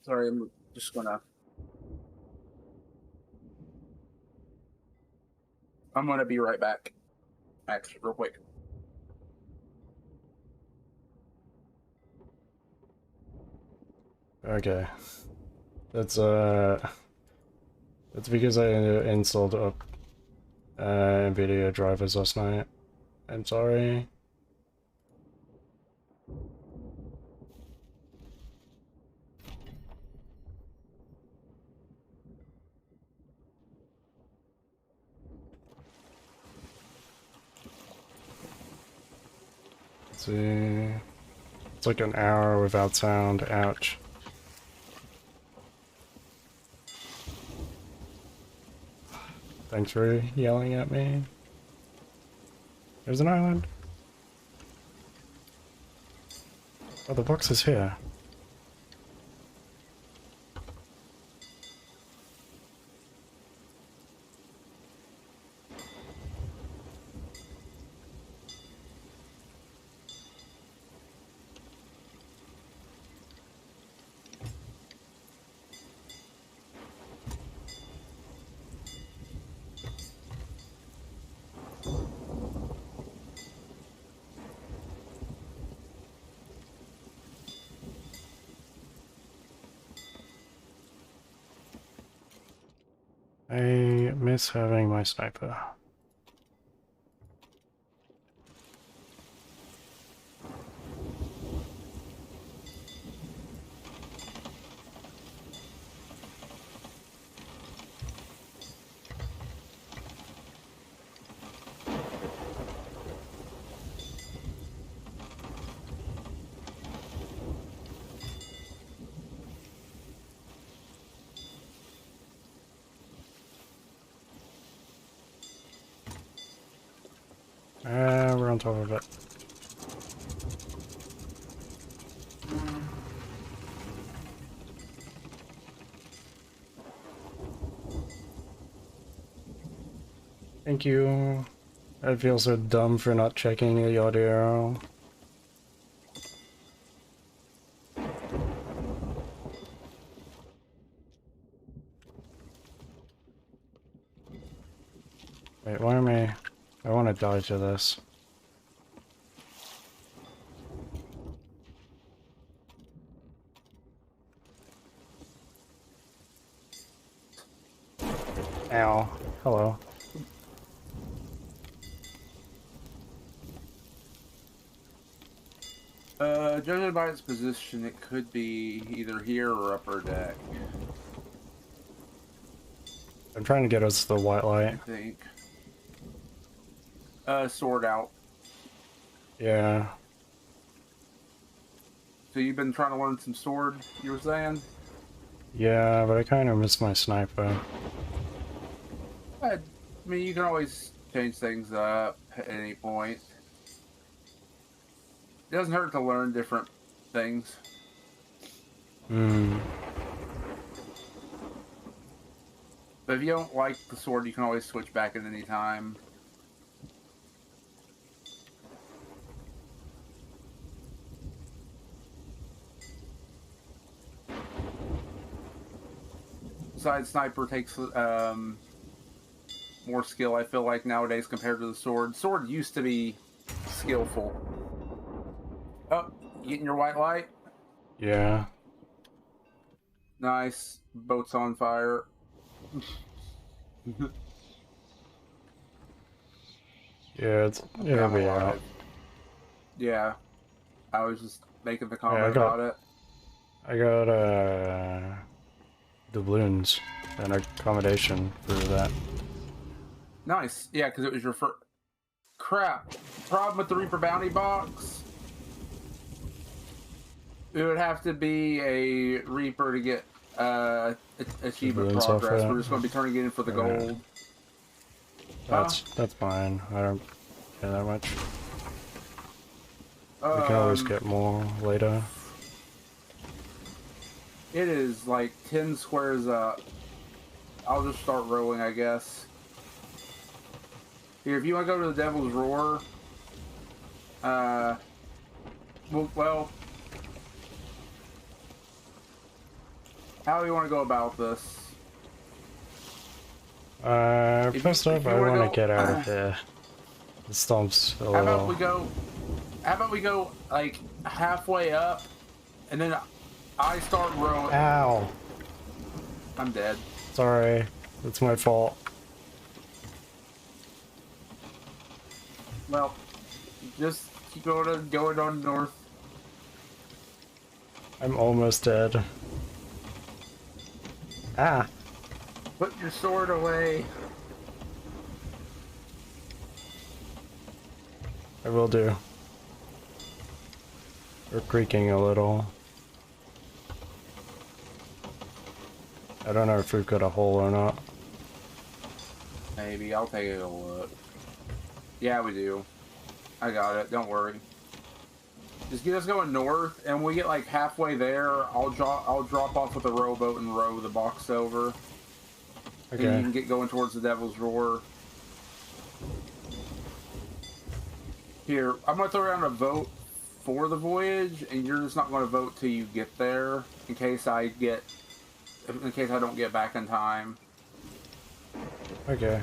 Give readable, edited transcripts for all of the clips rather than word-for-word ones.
Sorry, I'm just gonna. I'm gonna be right back. Actually, real quick. Okay. That's because I installed up NVIDIA drivers last night. I'm sorry. Let's see. It's like an hour without sound. Ouch. Thanks for yelling at me. There's an island. Oh, the box is here. I miss having my sniper. We're on top of it. Thank you. I feel so dumb for not checking the audio. Wait, why am I want to die to this. Ow. Hello. Judging by its position, it could be either here or upper deck. I'm trying to get us the white light. I think. Sword out. Yeah. So you've been trying to learn some sword, you were saying? Yeah, but I kind of miss my sniper. I mean, you can always change things up at any point. It doesn't hurt to learn different things. Hmm. But if you don't like the sword, you can always switch back at any time. Besides, sniper takes more skill, I feel like, nowadays compared to the sword. Sword used to be skillful. Oh, you getting your white light? Yeah. Nice. Boat's on fire. Yeah, Okay, it'll I'm be out. alive. Yeah. I was just making the Yeah, comment about it. I got doubloons and accommodation for that. Nice. Yeah, because it was your first... Crap. Problem with the Reaper Bounty box? It would have to be a Reaper to get achievement Doubloons progress. off We're just going to be turning it in for the gold. That's fine. I don't care that much. We can always get more later. It is like 10 squares up. I'll just start rolling, I guess. Here, if you want to go to the Devil's Roar, well, How do you want to go about this? First off, if you I want want to to go, get out of here. The stomp's a how about little... we go? How about we go like halfway up, and then I start rowing. Ow! I'm dead. Sorry, it's my fault. Well, just keep going on north. I'm almost dead. Ah! Put your sword away. I will do. We're creaking a little. I don't know if we've got a hole or not. Maybe I'll take a look. Yeah, we do. I got it. Don't worry. Just get us going north, and when we get like halfway there, I'll drop off with a rowboat and row the box over. Okay. And you can get going towards the Devil's Roar. Here, I'm gonna throw around a vote for the voyage, and you're just not gonna vote till you get there, in case I don't get back in time. Okay.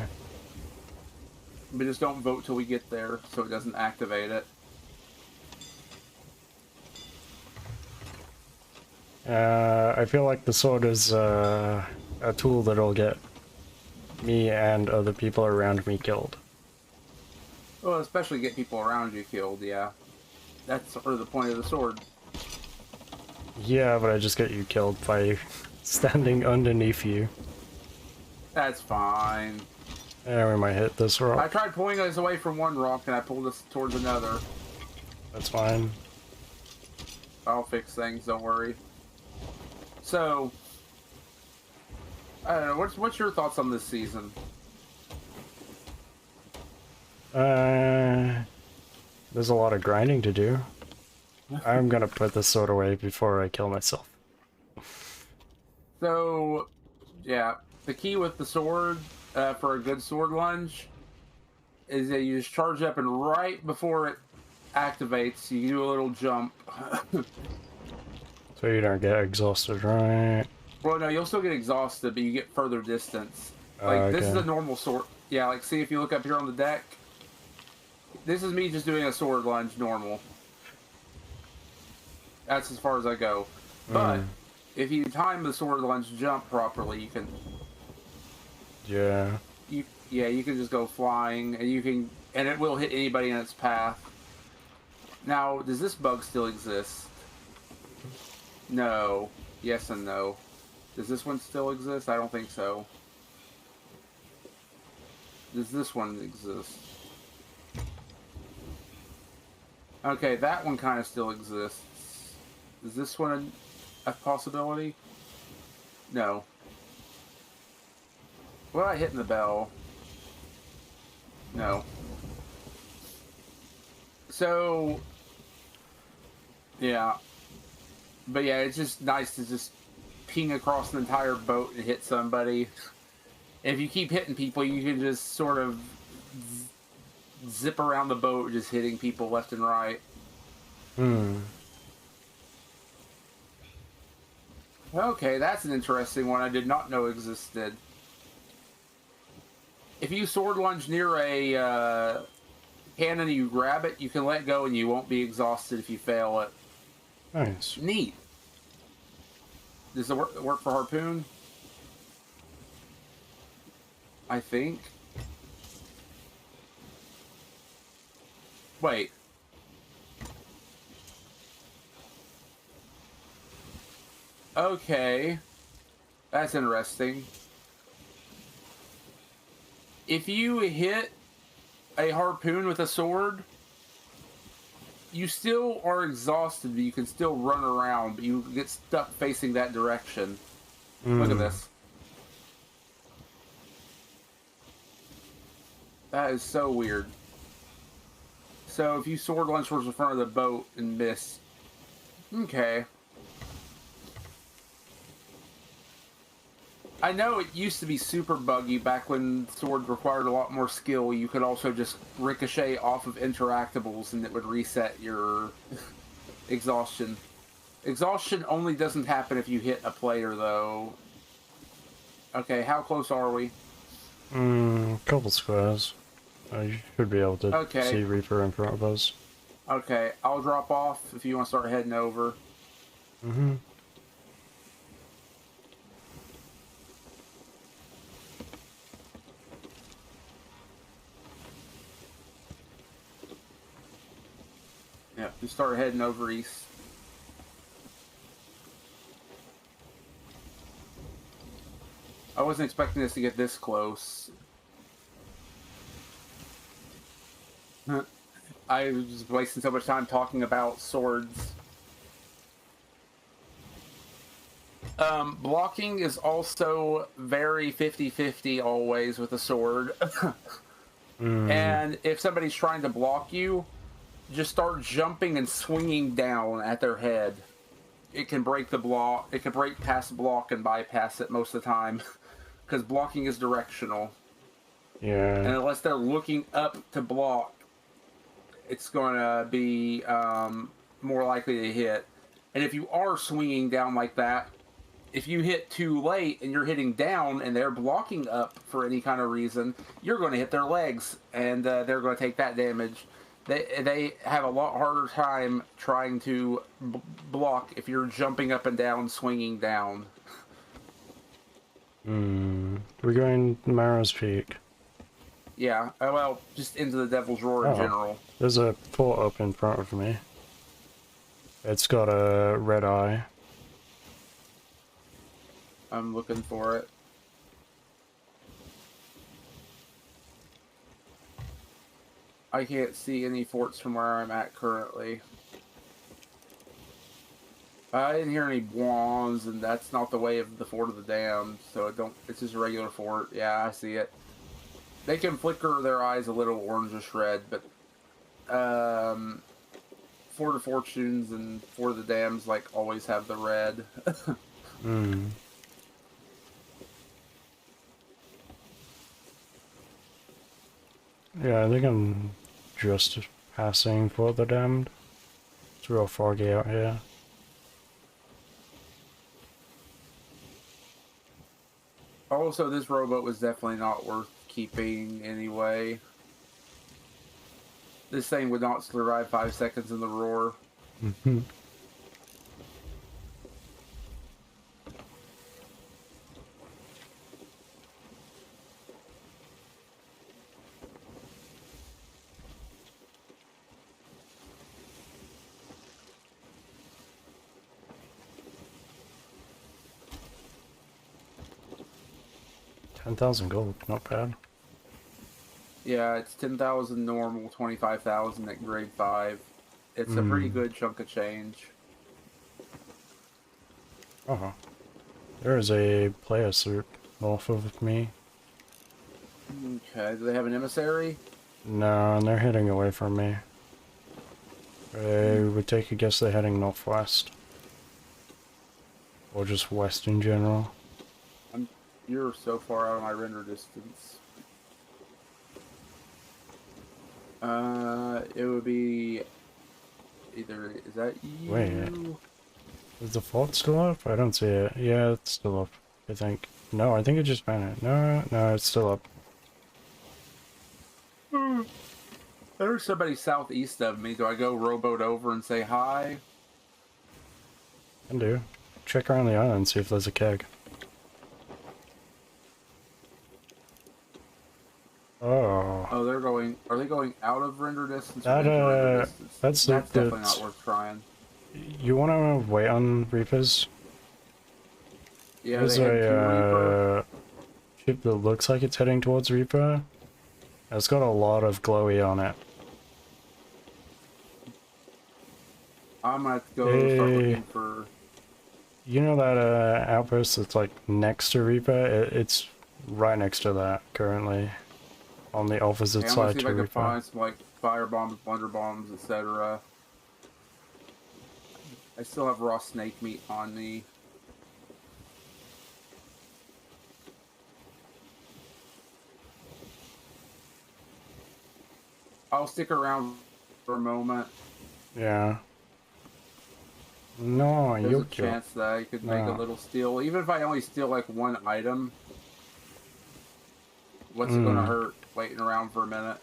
But just don't vote till we get there, so it doesn't activate it. I feel like the sword is a tool that'll get me and other people around me killed. Well, especially get people around you killed, yeah. That's sort of the point of the sword. Yeah, but I just get you killed by standing underneath you. That's fine. And we might hit this I rock. tried pulling us away from one rock, and I pulled us towards another. That's fine. I'll fix things, don't worry. So, I don't know, what's your thoughts on this season? There's a lot of grinding to do. I'm gonna put this sword away before I kill myself. So, yeah, the key with the sword, for a good sword lunge, is that you just charge up, and right before it activates, you do a little jump. So you don't get exhausted, right? Well, no, you'll still get exhausted, but you get further distance. Like, this is Okay. a normal sword. Yeah, like, see if you look up here on the deck. This is me just doing a sword lunge normal. That's as far as I go. But, if you time the sword lunge jump properly, you can... Yeah. You can just go flying, and and it will hit anybody in its path. Now, does this bug still exist? No. Yes and no. Does this one still exist? I don't think so. Does this one exist? Okay, that one kind of still exists. Is this one a possibility? No. What am I hitting the bell? No. So, yeah. But yeah, it's just nice to just ping across an entire boat and hit somebody. If you keep hitting people, you can just sort of zip around the boat, just hitting people left and right. Okay, that's an interesting one I did not know existed. If you sword lunge near a cannon and you grab it, you can let go and you won't be exhausted if you fail it. Nice. Neat. Does it work for harpoon? I think. Wait. Okay. That's interesting. If you hit a harpoon with a sword, you still are exhausted, but you can still run around, but you get stuck facing that direction. Look at this. That is so weird. So if you sword lunge towards the front of the boat and miss... Okay. I know it used to be super buggy back when swords required a lot more skill. You could also just ricochet off of interactables and it would reset your exhaustion. Exhaustion only doesn't happen if you hit a player, though. Okay, how close are we? Couple squares. You should be able to Okay, see Reaper in front of us. okay, I'll drop off if you want to start heading over. Mm-hmm. Yeah, we start heading over east. I wasn't expecting this to get this close. I was wasting so much time talking about swords. Blocking is also very 50-50 always with a sword. And if somebody's trying to block you, just start jumping and swinging down at their head. It can break the block. It can break past the block and bypass it most of the time. Because blocking is directional. Yeah. And unless they're looking up to block, it's going to be more likely to hit. And if you are swinging down like that, if you hit too late and you're hitting down and they're blocking up for any kind of reason, you're going to hit their legs and they're going to take that damage. They have a lot harder time trying to block if you're jumping up and down, swinging down. We're going Mara's Peak. Yeah, well, just into the Devil's Roar in general. There's a fort up in front of me. It's got a red eye. I'm looking for it. I can't see any forts from where I'm at currently. I didn't hear any boins, and that's not the way of the Fort of the Damned, so it's just a regular fort. Yeah, I see it. They can flicker their eyes a little orangish red, but Fort of Fortunes and Fort of the Damned like always have the red. Yeah, I think I'm just passing for the Damned. It's real foggy out here. Also, this rowboat was definitely not worth keeping anyway. This thing would not survive 5 seconds in the roar. 10,000 gold, not bad. Yeah, it's 10,000 normal, 25,000 at grade 5. It's a pretty good chunk of change. Oh, there is a player suit north of me. Okay, do they have an emissary? No, and they're heading away from me. I would take a guess they're heading northwest. Or just west in general. You're so far out of my render distance. It would be either, is that you? Wait. Is the fort still up? I don't see it. Yeah, it's still up, I think. No, I think it just vanished. No, it's still up. There's somebody southeast of me. Do I go rowboat over and say hi? Can do. Check around the island and see if there's a keg. Oh. Oh, they're going. Are they going out of render distance? That, render distance? that's definitely not worth trying. You want to wait on Reapers? Yeah, there's they had two Reaper. Ship that looks like it's heading towards Reaper. It's got a lot of glowy on it. I'm gonna have to go start looking for. You know that outpost that's like next to Reaper? It's right next to that currently. On the opposite I'm gonna side see to if I can Reaper. find some like fire bombs, blunder bombs, etc. I still have raw snake meat on me. I'll stick around for a moment. Yeah. No, There's a Yukio. chance that I could make a No. little steal. Even if I only steal like one item, what's it gonna Hmm. hurt waiting around for a minute?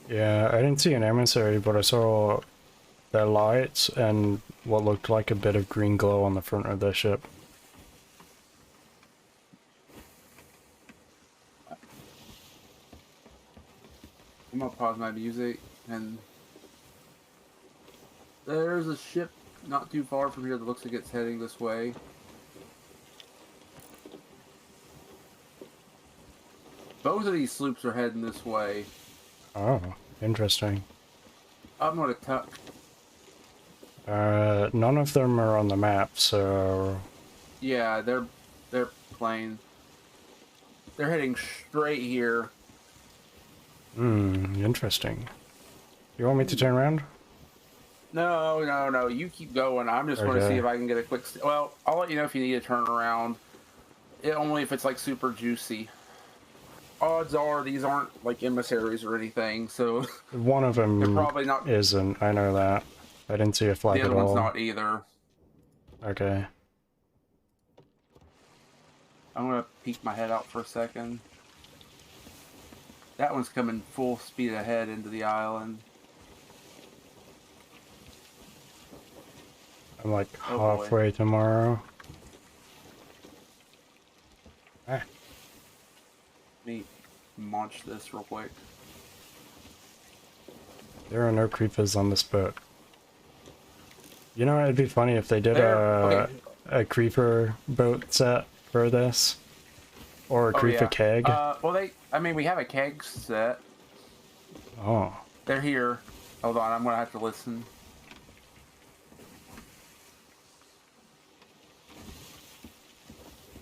Yeah, I didn't see an emissary, but I saw their lights and what looked like a bit of green glow on the front of their ship. I'm gonna pause my music, and there's a ship not too far from here that looks like it's heading this way. Both of these sloops are heading this way. Oh, interesting. I'm gonna tuck. None of them are on the map, so... Yeah, they're plain. They're heading straight here. Hmm, interesting. You want me to turn around? No, no, no. You keep going. I'm just going to see Okay. if I can get a quick. Well, I'll let you know if you need to turn around. Only if it's like super juicy. Odds are these aren't like emissaries or anything, so One of they're them probably not. isn't, I know that. I didn't see a The flag at other one's all. not either. Okay. I'm gonna peek my head out for a second. That one's coming full speed ahead into the island. I'm like Oh boy. halfway tomorrow. Ah, Let me munch this real quick. there are no creepers on this boat. You know, it'd be funny if they did There. Okay. a creeper boat set for this. Or a Oh creeper yeah. keg. Well, I mean, we have a keg set. Oh. They're here. Hold on. I'm gonna have to listen.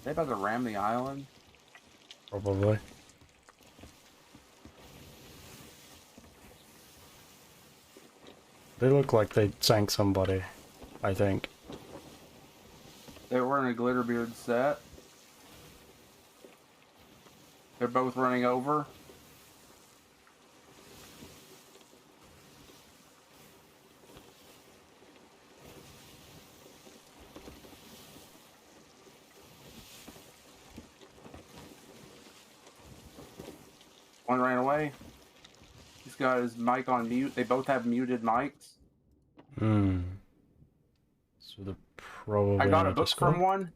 They about to ram the island? Probably. They look like they sank somebody, I think. They're wearing a Glitterbeard set. They're both running over. One ran away. He's got his mic on mute. They both have muted mics. Hmm. So they're probably I got on a a book from Discord. one.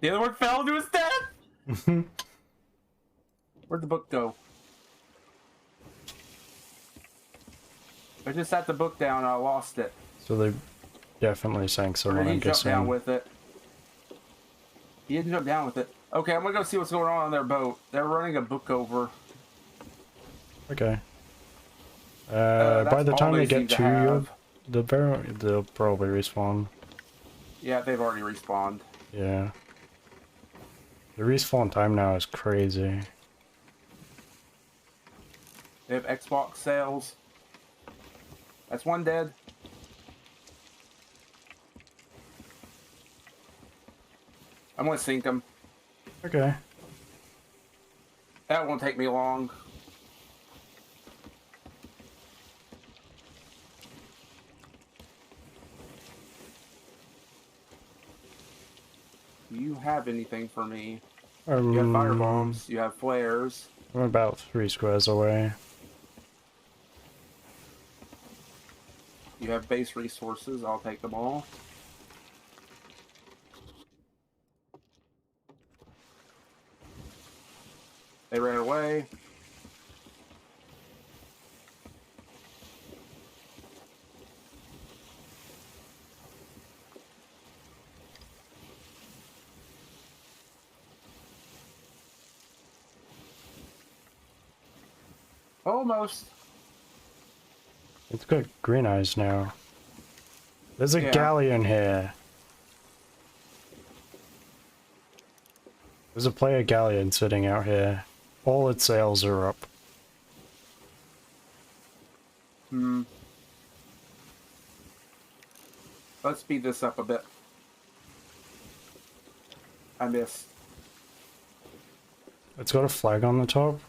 The other one fell to his death. Where'd the book go? I just sat the book down and I lost it. So they definitely sank Or someone, did he I'm jump down guessing. with it? He didn't jump down with it. Okay, I'm gonna go see what's going on their boat. They're running a book over. Okay. By That's the all time they they seem get to to you, have. they'll probably respawn. Yeah, they've already respawned. Yeah. The respawn time now is crazy. They have Xbox sales. That's one dead. I'm gonna sink them. Okay. That won't take me long. Do you have anything for me? You have fire bombs. You have flares. I'm about 3 squares away. You have base resources. I'll take them all. They ran away. Almost. It's got green eyes now. There's a Yeah. galleon here. There's a player galleon sitting out here. All its sails are up. Hmm. Let's speed this up a bit. I missed. It's got a flag on the top.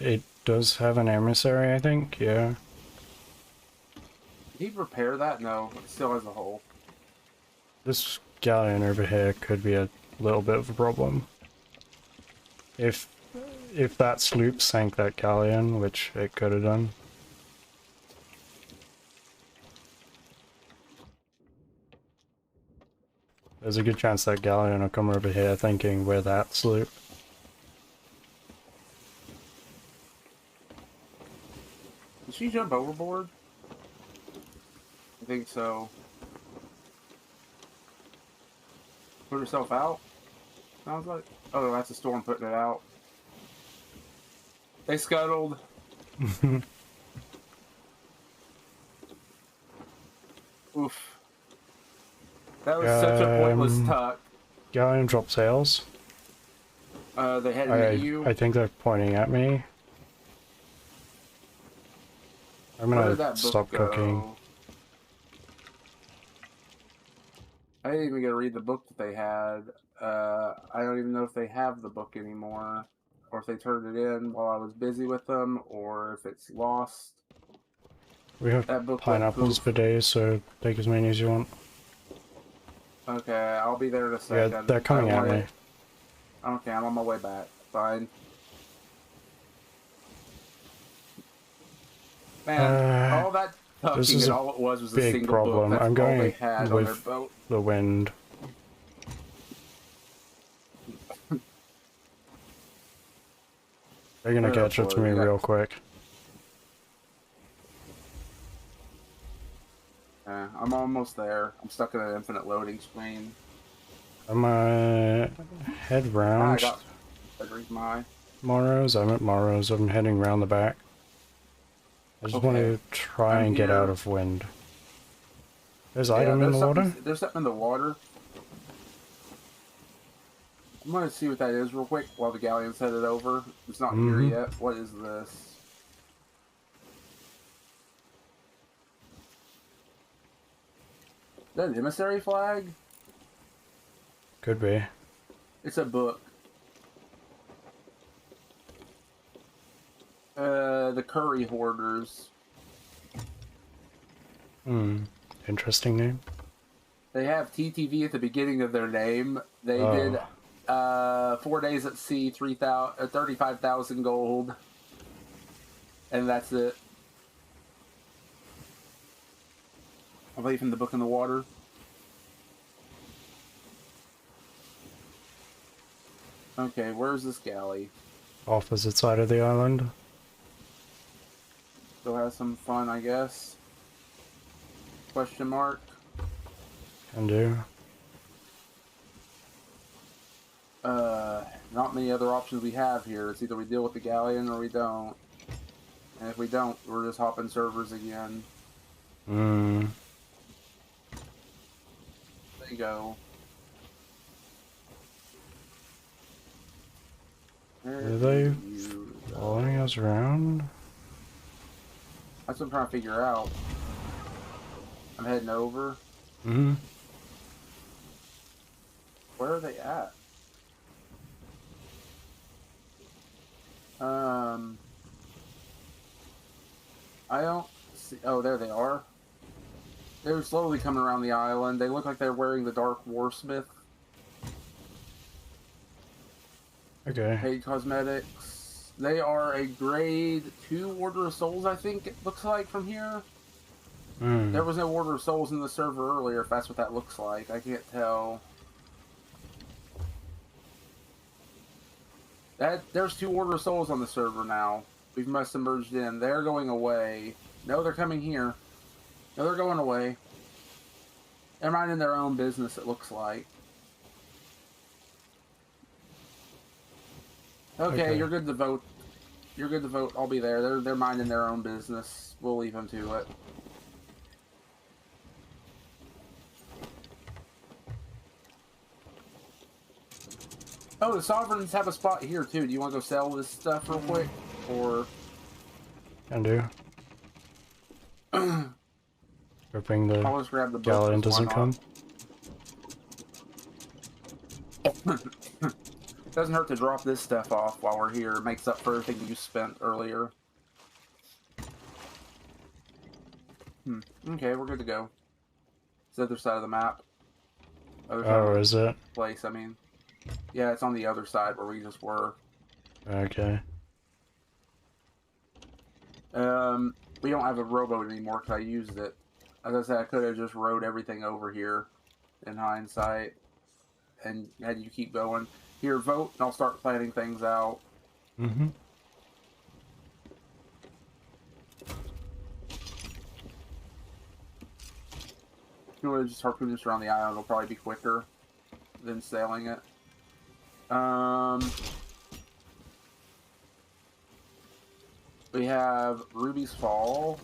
It does have an emissary, I think. Yeah. Did he repair that? No, it still has a hole. This galleon over here could be a little bit of a problem. If that sloop sank that galleon, which it could have done. There's a good chance that galleon will come over here thinking we're that sloop. Did she jump overboard? I think so. Put herself out? Sounds like. Oh, that's a storm putting it out. They scuttled. Oof. That was such a pointless tuck. Galleon drop sails. They headed at you. I think they're pointing at me. I'm gonna stop cooking. I didn't even get to read the book that they had. I don't even know if they have the book anymore, or if they turned it in while I was busy with them, or if it's lost. We have pineapples for days, so take as many as you want. Okay, I'll be there in a second. Yeah, they're coming at me. Okay, I'm on my way back. Fine. Man, all that tucking and all it was a big single problem. book. That's I'm going all they had on their boat. The wind. They're gonna catch up to me real quick. Yeah, I'm almost there. I'm stuck in an infinite loading screen. I'm head round. I drink my Morrow's. I'm at Morrow's. I'm heading round the back. I just want to try and get out of wind. There's item in the water? There's something in the water. I'm going to see what that is real quick while the galleon's headed over. It's not here yet. What is this? Is that an emissary flag? Could be. It's a book. The Curry Hoarders. Interesting name. They have TTV at the beginning of their name. They did 4 days at sea, 35,000 gold. And that's it. I'm leaving the book in the water. Okay, where's this galley? Opposite side of the island. Still have some fun, I guess. Question mark. Can do. Not many other options we have here. It's either we deal with the galleon or we don't. And if we don't, we're just hopping servers again. There you go. Are they following us around? That's what I'm trying to figure out. I'm heading over. Where are they at? I don't see. Oh, there they are. They're slowly coming around the island. They look like they're wearing the Dark Warsmith. Okay. Paid cosmetics. They are a grade 2 Order of Souls, I think it looks like from here. There was no Order of Souls in the server earlier, if that's what that looks like. I can't tell. There's 2 Order of Souls on the server now. We must have merged in. They're going away. No, they're coming here. No, they're going away. They're minding their own business, it looks like. Okay, you're good to vote. You're good to vote. I'll be there. They're minding their own business. We'll leave them to it. Oh, the Sovereigns have a spot here, too. Do you want to go sell this stuff real quick? Or... Can do. Hoping the I'll just grab the galleon doesn't come. Doesn't hurt to drop this stuff off while we're here. It makes up for everything you spent earlier. Okay, we're good to go. It's the other side of the map. Other side Oh, of is the it? place, I mean. Yeah, it's on the other side where we just were. Okay. We don't have a rowboat anymore because I used it. As I said, I could have just rowed everything over here in hindsight and had you keep going. Here, vote, and I'll start planning things out. Mm-hmm. If you want to just harpoon this around the island, it'll probably be quicker than sailing it. We have Ruby's Fall.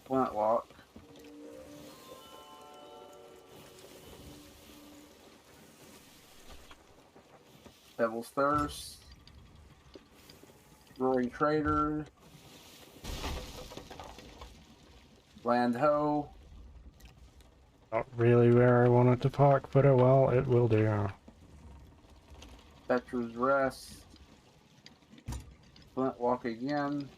Flintlock. Devil's Thirst. Roaring Trader. Land Ho. Not really where I wanted to park, but oh well, it will do. Petra's Rest. Flintlock again.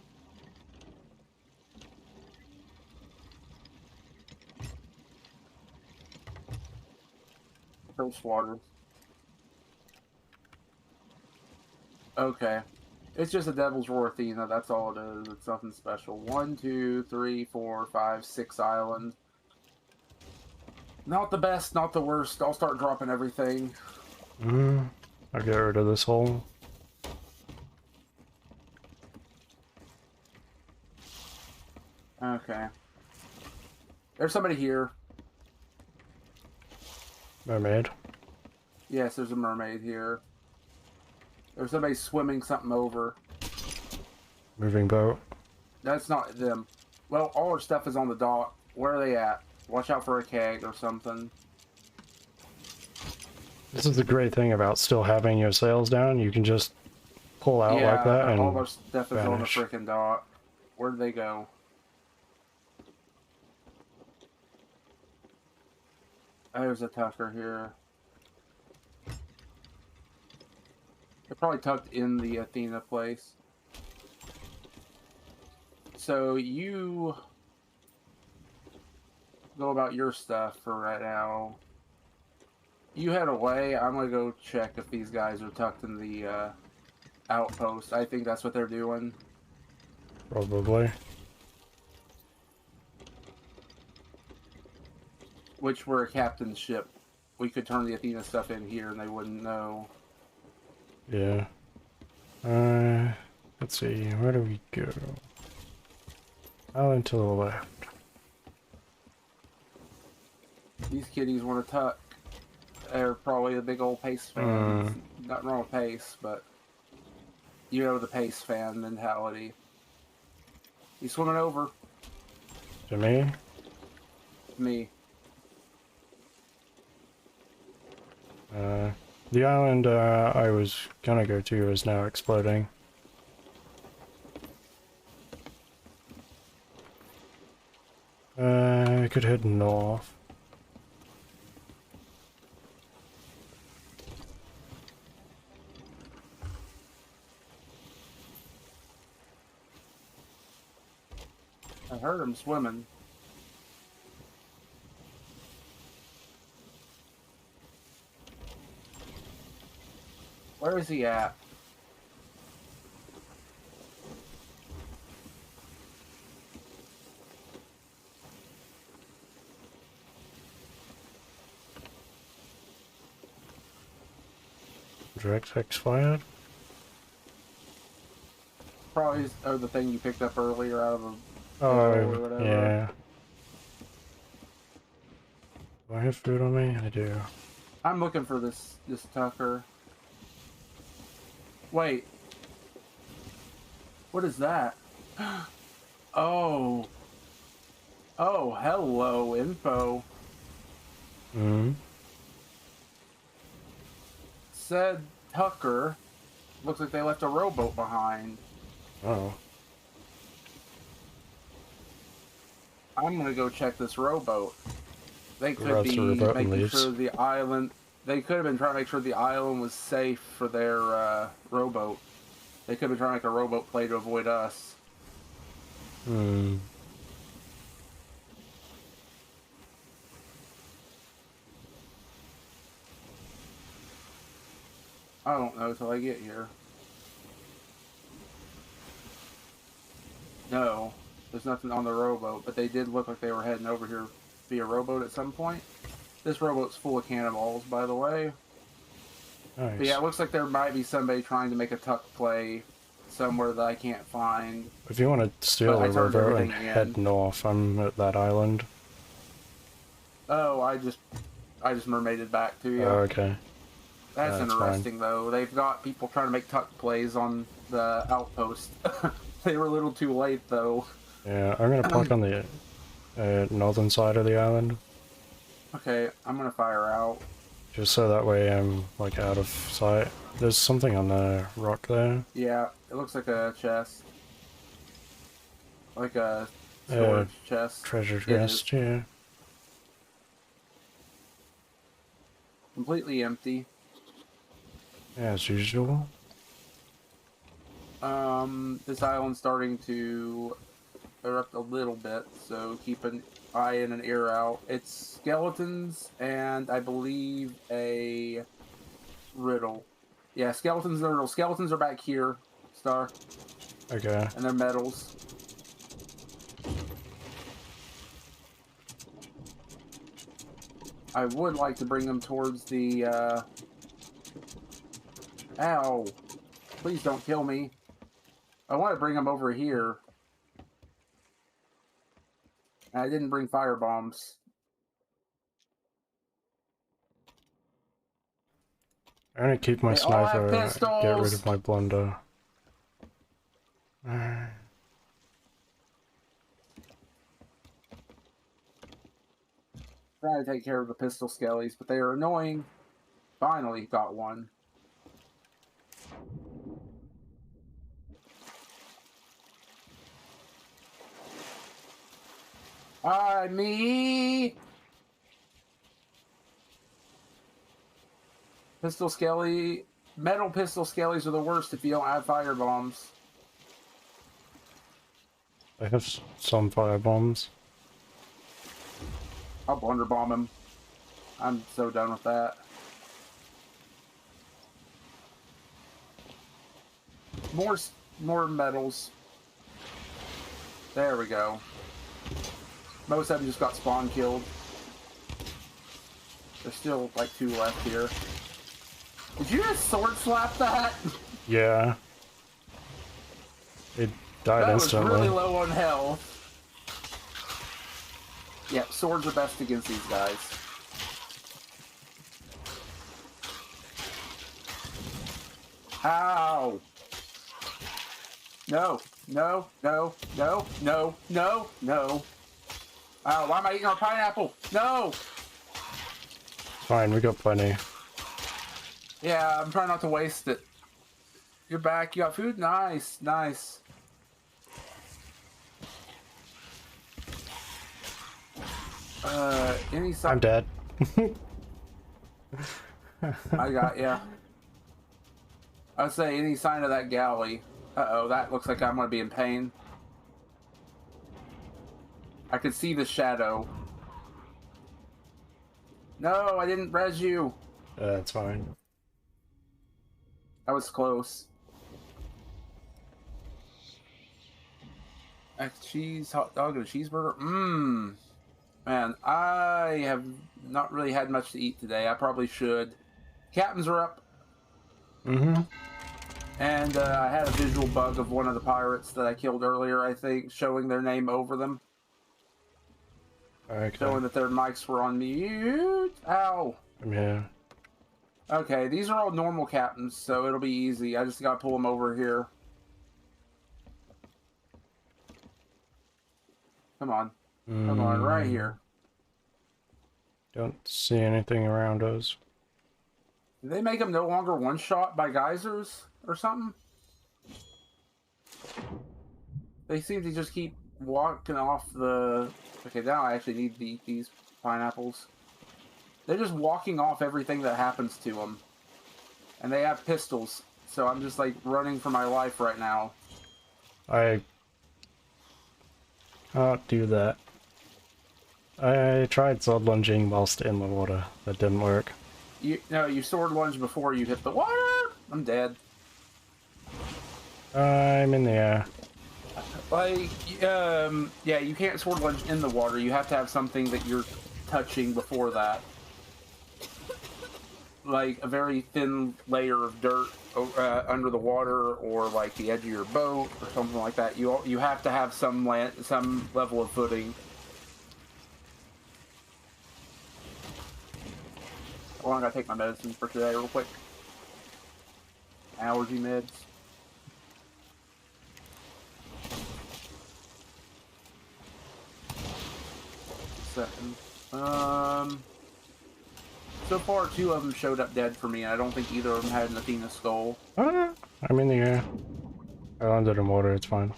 Coastwater. Okay. It's just a Devil's Roar Athena, that's all it is. It's nothing special. 1, 2, 3, 4, 5, 6 islands. Not the best, not the worst. I'll start dropping everything. I'll get rid of this hole. Okay. There's somebody here. Mermaid. Yes, there's a mermaid here. There's somebody swimming something over. Moving boat. That's not them. Well, all our stuff is on the dock. Where are they at? Watch out for a keg or something. This is the great thing about still having your sails down. You can just pull out like that and all our stuff is on the vanish. frickin' dock. Where'd they go? There's a Tucker here. They're probably tucked in the Athena place. So you go about your stuff for right now. You head away. I'm gonna go check if these guys are tucked in the outpost. I think that's what they're doing. Probably. Which we're a captain's ship. We could turn the Athena stuff in here and they wouldn't know. Yeah. Let's see. Where do we go? Island to the left. These kiddies want to tuck. They're probably the big old Pace fans. Nothing wrong with Pace, but you know the Pace fan mentality. He's swimming over. To me? Me. The island I was gonna go to is now exploding. I could head north. I heard him swimming. Where is he at? Direct expired? Probably the thing you picked up earlier out of a Oh, or whatever. yeah. Do I have food on me? I do. I'm looking for this Tucker. Wait. What is that? Oh. Oh, hello, info. Said Tucker. Looks like they left a rowboat behind. Oh. I'm gonna go check this rowboat. They Who could rides the be rowboat and making leaves? sure the island. They could have been trying to make sure the island was safe for their rowboat. They could have been trying to make a rowboat play to avoid us. Hmm. I don't know till I get here. No, there's nothing on the rowboat, but they did look like they were heading over here via rowboat at some point. This rowboat's full of cannonballs, by the way. Nice. But yeah, it looks like there might be somebody trying to make a tuck play somewhere that I can't find. If you want to steal I the turned rowboat and everything head in. north, I'm at that island. Oh, I just mermaided back to you. Oh, okay. That's That's interesting, though. They've got people trying to make tuck plays on the outpost. They were a little too late, though. Yeah, I'm gonna park on the northern side of the island, Okay, I'm gonna fire out. just so that way I'm like out of sight. There's something on the rock there. Yeah, it looks like a chest. Like a storage chest. Treasure It is chest, yeah. completely empty. Yeah, as usual. This island's starting to erupt a little bit, so keep an eye and an ear out. It's skeletons and I believe a riddle. Yeah, skeletons and a riddle. Skeletons are back here, Star, Okay. and they're metals. I would like to bring them towards the, Ow! Please don't kill me. I want to bring them over here. I didn't bring fire bombs. I'm gonna keep my They all have sniper, get rid pistols! of my blunder. Trying to take care of the pistol skellies, but they are annoying. Finally got one. Me! Pistol skelly... Metal pistol skellies are the worst if you don't have fire bombs. I have some fire bombs. I'll blunder bomb him. I'm so done with that. More metals. There we go. Most of them just got spawn killed. There's still like 2 left here. Did you just sword slap that? Yeah. It died That was instantly. really low on health. Yeah, swords are best against these guys. Ow! No, no, no, no, no, no, no. Ow, why am I eating our pineapple? No! Fine, we got plenty. Yeah, I'm trying not to waste it. You're back. You got food? Nice, nice. Any sign? I'm dead. I got ya. I'd say any sign of that galley. Uh-oh, that looks like I'm gonna be in pain. I could see the shadow. No, I didn't res you. That's fine. That was close. A cheese, hot dog, and a cheeseburger. Mmm. Man, I have not really had much to eat today. I probably should. Captains are up. Mm-hmm. And I had a visual bug of one of the pirates that I killed earlier, I think, showing their name over them. Okay. Showing that their mics were on mute. Ow. I'm here. Okay, these are all normal captains, so it'll be easy. I just gotta pull them over here. Come on. Come on, right here. Don't see anything around us. Did they make them no longer one-shot by geysers or something? They seem to just keep walking off the... Okay, now I actually need to eat these pineapples. They're just walking off everything that happens to them. And they have pistols, so I'm just like running for my life right now. I can't do that. I tried sword lunging whilst in the water. That didn't work. You sword lunge before you hit the water. I'm dead. I'm in the air. Like, yeah, you can't sword lunge in the water. You have to have something that you're touching before that. Like a very thin layer of dirt under the water, or like the edge of your boat, or something like that. You have to have some level of footing. Hold on, I gotta take my medicine for today real quick. Allergy meds. Second. So far, 2 of them showed up dead for me, and I don't think either of them had an Athena skull. I'm in the air. I landed in water, it's fine.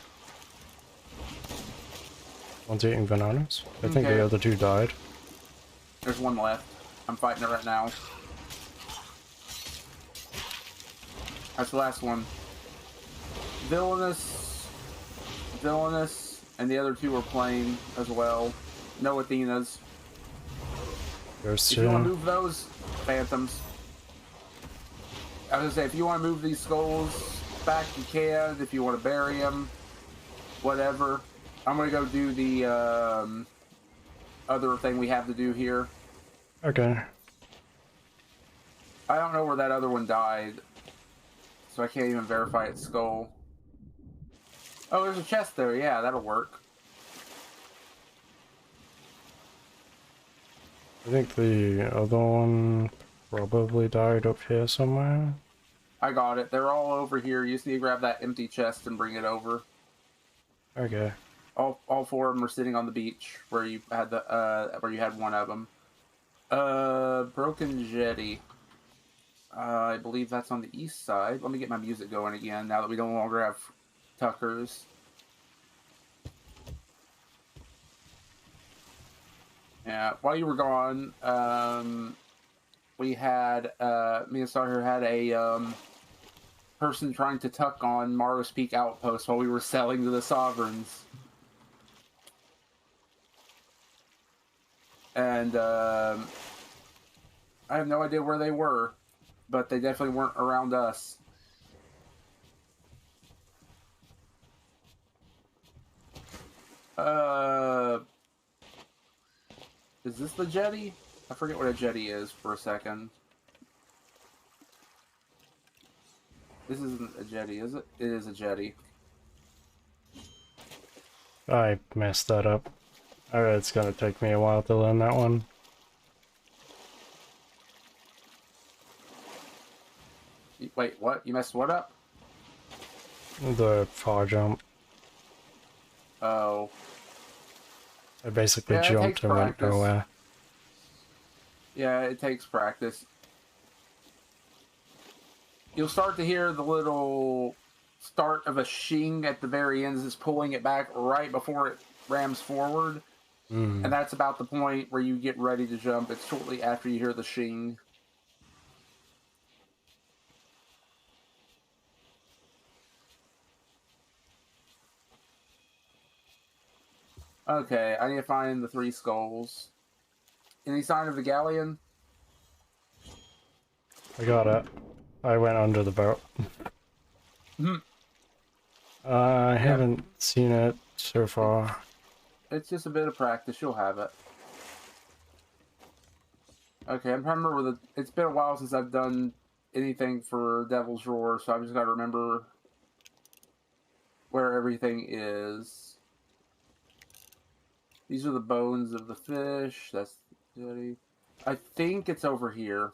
One's eating bananas. I think the other 2 died. There's 1 left. I'm fighting it right now. That's the last one. Villainous, and the other 2 are playing as well. No Athenas. There's If you want to move those, phantoms. I was gonna say, if you want to move these skulls back, you can. If you want to bury them, whatever. I'm gonna go do the other thing we have to do here. Okay. I don't know where that other one died, so I can't even verify its skull. Oh, there's a chest there. Yeah, that'll work. I think the other one probably died up here somewhere. I got it. They're all over here. You just need to grab that empty chest and bring it over. Okay. All 4 of them are sitting on the beach where you had where you had 1 of them. Broken jetty. I believe that's on the east side. Let me get my music going again now that we no longer have Tuckers. Yeah, while you were gone, we had me and Sawyer had a person trying to tuck on Morrow's Peak Outpost while we were selling to the Sovereigns. And I have no idea where they were, but they definitely weren't around us. Is this the jetty? I forget what a jetty is for a second. This isn't a jetty, is it? It is a jetty. I messed that up. Alright, it's gonna take me a while to learn that one. Wait, what? You messed what up? The far jump. Oh. I basically jumped and went nowhere. Yeah, it takes practice. You'll start to hear the little start of a shing at the very end as it's pulling it back right before it rams forward. And that's about the point where you get ready to jump. It's shortly after you hear the shing. Okay, I need to find the 3 skulls. Any sign of the galleon? I got it. I went under the boat. I haven't seen it so far. It's just a bit of practice. You'll have it. Okay, I'm trying to remember it's been a while since I've done anything for Devil's Roar, so I've just got to remember where everything is. These are the bones of the fish. That's the jetty. I think it's over here.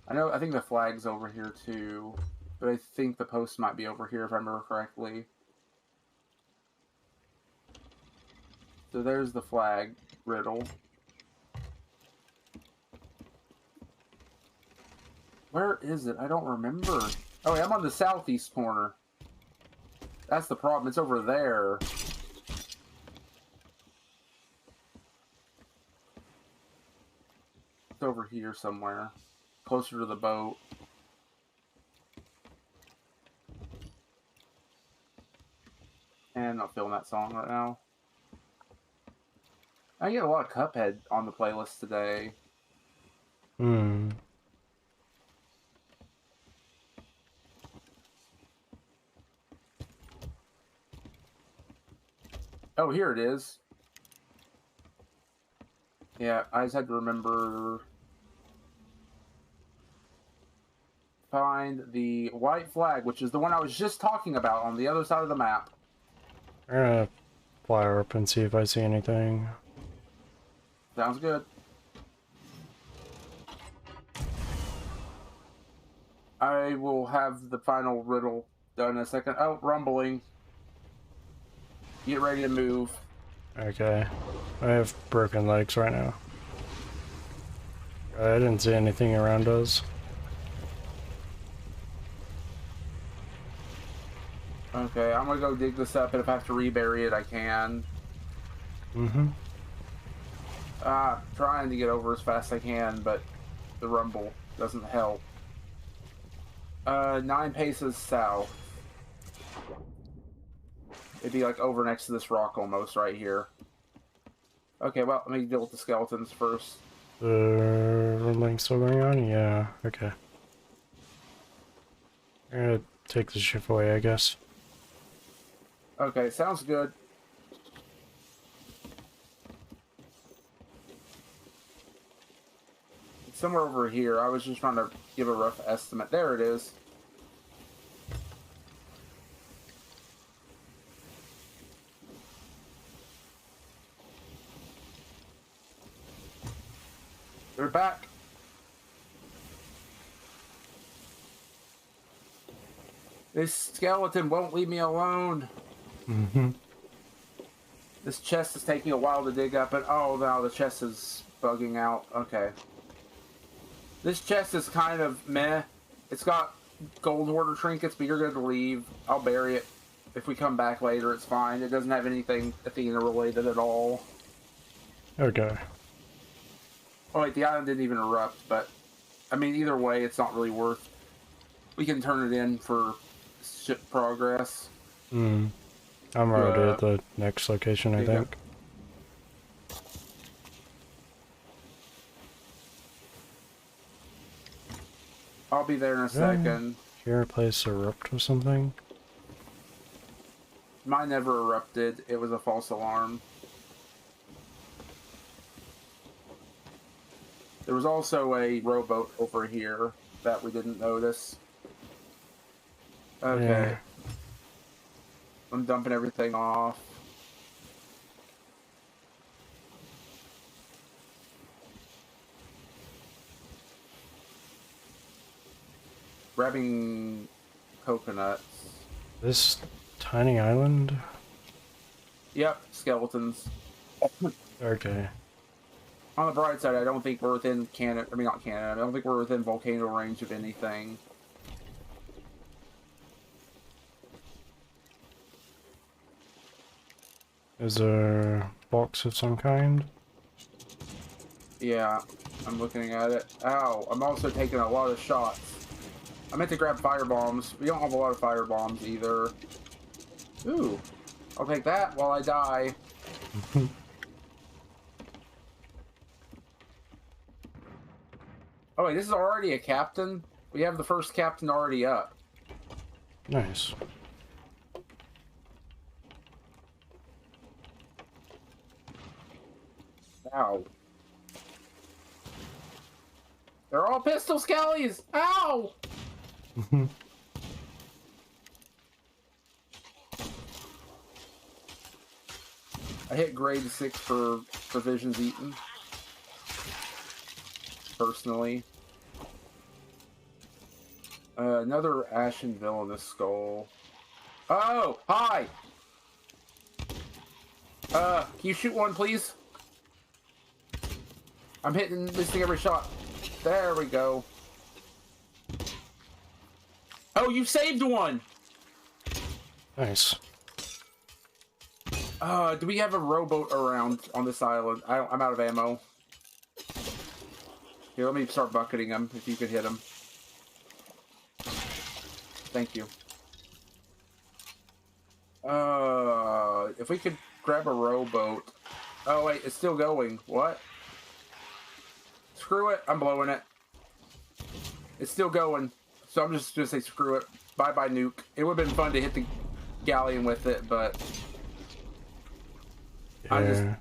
I think the flag's over here too, but I think the post might be over here if I remember correctly. So there's the flag riddle. Where is it? I don't remember. Oh, yeah, I'm on the southeast corner. That's the problem. It's over there. It's over here somewhere. Closer to the boat. And I'm not feeling that song right now. I get a lot of Cuphead on the playlist today. Hmm. Oh, here it is. Yeah, I just had to remember... Find the white flag, which is the one I was just talking about on the other side of the map. I'm gonna fly up and see if I see anything. Sounds good. I will have the final riddle done in a second. Oh, rumbling. Get ready to move. Okay. I have broken legs right now. I didn't see anything around us. Okay, I'm gonna go dig this up, and if I have to rebury it, I can. Mm-hmm. Trying to get over as fast as I can, but the rumble doesn't help. 9 paces south. It'd be like over next to this rock almost right here. Okay, well, let me deal with the skeletons first. The rumbling still going on? Yeah, okay. I'm gonna take the ship away, I guess. Okay, sounds good. It's somewhere over here. I was just trying to give a rough estimate. There it is. They're back. This skeleton won't leave me alone. Mm-hmm. This chest is taking a while to dig up, and oh no, the chest is bugging out. Okay. This chest is kind of meh. It's got gold hoarder trinkets, but you're good to leave. I'll bury it. If we come back later, it's fine. It doesn't have anything Athena related at all. Okay. Oh wait, the island didn't even erupt, but I mean, either way, it's not really worth. We can turn it in for ship progress. Hmm. I'm already at the next location, I think. I'll be there in a second. Hear a place erupt or something? Mine never erupted. It was a false alarm. There was also a rowboat over here that we didn't notice. Okay. Yeah. I'm dumping everything off. Grabbing coconuts. This tiny island? Yep, skeletons. Okay. On the bright side, I don't think we're within Canada. I mean, not Canada. I don't think we're within volcano range of anything. Is there a box of some kind? Yeah, I'm looking at it. Ow, I'm also taking a lot of shots. I meant to grab fire bombs. We don't have a lot of fire bombs either. Ooh, I'll take that while I die. Oh wait, this is already a captain? We have the first captain already up. Nice. Ow. They're all pistol skellies! Ow! I hit grade 6 for provisions eaten. Personally. Another ashen villainous skull. Oh! Hi! Can you shoot one, please? I'm missing every shot. There we go. Oh, you saved one! Nice. Do we have a rowboat around on this island? I'm out of ammo. Here, let me start bucketing them, if you could hit them. Thank you. If we could grab a rowboat. Oh, wait, it's still going. What? Screw it. I'm blowing it. It's still going. So I'm just going to say screw it. Bye-bye, nuke. It would have been fun to hit the galleon with it, but... Yeah.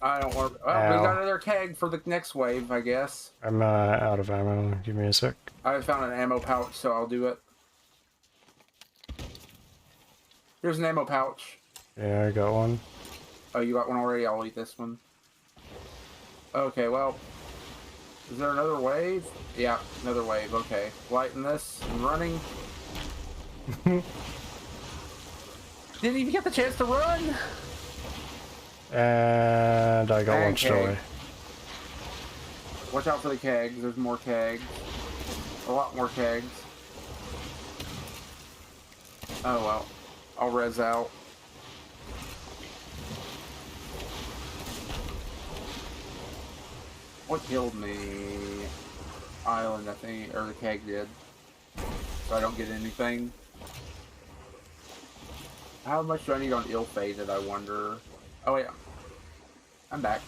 I don't want... Oh, we got another keg for the next wave, I guess. I'm out of ammo. Give me a sec. I found an ammo pouch, so I'll do it. Here's an ammo pouch. Yeah, I got one. Oh, you got one already? I'll eat this one. Okay, well... Is there another wave? Yeah, another wave. Okay. Lighting this and running. Didn't even get the chance to run! And I got launched away. Watch out for the kegs. There's more kegs. A lot more kegs. Oh well. I'll res out. What killed me? Island, I think, or the keg did. So I don't get anything. How much do I need on ill-fated, I wonder? Oh yeah. I'm back.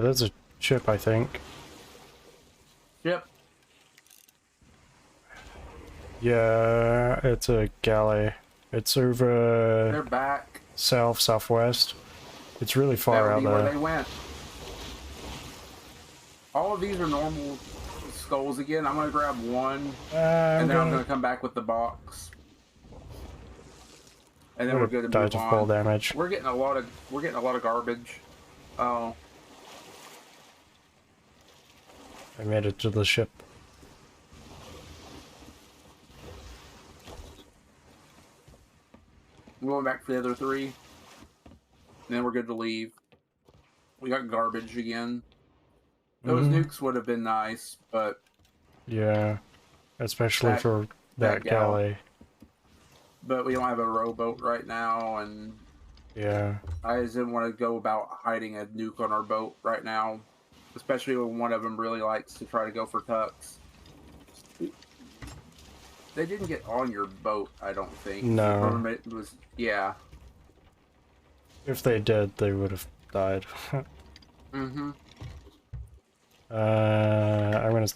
There's a ship, I think. Yep. Yeah, it's a galley. It's over... They're back. Southwest. It's really far out there. Where they went. All of these are normal skulls again. I'm gonna grab one, and then I'm gonna come back with the box, and then we're good to move died to full damage. We're getting a lot of garbage. Oh, I made it to the ship. I'm going back for the other three, and then we're good to leave. We got garbage again. Those nukes would have been nice, but... Yeah, especially for that galley. But we don't have a rowboat right now, and... Yeah. I just didn't want to go about hiding a nuke on our boat right now. Especially when one of them really likes to try to go for tucks. They didn't get on your boat, I don't think. No. It was... Yeah. If they did, they would have died. Mm-hmm. I'm gonna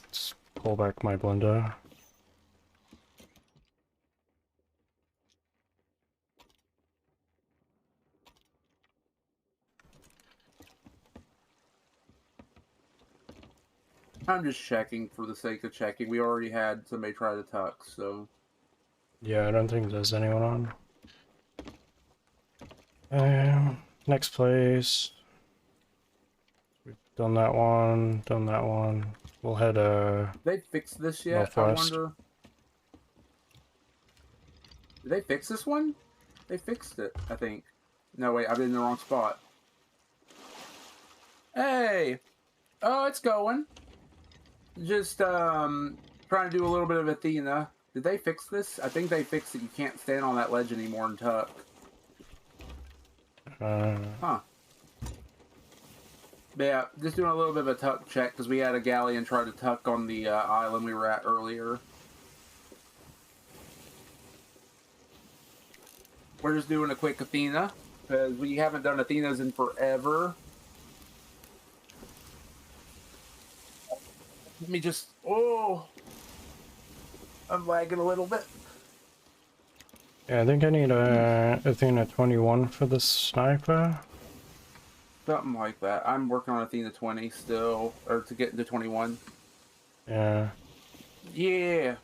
pull back my blender. I'm just checking for the sake of checking. We already had somebody try to tuck, so... Yeah, I don't think there's anyone on. Next place. We've done that one, done that one. We'll head, Did they fix this yet? northwest. I wonder. Did they fix this one? They fixed it, I think. No, wait, I've been in the wrong spot. Hey! Oh, it's going. Just, trying to do a little bit of Athena. Did they fix this? I think they fixed it. You can't stand on that ledge anymore and tuck. Huh. But yeah, just doing a little bit of a tuck check because we had a galleon try to tuck on the island we were at earlier. We're just doing a quick Athena because we haven't done Athenas in forever. Let me just... Oh! I'm lagging a little bit. Yeah, I think I need a Athena 21 for the sniper. Something like that. I'm working on Athena 20 still, or to get into 21. Yeah. Yeah.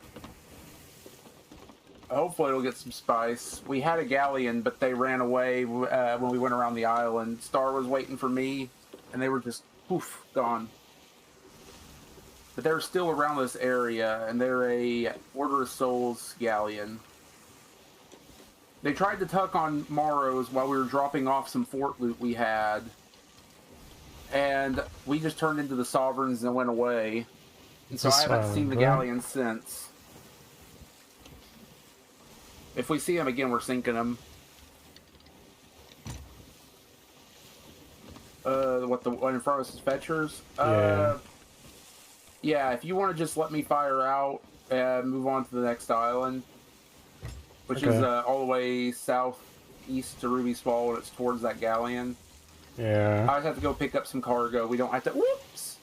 Hopefully it'll get some spice. We had a galleon, but they ran away when we went around the island. Star was waiting for me, and they were just, poof, gone. But they're still around this area, and they're a Order of Souls galleon. They tried to tuck on Morrows while we were dropping off some fort loot we had. And we just turned into the Sovereigns and went away. And so I haven't seen the galleons since. If we see them again, we're sinking them. What, the one in front of us is Fetchers? Yeah. Yeah, if you want to just let me fire out and move on to the next island, which is all the way southeast to Ruby's Fall, and it's towards that galleon. Yeah. I just have to go pick up some cargo. We don't have to... Whoops!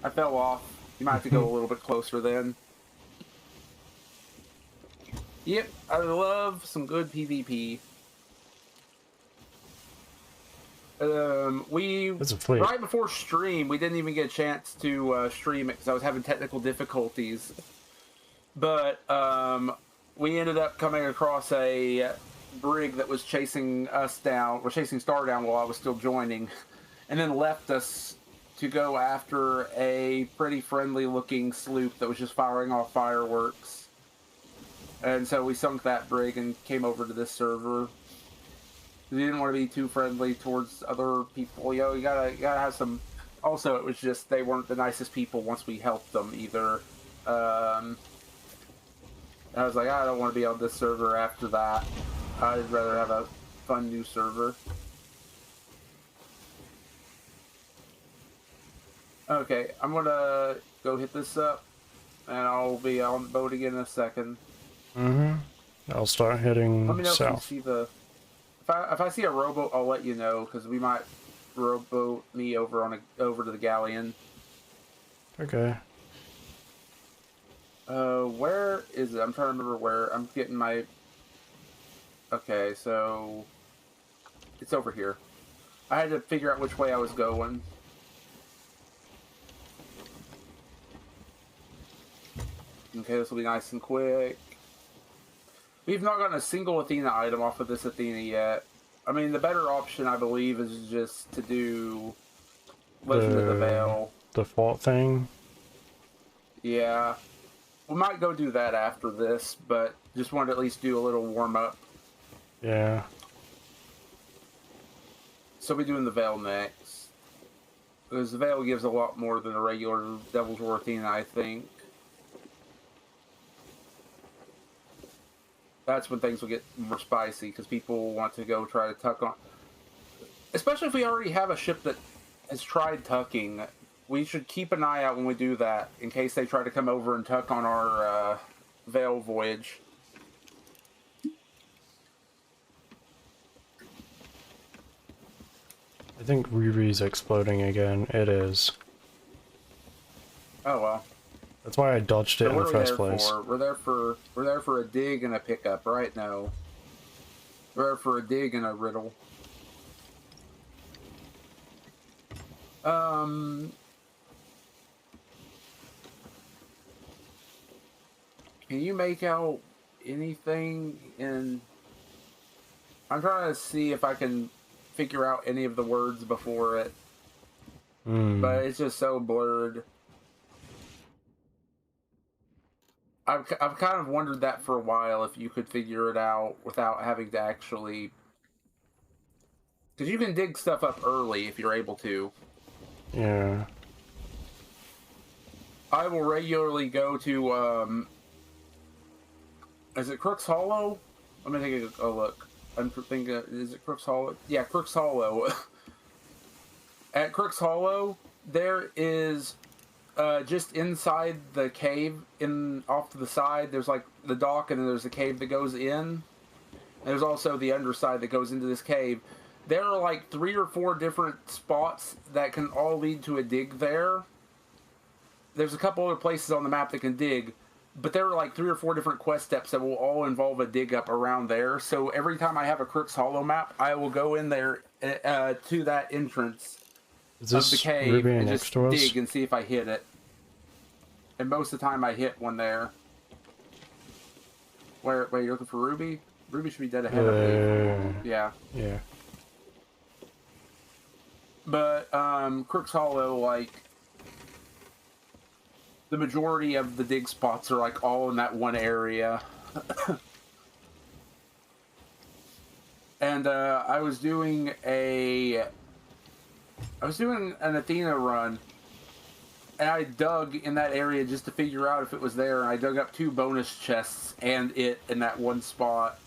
I fell off. You might have to go a little bit closer then. Yep, I love some good PvP. That's a fleet. Right before stream, we didn't even get a chance to stream it because I was having technical difficulties. But we ended up coming across a brig that was chasing us down, or chasing Star down while I was still joining, and then left us to go after a pretty friendly-looking sloop that was just firing off fireworks. And so we sunk that brig and came over to this server. We didn't want to be too friendly towards other people. You know, you gotta have some... Also, it was just, they weren't the nicest people once we helped them, either. I was like, I don't want to be on this server after that. I'd rather have a fun new server. Okay, I'm gonna go hit this up, and I'll be on the boat again in a second. Mm-hmm. I'll start heading Let me know south. if you see the... If I see a rowboat, I'll let you know, because we might rowboat me over over to the galleon. Okay. Where is it? I'm trying to remember where. I'm getting my... Okay, so... It's over here. I had to figure out which way I was going. Okay, this will be nice and quick. We've not gotten a single Athena item off of this Athena yet. I mean, the better option, I believe, is just to do Legend of the Veil. The fort thing? Yeah. We might go do that after this, but just wanted to at least do a little warm-up. Yeah. So we're doing the Veil next. Because the Veil gives a lot more than a regular Devil's Roar Athena, I think. That's when things will get more spicy, because people want to go try to tuck on... Especially if we already have a ship that has tried tucking. We should keep an eye out when we do that, in case they try to come over and tuck on our Veil voyage. I think Ruby's exploding again. It is. Oh well. That's why I dodged it in the first place. We're there for a dig and a pickup, right? No. We're there for a dig and a riddle. Can you make out anything in... I'm trying to see if I can figure out any of the words before it. But it's just so blurred. I've kind of wondered that for a while, if you could figure it out without having to actually... Because you can dig stuff up early if you're able to. Yeah. I will regularly go to, is it Crook's Hollow? Let me take a look. I'm thinking, is it Crook's Hollow? Yeah, Crook's Hollow. At Crook's Hollow, there is... just inside the cave, off to the side, there's like the dock, and then there's a cave that goes in. And there's also the underside that goes into this cave. There are like 3 or 4 different spots that can all lead to a dig there. There's a couple other places on the map that can dig, but there are like 3 or 4 different quest steps that will all involve a dig up around there. So every time I have a Crook's Hollow map, I will go in there to that entrance of the cave and just dig and see if I hit it. And most of the time I hit one there. Wait, you're looking for Ruby? Ruby should be dead ahead of me. Yeah. Yeah. But, Crook's Hollow, like, the majority of the dig spots are, like, all in that one area. And I was doing an Athena run, and I dug in that area just to figure out if it was there, and I dug up 2 bonus chests and it in that one spot.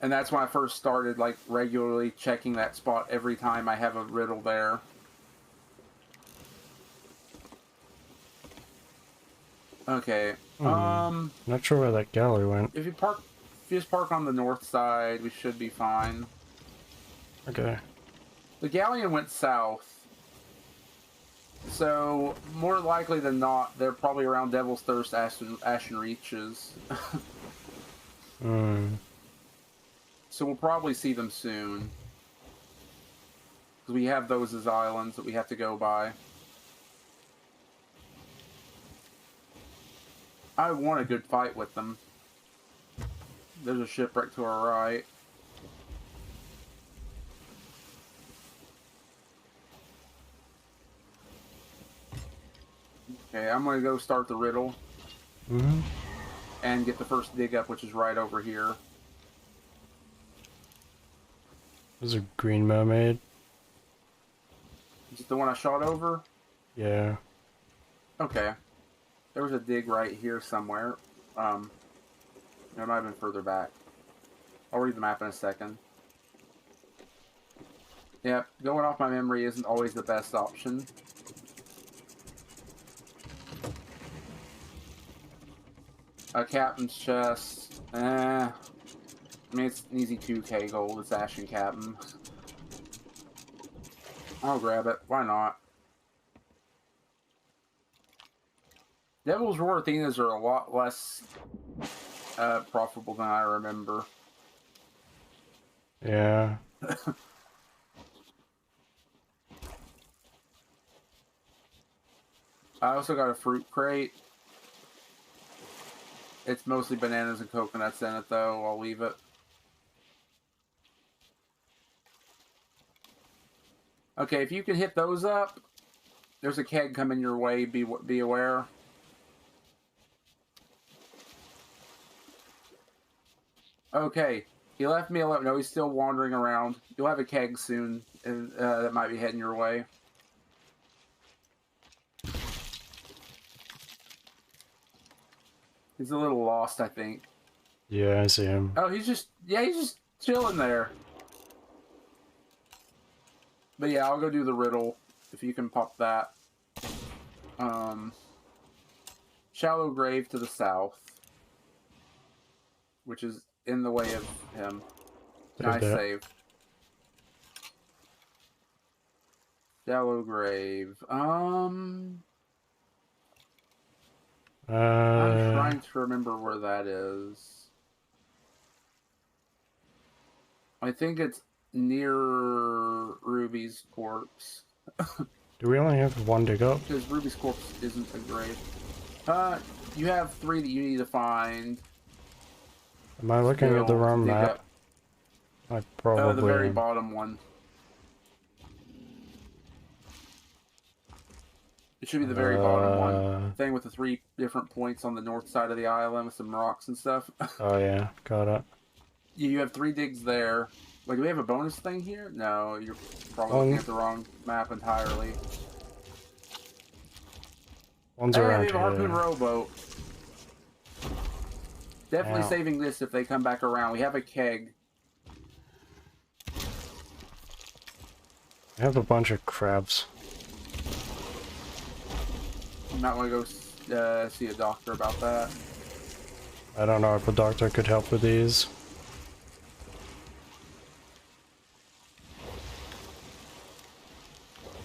And that's when I first started, like, regularly checking that spot every time I have a riddle there. Okay. Not sure where that galley went. If you just park on the north side, we should be fine. Okay. The galleon went south. So, more likely than not, they're probably around Devil's Thirst, Ashen Reaches. So we'll probably see them soon. Because we have those as islands that we have to go by. I want a good fight with them. There's a shipwreck to our right. Okay, I'm going to go start the riddle. And get the first dig up, which is right over here. There's a green mermaid. Is it the one I shot over? Yeah. Okay. There was a dig right here somewhere. It might have been further back. I'll read the map in a second. Yep, going off my memory isn't always the best option. A captain's chest. I mean, it's an easy 2k gold. It's Ashen Captain. I'll grab it. Why not? Devil's Roar Athenas are a lot less profitable than I remember. Yeah. I also got a fruit crate. It's mostly bananas and coconuts in it, though. I'll leave it. Okay, if you can hit those up, there's a keg coming your way. Be aware. Okay, he left me alone. No, he's still wandering around. You'll have a keg soon, and that might be heading your way. He's a little lost, I think. Yeah, I see him. Oh, he's just chilling there. But yeah, I'll go do the riddle, if you can pop that. Shallow grave to the south, which is in the way of him. Nice save. Shallow grave. I'm trying to remember where that is. I think it's near Ruby's corpse. Do we only have one dig up? Because Ruby's corpse isn't a grave. You have 3 that you need to find. Am I looking at the wrong map? I probably the very bottom one. It should be the very bottom one. Thing with the 3 different points on the north side of the island with some rocks and stuff. Oh yeah, got it. You have 3 digs there. Like, do we have a bonus thing here? No, you're probably looking at the wrong map entirely. One's around we have a here. harpoon rowboat. Definitely saving this if they come back around. We have a keg. I have a bunch of crabs. You might want to go see a doctor about that. I don't know if a doctor could help with these.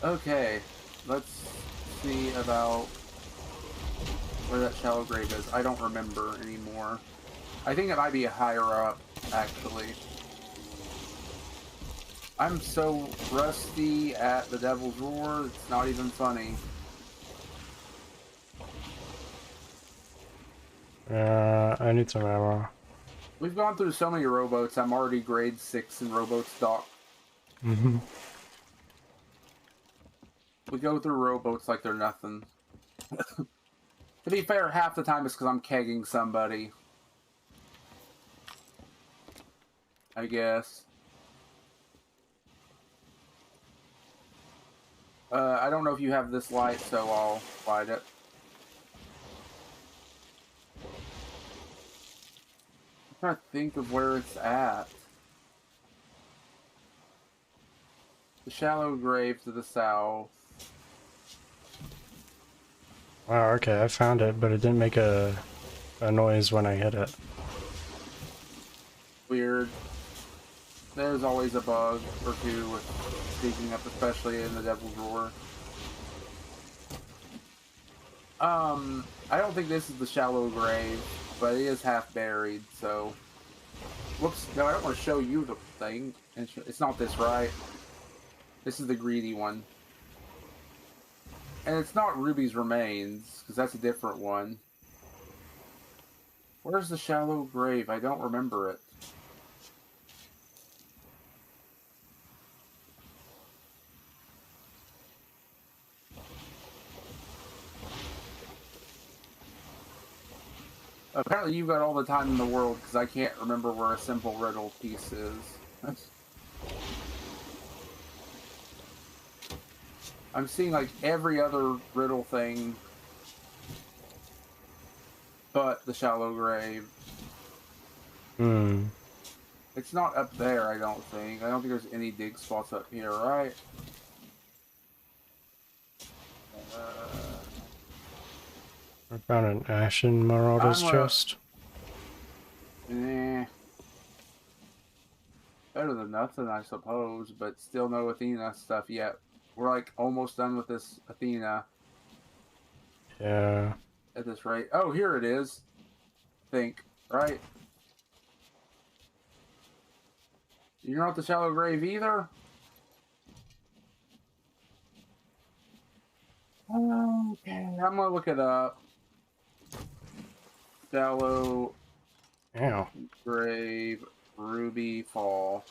Okay, let's see about where that shallow grave is. I don't remember anymore. I think it might be higher up, actually. I'm so rusty at the Devil's Roar, it's not even funny. I need some ammo. We've gone through so many rowboats, I'm already grade 6 in rowboats dock. We go through rowboats like they're nothing. To be fair, half the time it's because I'm kegging somebody. I guess. I don't know if you have this light, so I'll light it. I'm trying to think of where it's at. The shallow grave to the south. Wow, okay, I found it, but it didn't make a noise when I hit it. Weird. There's always a bug or two with speaking up, especially in the Devil's Roar. I don't think this is the shallow grave, but it is half buried, so... Whoops, no, I don't want to show you the thing. It's not this, right? This is the greedy one. And it's not Ruby's remains, because that's a different one. Where's the shallow grave? I don't remember it. Apparently you've got all the time in the world, because I can't remember where a simple riddle piece is. I'm seeing like every other riddle thing but the shallow grave. Hmm. It's not up there, I don't think. I don't think there's any dig spots up here, right? I found an Ashen Marauder's chest. Eh. Better than nothing, I suppose, but still no Athena stuff yet. We're like almost done with this Athena. Yeah. At this rate. Oh, here it is. Think, right? You're not the shallow grave either? Okay, I'm gonna look it up. Shallow Ow. grave, Ruby Fall.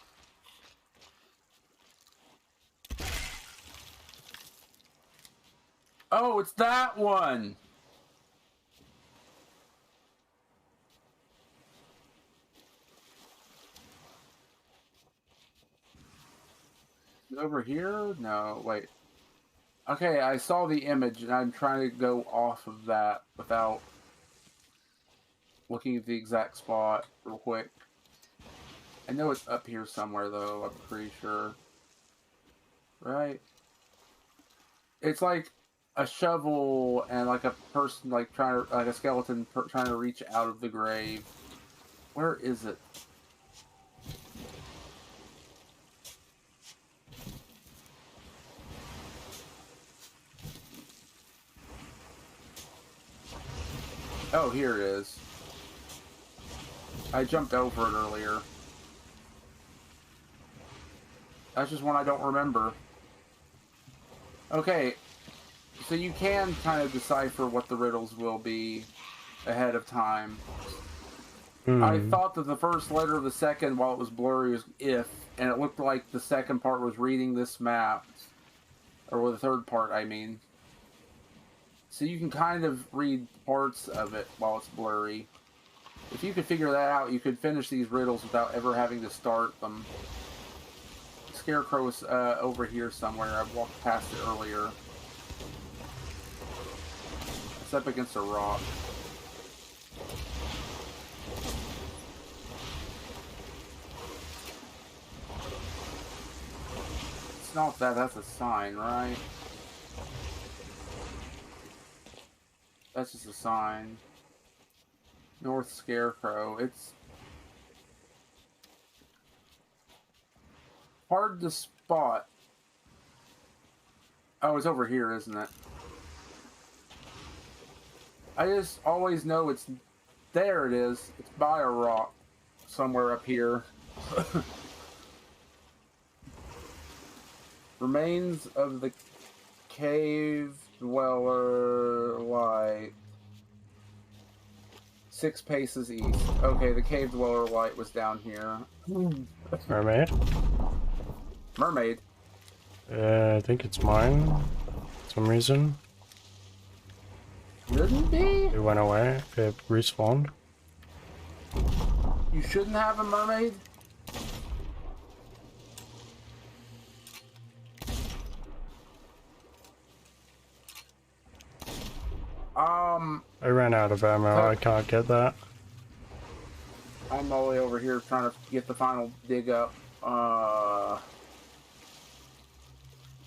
Oh, it's that one! Over here? No, wait. Okay, I saw the image and I'm trying to go off of that without looking at the exact spot real quick. I know it's up here somewhere though, I'm pretty sure. Right? It's like a shovel and like a person like trying to, like a skeleton trying to reach out of the grave. Where is it? Oh, here it is. I jumped over it earlier. That's just one I don't remember. Okay, so you can kind of decipher what the riddles will be ahead of time. I thought that the first letter of the second, while it was blurry, was if, and it looked like the second part was reading this map. Or the third part, I mean. So you can kind of read parts of it while it's blurry. If you could figure that out, you could finish these riddles without ever having to start them. Scarecrow is over here somewhere. I walked past it earlier. It's up against a rock. It's not that, that's a sign, right? That's just a sign. North Scarecrow. It's hard to spot. Oh, it's over here, isn't it? I just always know it's... There it is. It's by a rock. Somewhere up here. Remains of the cave dweller light. 6 paces east. Okay, the cave dweller light was down here. Mermaid? Mermaid? I think it's mine. For some reason. Shouldn't be? It went away. It respawned. You shouldn't have a mermaid? I ran out of ammo. I can't get that. I'm all the way over here trying to get the final dig up.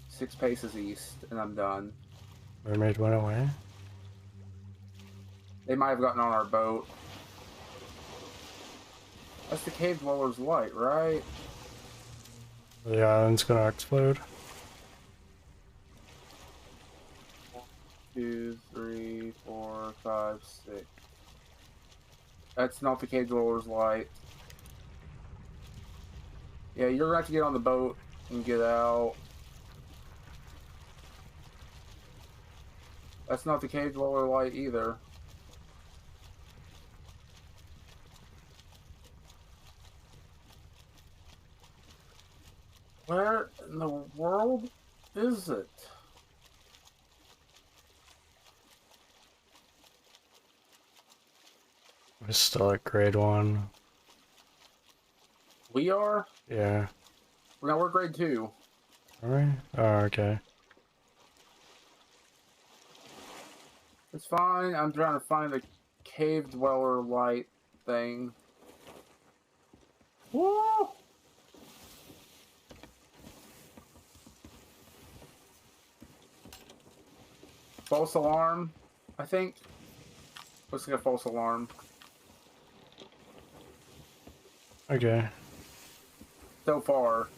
6 paces east, and I'm done. Mermaid went away. They might have gotten on our boat. That's the cave dweller's light, right? The island's gonna explode. 1, 2, 3, 4, 5, 6. That's not the cave dweller's light. Yeah, you're gonna have to get on the boat and get out. That's not the cave dweller light either. Where in the world is it? We're still at grade 1. We are? Yeah. No, we're grade 2. Alright. Oh, okay. It's fine. I'm trying to find the cave dweller light thing. Woo! False alarm, I think. Looks like a false alarm. Okay. So far.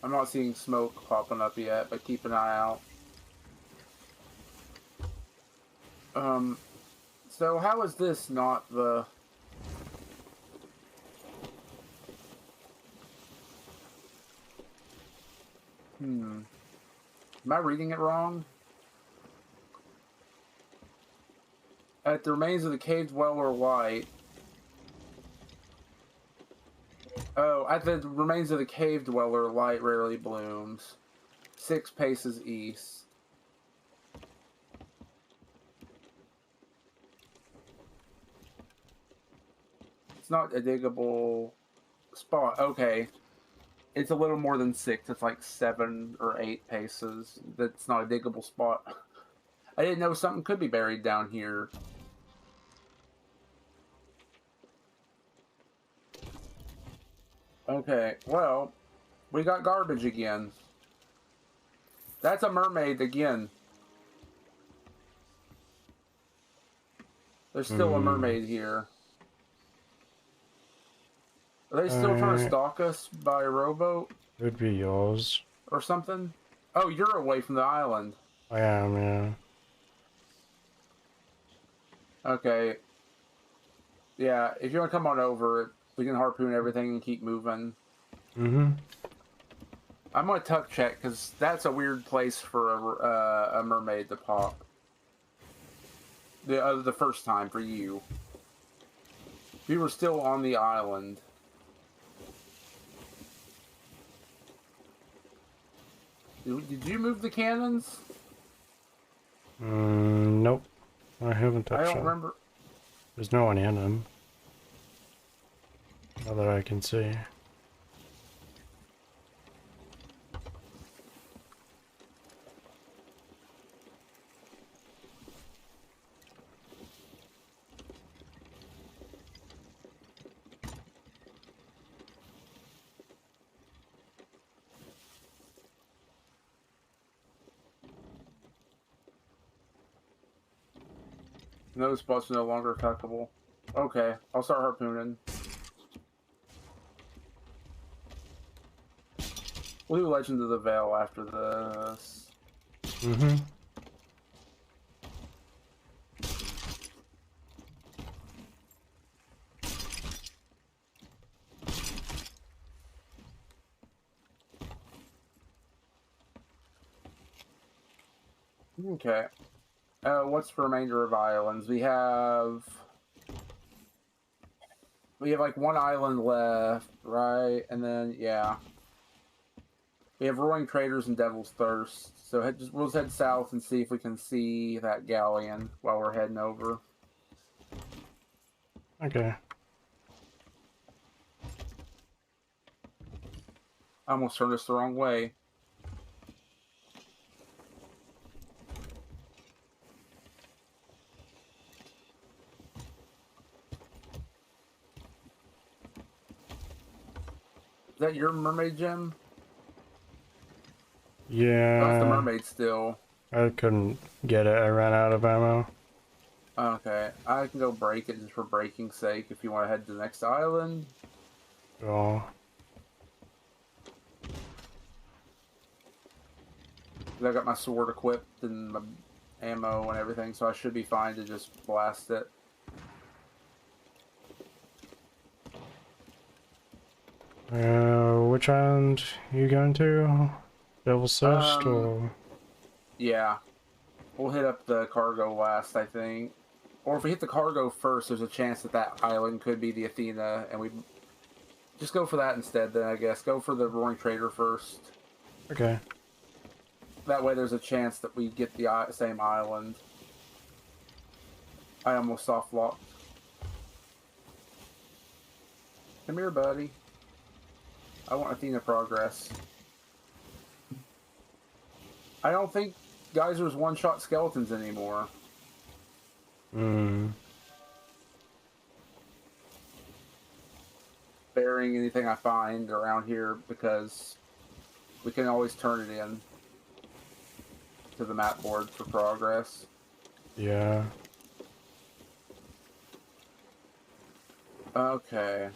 I'm not seeing smoke popping up yet, but keep an eye out. So how is this not the... Am I reading it wrong? At the remains of the cave dweller light. Oh, at the remains of the cave dweller, light rarely blooms. 6 paces east. It's not a diggable spot. Okay. It's a little more than 6. It's like 7 or 8 paces. That's not a diggable spot. I didn't know something could be buried down here. Okay, well, we got garbage again. That's a mermaid again. There's still a mermaid here. Are they still trying to stalk us by a rowboat? Would be yours. Or something? Oh, you're away from the island. I am, yeah. Okay. Yeah, if you want to come on over, we can harpoon everything and keep moving. Mm-hmm. I'm going to tuck check, because that's a weird place for a mermaid to pop. The first time for you. We were still on the island. Did you move the cannons? Nope. I haven't touched them. I don't remember. There's no one in them. Not that I can see. No spots are no longer attackable. Okay, I'll start harpooning. We'll do Legend of the Veil after this. Mm-hmm. Okay. What's the remainder of islands? We have like 1 island left, right? And then yeah, we have Roaring Traders and Devil's Thirst. So we'll just head south and see if we can see that galleon while we're heading over. Okay. I almost turned us the wrong way. Is that your mermaid gem? Oh, it's the Yeah, mermaid still. I couldn't get it. I ran out of ammo. Okay, I can go break it just for breaking's sake if you want to head to the next island. Oh, 'Cause I got my sword equipped and my ammo and everything, so I should be fine to just blast it. which island you going to? Devil's Cyst or? Yeah. We'll hit up the cargo last, I think. Or if we hit the cargo first, there's a chance that that island could be the Athena, and we just go for that instead then, I guess. Go for the Roaring Trader first. Okay. That way there's a chance that we get the same island. I almost soft locked. Come here, buddy. I want Athena progress. I don't think geysers one-shot skeletons anymore. Hmm. Burying anything I find around here because we can always turn it in to the map board for progress. Yeah. Okay.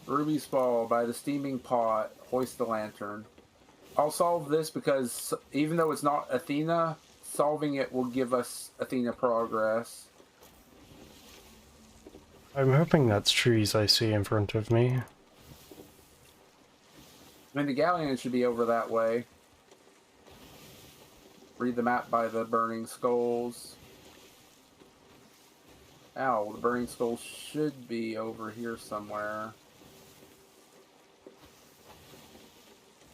Ruby's Fall by the steaming pot. Hoist the lantern. I'll solve this because even though it's not Athena, solving it will give us Athena progress. I'm hoping that's trees I see in front of me. I mean, the galleon should be over that way. Read the map by the burning skulls. Ow, the burning skulls should be over here somewhere.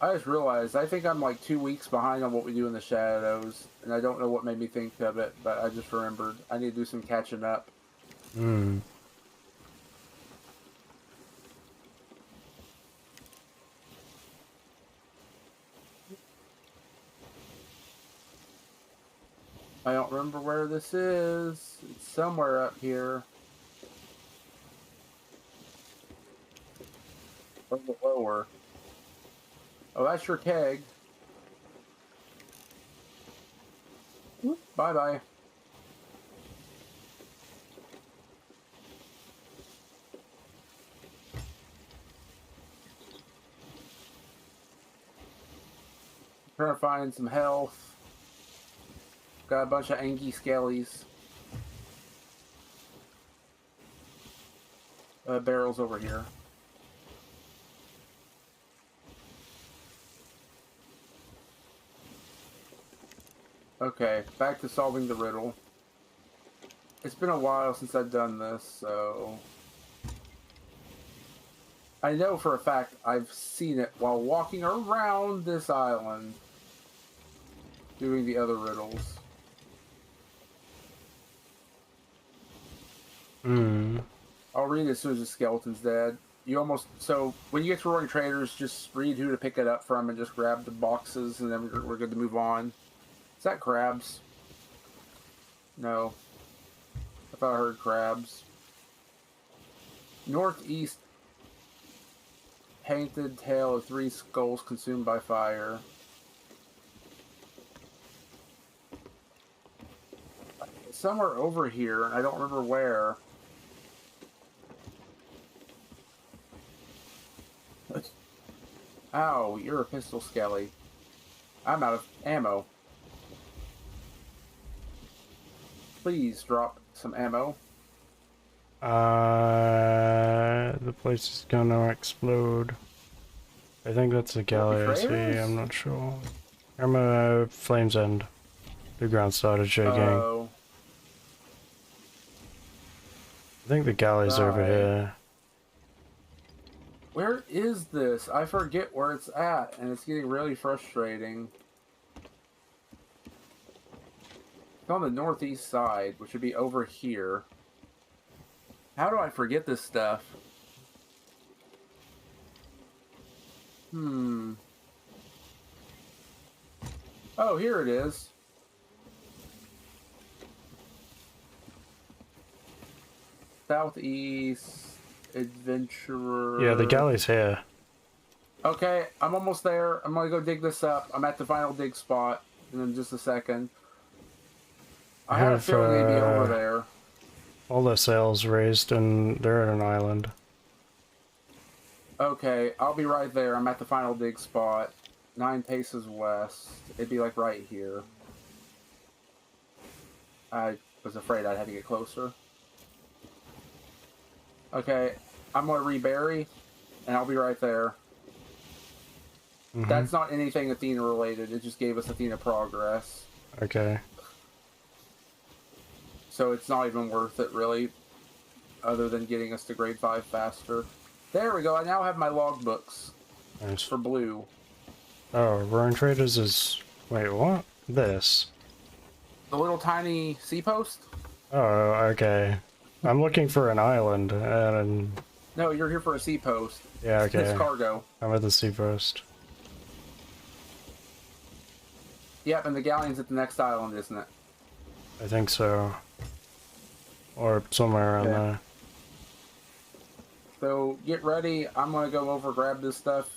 I just realized, I think I'm like 2 weeks behind on what we do in the shadows, and I don't know what made me think of it, but I just remembered. I need to do some catching up. Hmm. I don't remember where this is. It's somewhere up here. A little lower. Oh, that's your keg. Bye-bye. Trying to find some health. Got a bunch of angy skellies. Barrels over here. Okay, back to solving the riddle. It's been a while since I've done this, so... I know for a fact I've seen it while walking around this island. Doing the other riddles. Hmm. I'll read it as soon as the skeleton's dead. You almost... So, when you get to Roaring Traders, just read who to pick it up from and just grab the boxes, and then we're good to move on. Is that crabs? No. I thought I heard crabs. Northeast painted tail of 3 skulls consumed by fire. Somewhere over here, and I don't remember where. Ow, you're a pistol skelly. I'm out of ammo. Please drop some ammo. The place is gonna explode. I think that's a galley I see, I'm not sure. I'm Flames End. The ground started shaking. Oh. I think the galley's over here. Where is this? I forget where it's at, and it's getting really frustrating. It's on the northeast side, which would be over here. How do I forget this stuff? Oh, here it is. Southeast adventurer. Yeah, the galley's here. Okay, I'm almost there. I'm gonna go dig this up. I'm at the final dig spot in just a second. I I had a have feeling they'd be over there. all the sails raised and they're at an island. Okay, I'll be right there. I'm at the final dig spot. 9 paces west. It'd be like right here. I was afraid I'd have to get closer. Okay, I'm gonna rebury, and I'll be right there. That's not anything Athena related. It just gave us Athena progress. Okay. So it's not even worth it, really, other than getting us to grade 5 faster. There we go. I now have my logbooks Nice. for blue. Oh, Roaring Traders is... Wait, what? This? The little tiny sea post? Oh, okay. I'm looking for an island, and... No, you're here for a sea post. Yeah, okay. It's cargo. I'm at the seapost. Yep, and the galleon's at the next island, isn't it? I think so. Or somewhere around there. So, get ready. I'm gonna go over grab this stuff.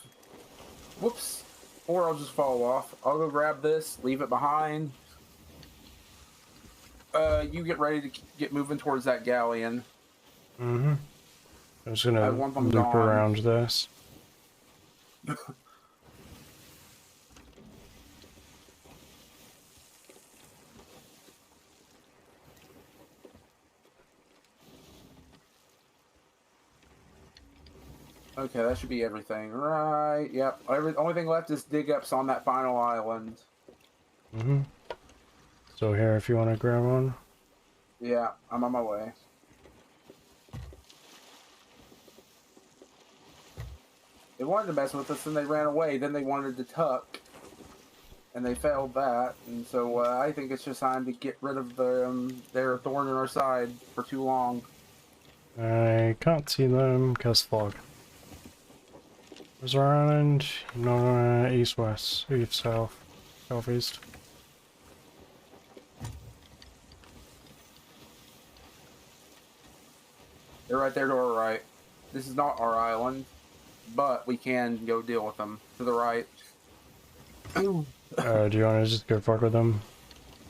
Whoops. Or I'll just fall off. I'll go grab this, leave it behind. You get ready to get moving towards that galleon. I'm just gonna want them loop gone. around this. Okay, that should be everything. Right, yep. Only thing left is dig ups on that final island. So here, if you want to grab one. Yeah, I'm on my way. They wanted to mess with us and they ran away. Then they wanted to tuck. And they failed that. And so I think it's just time to get rid of their thorn in our side for too long. I can't see them because fog. Where's our island? No, east, west, east, south, southeast. They're right there to our right. This is not our island, but we can go deal with them to the right. Do you want to just go fuck with them?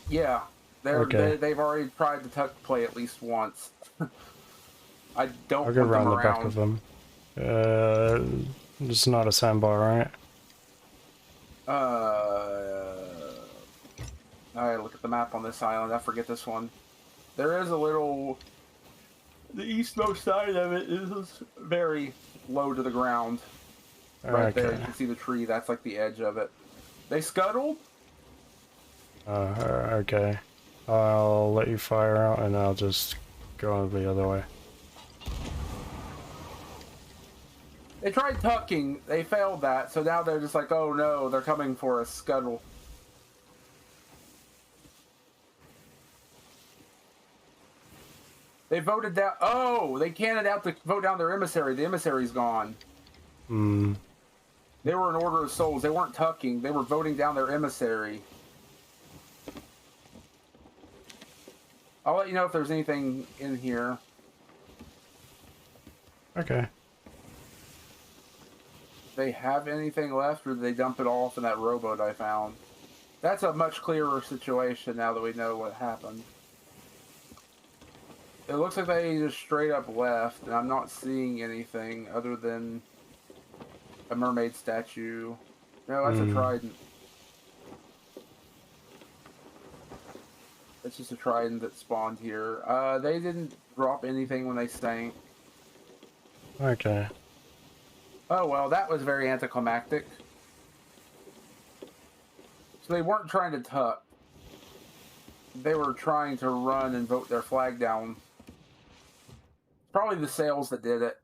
Yeah, Okay. they've already tried to tuck play at least once. I don't I'll go want them around the around. back of them. It's not a sandbar, right? Alright, look at the map on this island. I forget this one. There is a little... The eastmost side of it is very low to the ground. Right there, you can see the tree. That's like the edge of it. They scuttled? Okay. I'll let you fire out and I'll just go the other way. They tried tucking. They failed that. So now they're just like, oh no, they're coming for us. Scuttle. They voted down. Oh, they canned out to vote down their emissary. The emissary's gone. They were an order of souls. They weren't tucking. They were voting down their emissary. I'll let you know if there's anything in here. Okay. They have anything left, or did they dump it off in that rowboat I found? That's a much clearer situation now that we know what happened. It looks like they just straight up left, and I'm not seeing anything other than a mermaid statue. No, that's a trident. It's just a trident that spawned here. They didn't drop anything when they sank. Okay. Oh well, that was very anticlimactic. So they weren't trying to tuck. They were trying to run and vote their flag down. Probably the sails that did it.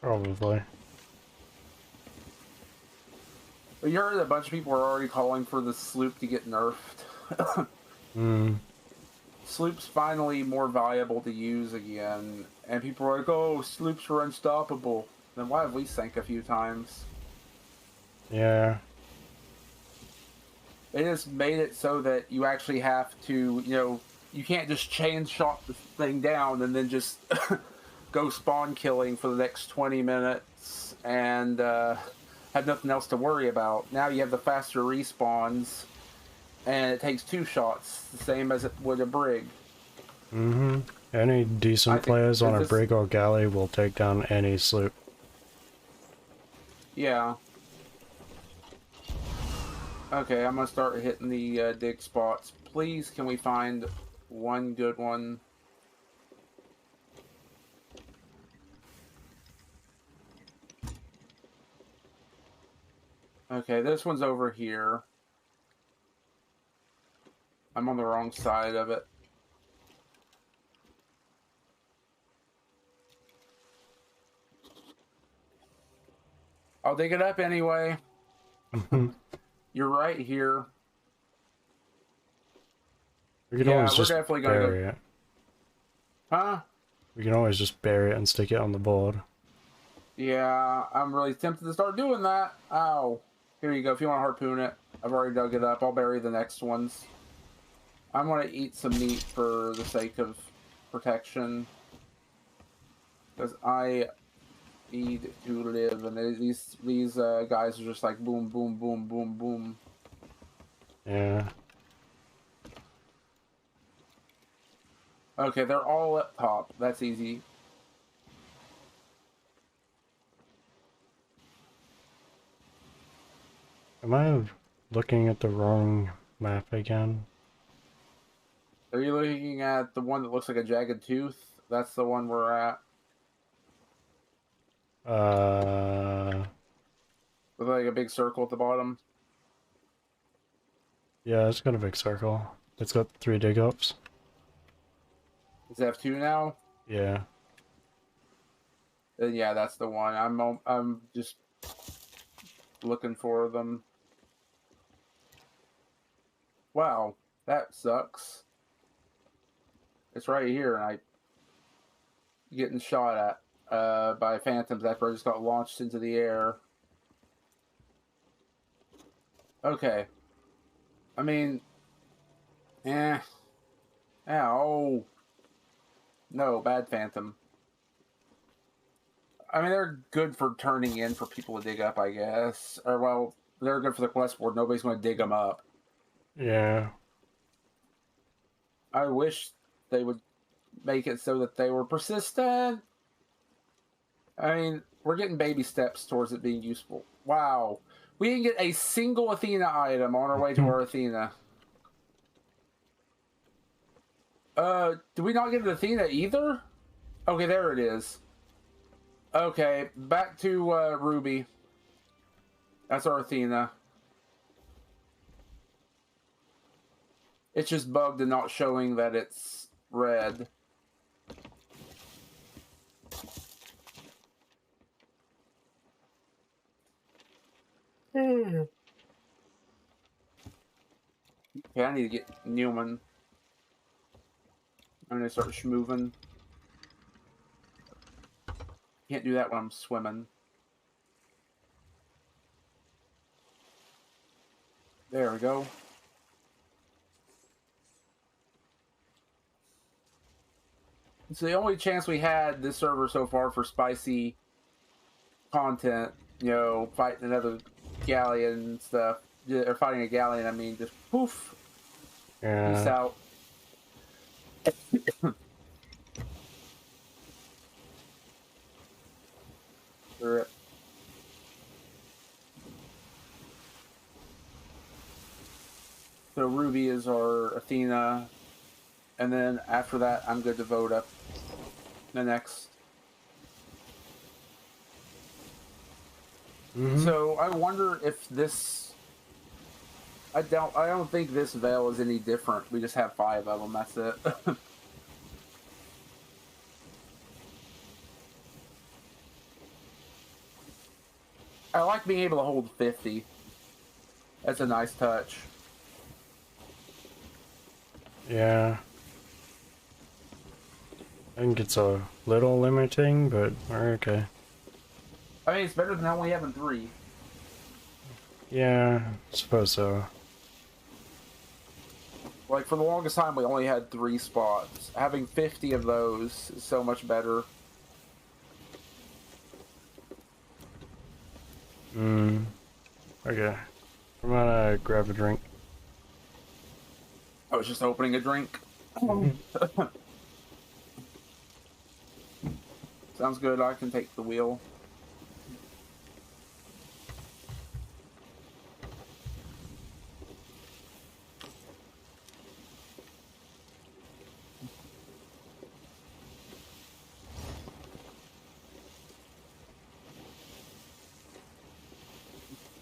Probably. But you heard a bunch of people were already calling for the sloop to get nerfed. Sloop's finally more valuable to use again. And people are like, oh, sloops are unstoppable. Then why have we sank a few times? Yeah. They just made it so that you actually have to, you know, you can't just chain shot the thing down and then just go spawn killing for the next 20 minutes and have nothing else to worry about. Now you have the faster respawns, and it takes 2 shots, the same as it would a brig. Mm-hmm. Any decent players on a brig or galley will take down any sloop. Yeah. Okay, I'm gonna start hitting the dig spots. Please, can we find one good one? Okay, this one's over here. I'm on the wrong side of it. I'll dig it up anyway. You're right here. We can always just definitely gonna bury it. Huh? We can always just bury it and stick it on the board. Yeah, I'm really tempted to start doing that. Ow. Here you go. If you want to harpoon it, I've already dug it up. I'll bury the next ones. I'm going to eat some meat for the sake of protection. Because I need to live. And these guys are just like boom, boom, boom, boom, boom. Yeah. Okay, they're all up top. That's easy. Am I looking at the wrong map again? Are you looking at the one that looks like a jagged tooth? That's the one we're at. With like a big circle at the bottom. Yeah, it's got a big circle. It's got 3 dig ups. Does it have 2 now? Yeah. Then yeah, that's the one. I'm just looking for them. Wow, that sucks. It's right here, and I getting shot at by phantoms after I just got launched into the air. Okay. I mean, Ow. No, bad phantom. I mean, they're good for turning in for people to dig up, I guess. Or, well, they're good for the quest board. Nobody's going to dig them up. Yeah. I wish they would make it so that they were persistent. I mean, we're getting baby steps towards it being useful. Wow. We didn't get a single Athena item on our way to our Athena. Do we not get an Athena either? Okay, there it is. Okay, back to Ruby. That's our Athena. It's just bugged and not showing that it's red. Okay, I need to get Newman. I'm gonna start schmooving. Can't do that when I'm swimming. There we go. It's the only chance we had this server so far for spicy content. You know, fighting another galleon and stuff. Or fighting a galleon, I mean, just poof. Yeah. Peace out. Rip. So Ruby is our Athena, and then after that, I'm good to vote up the next. So I wonder if this. I don't think this veil is any different. We just have 5 of them. That's it. I like being able to hold 50. That's a nice touch. Yeah. I think it's a little limiting, but we're okay. I mean, it's better than only having 3. Yeah, I suppose so. Like, for the longest time, we only had 3 spots. Having 50 of those is so much better. Okay. I'm gonna grab a drink. I was just opening a drink. Sounds good, I can take the wheel.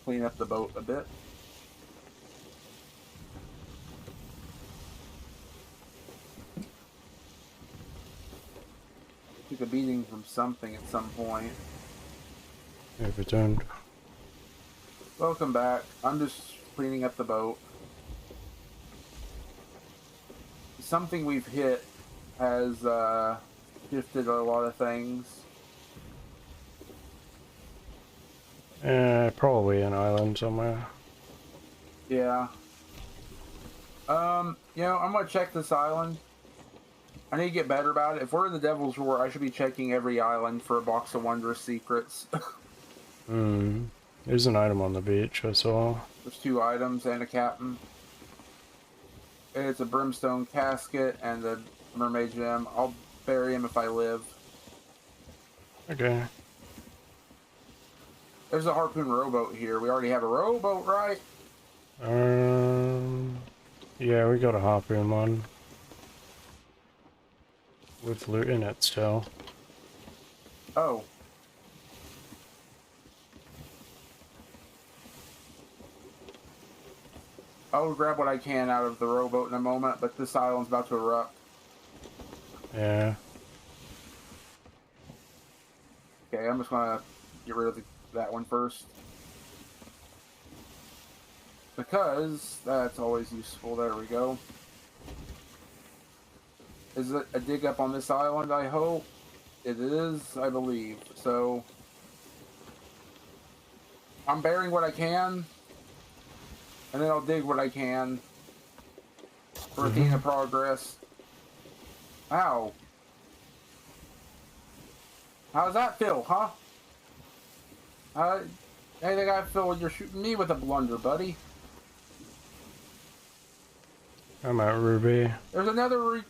Clean up the boat a bit. Took a beating from something at some point. It returned. Welcome back. I'm just cleaning up the boat. Something we've hit has shifted a lot of things. Probably an island somewhere. Yeah. You know, I'm gonna check this island. I need to get better about it. If we're in the Devil's Roar, I should be checking every island for a box of wondrous secrets. There's an item on the beach, I saw. There's 2 items and a captain. It's a brimstone casket and a mermaid gem. I'll bury him if I live. Okay. There's a harpoon rowboat here. We already have a rowboat, right? Yeah, we got a harpoon one. With loot in it still. Oh. I'll grab what I can out of the rowboat in a moment, but this island's about to erupt. Yeah. Okay, I'm just gonna get rid of that one first. Because that's always useful. There we go. Is it a dig up on this island, I hope? It is, I believe. So, I'm burying what I can, and then I'll dig what I can for a gain of progress. Ow. How does that feel, huh? Hey, the guy feel you're shooting me with a blunder, buddy. I'm at Ruby. There's another.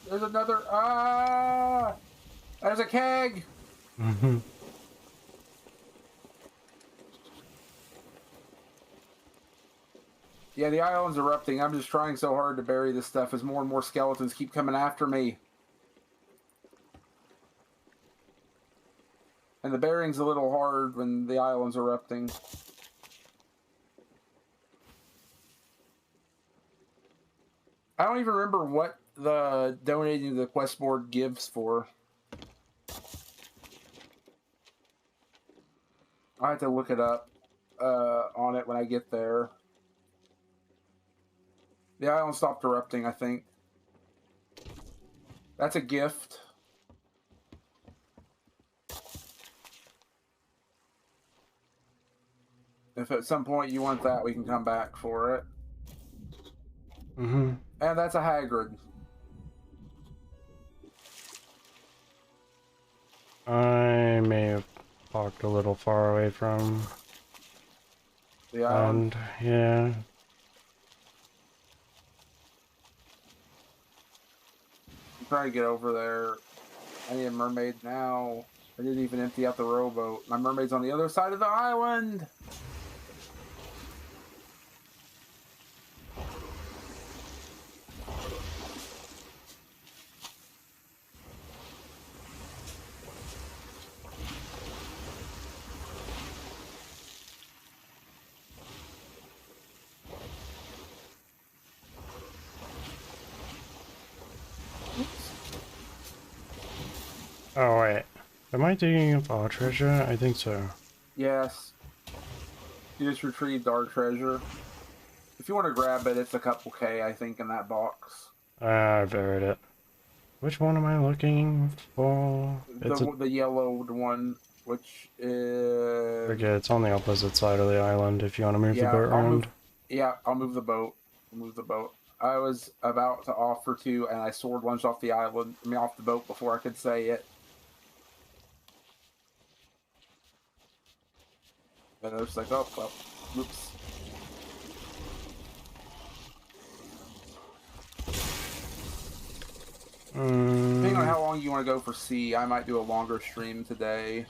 There's a keg. Yeah, the island's erupting. I'm just trying so hard to bury this stuff as more and more skeletons keep coming after me. And the burying's a little hard when the island's erupting. I don't even remember what the donating to the quest board gives for. I have to look it up on it when I get there. The island stopped erupting, I think. That's a gift. If at some point you want that, we can come back for it. And that's a Hagrid. I may have walked a little far away from the island. Yeah. I'm trying to get over there. I need a mermaid now. I didn't even empty out the rowboat. My mermaid's on the other side of the island. Oh wait, am I digging up our treasure? I think so. Yes. You just retrieved our treasure. If you want to grab it, it's a couple K, I think, in that box. I buried it. Which one am I looking for? The yellowed one, which is... Okay, it's on the opposite side of the island if you want to move the boat around. I'll move the boat. I'll move the boat. I was about to offer to, and I sword lunged off the island, I mean off the boat before I could say it. And I was like, oh, well, whoops. Depending on how long you want to go for sea, I might do a longer stream today.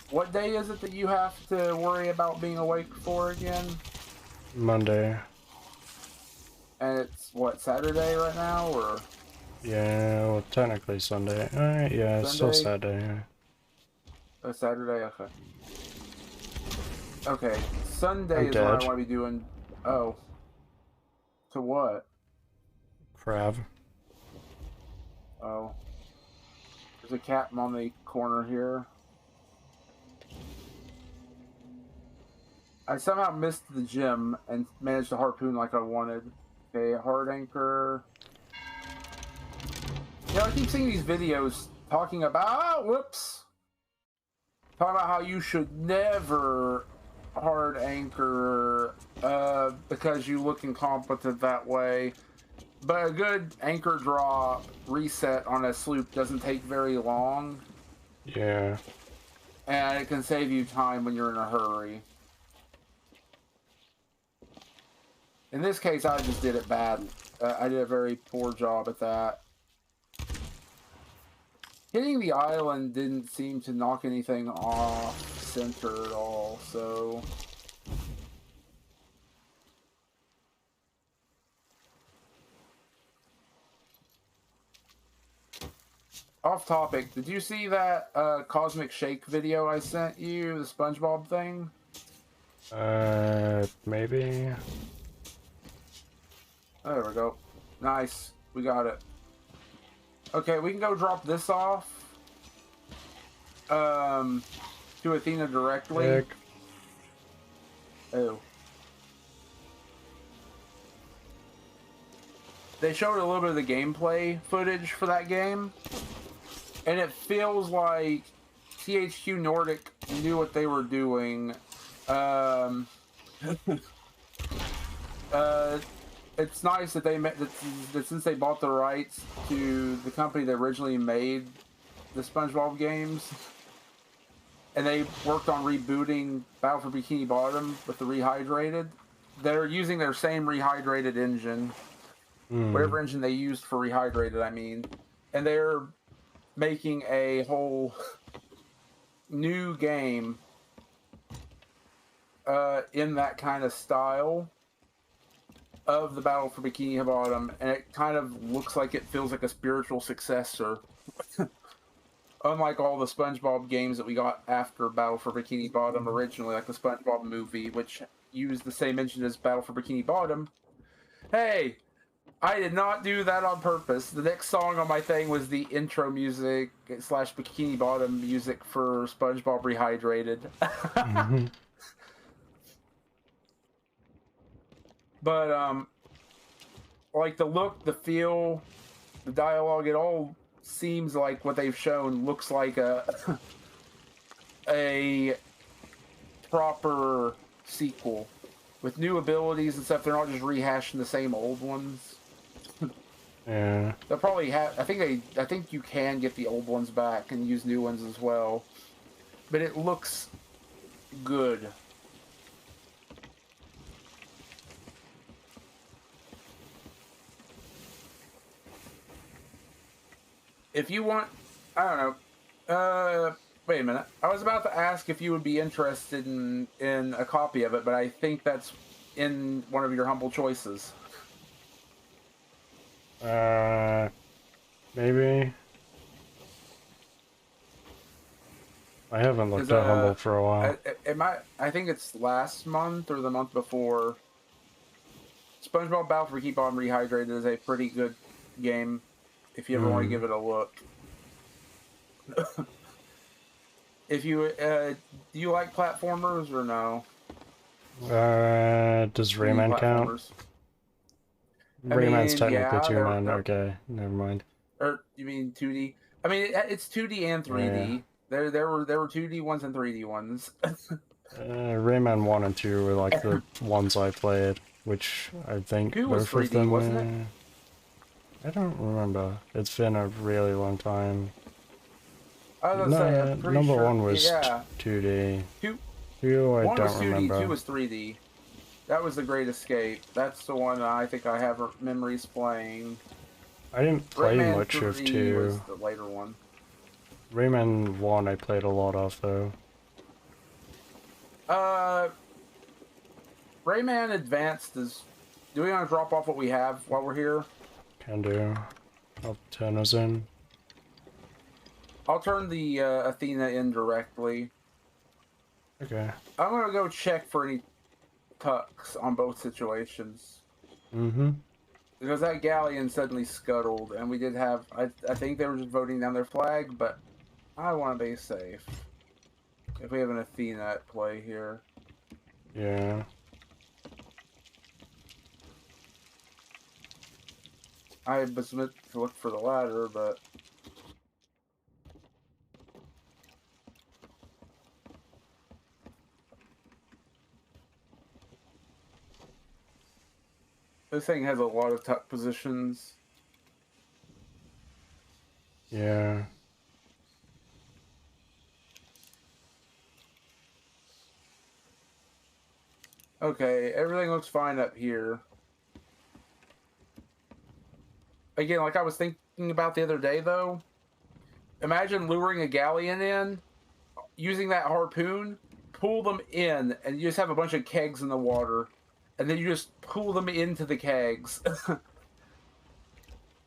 What day is it that you have to worry about being awake for again? Monday. And it's, what, Saturday right now, or? Yeah, well, technically Sunday. Yeah, it's still Saturday. Oh, Saturday? Okay. Okay, Sunday is what I want to be doing. Oh. To what? Crab. Oh. There's a captain on the corner here. I somehow missed the gym and managed to harpoon like I wanted. Okay, hard anchor. You know, I keep seeing these videos talking about, whoops. Talking about how you should never hard anchor because you look incompetent that way. But a good anchor drop reset on a sloop doesn't take very long. Yeah. And it can save you time when you're in a hurry. In this case, I just did it bad. I did a very poor job at that. Hitting the island didn't seem to knock anything off center at all, so... Off topic, did you see that Cosmic Shake video I sent you? The SpongeBob thing? Maybe. There we go. Nice. We got it. Okay, we can go drop this off. To Athena directly. Heck. Oh. They showed a little bit of the gameplay footage for that game. And it feels like THQ Nordic knew what they were doing. It's nice that they that since they bought the rights to the company that originally made the SpongeBob games, and they worked on rebooting Battle for Bikini Bottom with the Rehydrated. They're using their same Rehydrated engine, whatever engine they used for Rehydrated, I mean, and they're making a whole new game in that kind of style of the Battle for Bikini Bottom, and it kind of looks like it feels like a spiritual successor. Unlike all the SpongeBob games that we got after Battle for Bikini Bottom originally, like the SpongeBob movie, which used the same engine as Battle for Bikini Bottom. Hey, I did not do that on purpose. The next song on my thing was the intro music / Bikini Bottom music for SpongeBob Rehydrated. But, like the look, the feel, the dialogue, it all seems like what they've shown looks like a proper sequel with new abilities and stuff. They're not just rehashing the same old ones. Yeah. They'll probably have. I think you can get the old ones back and use new ones as well. But it looks good. If you want, I don't know. Wait a minute. I was about to ask if you would be interested in a copy of it, but I think that's in one of your humble choices. Maybe. I haven't looked at Humble for a while. I think it's last month or the month before. SpongeBob Battle for Bikini Bottom Rehydrated is a pretty good game if you ever want to give it a look. If you do you like platformers or no? Does Rayman count? Rayman's technically 2D. Okay, never mind. Or you mean 2D? I mean, it's 2D and 3D. There were 2D ones and 3D ones. Rayman 1 and 2 were like the ones I played, which I think Two was both of 3D, them wasn't it? were... I don't remember. It's been a really long time. I was gonna say, I'm No, pretty number sure. 1 was Yeah, 2D. two 2 I one was don't 2D, two remember. was 3D. That was the Great Escape. That's the one I think I have memories playing. I didn't play Rayman much of 3 was 2. the later one. Rayman 1 I played a lot of though. Uh, Rayman Advanced is. Do we want to drop off what we have while we're here? Can do. I'll turn us in. I'll turn the Athena in directly. Okay. I'm gonna go check for any tucks on both situations. Mm-hmm. Because that galleon suddenly scuttled, and we did have. I think they were just voting down their flag, but I want to be safe. If we have an Athena at play here. Yeah. I was meant to look for the ladder, but. This thing has a lot of tuck positions. Yeah. Okay, everything looks fine up here. Again, like I was thinking about the other day, though. Imagine luring a galleon in, using that harpoon, pull them in, and you just have a bunch of kegs in the water, and then you just pull them into the kegs.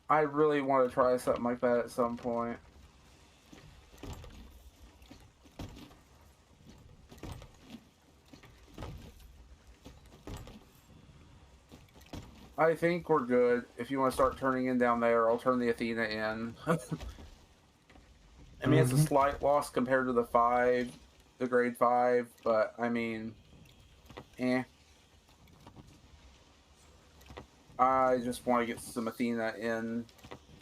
I really want to try something like that at some point. I think we're good. If you want to start turning in down there, I'll turn the Athena in. I mean, it's a Mm-hmm. slight loss compared to the grade 5, but I mean, eh. I just want to get some Athena in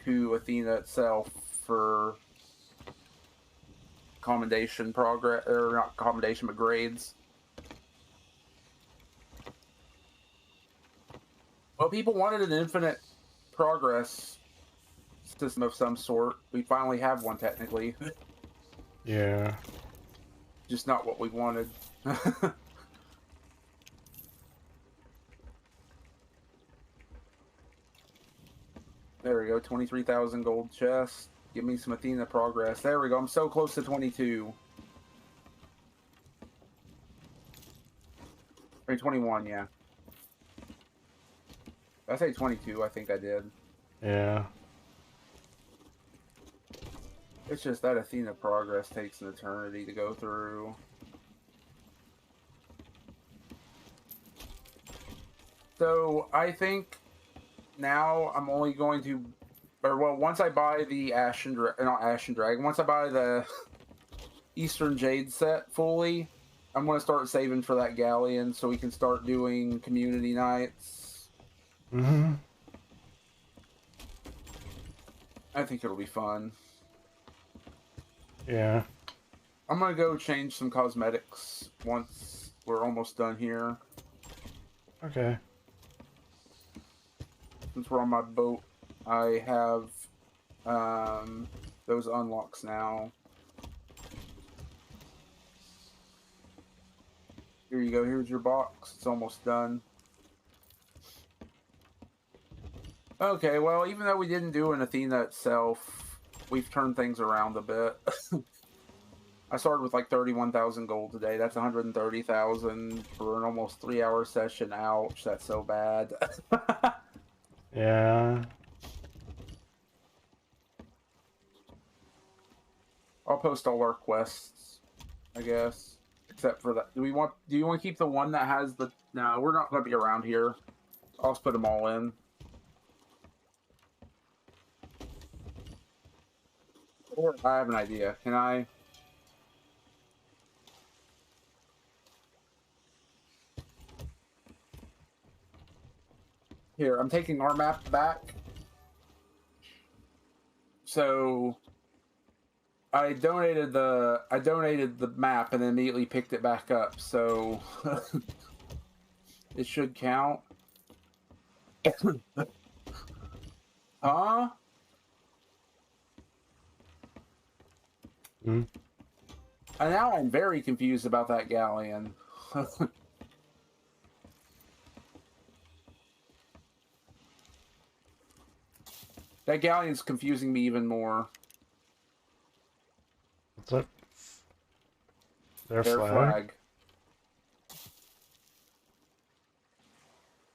to Athena itself for commendation progress, or not commendation, but grades. Well, people wanted an infinite progress system of some sort. We finally have one, technically. Yeah. Just not what we wanted. There we go, 23,000 gold chest. Give me some Athena progress. There we go, I'm so close to 22. Or 21, yeah. Did I say 22? I think I did. Yeah. It's just that Athena progress takes an eternity to go through. So I think now I'm only going to, or well, once I buy the not Ashen Dragon, once I buy the Eastern Jade set fully, I'm going to start saving for that galleon so we can start doing community nights. Mm-hmm. I think it'll be fun. Yeah. I'm going to go change some cosmetics once we're almost done here. Okay. Since we're on my boat, I have those unlocks now. Here you go. Here's your box. It's almost done. Okay, well, even though we didn't do an Athena itself, we've turned things around a bit. I started with like 31,000 gold today. That's 130,000 for an almost 3-hour session. Ouch, that's so bad. Yeah. I'll post all our quests, I guess. Except for that. Do you want to keep the one that has the... No, we're not going to be around here. I'll just put them all in. Or I have an idea. Can I... Here, I'm taking our map back. So I donated the map and then immediately picked it back up, so it should count. Huh? Hmm? And now I'm very confused about that galleon. That galleon's confusing me even more. What's up? Their Their flag? flag.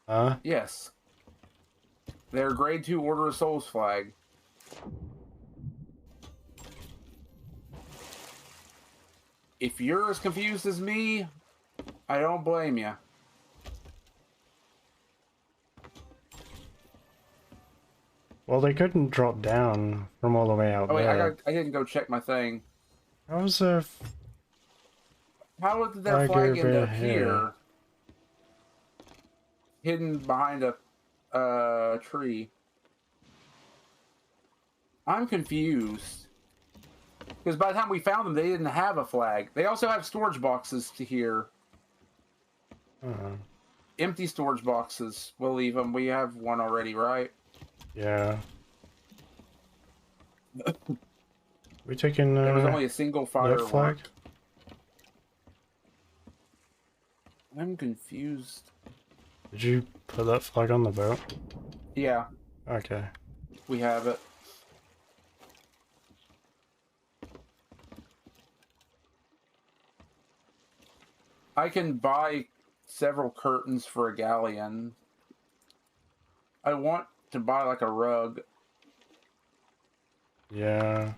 Huh? Yes. Their grade 2 Order of Souls flag. If you're as confused as me, I don't blame you. Well, they couldn't drop down from all the way out Oh wait, there. I didn't go check my thing. How was their How did their flag flag end over up here? here? Hidden behind a tree. I'm confused. Because by the time we found them, they didn't have a flag. They also have storage boxes to here. Uh-huh. Empty storage boxes. We'll leave them. We have one already, right? Yeah. We taking There was only a single that flag? firework. I'm confused. Did you put that flag on the boat? Yeah, Okay. we have it. I can buy several curtains for a galleon. I want to buy like a rug. Yeah.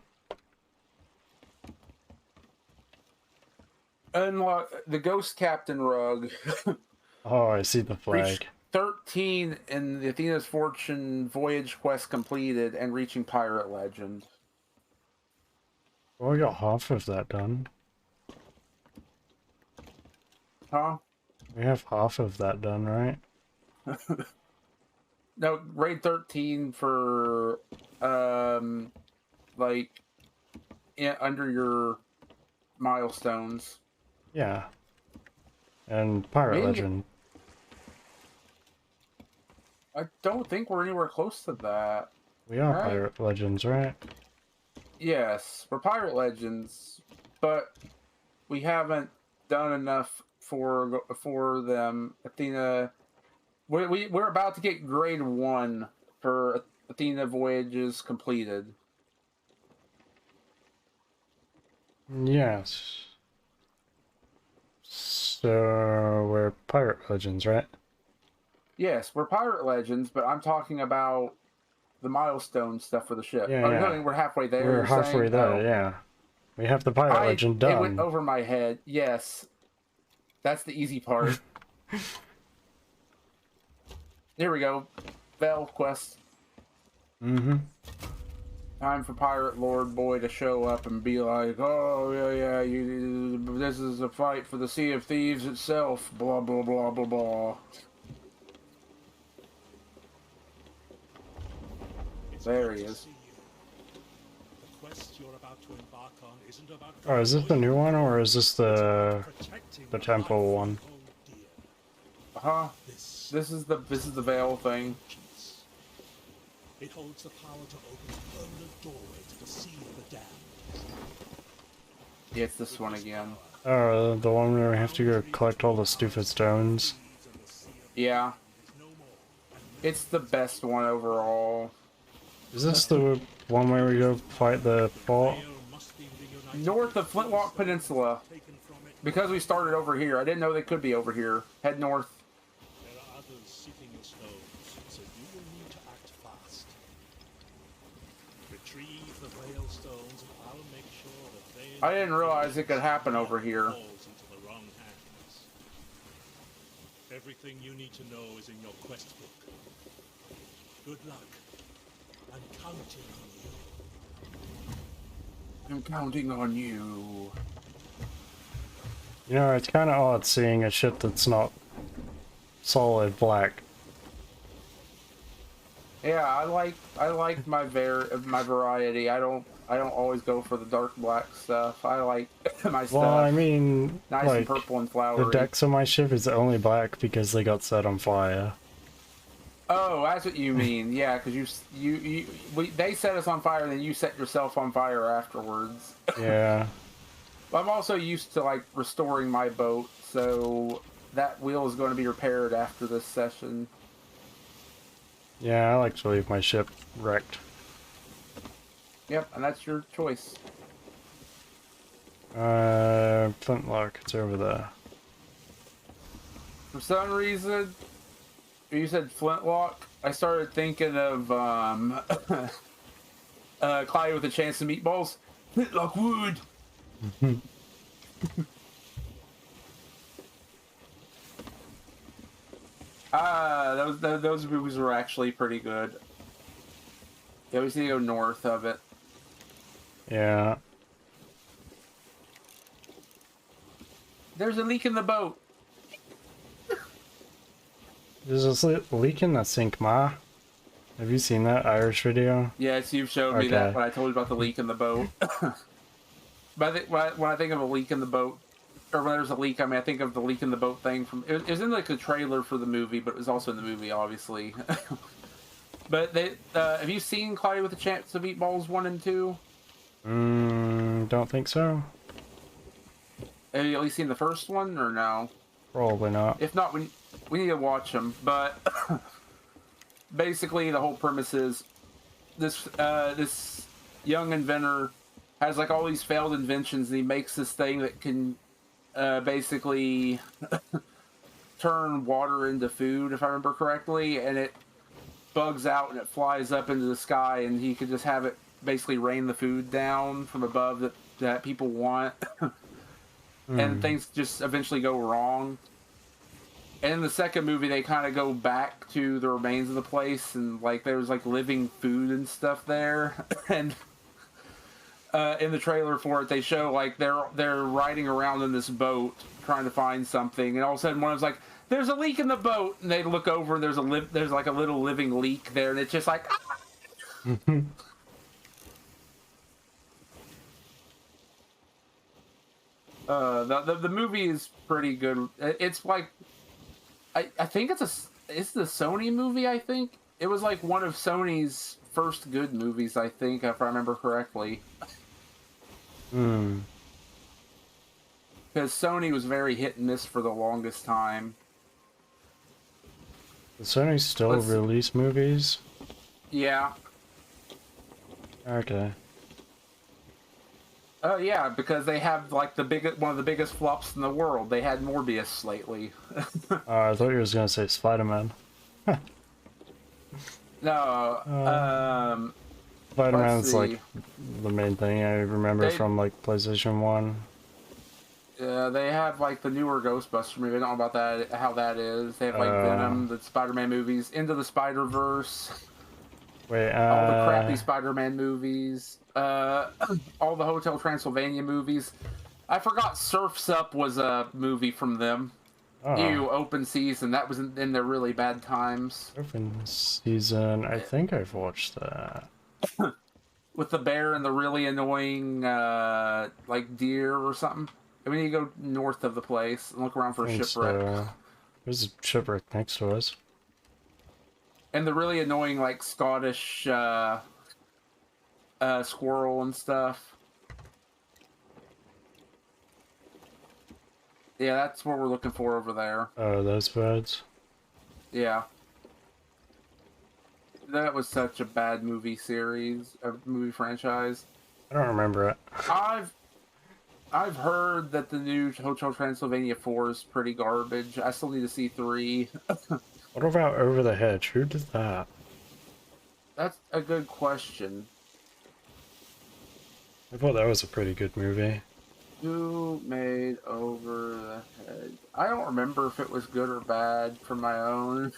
Unlock the Ghost Captain rug. Oh, I see the Reached flag. 13 in the Athena's Fortune voyage quest completed and reaching Pirate Legend. Well, we got half of that done. Huh? We have half of that done, right? No, raid 13 for like under your milestones. Yeah. And Pirate Maybe, Legend. I don't think we're anywhere close to that. We are Right? Pirate Legends, right? Yes, we're Pirate Legends, but we haven't done enough for them. Athena, we're about to get grade 1 for Athena voyages completed. Yes. So we're Pirate Legends, right? Yes, we're Pirate Legends, but I'm talking about the milestone stuff for the ship. Yeah, Oh, yeah. no, we're halfway there, We're you're halfway saying? there, Oh. yeah. We have the Pirate Legend done. It went over my head. Yes. That's the easy part. Here we go. Bell quest. Mm-hmm. Time for Pirate Lord Boy to show up and be like, oh, yeah, this is a fight for the Sea of Thieves itself. Blah, blah, blah, blah, blah. There he is. Oh, is this the new one, or is this the temple one? Huh? This is the veil thing. It holds the power to open a permanent doorway to the sea of the damned. Yeah, it's this one again. Oh, the one where we have to go collect all the stupid stones. Yeah. It's the best one overall. Is this the one where we go fight the fort? North of Flintlock Peninsula. Because we started over here. I didn't know they could be over here. Head north. There are others seeking the stones, so you will need to act fast. Retrieve the veil stones and I'll make sure that they... I didn't realize it could happen over here. ...falls into the wrong hands. Everything you need to know is in your quest book. Good luck. I'm counting on you. I'm counting on you. You know, it's kind of odd seeing a ship that's not solid black. Yeah, I like my variety. I don't I don't always go for the dark black stuff. I like my stuff Well, I mean, nice and like, purple and the flowery. decks on my ship is only black because they got set on fire. Oh, that's what you mean. Yeah, because they set us on fire, and then you set yourself on fire afterwards. Yeah. I'm also used to like restoring my boat, so that wheel is going to be repaired after this session. Yeah, I like to leave my ship wrecked. Yep, and that's your choice. Flintlock, it's over there. For some reason, you said flintlock, I started thinking of Clyde with a chance of meatballs. Flintlock wood. Those movies were actually pretty good. You always need to go north of it. Yeah. There's a leak in the boat. There's a leak in the sink, Ma. Have you seen that Irish video? Yes, you've showed me that when I told you about the leak in the boat. But when I think of a leak in the boat, or when there's a leak, I mean, I think of the leak in the boat thing from. It was in like the trailer for the movie, but it was also in the movie, obviously. But have you seen Cloudy with a Chance of Meatballs 1 and 2? Don't think so. Have you at least seen the first one, or no? Probably not. If not, we need to watch them. But basically, the whole premise is this young inventor has like all these failed inventions, and he makes this thing that can basically turn water into food, if I remember correctly, and it bugs out and it flies up into the sky, and he could just have it basically rain the food down from above that people want. And things just eventually go wrong. And in the second movie, they kind of go back to the remains of the place, and like there's like living food and stuff there. And in the trailer for it, they show like they're riding around in this boat trying to find something, and all of a sudden one of them's like, "There's a leak in the boat," and they look over and there's like a little living leak there, and it's just like. Ah! The movie is pretty good. It's like, I think it's the Sony movie. I think it was like one of Sony's first good movies. I think, if I remember correctly. Because Sony was very hit and miss for the longest time. Does Sony still release movies? Yeah. Okay. Oh yeah, because they have like one of the biggest flops in the world. They had Morbius lately. I thought you was gonna say Spider-Man. No, Spider-Man's like the main thing I remember from like PlayStation 1. Yeah, they have like the newer Ghostbuster movie. I don't know about that, how that is. They have like Venom, the Spider-Man movies, Into the Spider-Verse. Wait, all the crappy Spider-Man movies, all the Hotel Transylvania movies. I forgot Surf's Up was a movie from them. Ew, Open Season. That was in their really bad times. Open Season. I think I've watched that. With the bear and the really annoying, like deer or something. I mean, you go north of the place and look around for a shipwreck. So. There's a shipwreck next to us. And the really annoying, like, Scottish squirrel and stuff. Yeah, that's what we're looking for over there. Oh, those birds? Yeah. That was such a bad movie series, a movie franchise. I don't remember it. I've heard that the new Hotel Transylvania 4 is pretty garbage. I still need to see 3. What about Over the Hedge? Who did that? That's a good question. I thought that was a pretty good movie. Who made Over the Hedge? I don't remember if it was good or bad from my own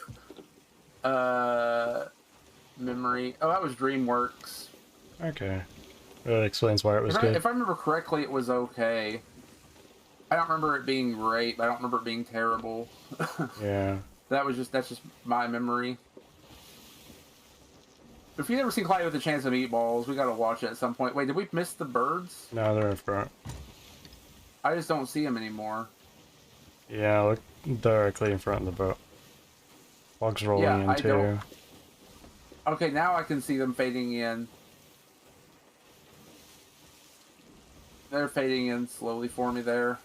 memory. Oh, that was DreamWorks. Okay. That explains why it was good. If I remember correctly, it was okay. I don't remember it being great, but I don't remember it being terrible. Yeah. That's just my memory. If you've never seen Clyde with a Chance of Meatballs, we gotta watch it at some point. Wait, did we miss the birds? No, they're in front. I just don't see them anymore. Yeah, look directly in front of the boat. Fog's rolling Yeah, in I too. don't. Okay, now I can see them fading in. They're fading in slowly for me there.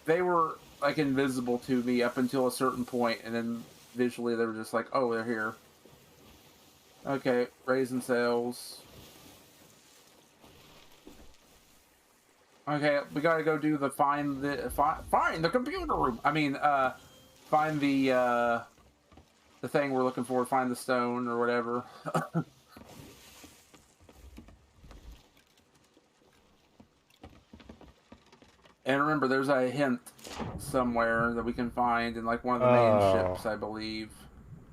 They were like invisible to me up until a certain point, and then visually they were just like, oh, they're here. Okay, raising sails. Okay, we gotta go do the find the computer room. I mean, find the thing we're looking for. Find the stone or whatever. And remember, there's a hint somewhere that we can find in like one of the main ships, I believe.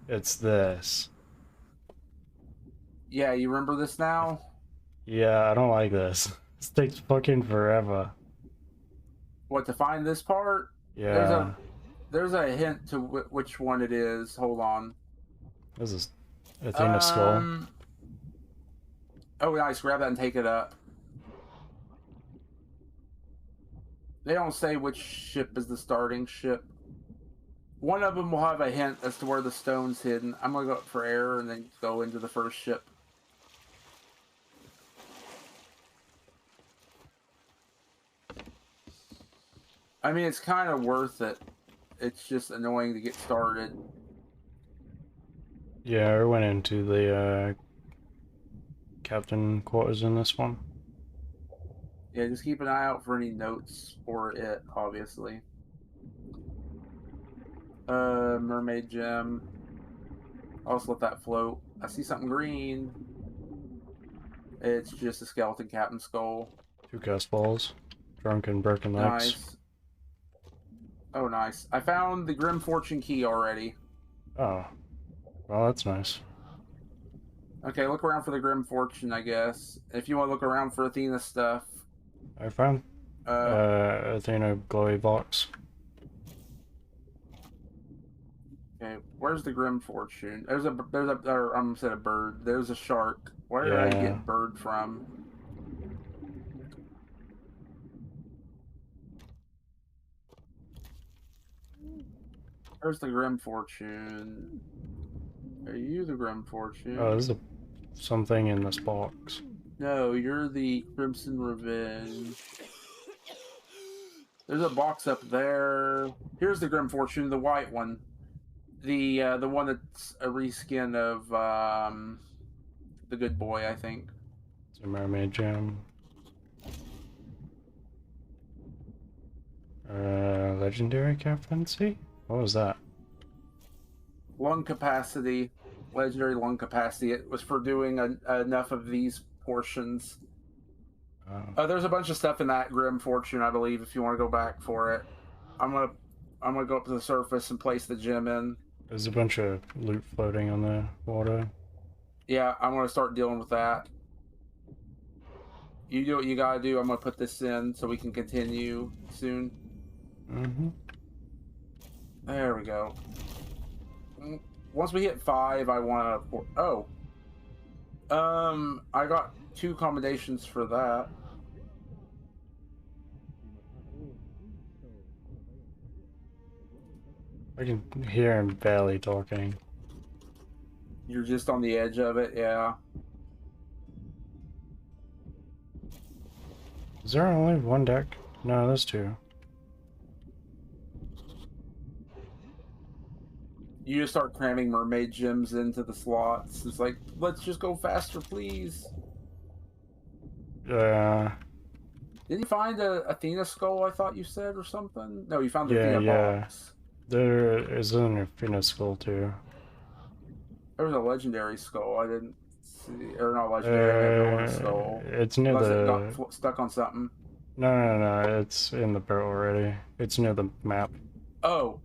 It's this. Yeah, you remember this now? Yeah, I don't like this. This takes fucking forever. What, to find this part? Yeah. There's a hint to which one it is. Hold on. This is Athena skull. Oh, nice. Grab that and take it up. They don't say which ship is the starting ship. One of them will have a hint as to where the stone's hidden. I'm going to go up for air and then go into the first ship. I mean, it's kind of worth it. It's just annoying to get started. Yeah, I went into the captain quarters in this one. Yeah, just keep an eye out for any notes for it, obviously. Mermaid gem. I'll just let that float. I see something green. It's just a skeleton captain skull. 2 cast balls. Drunken broken legs. Nice. Oh, nice. I found the Grim Fortune key already. Oh. Well, that's nice. Okay, look around for the Grim Fortune, I guess. If you want to look around for Athena stuff. I found Athena glowy box. Okay, where's the Grim Fortune? There's a or I'm said a bird. There's a shark. Where did I get bird from? Where's the Grim Fortune? Are you the Grim Fortune? Oh, there's something in this box. No, you're the Crimson Revenge. There's a box up there. Here's the Grim Fortune, the white one. The one that's a reskin of the Good Boy, I think. It's a mermaid gem. Legendary captaincy? What was that? Lung capacity, legendary lung capacity. It was for doing enough of these portions. There's a bunch of stuff in that Grim Fortune, I believe. If you want to go back for it, I'm gonna go up to the surface and place the gem in. There's a bunch of loot floating on the water. Yeah, I'm gonna start dealing with that. You do what you gotta do. I'm gonna put this in so we can continue soon. There we go. Once we hit 5, I want to... Oh. I got 2 accommodations for that. I can hear him barely talking. You're just on the edge of it, yeah. Is there only 1 deck? No, there's 2. You just start cramming mermaid gems into the slots. It's like, let's just go faster, please. Yeah. Didn't you find a Athena skull, I thought you said, or something? No, you found the Athena box. There is an Athena skull too. There was a legendary skull. I didn't see, or not legendary, skull. It's near Unless it got stuck on something. No, it's in the boat already. It's near the map. Oh,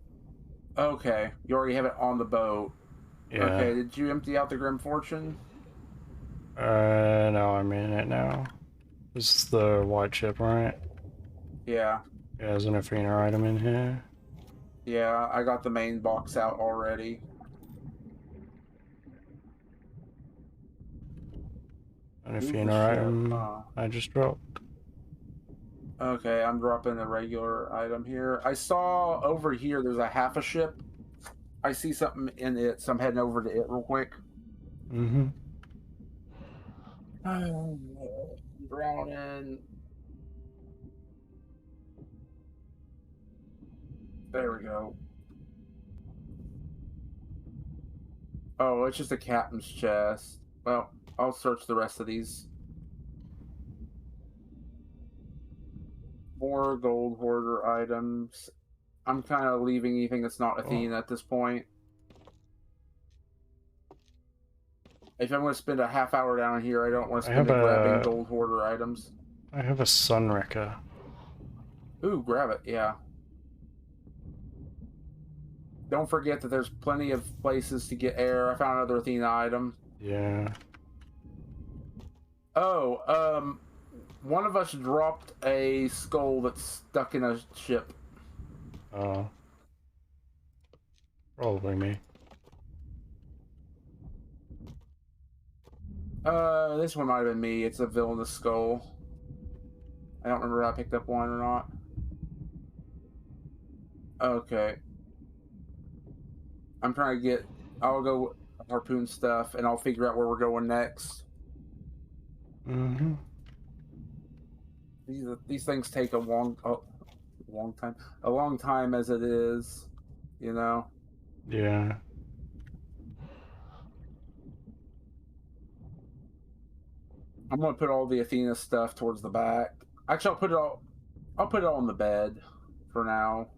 okay. You already have it on the boat. Yeah. Okay, did you empty out the Grim Fortune? No, I'm in it now. This is the white ship, right? Yeah. Yeah, there's an Athena item in here. Yeah, I got the main box out already. And if Move you the know ship, item huh? I just dropped. Okay, I'm dropping a regular item here. I saw over here there's a half a ship. I see something in it, so I'm heading over to it real quick. Mm-hmm. Drowning. There we go. Oh, it's just a captain's chest. Well, I'll search the rest of these. More gold hoarder items. I'm kind of leaving anything that's not Athena at this point. If I'm going to spend a half hour down here, I don't want to I spend have it grabbing a gold hoarder items. sunwrecker. Ooh, grab it, yeah. Don't forget that there's plenty of places to get air. I found another Athena item. Yeah. Oh, one of us dropped a skull that's stuck in a ship. Oh. Probably me. This one might have been me. It's a villainous skull. I don't remember if I picked up one or not. Okay. I'm trying to get... I'll go harpoon stuff, and I'll figure out where we're going next. Mm-hmm. These things take a long time. A long time as it is, you know? Yeah. I'm gonna put all the Athena stuff towards the back. Actually, I'll put it all on the bed for now.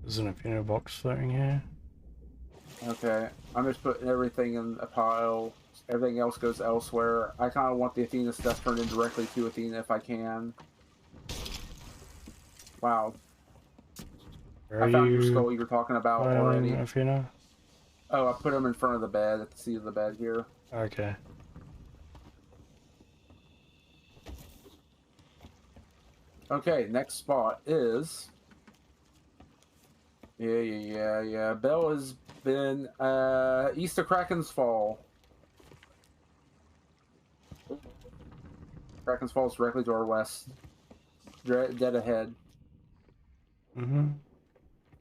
There's an Athena box floating here. Okay, I'm just putting everything in a pile. Everything else goes elsewhere. I kind of want the Athena stuff turned in directly to Athena if I can. Wow. Where I are found your you skull you were talking about piling, already. Athena? Oh, I put them in front of the bed at the seat of the bed here. Okay. Okay, next spot is... Yeah. Bell has been east of Kraken's Fall. Kraken's Fall is directly to our west. Dead ahead. Mm-hmm.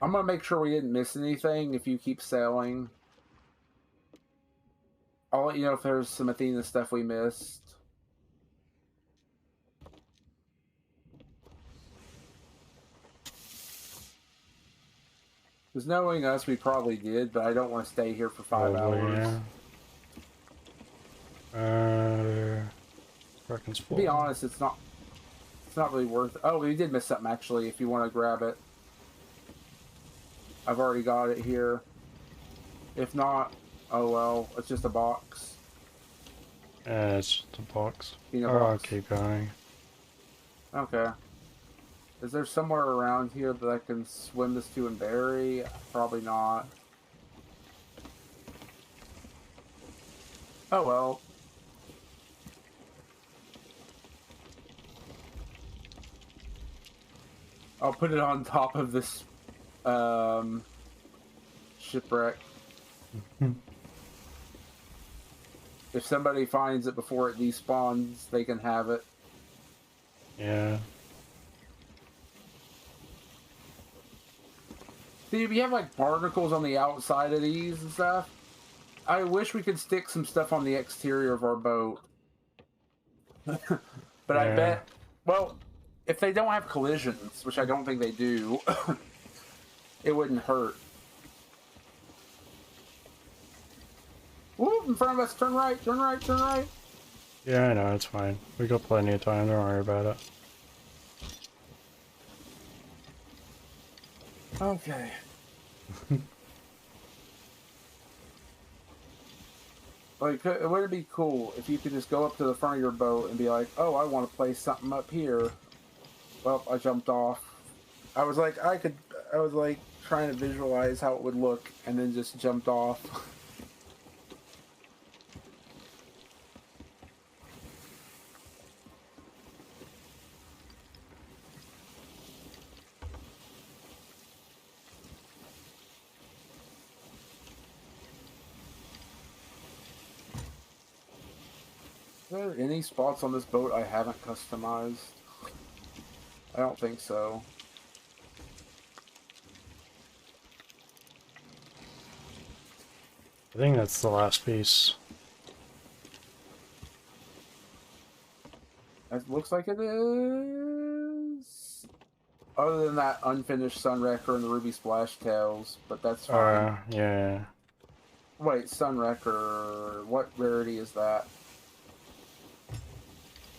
I'm gonna make sure we didn't miss anything if you keep sailing. I'll let you know if there's some Athena stuff we missed. Because knowing us, we probably did, but I don't want to stay here for 5 Probably, hours. yeah. Kraken's To be Fall. honest, it's not really worth it. Oh, we did miss something actually, if you want to grab it. I've already got it here. If not, oh well, it's just a box. Yeah, it's just a box. Peanut Oh, I'll box. keep going. Okay. Is there somewhere around here that I can swim this to and bury? Probably not. Oh well. I'll put it on top of this shipwreck. If somebody finds it before it despawns, they can have it. Yeah. See, if you have like barnacles on the outside of these and stuff, I wish we could stick some stuff on the exterior of our boat. But I Yeah. bet, well, if they don't have collisions, which I don't think they do, it wouldn't hurt. Woo, in front of us, turn right, turn right, turn right. Yeah, I know, it's fine. We got plenty of time, don't worry about it. Okay. Like, would it be cool if you could just go up to the front of your boat and be like, oh, I want to place something up here. Well, I jumped off. I was like, trying to visualize how it would look and then just jumped off. Are there any spots on this boat I haven't customized? I don't think so. I think that's the last piece. It looks like it is. Other than that unfinished Sunwrecker and the Ruby Splash Tails, but that's fine. Yeah. Wait, Sunwrecker, what rarity is that?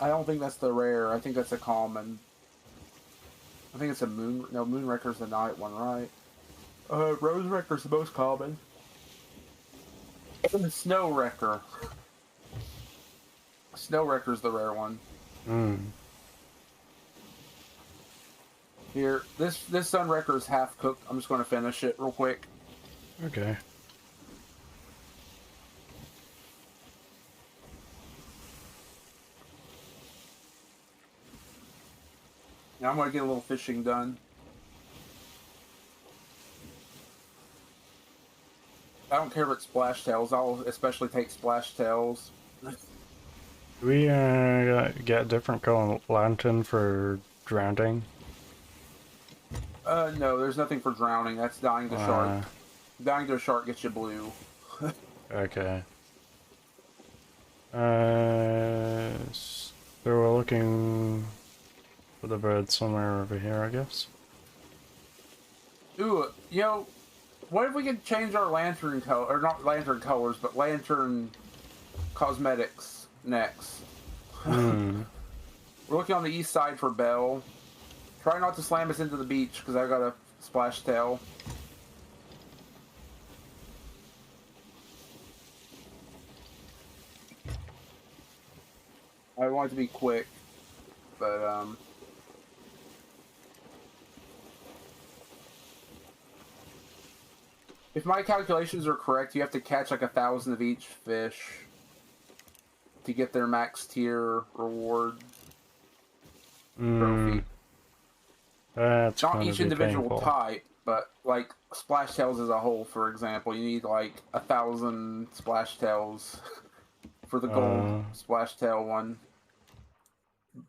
I don't think that's the rare. I think that's a common. I think it's a moon. No, Moonwrecker's the night one, right? Rose Wrecker's the most common. And the Snow Wrecker. Snow Wrecker's the rare one. Here, this Sunwrecker is half cooked. I'm just going to finish it real quick. Okay. Now I'm going to get a little fishing done. I don't care if it's splash tails. I'll especially take splash tails. Do we get a different color lantern for drowning? No, there's nothing for drowning. That's dying to shark. Dying to a shark gets you blue. Okay. So we're looking for the bird somewhere over here, I guess. Ooh, you know, what if we could change our lantern color, or not lantern colors, but lantern cosmetics next? We're looking on the east side for Belle. Try not to slam us into the beach, because I got a splash tail. I want it to be quick, but, if my calculations are correct, you have to catch like 1,000 of each fish to get their max tier reward trophy. That's Not going each to be individual painful. type, but like splash tails as a whole, for example, you need like 1,000 splash tails for the gold splash tail one,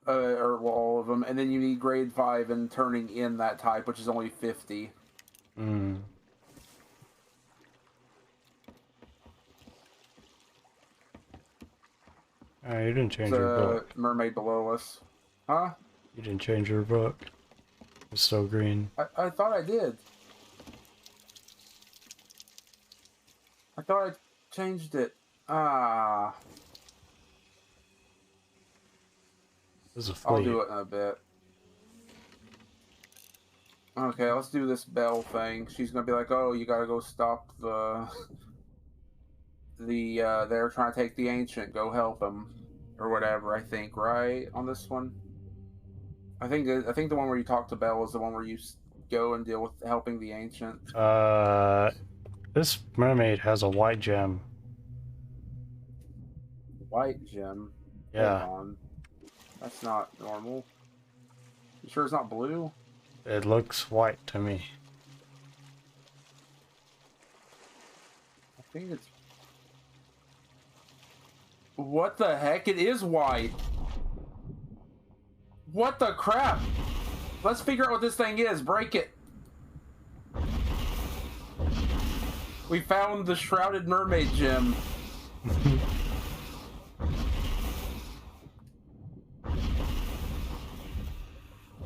or well, all of them, and then you need grade 5 and turning in that type, which is only 50. You didn't change your book. Mermaid below us, huh? You didn't change your book. It's still green. I thought I did. I thought I changed it. Ah. There's a I'll fleet. do it in a bit. Okay, let's do this Belle thing. She's gonna be like, oh, you gotta go stop the... they're trying to take the Ancient. Go help them. Or whatever, I think, right? On this one? I think the one where you talk to Belle is the one where you go and deal with helping the Ancient. This mermaid has a white gem. White gem? Yeah. Hold on. That's not normal. You sure it's not blue? It looks white to me. I think it's... What the heck? It is white! What the crap? Let's figure out what this thing is. Break it. We found the Shrouded Mermaid gem.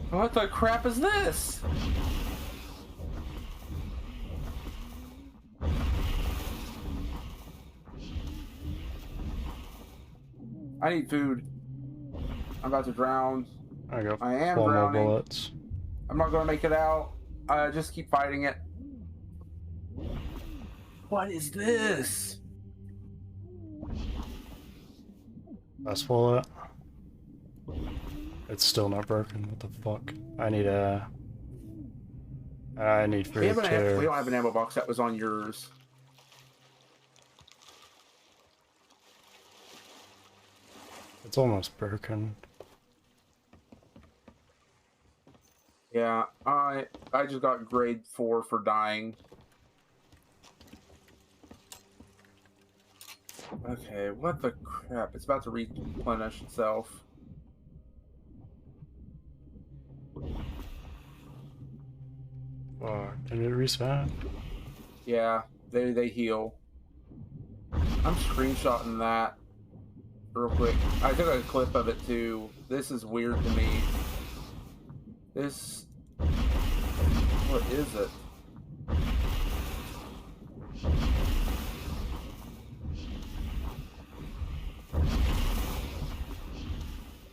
What the crap is this? I need food. I'm about to drown. I am 4 more drowning. bullets. I'm not gonna make it out. Just keep fighting it. What is this? Last bullet. It's still not broken. What the fuck? I need food too. We don't have an ammo box. That was on yours. It's almost broken. Yeah, I just got grade 4 for dying. Okay, what the crap? It's about to replenish itself. Oh, did it reset? Yeah, they heal. I'm screenshotting that real quick. I took a clip of it too. This is weird to me. This, what is it?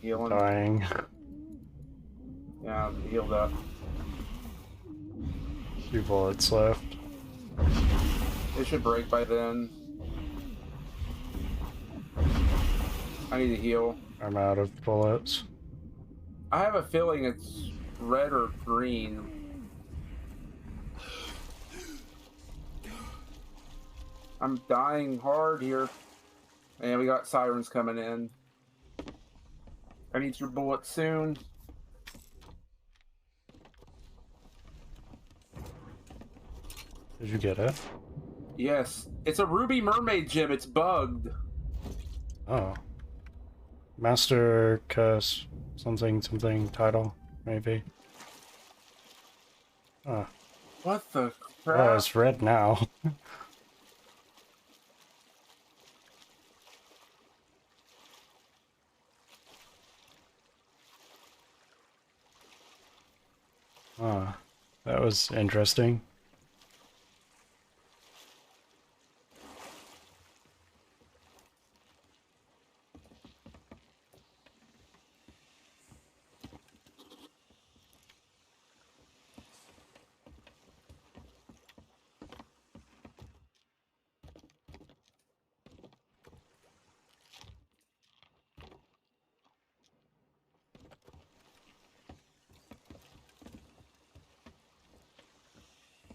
Healing. Dying. Yeah, healed up. 2 bullets left. It should break by then. I need to heal. I'm out of bullets. I have a feeling it's red or green. I'm dying hard here. And we got sirens coming in. I need your bullets soon. Did you get it? Yes. It's a ruby mermaid gem. It's bugged. Oh. Master Curse. Something title, maybe. Oh. What the crap? Oh, it's red now. Oh, that was interesting.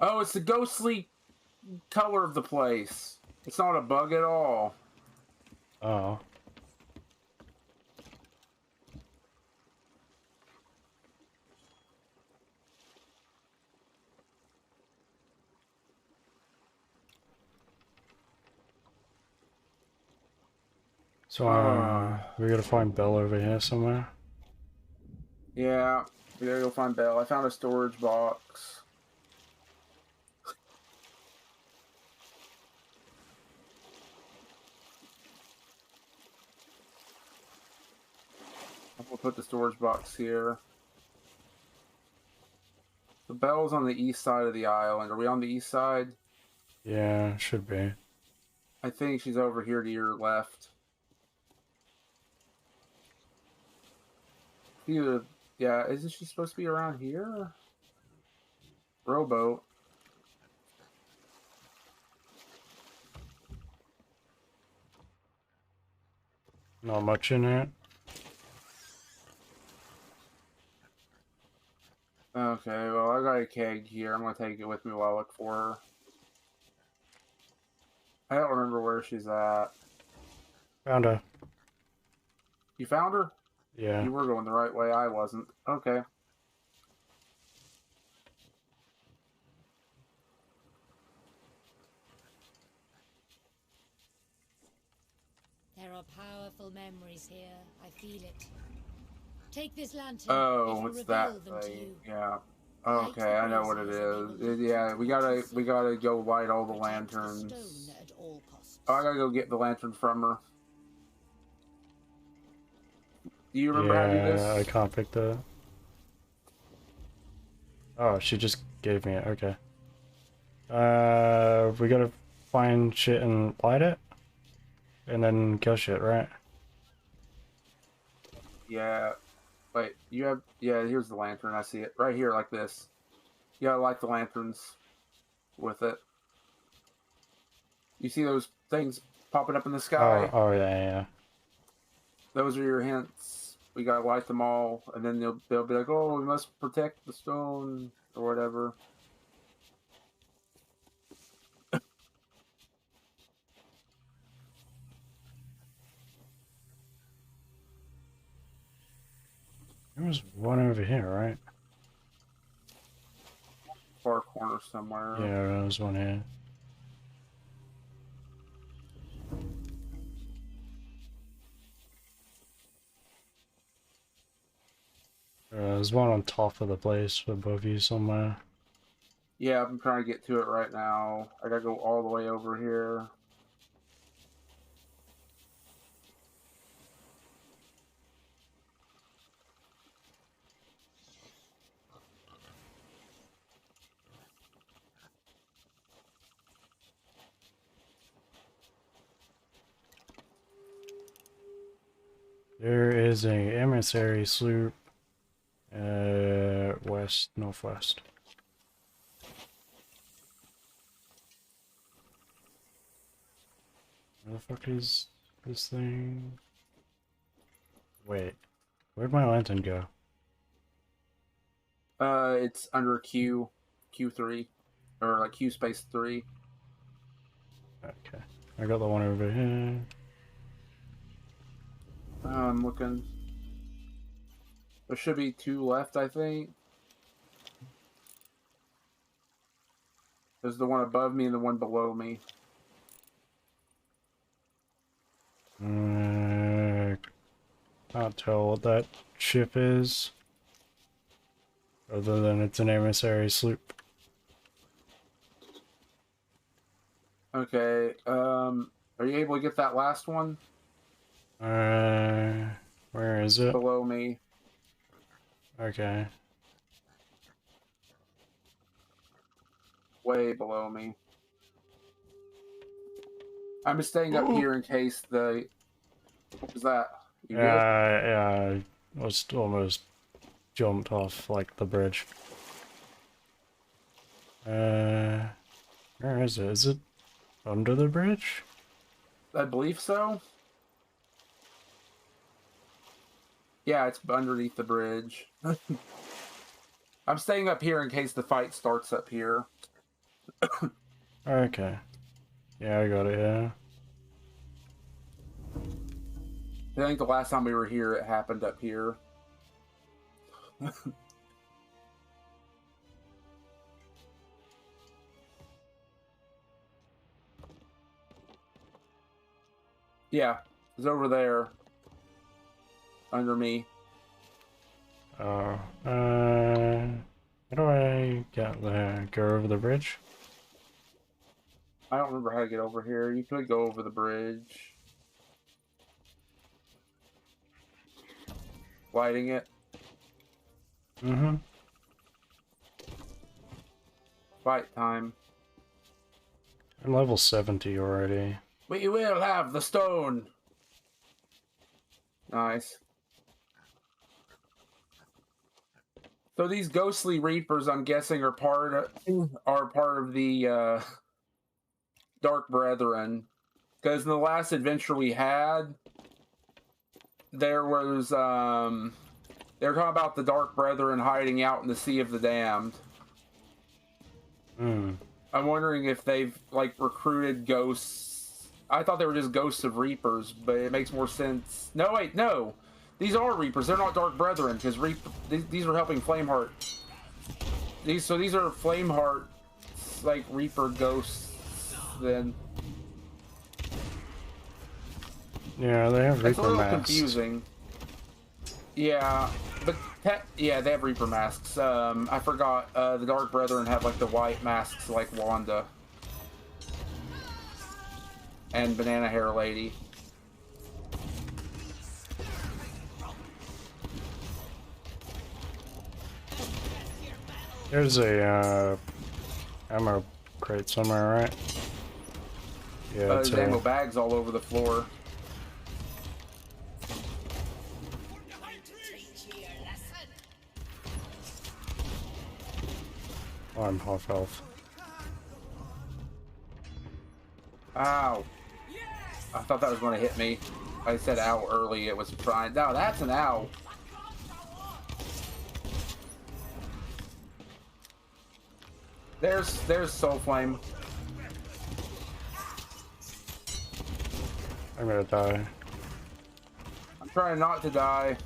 Oh, it's the ghostly color of the place. It's not a bug at all. Oh. So, we gotta find Belle over here somewhere. Yeah, we gotta go find Belle. I found a storage box. We'll put the storage box here. The Belle's on the east side of the island. Are we on the east side? Yeah, should be. I think she's over here to your left. Either, yeah, isn't she supposed to be around here? Rowboat. Not much in it. Okay, well, I got a keg here. I'm gonna take it with me while I look for her. I don't remember where she's at. Found her. You found her? Yeah. You were going the right way. I wasn't. Okay. There are powerful memories here. I feel it. Take this lantern. Oh, It will it's that reveal them to thing. you. Yeah. Light Okay, the I know what it braziers and they will is. lead Yeah, you we gotta closer. go light all the Protect the lanterns. stone at all costs. Oh, I gotta go get the lantern from her. Do you remember how to do Yeah, I this? can't pick the... Oh, she just gave me it, okay. We gotta find shit and light it? And then kill shit, right? Yeah. Wait, you have... Yeah, here's the lantern. I see it. Right here, like this. You gotta light the lanterns with it. You see those things popping up in the sky? Oh, yeah, yeah. Those are your hints. We gotta light them all, and then they'll be like, "Oh, we must protect the stone," or whatever. There was one over here, right? Far corner somewhere. Yeah, there was one here. There's one on top of the place above you somewhere. Yeah, I'm trying to get to it right now. I gotta go all the way over here. There is a emissary sloop west, northwest. Where the fuck is this thing? Wait, where'd my lantern go? It's under Q3, or like Q space 3. Okay, I got the one over here. I'm looking. There should be 2 left, I think. There's the one above me and the one below me. Can't tell what that ship is, other than it's an emissary sloop. Okay, are you able to get that last one? Where is it? Below me. Okay. Way below me. I'm just staying up here in case the... What was that? You good? Yeah, I was almost jumped off, like, the bridge. Where is it? Is it under the bridge? I believe so. Yeah, it's underneath the bridge. I'm staying up here in case the fight starts up here. Okay. Yeah, I got it, yeah. I think the last time we were here, it happened up here. Yeah, it's over there. Under me. Oh, how do I get there? Go over the bridge? I don't remember how to get over here. You could go over the bridge. Lighting it. Mm-hmm. Fight time. I'm level 70 already. We will have the stone. Nice. So these ghostly reapers, I'm guessing, are part of the Dark Brethren, because in the last adventure we had, there was they were talking about the Dark Brethren hiding out in the Sea of the Damned. Hmm. I'm wondering if they've like recruited ghosts. I thought they were just ghosts of reapers, but it makes more sense. No, wait, no. These are reapers. They're not Dark Brethren, because these are helping Flameheart. These are Flameheart, like reaper ghosts. Then Yeah, they have it's Reaper a little masks. confusing. Yeah, but yeah, they have reaper masks. I forgot. The Dark Brethren have like the white masks, like Wanda and Banana Hair Lady. There's a ammo crate somewhere, right? Yeah, There's ammo bags all over the floor. Oh, I'm half health. Ow. I thought that was going to hit me. I said ow early. It was trying. No, that's an ow. There's Soul Flame. I'm gonna die. I'm trying not to die.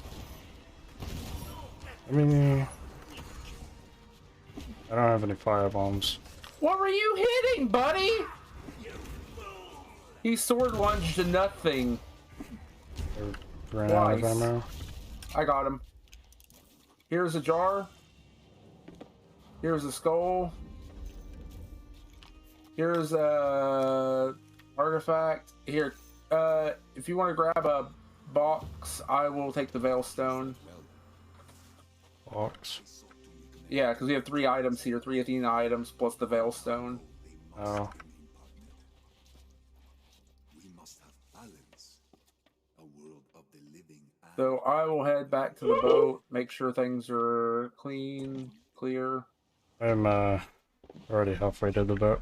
I mean, I don't have any fire bombs. What were you hitting, buddy? He sword lunged to nothing. I ran out of Twice. ammo. I got him. Here's a jar. Here's a skull. Here's a artifact. Here, if you want to grab a box, I will take the Veil Stone. Box. Yeah, because we have 3 items here, 3 Athena items plus the Veil Stone. Oh. We must have balance. A world of the living and So I will head back to the boat, make sure things are clean, clear. I'm already halfway to the boat.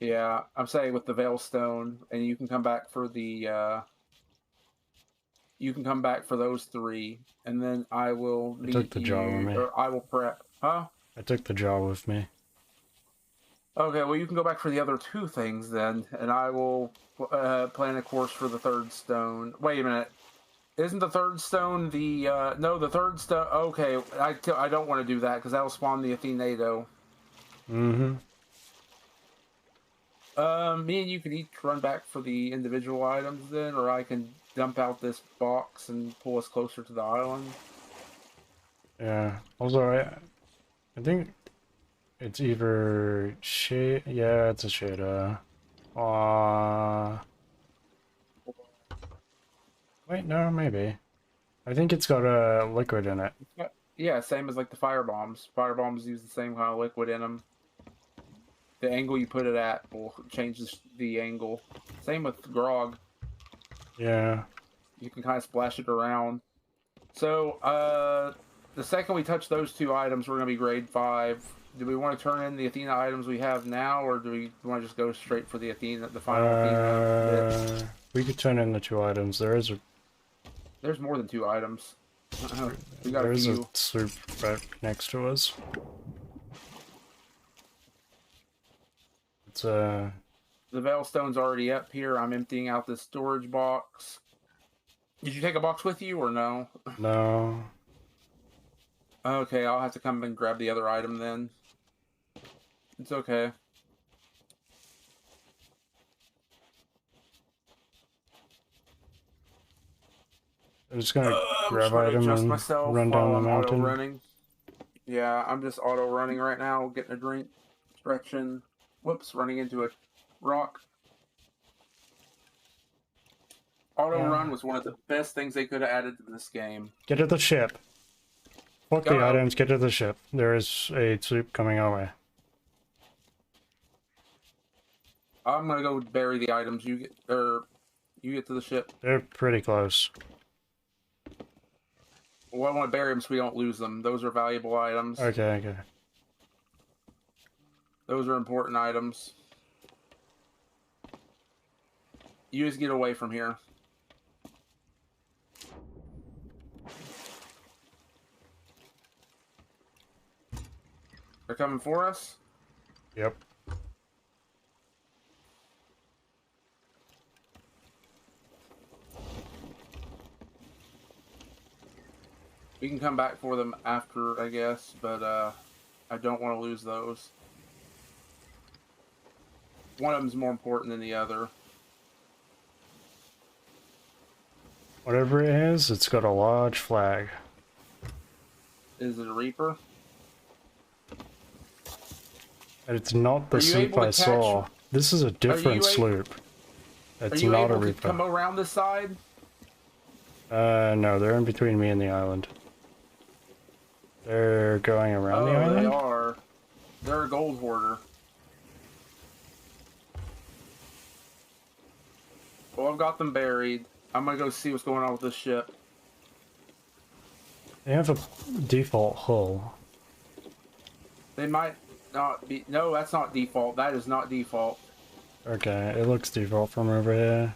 Yeah, I'm saying with the Veil Stone, and you can come back for the, you can come back for those 3, and then I will I meet took the jar with you, me. or I will prep. Huh? I took the jar with me. Okay, well you can go back for the other 2 things then, and I will plan a course for the 3rd stone. Wait a minute. Isn't the 3rd stone the, no, the 3rd stone, okay, I don't want to do that, because that'll spawn the Athenado. Mm-hmm. Me and you can each run back for the individual items then, or I can dump out this box and pull us closer to the island. Yeah. Also, I think it's either shade. Yeah, it's a shade. Wait, no, maybe. I think it's got a liquid in it. Yeah, same as like the fire bombs. Fire bombs use the same kind of liquid in them. The angle you put it at will change the angle. Same with grog. Yeah. You can kind of splash it around. So, the second we touch those 2 items, we're going to be grade 5. Do we want to turn in the Athena items we have now, or do we want to just go straight for the Athena, the final Athena bit? We could turn in the 2 items. There's more than 2 items. We got There a is a few. sloop right next to us. It's The Veil Stone's already up here. I'm emptying out this storage box. Did you take a box with you, or no? no. Okay, I'll have to come and grab the other item then. It's okay. I'm just gonna I'm grab trying to item adjust and myself run down while the I'm auto mountain. running. Yeah, I'm just auto running right now, getting a drink, stretching. Whoops, running into a rock. Auto run was one of the best things they could have added to this game. Get to the ship. Fuck the Uh-oh. items, get to the ship. There is a sloop coming our way. I'm gonna go bury the items. You get to the ship. They're pretty close. Well, I want to bury them so we don't lose them. Those are valuable items. Okay, okay. Those are important items. You just get away from here. They're coming for us? Yep. We can come back for them after, I guess, but I don't want to lose those. One of them's more important than the other. Whatever it is, it's got a large flag. Is it a Reaper? And it's not the Are you sloop able to I saw. catch- This is a different you a- sloop. Are It's you not a able to Reaper. come around this side? No, they're in between me and the island. They're going around the Oh, island? they are. They're a gold hoarder. Well, I've got them buried. I'm gonna go see what's going on with this ship. They have a default hull. They might not be... No, that's not default. That is not default. Okay, it looks default from over here.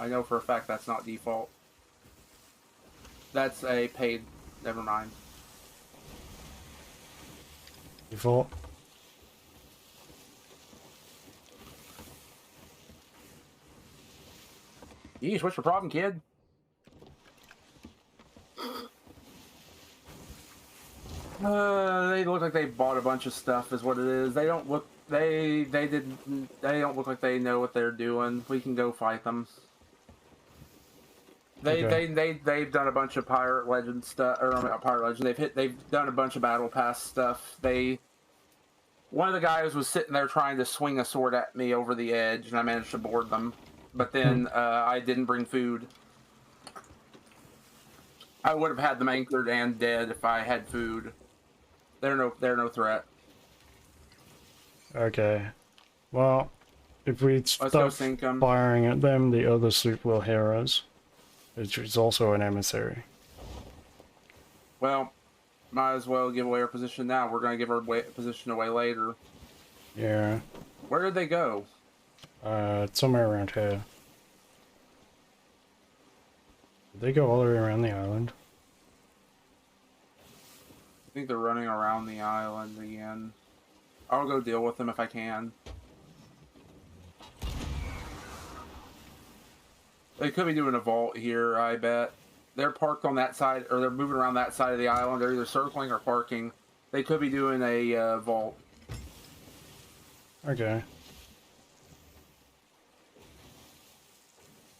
I know for a fact that's not default. That's a paid... Never mind. Default? Yeesh, what's your problem, kid? They look like they bought a bunch of stuff is what it is. They don't look... They don't look like they know what they're doing. We can go fight them. Okay. They've done a bunch of Pirate Legend stuff, or not Pirate Legend. They've done a bunch of Battle Pass stuff. One of the guys was sitting there trying to swing a sword at me over the edge, and I managed to board them. But then I didn't bring food. I would have had them anchored and dead if I had food. They're no threat. Okay. Well, if we Let's go start sink them. firing at them, the other sloop will hear us, which is also an emissary. Well, might as well give away our position now. We're going to give our position away later. Yeah. Where did they go? It's somewhere around here. Did they go all the way around the island? I think they're running around the island again. I'll go deal with them if I can. They could be doing a vault here, I bet. They're parked on that side, or they're moving around that side of the island. They're either circling or parking. They could be doing a vault. Okay.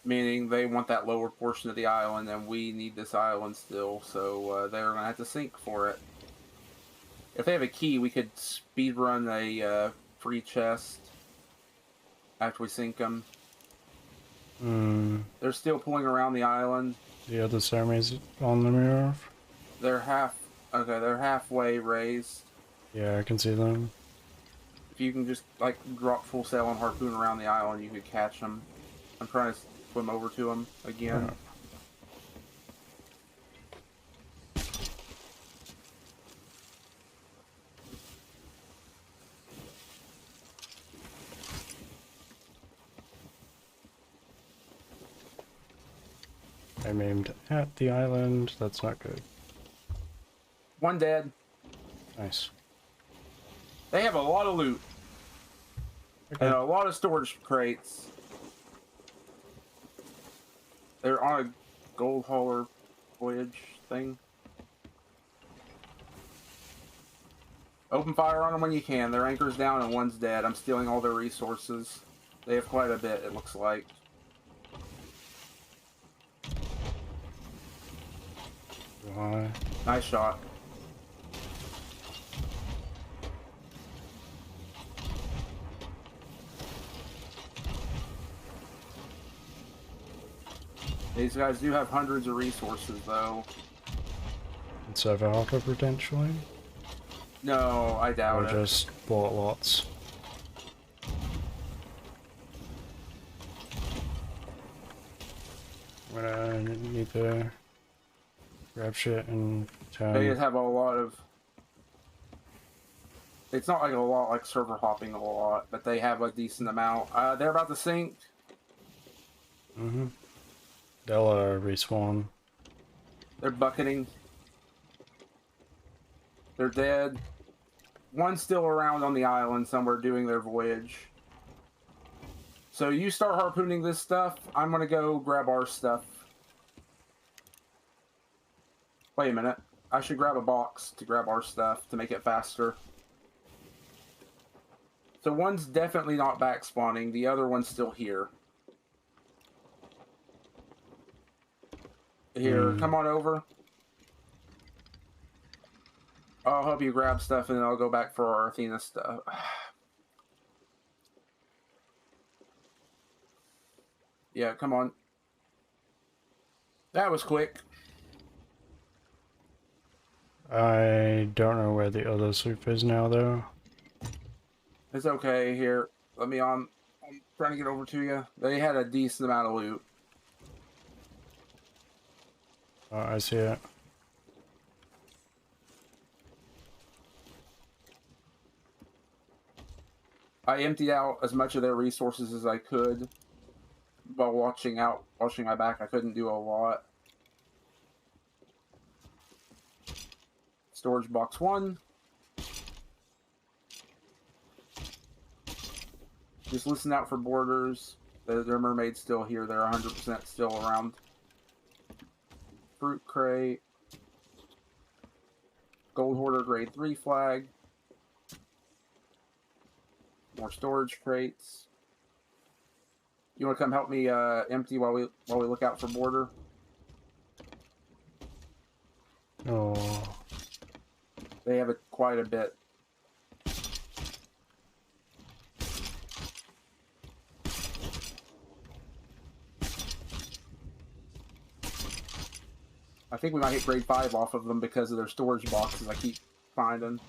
Meaning they want that lower portion of the island, and we need this island still, so they're going to have to sink for it. If they have a key, we could speed run a free chest after we sink them. They're still pulling around the island. The other ceremonies on the mirror? They're halfway raised. Yeah, I can see them. If you can just, like, drop full sail and harpoon around the island, you could catch them. I'm trying to swim over to them again. Oh. I'm aimed at the island. That's not good. One dead. Nice. They have a lot of loot. Okay. And a lot of storage crates. They're on a gold hauler voyage thing. Open fire on them when you can. Their anchor's down and one's dead. I'm stealing all their resources. They have quite a bit, it looks like. Why? Nice shot. These guys do have hundreds of resources, though. It's a Valka potentially? No, I Or doubt it. just bought lots? I'm gonna need to grab shit and They just have a lot of... It's not like a lot, like server hopping a lot, but they have a decent amount. They're about to sink. Mm-hmm. They'll respawn. They're bucketing. They're dead. One's still around on the island somewhere doing their voyage. So you start harpooning this stuff. I'm going to go grab our stuff. Wait a minute. I should grab a box to grab our stuff to make it faster. So one's definitely not back spawning. The other one's still here. Here, come on over. I'll help you grab stuff and then I'll go back for our Athena stuff. Yeah, come on. That was quick. I don't know where the other sloop is now, though. It's okay. Here, let me on. I'm trying to get over to you. They had a decent amount of loot. Oh, I see it. I emptied out as much of their resources as I could while watching my back. I couldn't do a lot. Storage box 1. Just listen out for boarders. Their mermaid's still here. They're 100% still around. Fruit crate. Gold hoarder grade 3 flag. More storage crates. You want to come help me empty while we look out for border? Oh, They have it quite a bit. I think we might hit grade 5 off of them because of their storage boxes I keep finding.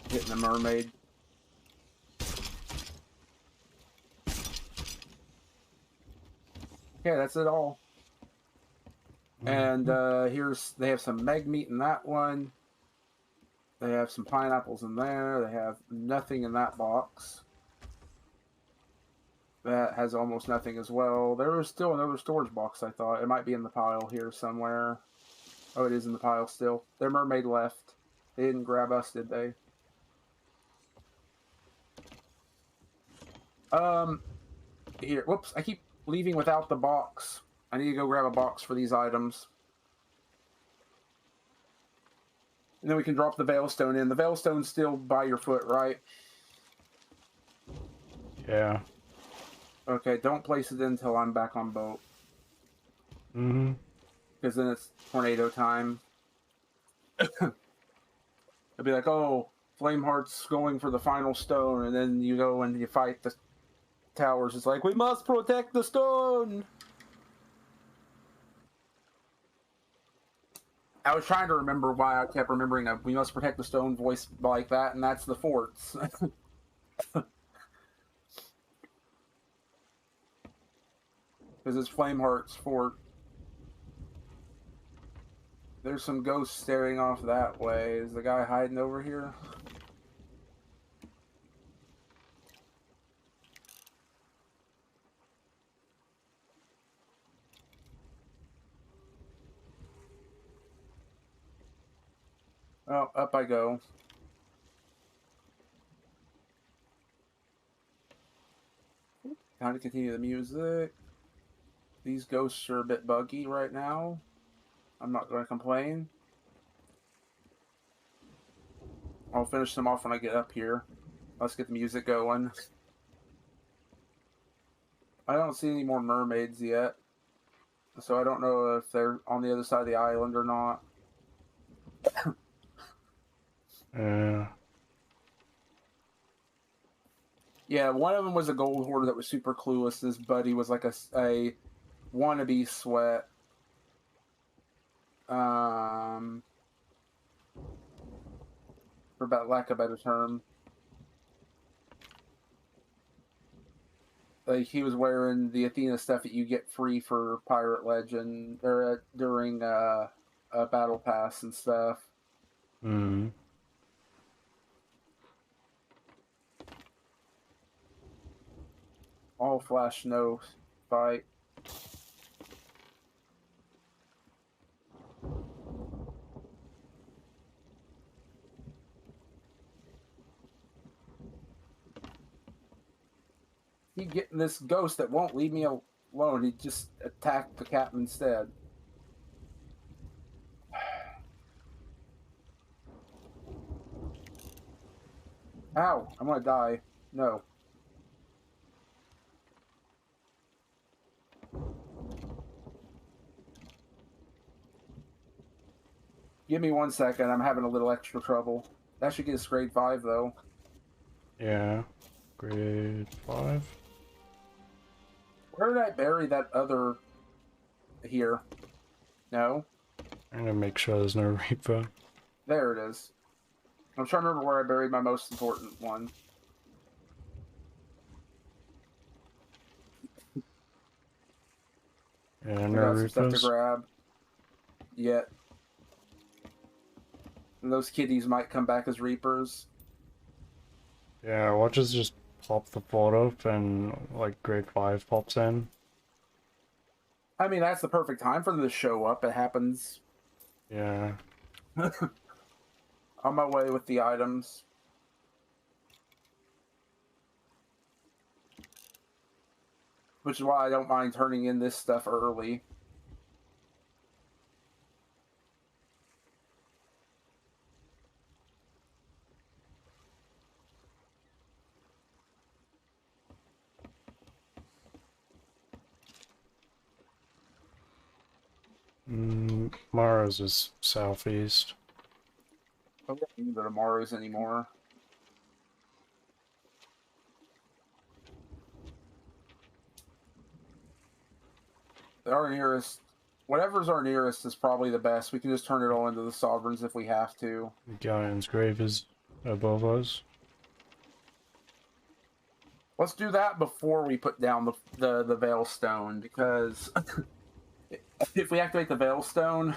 Hitting the mermaid. Okay, that's it all. And they have some meg meat in that one. They have some pineapples in there. They have nothing in that box. That has almost nothing as well. There was still another storage box, I thought. It might be in the pile here somewhere. Oh, it is in the pile still. Their mermaid left. They didn't grab us, did they? Here. Whoops, I keep leaving without the box. I need to go grab a box for these items. And then we can drop the Veilstone in. The Veilstone's still by your foot, right? yeah. Okay, don't place it until I'm back on boat. Mm-hmm. Because then it's tornado time. It'll be like, oh, Flameheart's going for the final stone, and then you go and you fight the towers. It's like, we must protect the stone! I was trying to remember why I kept remembering a we must protect the stone voice like that, and that's the forts. Because it's Flameheart's fort. There's some ghosts staring off that way. Is the guy hiding over here? Oh, up I go. Time to continue the music. These ghosts are a bit buggy right now. I'm not going to complain. I'll finish them off when I get up here. Let's get the music going. I don't see any more mermaids yet. So I don't know if they're on the other side of the island or not. Yeah. Yeah, one of them was a gold hoarder that was super clueless. His buddy was like a wannabe sweat. For lack of a better term. Like, he was wearing the Athena stuff that you get free for Pirate Legend or during a battle pass and stuff. Mm-hmm. All flash, no fight. Keep getting this ghost that won't leave me alone. He just attacked the captain instead. Ow! I'm gonna die. No. Give me 1 second. I'm having a little extra trouble. That should get us grade 5, though. Yeah. Grade 5. Where did I bury that other... Here. No? I'm gonna make sure there's no Reaper. There it is. I'm trying to remember where I buried my most important one. Yeah, I no got some stuff to Reapers. grab. Yet. And those kitties might come back as Reapers. Yeah, watch us just pop the fort up and like grade 5 pops in. I mean, that's the perfect time for them to show up. It happens Yeah. on my way with the items. Which is why I don't mind turning in this stuff early. Mars is southeast. I don't think go to Mars anymore. Our nearest, whatever's our nearest, is probably the best. We can just turn it all into the Sovereigns if we have to. Galleon's grave is above us. Let's do that before we put down the Veil Stone, because if we activate the Veil Stone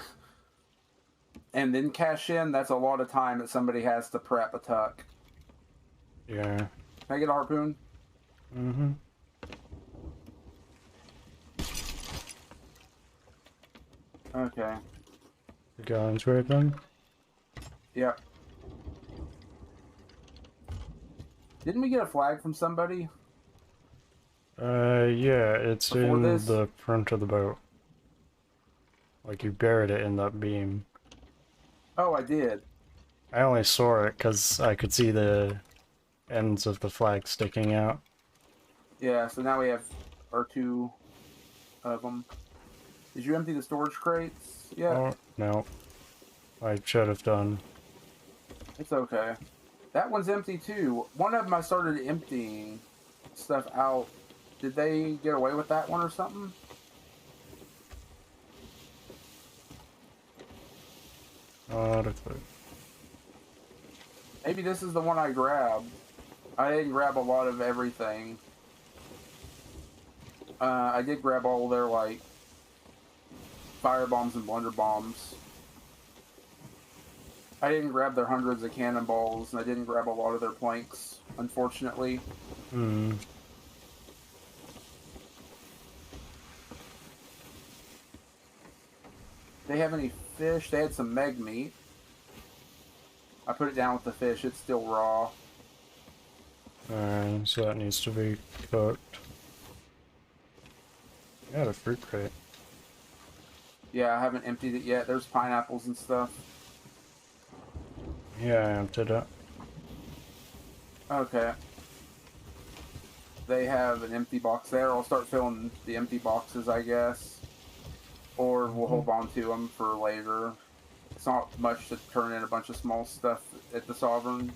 and then cash in, that's a lot of time that somebody has to prep a tuck. Yeah. Can I get a harpoon? Mm-hmm. Okay. The Galleon's grave then? Yep. Didn't we get a flag from somebody Yeah, it's before in this? the front of the boat. Like you buried it in that beam. Oh, I did. I only saw it because I could see the ends of the flag sticking out. Yeah, so now we have our 2 of them. Did you empty the storage crates? Yeah, Oh, no. I should have done. it's okay. That one's empty too. One of them I started emptying stuff out. Did they get away with that one or something? Not a clue. Maybe this is the one I grabbed. I didn't grab a lot of everything. I did grab all their, like, fire bombs and blunder bombs. I didn't grab their hundreds of cannonballs, and I didn't grab a lot of their planks, unfortunately. Hmm. They have any fish? They had some meg meat. I put it down with the fish. It's still raw. So that needs to be cooked. Yeah, the fruit crate. Yeah, I haven't emptied it yet. There's pineapples and stuff. Yeah, I emptied it. Okay. They have an empty box there. I'll start filling the empty boxes, I guess. Or we'll hold on to them for later. It's not much to turn in a bunch of small stuff at the Sovereign.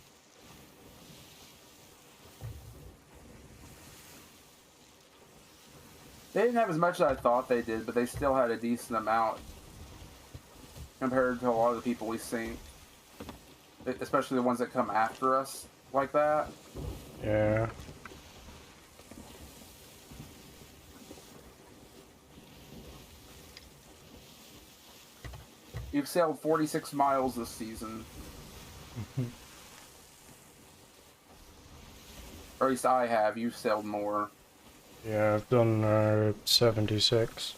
They didn't have as much as I thought they did, but they still had a decent amount compared to a lot of the people we've seen. Especially the ones that come after us like that. Yeah. You've sailed 46 miles this season. Or at least I have. You've sailed more. Yeah, I've done 76.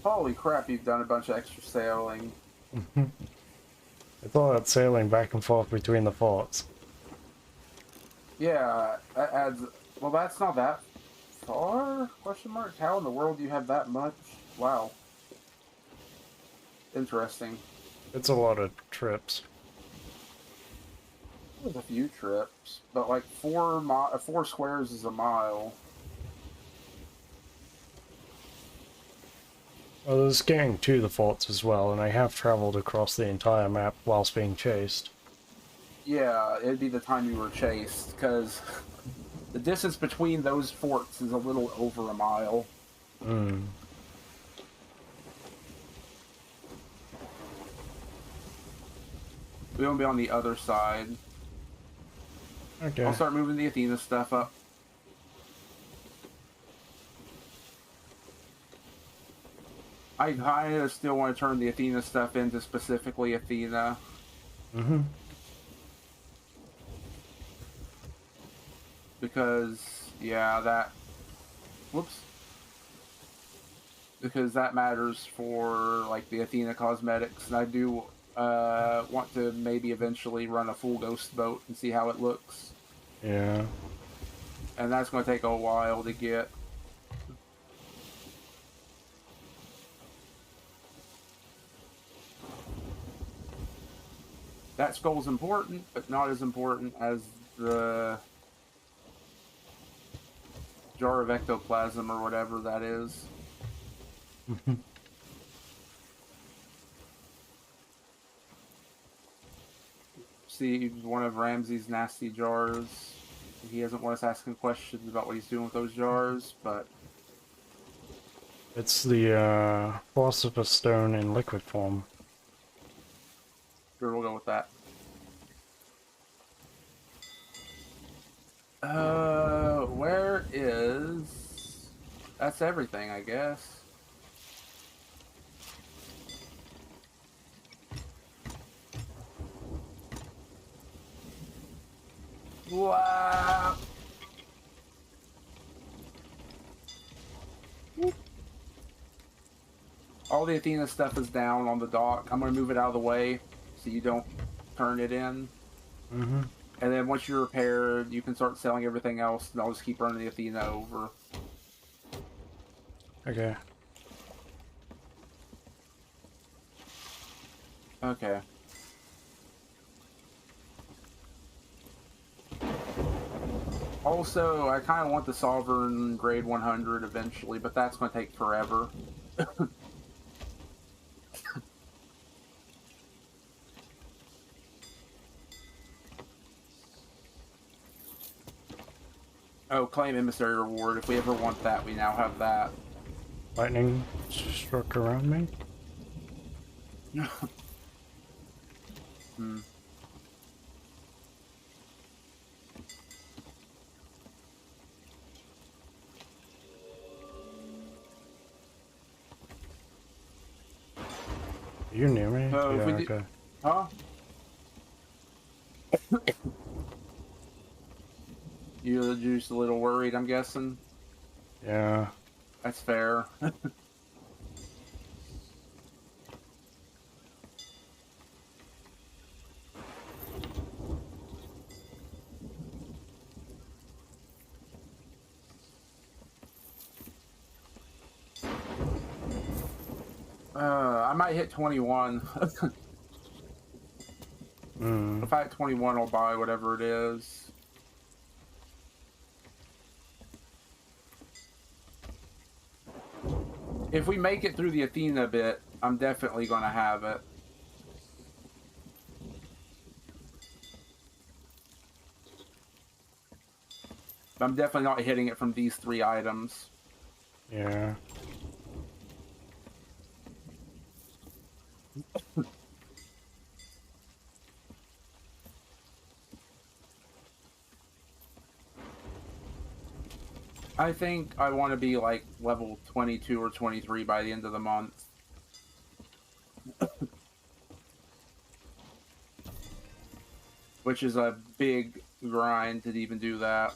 Holy crap, you've done a bunch of extra sailing. I thought that sailing back and forth between the forts. Yeah, that adds... Well, that's not that far? Question mark? How in the world do you have that much? Wow. Interesting. It's a lot of trips. There's a few trips, but like 4 squares is a mile. Well, there's getting to the forts as well, and I have traveled across the entire map whilst being chased. Yeah, it'd be the time you were chased, because the distance between those forts is a little over a mile. Hmm. We won't be on the other side. Okay. I'll start moving the Athena stuff up. I kind of still want to turn the Athena stuff into specifically Athena. Mm-hmm. Because, yeah, that... Whoops. Because that matters for, like, the Athena cosmetics. And I do want to maybe eventually run a full ghost boat and see how it looks. Yeah. And that's going to take a while to get. That skull's important, but not as important as the jar of ectoplasm or whatever that is. received one of Ramsey's nasty jars. He doesn't want us asking questions about what he's doing with those jars, but... It's the Philosopher's Stone in liquid form. Sure, we'll go with that. Where is... That's everything, I guess. Wow! All the Athena stuff is down on the dock. I'm going to move it out of the way so you don't turn it in. Mm-hmm. And then once you're repaired, you can start selling everything else, and I'll just keep running the Athena over. Okay. Okay. Also, I kind of want the Sovereign grade 100 eventually, but that's going to take forever. Oh, claim emissary reward. If we ever want that, we now have that. Lightning struck around me. Hmm. You near me? So Yeah, if we okay. Huh? You're just a little worried, I'm guessing? Yeah. That's fair. I might hit 21. If I hit 21, I'll buy whatever it is. If we make it through the Athena bit, I'm definitely going to have it. I'm definitely not hitting it from these 3 items. Yeah. I think I want to be like level 22 or 23 by the end of the month. Which is a big grind to even do that.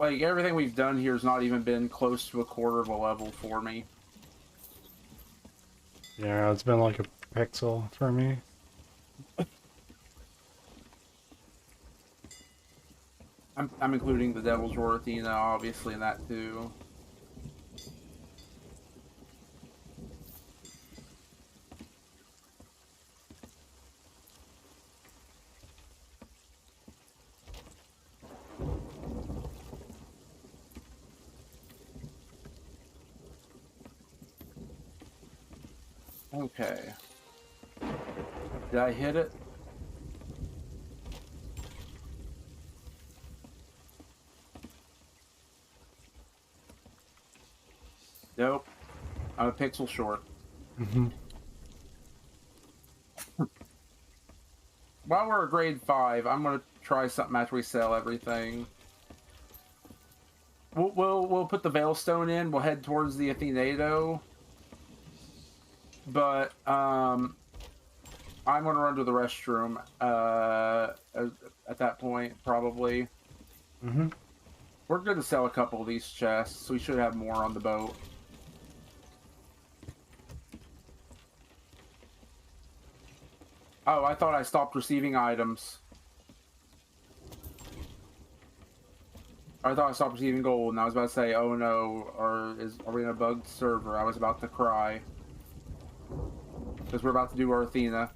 Like, everything we've done here has not even been close to a quarter of a level for me. Yeah, it's been like a pixel for me. I'm including the Devil's Roar Athena, obviously, in that too. Okay. Did I hit it? Nope. I'm a pixel short. While we're at grade 5, I'm gonna try something after we sell everything. We'll put the Veilstone in. We'll head towards the Athenado. But I'm gonna run to the restroom. At that point, probably. We're good to sell a couple of these chests. We should have more on the boat. Oh, I thought I stopped receiving items. I thought I stopped receiving gold, and I was about to say, oh no, are we in a bugged server? I was about to cry. Because we're about to do our Athena.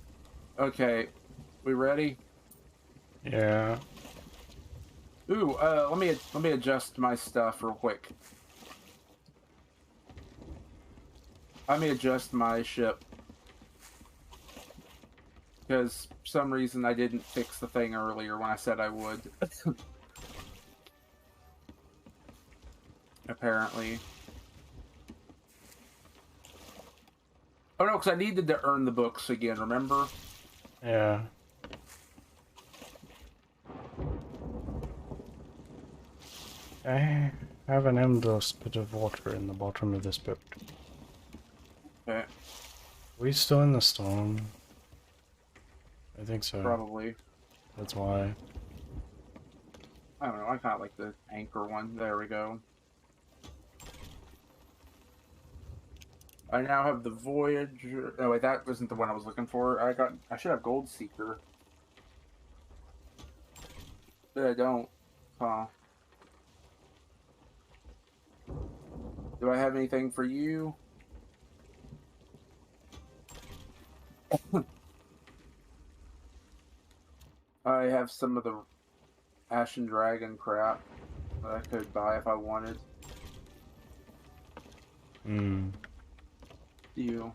Okay, we ready? Yeah. Ooh, let me adjust my stuff real quick. Let me adjust my ship. Because for some reason I didn't fix the thing earlier when I said I would. Apparently. Oh no, because I needed to earn the books again, remember? Yeah. I have an endless bit of water in the bottom of this boat. Okay, Are we still in the storm? I think so. probably. That's why. I don't know, I kind of like the anchor one. There we go. I now have the Voyager. Oh wait, that wasn't the one I was looking for. I should have Gold Seeker. But I don't. Huh. Do I have anything for you? I have some of the Ashen Dragon crap that I could buy if I wanted. Hmm. You.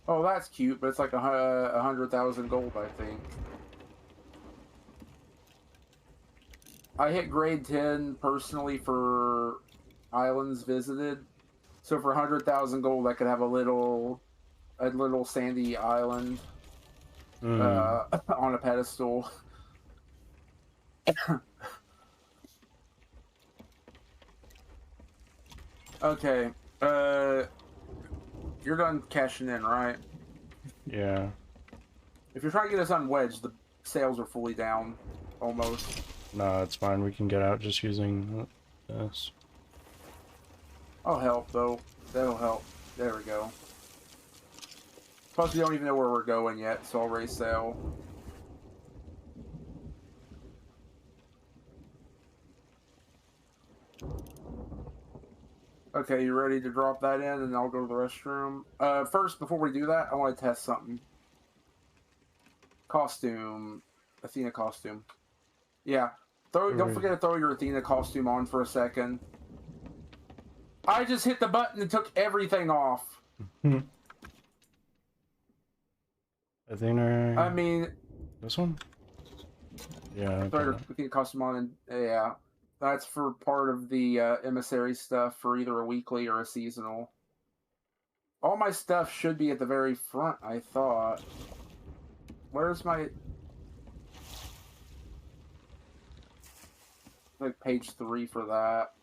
Oh, that's cute, but it's like 100,000 gold, I think. I hit grade 10 personally for islands visited. So for 100,000 gold, I could have a little sandy island Hmm. on a pedestal. Okay, you're done cashing in, right? Yeah. If you're trying to get us unwedged, the sails are fully down, almost. No, it's fine. We can get out just using this. I'll help, though. That'll help. There we go. Plus, we don't even know where we're going yet, so I'll raise sail. Okay, you ready to drop that in, and I'll go to the restroom? First, before we do that, I want to test something. Costume. Athena costume. Yeah. Don't forget to throw your Athena costume on for a second. I just hit the button and took everything off. Athena. I mean... This one? Yeah. Throw your Athena costume on, and yeah. That's for part of the emissary stuff for either a weekly or a seasonal. All my stuff should be at the very front, I thought. Where's my... Like page 3 for that.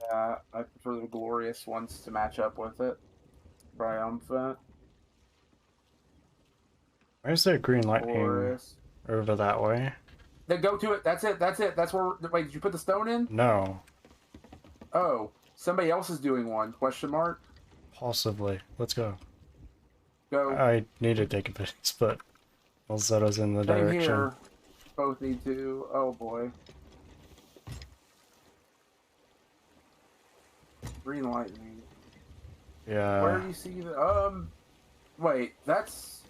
Yeah, I prefer the glorious ones to match up with it. Triumphant. Where's that green lightning Glorious. over that way? Then go to it. That's it. That's it. That's where... Wait, did you put the stone in? No. Oh. Somebody else is doing one. Question mark? Possibly. Let's go. Go. I need to take a piss, but I'll set us in the Same direction. here. Both need to. Oh boy. Green lightning. Yeah. Where do you see the... Wait, that's...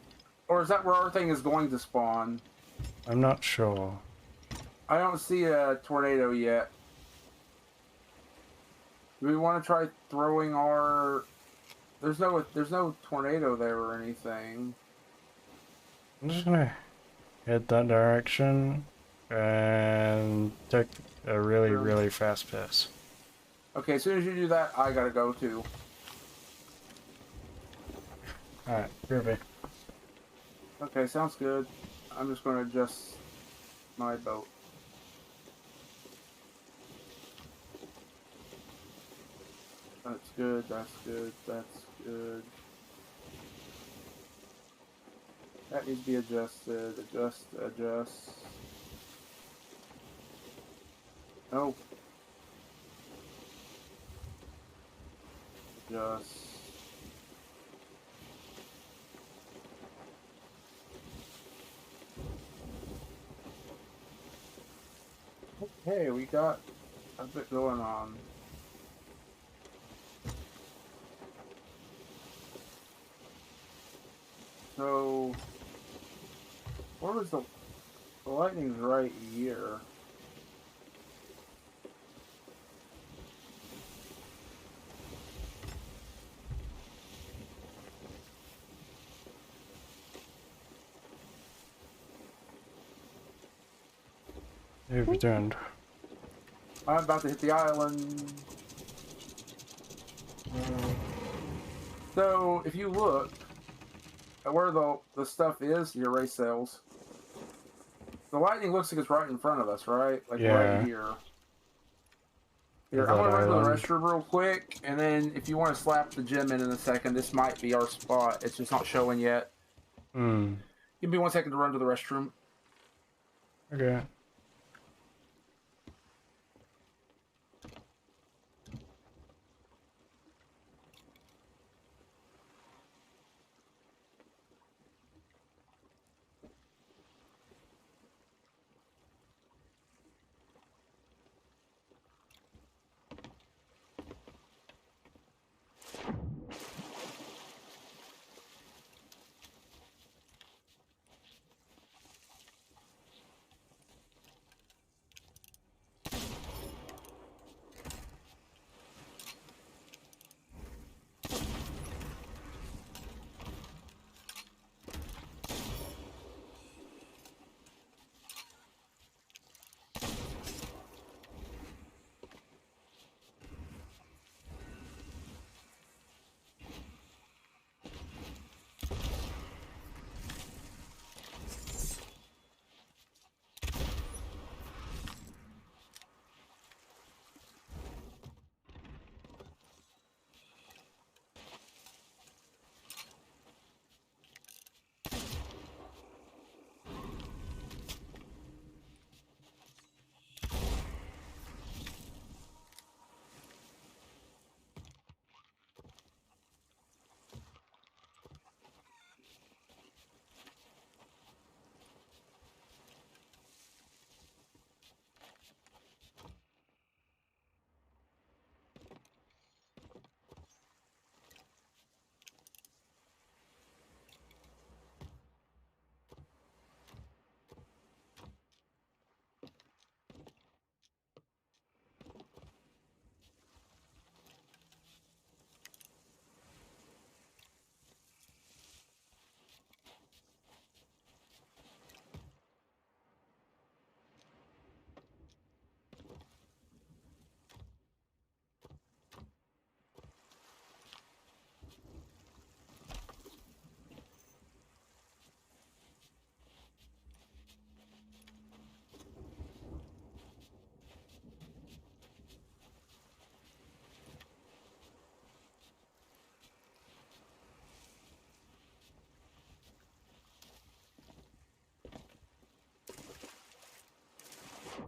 Or is that where our thing is going to spawn? I'm not sure. I don't see a tornado yet. Do we want to try throwing our... There's no tornado there or anything. I'm just gonna head that direction and take a really fast piss. Okay, as soon as you do that, I gotta go too. Alright, groovy. Okay, sounds good. I'm just gonna adjust my boat. That's good, that's good, that's good. That needs to be adjusted. Adjust. Oh. Adjust. Okay, we got a bit going on. So, where was the lightning's right here? You've returned. I'm about to hit the island. So, if you look at where the stuff is, your race cells, the lightning looks like it's right in front of us, right? Like right Yeah. here. Here, Of I'm that gonna run to the island. restroom real quick, and then if you want to slap the gym in a second, this might be our spot. It's just not showing yet. Hmm. Give me 1 second to run to the restroom. Okay.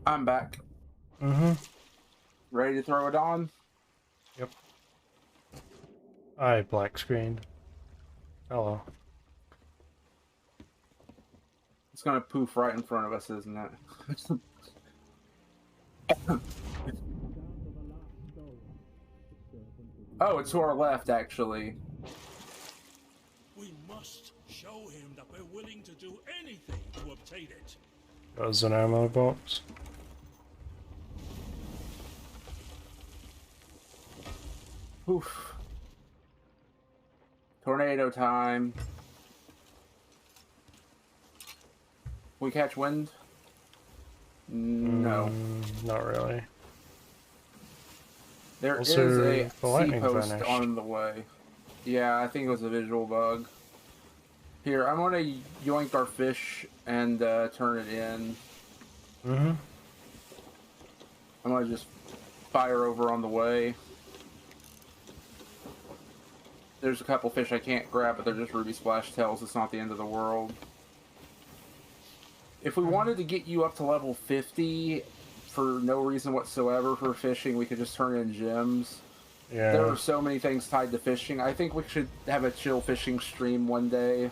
I'm back. Mm-hmm. Ready to throw it on? Yep. I black screened. Hello. It's gonna poof right in front of us, isn't it? Oh, it's to our left, actually. We must show him that we're willing to do anything to obtain it. Got an ammo box. Poof. Tornado time. We catch wind? No. Not really. There Also, is a the sea lightning post vanished. on the way. Yeah, I think it was a visual bug. Here, I'm gonna yoink our fish and turn it in. Mm-hmm. I'm gonna just fire over on the way. There's a couple fish I can't grab, but they're just ruby splash tails. It's not the end of the world. If we wanted to get you up to level 50 for no reason whatsoever for fishing, we could just turn in gems. Yeah. There are so many things tied to fishing. I think we should have a chill fishing stream one day.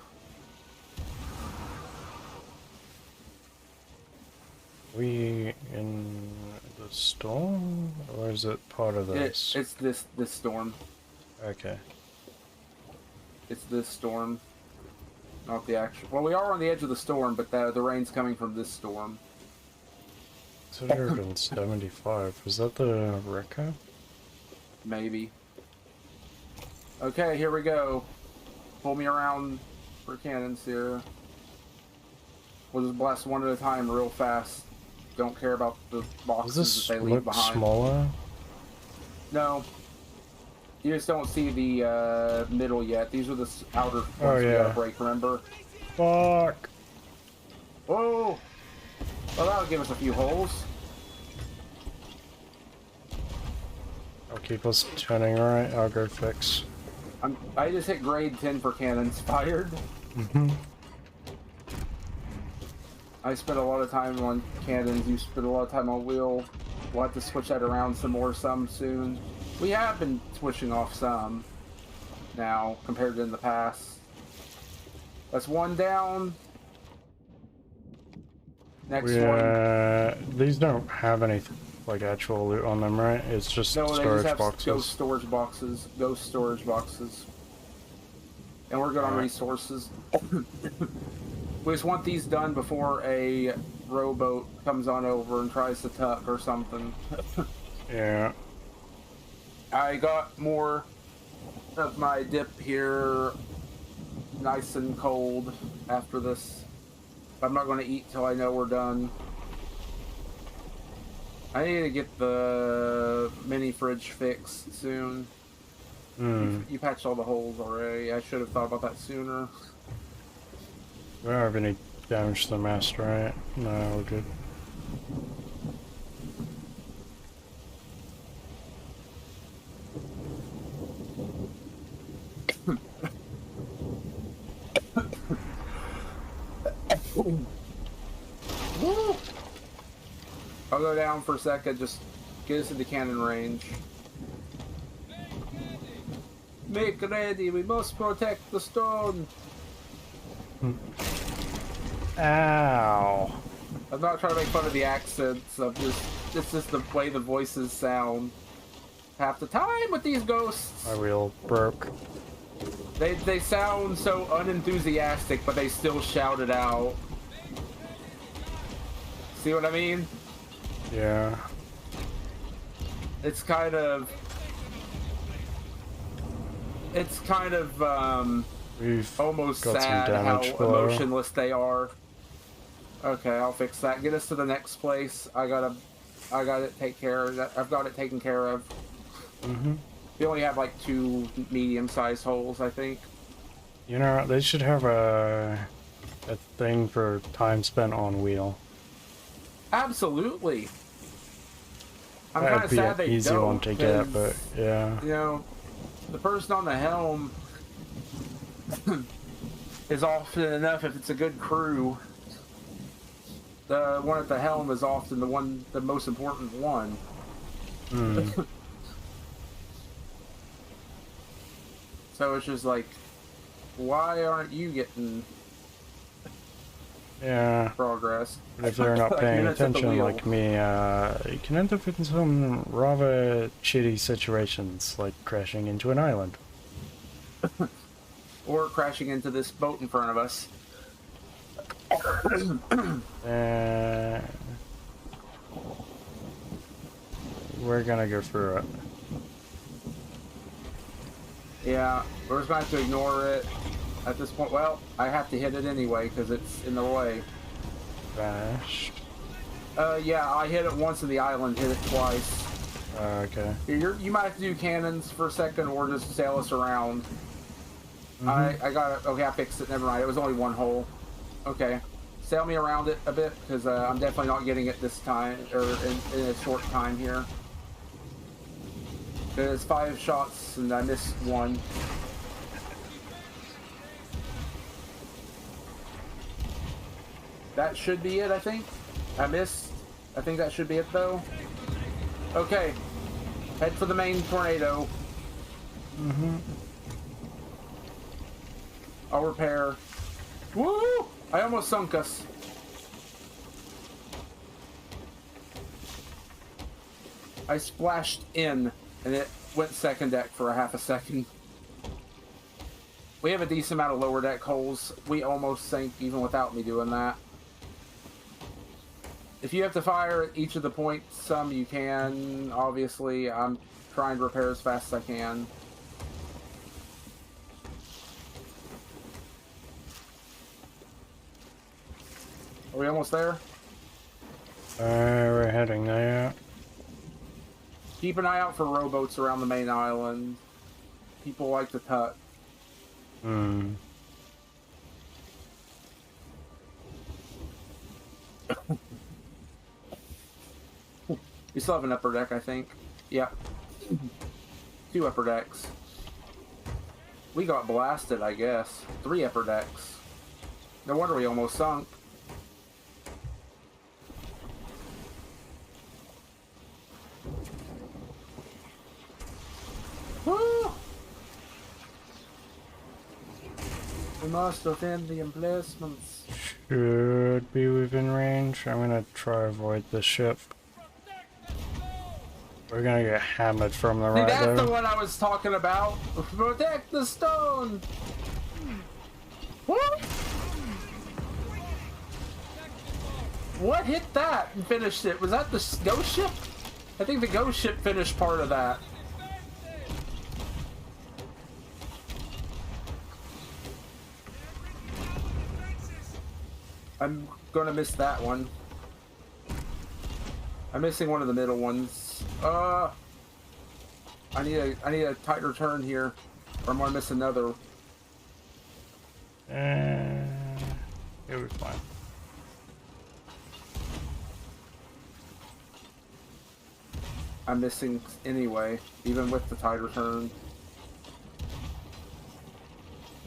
We in the storm? Or is it part of this? It's this storm. Okay. It's this storm. Not the actual. Well, we are on the edge of the storm, but the rain's coming from this storm. 675. Was that the Rekka? Maybe. Okay, here we go. Pull me around for cannons here. We'll just blast one at a time real fast. Don't care about the Does boxes this that they leave look behind. smaller? No. You just don't see the middle yet. These are the outer ones Oh, we yeah. gotta break, remember? Fuck! Whoa! Well, that'll give us a few holes. I'll keep us turning right. I'll go fix. I just hit grade 10 for cannons fired. I spent a lot of time on cannons. You spent a lot of time on wheel. We'll have to switch that around some soon. We have been switching off some now compared to in the past. That's one down. Next one. These don't have any like actual loot on them, right? It's just No, they storage just have boxes. ghost storage boxes. Ghost storage boxes. And we're good on resources. We just want these done before a rowboat comes on over and tries to tuck or something. Yeah. I got more of my dip here, nice and cold after this. I'm not going to eat till I know we're done. I need to get the mini fridge fixed soon. You patched all the holes already. I should have thought about that sooner. We don't have any damage to the mast, right? No, we're good. I'll go down for a second, just get us into cannon range. Make ready, we must protect the stone. Ow! I'm not trying to make fun of the accents, it's just the way the voices sound. Half the time with these ghosts. My wheel broke. They sound so unenthusiastic, but they still shout it out. See what I mean? Yeah. It's kind of We've almost got some sad how damage below. emotionless they are. Okay, I'll fix that. Get us to the next place. I got it taken care of. I've got it taken care of. We only have like 2 medium-sized holes, I think. You know, they should have a thing for time spent on wheel. Absolutely. I'm kind That'd of be sad an they easy don't. one to get, but 'cause, yeah. you know, the person on the helm is often enough if it's a good crew. The one at the helm is often the most important one. So it's just like, why aren't you getting Yeah. progress? But if they're not Like paying minutes at the attention wheel. like me, you can end up in some rather shitty situations, like crashing into an island. Or crashing into this boat in front of us. We're gonna go through it. Yeah, we're just going to have to ignore it at this point. Well, I have to hit it anyway because it's in the way. Bashed. Yeah, I hit it once in the island, hit it twice. Okay. You might have to do cannons for a second or just sail us around. I got it. Okay, I fixed it. Never mind. It was only 1 hole. Okay. Sail me around it a bit because I'm definitely not getting it this time, or in a short time here. There's 5 shots and I missed 1. That should be it, I think. I missed. I think that should be it, though. Okay. Head for the main tornado. I'll repair. Woo! I almost sunk us. I splashed in, and it went second deck for a half a second. We have a decent amount of lower deck holes. We almost sank even without me doing that. If you have to fire at each of the points, some you can. Obviously, I'm trying to repair as fast as I can. Are we almost there? We're heading there. Keep an eye out for rowboats around the main island. People like to tuck. Hmm. We still have an upper deck, I think. Yeah. 2 upper decks. We got blasted, I guess. 3 upper decks. No wonder we almost sunk. Woo! We must offend the emplacements. Should be within range. I'm gonna try to avoid the ship. We're gonna get hammered from the See, right that's though. the one I was talking about. Protect the stone! What? What hit that and finished it? Was that the ghost ship? I think the ghost ship finished part of that. I'm gonna miss that one. I'm missing one of the middle ones. I need a tighter turn here, or I'm gonna miss another. It'll be fine. I'm missing anyway, even with the tighter turn.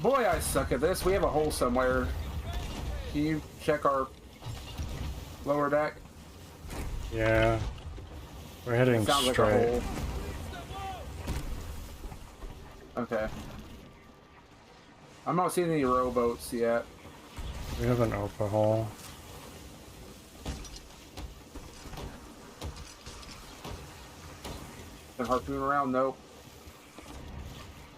Boy, I suck at this. We have a hole somewhere. Can you check our lower deck? Yeah. We're heading Sounds like a straight. hole. Okay. I'm not seeing any rowboats yet. We have an overhaul. Can harpoon around? Nope.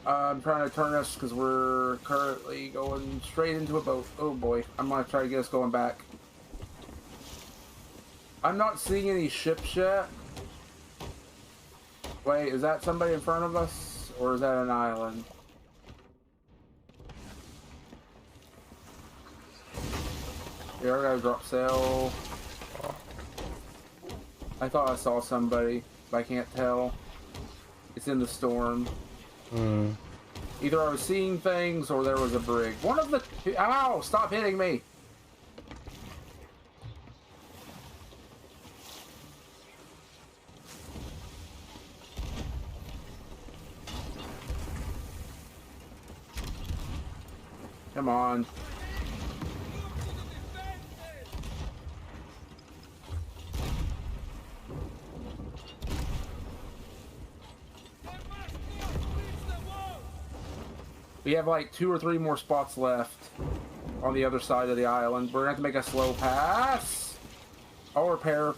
I'm trying to turn us because we're currently going straight into a boat. Oh boy. I'm going to try to get us going back. I'm not seeing any ships yet. Wait, is that somebody in front of us? Or is that an island? Yeah, I gotta drop sail. I thought I saw somebody, but I can't tell. It's in the storm. Hmm. Either I was seeing things or there was a brig. One of the... Ow! Stop hitting me! Come on. We have like 2 or 3 more spots left on the other side of the island. We're gonna have to make a slow pass. I'll repair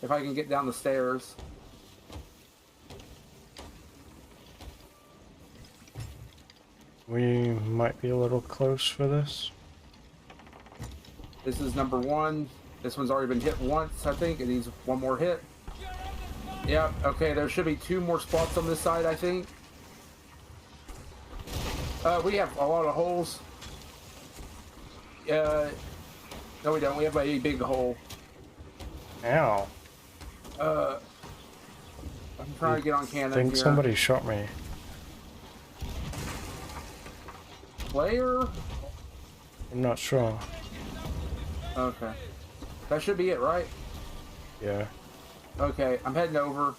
if I can get down the stairs. We might be a little close for this. This is number 1. This one's already been hit once, I think. It needs one more hit. Yep, okay, there should be 2 more spots on this side, I think. We have a lot of holes. No we don't, we have a big hole. Ow. I'm trying to get on cannon I think here. somebody shot me. Player? I'm not sure. Okay. That should be it, right? Yeah. Okay, I'm heading over.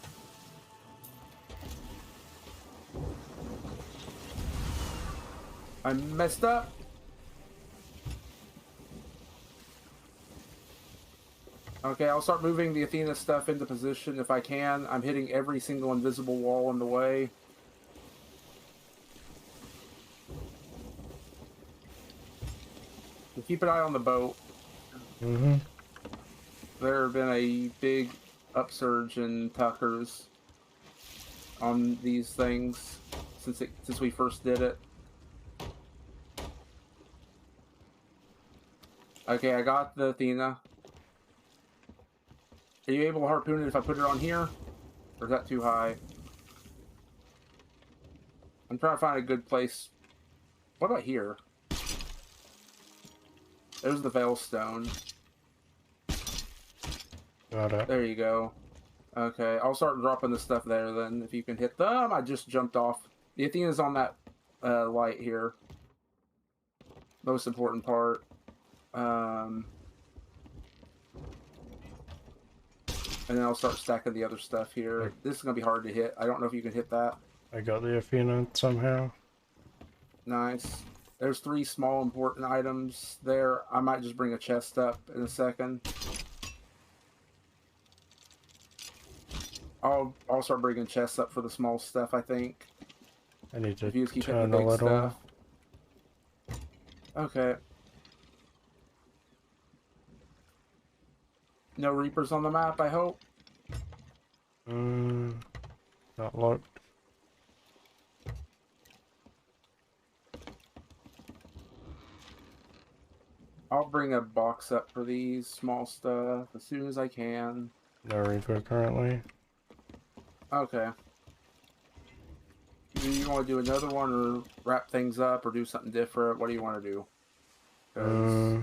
I messed up. Okay, I'll start moving the Athena stuff into position if I can. I'm hitting every single invisible wall in the way. So keep an eye on the boat. Mm-hmm. There have been a big upsurge in Tuckers on these things. since we first did it. Okay, I got the Athena. Are you able to harpoon it if I put it on here? Or is that too high? I'm trying to find a good place. What about here? There's the Veilstone. Got it. There you go. Okay, I'll start dropping the stuff there then. If you can hit them, I just jumped off. The Athena's on that light here. Most important part. And then I'll start stacking the other stuff here. This is going to be hard to hit. I don't know if you can hit that. I got the Athena somehow. Nice. There's 3 small important items there. I might just bring a chest up in a second. I'll start bringing chests up for the small stuff, I think. I need to If you just keep hitting turn the a big little. stuff. Okay. No Reapers on the map, I hope. Not locked. I'll bring a box up for these small stuff as soon as I can. No Reaper currently. Okay. Do you want to do another one or wrap things up or do something different? What do you want to do? 'Cause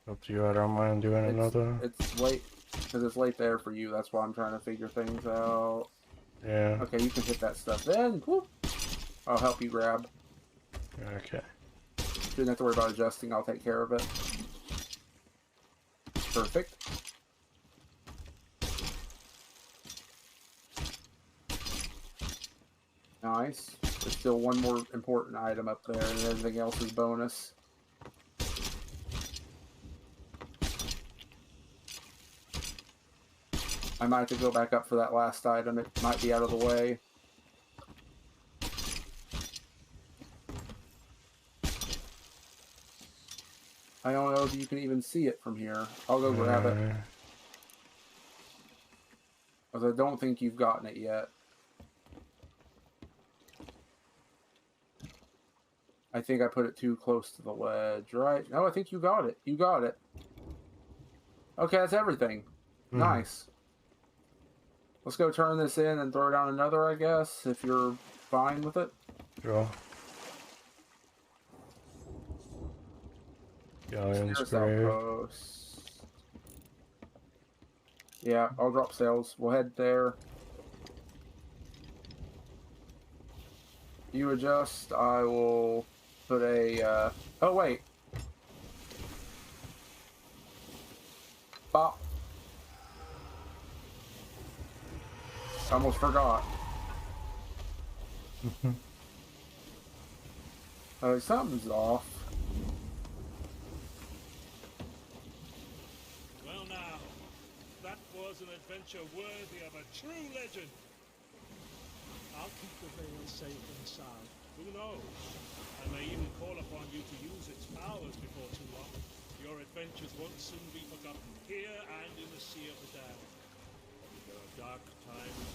Up to you, I don't mind doing another. It's late. Because it's late there for you. That's why I'm trying to figure things out. Yeah. Okay, you can hit that stuff then. Whoop. I'll help you grab. Okay. You don't have to worry about adjusting. I'll take care of it. Perfect. Nice. There's still one more important item up there, and everything else is bonus. I might have to go back up for that last item. It might be out of the way. I don't know if you can even see it from here. I'll go grab it. Because I don't think you've gotten it yet. I think I put it too close to the ledge, right? No, I think you got it. You got it. Okay, that's everything. Nice. Let's go turn this in and throw down another, I guess, if you're fine with it. Sure. Galleon's Here's grave. outpost. Yeah, I'll drop sails. We'll head there. You adjust. I will put a. Oh wait. Bop. I almost forgot. Something's off. Well now, that was an adventure worthy of a true legend. I'll keep the veil safe and sound. Who knows? I may even call upon you to use its powers before too long. Your adventures won't soon be forgotten, here and in the Sea of the Damned. There are dark times,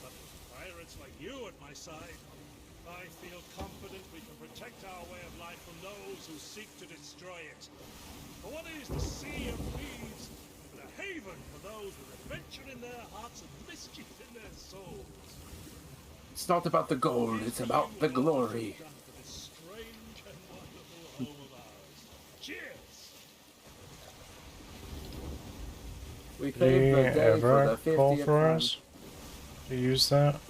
but with pirates like you at my side, I feel confident we can protect our way of life from those who seek to destroy it. For what is the Sea of Thieves but a haven for those with adventure in their hearts and mischief in their souls? It's not about the gold, it's about the glory. For this strange and wonderful home of ours. Cheers! We Do saved you the day for ever the call 50th for time. us to use that?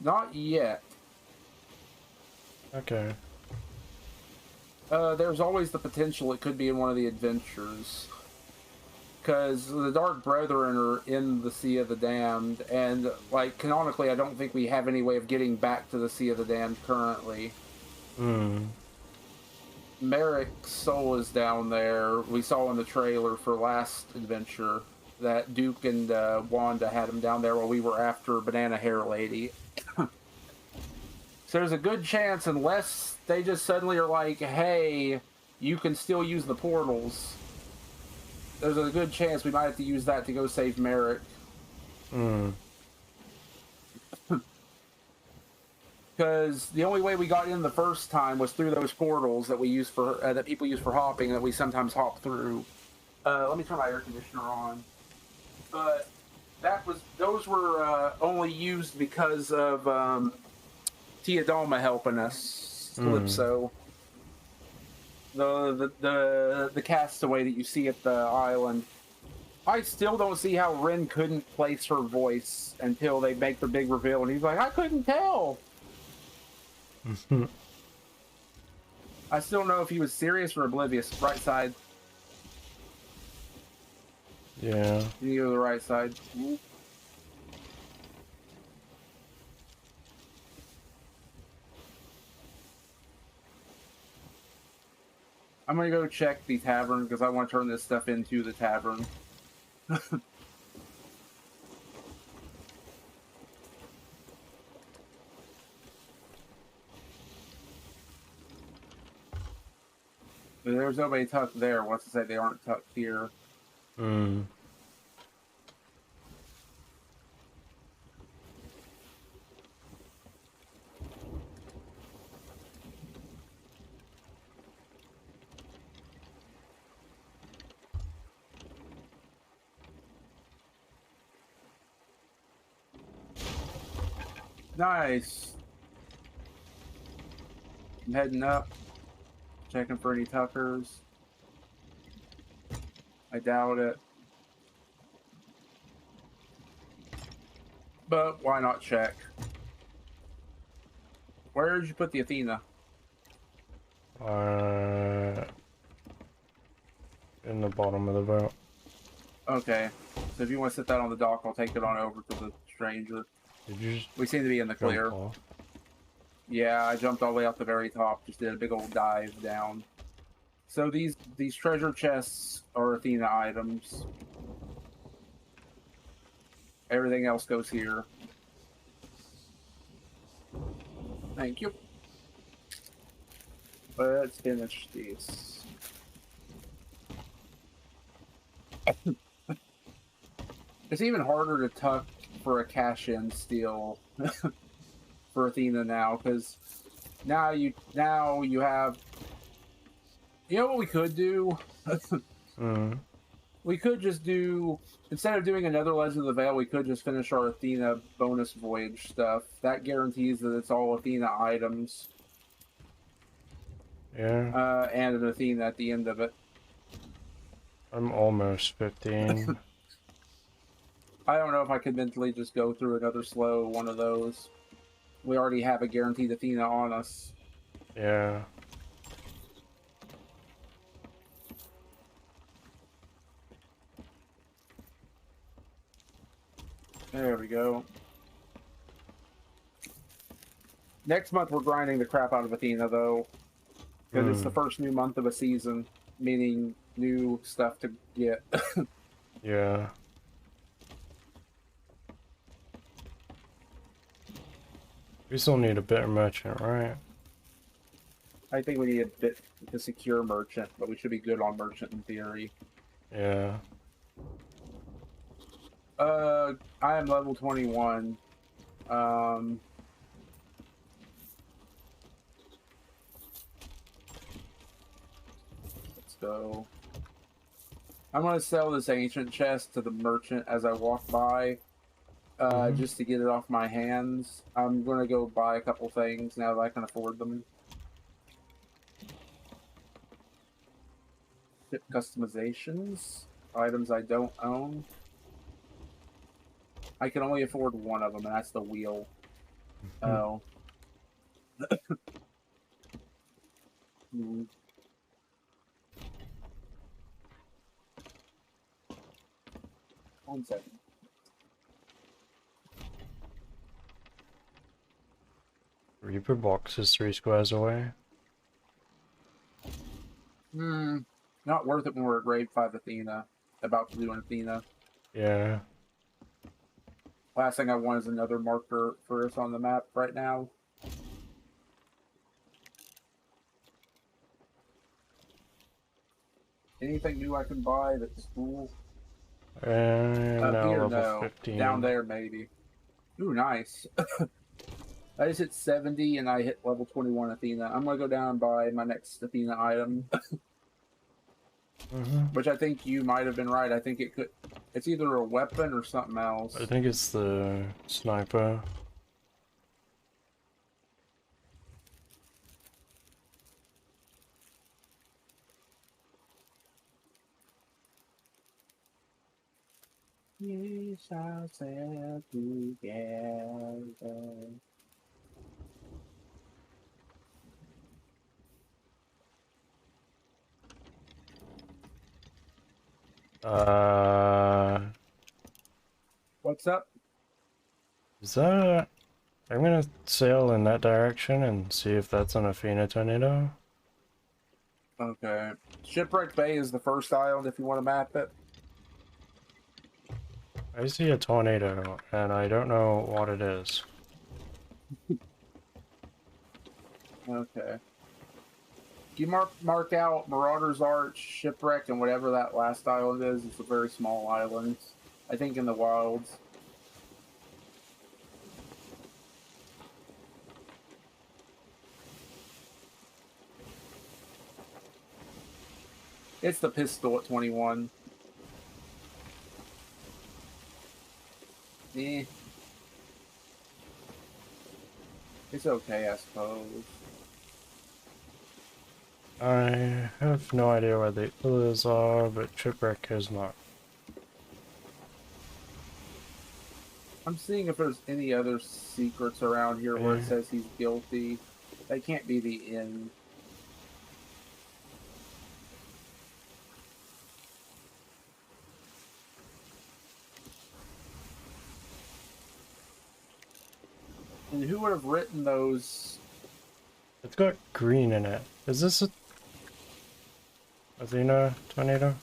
Not yet. Okay. There's always the potential it could be in one of the adventures. Because the Dark Brethren are in the Sea of the Damned, and, like, canonically, I don't think we have any way of getting back to the Sea of the Damned currently. Merrick's soul is down there. We saw in the trailer for last adventure that Duke and Wanda had him down there while we were after Banana Hair Lady. So there's a good chance, unless they just suddenly are like, hey, you can still use the portals, there's a good chance we might have to use that to go save Merrick. Because the only way we got in the first time was through those portals that we use for that people use for hopping, that we sometimes hop through. Let me turn my air conditioner on. But those were only used because of Teodalma helping us, Calypso. The castaway that you see at the island. I still don't see how Ren couldn't place her voice until they make the big reveal, and he's like, I couldn't tell. I still don't know if he was serious or oblivious. Right side. Yeah. You go to the right side. I'm gonna go check the tavern because I want to turn this stuff into the tavern. But there's nobody tucked there. What's to say they aren't tucked here? Hmm. Nice. I'm heading up. Checking for any tuckers. I doubt it. But why not check? Where did you put the Athena? In the bottom of the boat. Okay. So if you want to set that on the dock, I'll take it on over to the stranger. Did you just We seem to be in the clear. jump off? Yeah, I jumped all the way up the very top. Just did a big old dive down. So these treasure chests are Athena items. Everything else goes here. Thank you. Let's finish this. It's even harder to tuck for a cash-in steal for Athena now, because now you have. You know what we could do? We could just do, instead of doing another Legend of the Veil, we could just finish our Athena bonus voyage stuff. That guarantees that it's all Athena items. Yeah. And an Athena at the end of it. I'm almost 15. I don't know if I could mentally just go through another slow one of those. We already have a guaranteed Athena on us. Yeah. There we go. Next month we're grinding the crap out of Athena though. Because it's the first new month of a season, meaning new stuff to get. Yeah. We still need a bitter merchant, right? I think we need a bit to secure merchant, but we should be good on merchant in theory. Yeah. I am level 21. Let's go. I'm gonna sell this ancient chest to the merchant as I walk by, just to get it off my hands. I'm gonna go buy a couple things now that I can afford them. Ship customizations, items I don't own. I can only afford one of them, and that's the wheel. Oh. Hmm. One second. Reaper box is 3 squares away. Not worth it when we're at grade 5 Athena. About to do an Athena. Yeah. Last thing I want is another marker for us on the map right now. Anything new I can buy that's cool? And Up now here, level no. 15. Down there, maybe. Ooh, nice. I just hit 70 and I hit level 21 Athena. I'm gonna go down and buy my next Athena item, which I think you might have been right. I think it could. It's either a weapon or something else. I think it's the sniper. We shall sail together. What's up? Is that... I'm gonna sail in that direction and see if that's an Athena tornado. Okay. Shipwreck Bay is the first island if you want to map it. I see a tornado, and I don't know what it is. Okay. You mark out Marauder's Arch, Shipwreck, and whatever that last island is. It's a very small island. I think in the wilds. It's the pistol at 21. Eh. It's okay, I suppose. I have no idea where the others are, but Shipwreck is not. I'm seeing if there's any other secrets around here where it Yeah. says he's guilty. That can't be the inn. And who would have written those? It's got green in it. Is this a Athena tornado?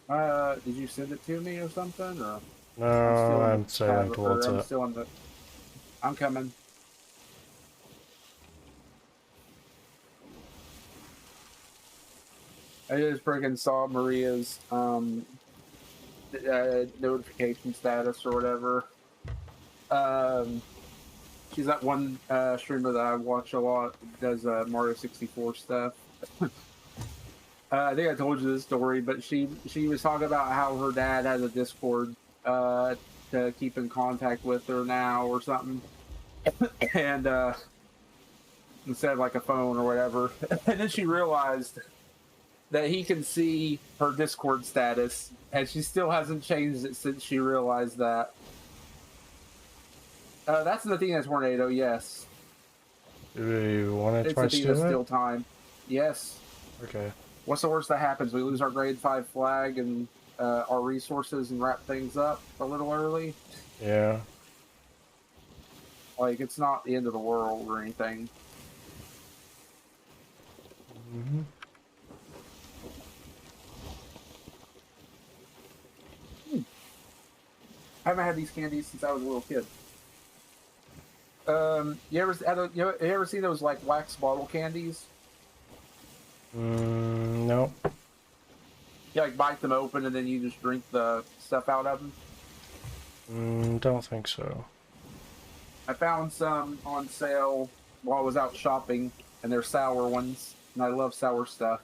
Did you send it to me or something? Or No, I'm I'm sailing towards I'm it. still on the. I'm coming. I just friggin' saw Maria's notification status or whatever. She's that one streamer that I watch a lot. Does Mario 64 stuff. I think I told you this story, but she was talking about how her dad has a Discord to keep in contact with her now or something, and instead of like a phone or whatever. And then she realized that he can see her Discord status, and she still hasn't changed it since she realized that. That's an Athena tornado, yes. Do we want to It's try Athena steal still it? time. Yes. Okay. What's the worst that happens? We lose our grade 5 flag and our resources and wrap things up a little early. Yeah. Like, it's not the end of the world or anything. Mm-hmm. I haven't had these candies since I was a little kid. You ever seen those like wax bottle candies? No. You like bite them open and then you just drink the stuff out of them. Don't think so. I found some on sale while I was out shopping, and they're sour ones, and I love sour stuff.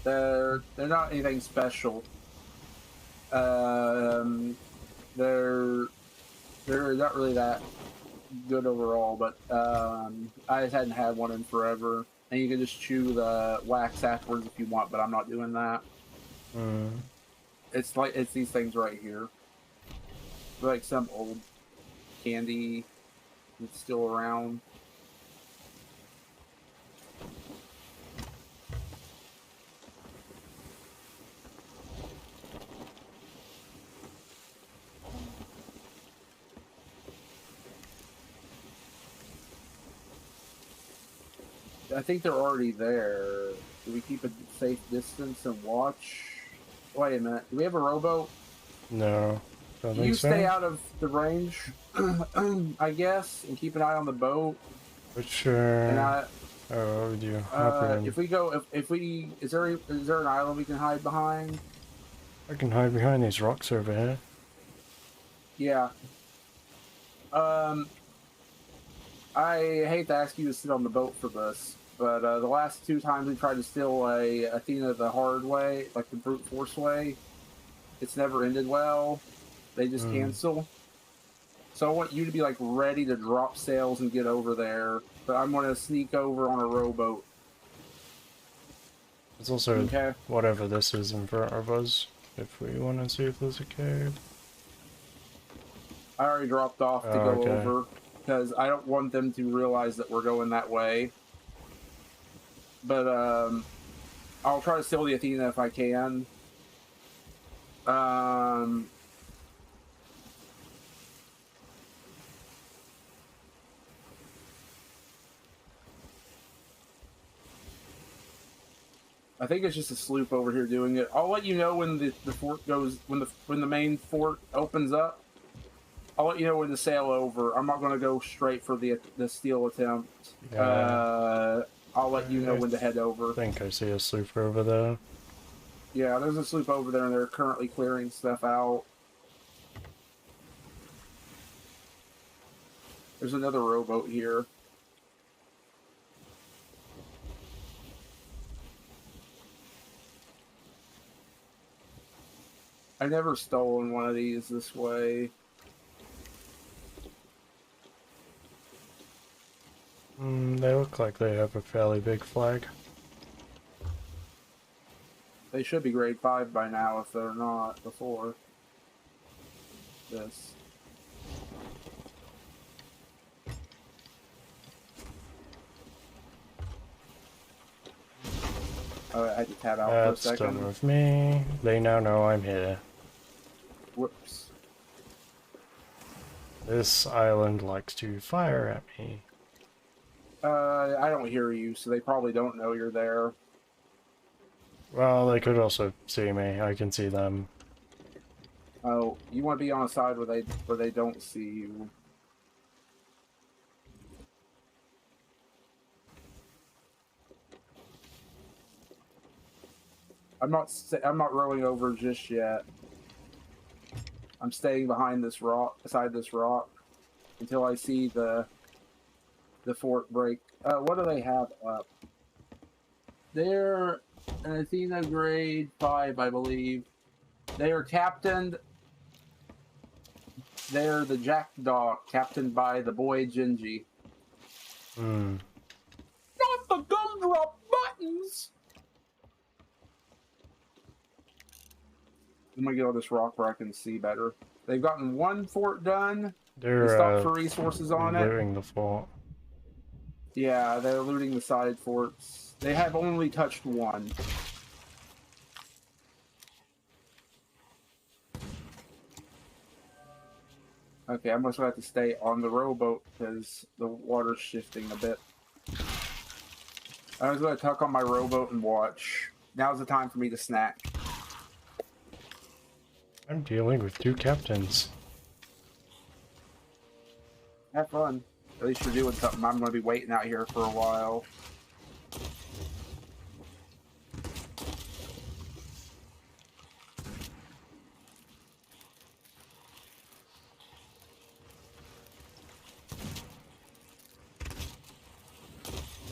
They're not anything special. They're not really that good overall, but I just hadn't had one in forever. And you can just chew the wax afterwards if you want, but I'm not doing that. It's these things right here. They're like some old candy that's still around. I think they're already there. Do we keep a safe distance and watch? Wait a minute. Do we have a rowboat? No. Don't You think so. stay out of the range, I guess, and keep an eye on the boat. Which, And I, oh, would you hop in? if we go, if we, is there an island we can hide behind? I can hide behind these rocks over here. Yeah. I hate to ask you to sit on the boat for this, but the last 2 times we tried to steal a Athena the hard way, like the brute force way, it's never ended well. They just cancel. So I want you to be like ready to drop sails and get over there. But I'm gonna sneak over on a rowboat. It's also Okay. whatever this is in front of us, if we want to see if there's a cave. I already dropped off to Oh, go okay. over because I don't want them to realize that we're going that way. But I'll try to steal the Athena if I can. I think it's just a sloop over here doing it. I'll let you know when the fort goes when the main fort opens up. I'll let you know when to sail over. I'm not going to go straight for the steal attempt. Yeah. I'll let you know when to head over. I think I see a sloop over there. Yeah, there's a sloop over there, and they're currently clearing stuff out. There's another rowboat here. I've never stolen one of these this way. They look like they have a fairly big flag. They should be grade 5 by now if they're not before this. Oh, I had to tab out That's for a second. done with me. They now know I'm here. Whoops. This island likes to fire at me. I don't hear you, so they probably don't know you're there. Well, they could also see me. I can see them. Oh, you want to be on a side where they don't see you. I'm not rowing over just yet. I'm staying behind this rock, beside this rock, until I see the fort break. What do they have up? They're an Athena grade 5, I believe. They are captained. They're the Jackdaw, captained by the boy Genji. Not the gumdrop buttons! I'm gonna get on this rock where I can see better. They've gotten one fort done. They're they stopped for resources on it. looting the fort. Yeah, they're looting the side forts. They have only touched one. Okay, I'm just gonna have to stay on the rowboat because the water's shifting a bit. I was gonna tuck on my rowboat and watch. Now's the time for me to snack. I'm dealing with 2 captains. Have fun. At least you're doing something. I'm gonna be waiting out here for a while.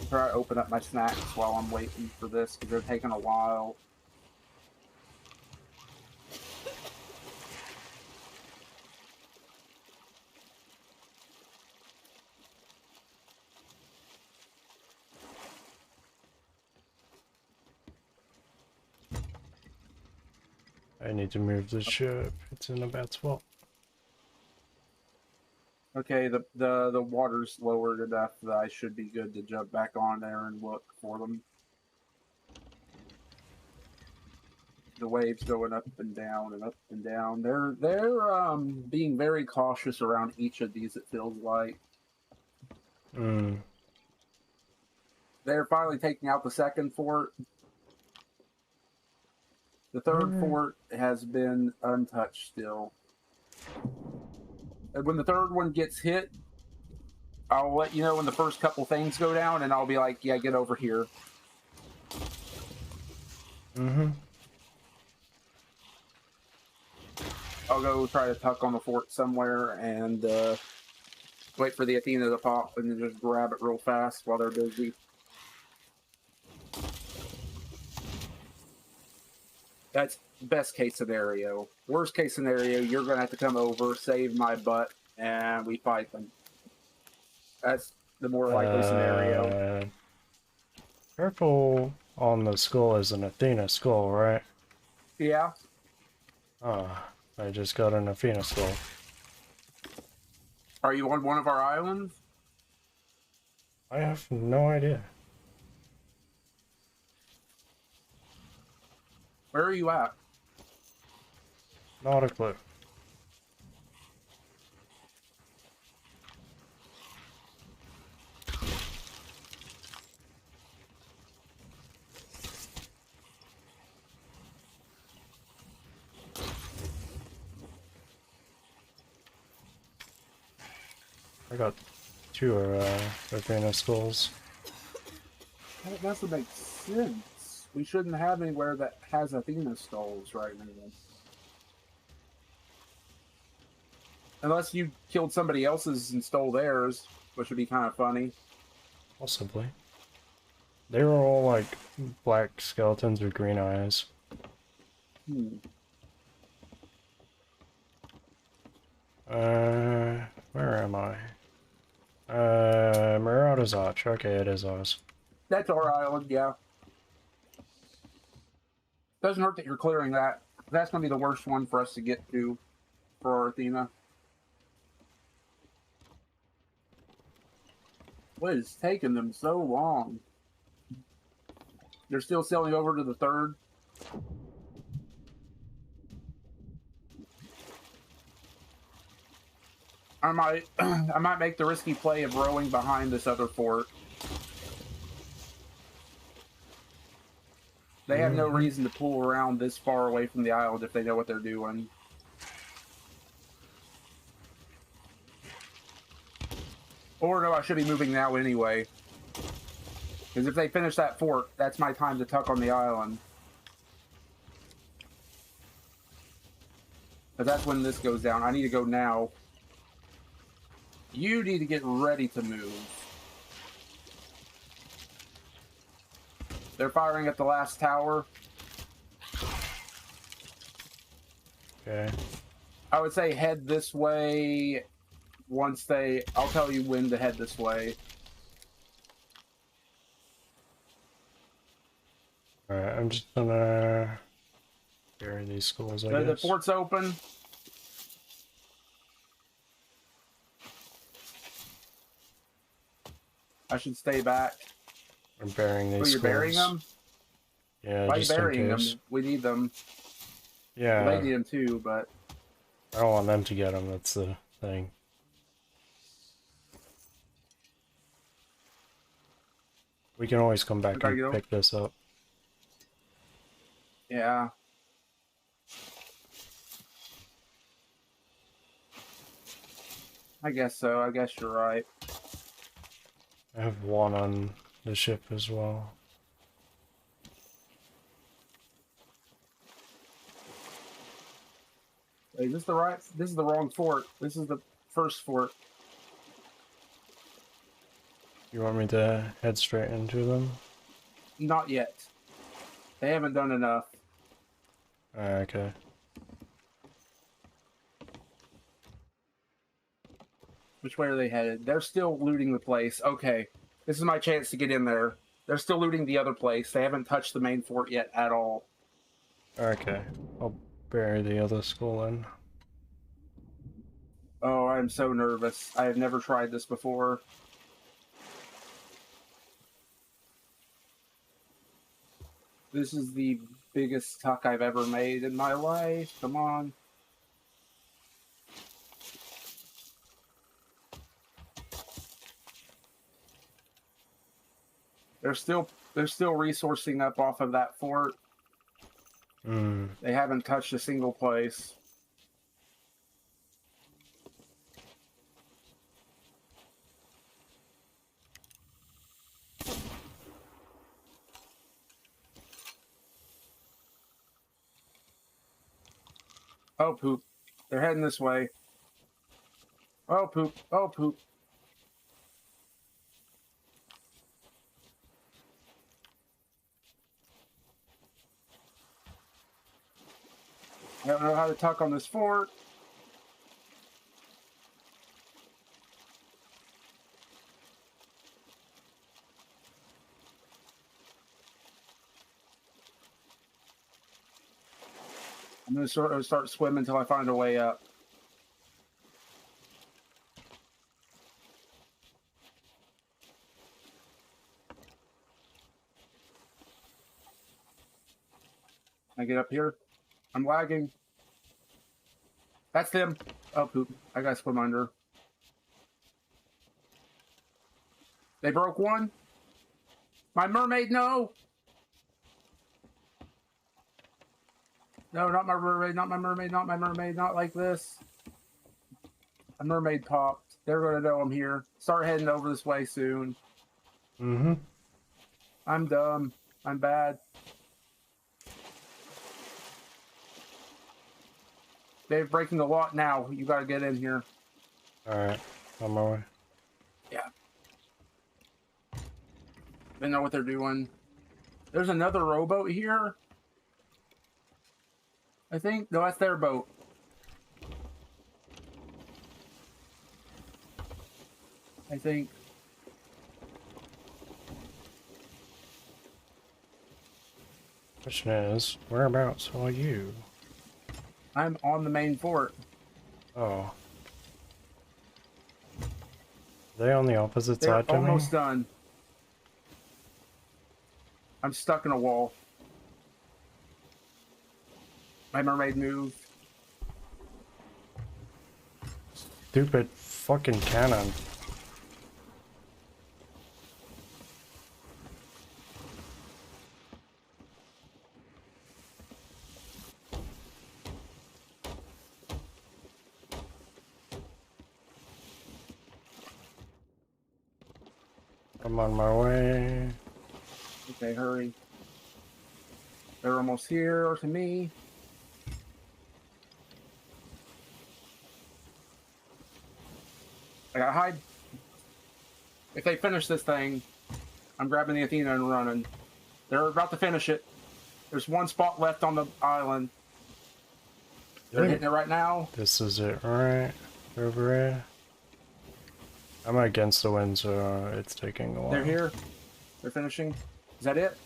Try to open up my snacks while I'm waiting for this because they're taking a while. I need to move the ship. It's in a bad spot. Okay, the water's lowered enough that I should be good to jump back on there and look for them. The waves going up and down and up and down. They're being very cautious around each of these, it feels like. They're finally taking out the second fort. The third fort has been untouched still. And when the third one gets hit, I'll let you know when the first couple things go down, and I'll be like, yeah, get over here. I'll go try to tuck on the fort somewhere and wait for the Athena to pop and then just grab it real fast while they're busy. That's best case scenario. Worst case scenario, you're going to have to come over, save my butt, and we fight them. That's the more likely scenario. Purple on the skull is an Athena skull, right? Yeah. Ah, I just got an Athena skull. Are you on one of our islands? I have no idea. Where are you at? Not a clue. I got two Athena skulls. That doesn't make sense. We shouldn't have anywhere that has Athena skulls right now. Unless you killed somebody else's and stole theirs, which would be kind of funny. Possibly. They were all like black skeletons with green eyes. Where am I? Marauder's Arch. Okay, it is ours. That's our island, yeah. Doesn't hurt that you're clearing that. That's going to be the worst one for us to get to for our Athena. What is taking them so long? They're still sailing over to the third. I might make the risky play of rowing behind this other fort. They have no reason to pull around this far away from the island if they know what they're doing. Or no, I should be moving now anyway. Because if they finish that fort, that's my time to tuck on the island. But that's when this goes down. I need to go now. You need to get ready to move. They're firing at the last tower. Okay. I would say head this way once they... I'll tell you when to head this way. Alright, I'm just gonna bury these skulls, I guess. The fort's open. I should stay back. I'm burying these Oh, you're skulls. burying them? Yeah, Why are you just in burying them? case. We need them. Yeah. Well, they need them too, but... I don't want them to get them, that's the thing. We can always come back and pick this up. Yeah. I guess so. I guess you're right. I have one on the ship as well. Wait, this is the wrong fort. This is the first fort. You want me to head straight into them? Not yet. They haven't done enough. Okay. Which way are they headed? They're still looting the place. Okay. This is my chance to get in there. They're still looting the other place. They haven't touched the main fort yet at all. Okay. I'll bury the other skull in. Oh, I'm so nervous. I have never tried this before. This is the biggest tuck I've ever made in my life. Come on. They're still resourcing up off of that fort. They haven't touched a single place. Oh, poop. They're heading this way. Oh, poop. Oh, poop. I don't know how to tuck on this fort. I'm going to sort of start swimming until I find a way up. Can I get up here? I'm lagging. That's them. Oh, poop. I gotta swim under. They broke one. My mermaid, no! No, not my mermaid, not my mermaid, not my mermaid, not like this. A mermaid popped. They're gonna know I'm here. Start heading over this way soon. Mm-hmm. I'm dumb. I'm bad. They're breaking the lock now. You gotta get in here. Alright, on my way. Yeah. They know what they're doing. There's another rowboat here. I think. No, that's their boat. I think. Question is, whereabouts are you? I'm on the main fort. Oh. Are they on the opposite They're side to me? almost done. I'm stuck in a wall. My mermaid moved. Stupid fucking cannon. I'm on my way. Okay, hurry. They're almost here to me. I gotta hide. If they finish this thing, I'm grabbing the Athena and running. They're about to finish it. There's one spot left on the island. They're hitting it right now. This is it, right? Over here. I'm against the wind, so it's taking a while. They're here. They're finishing. Is that it?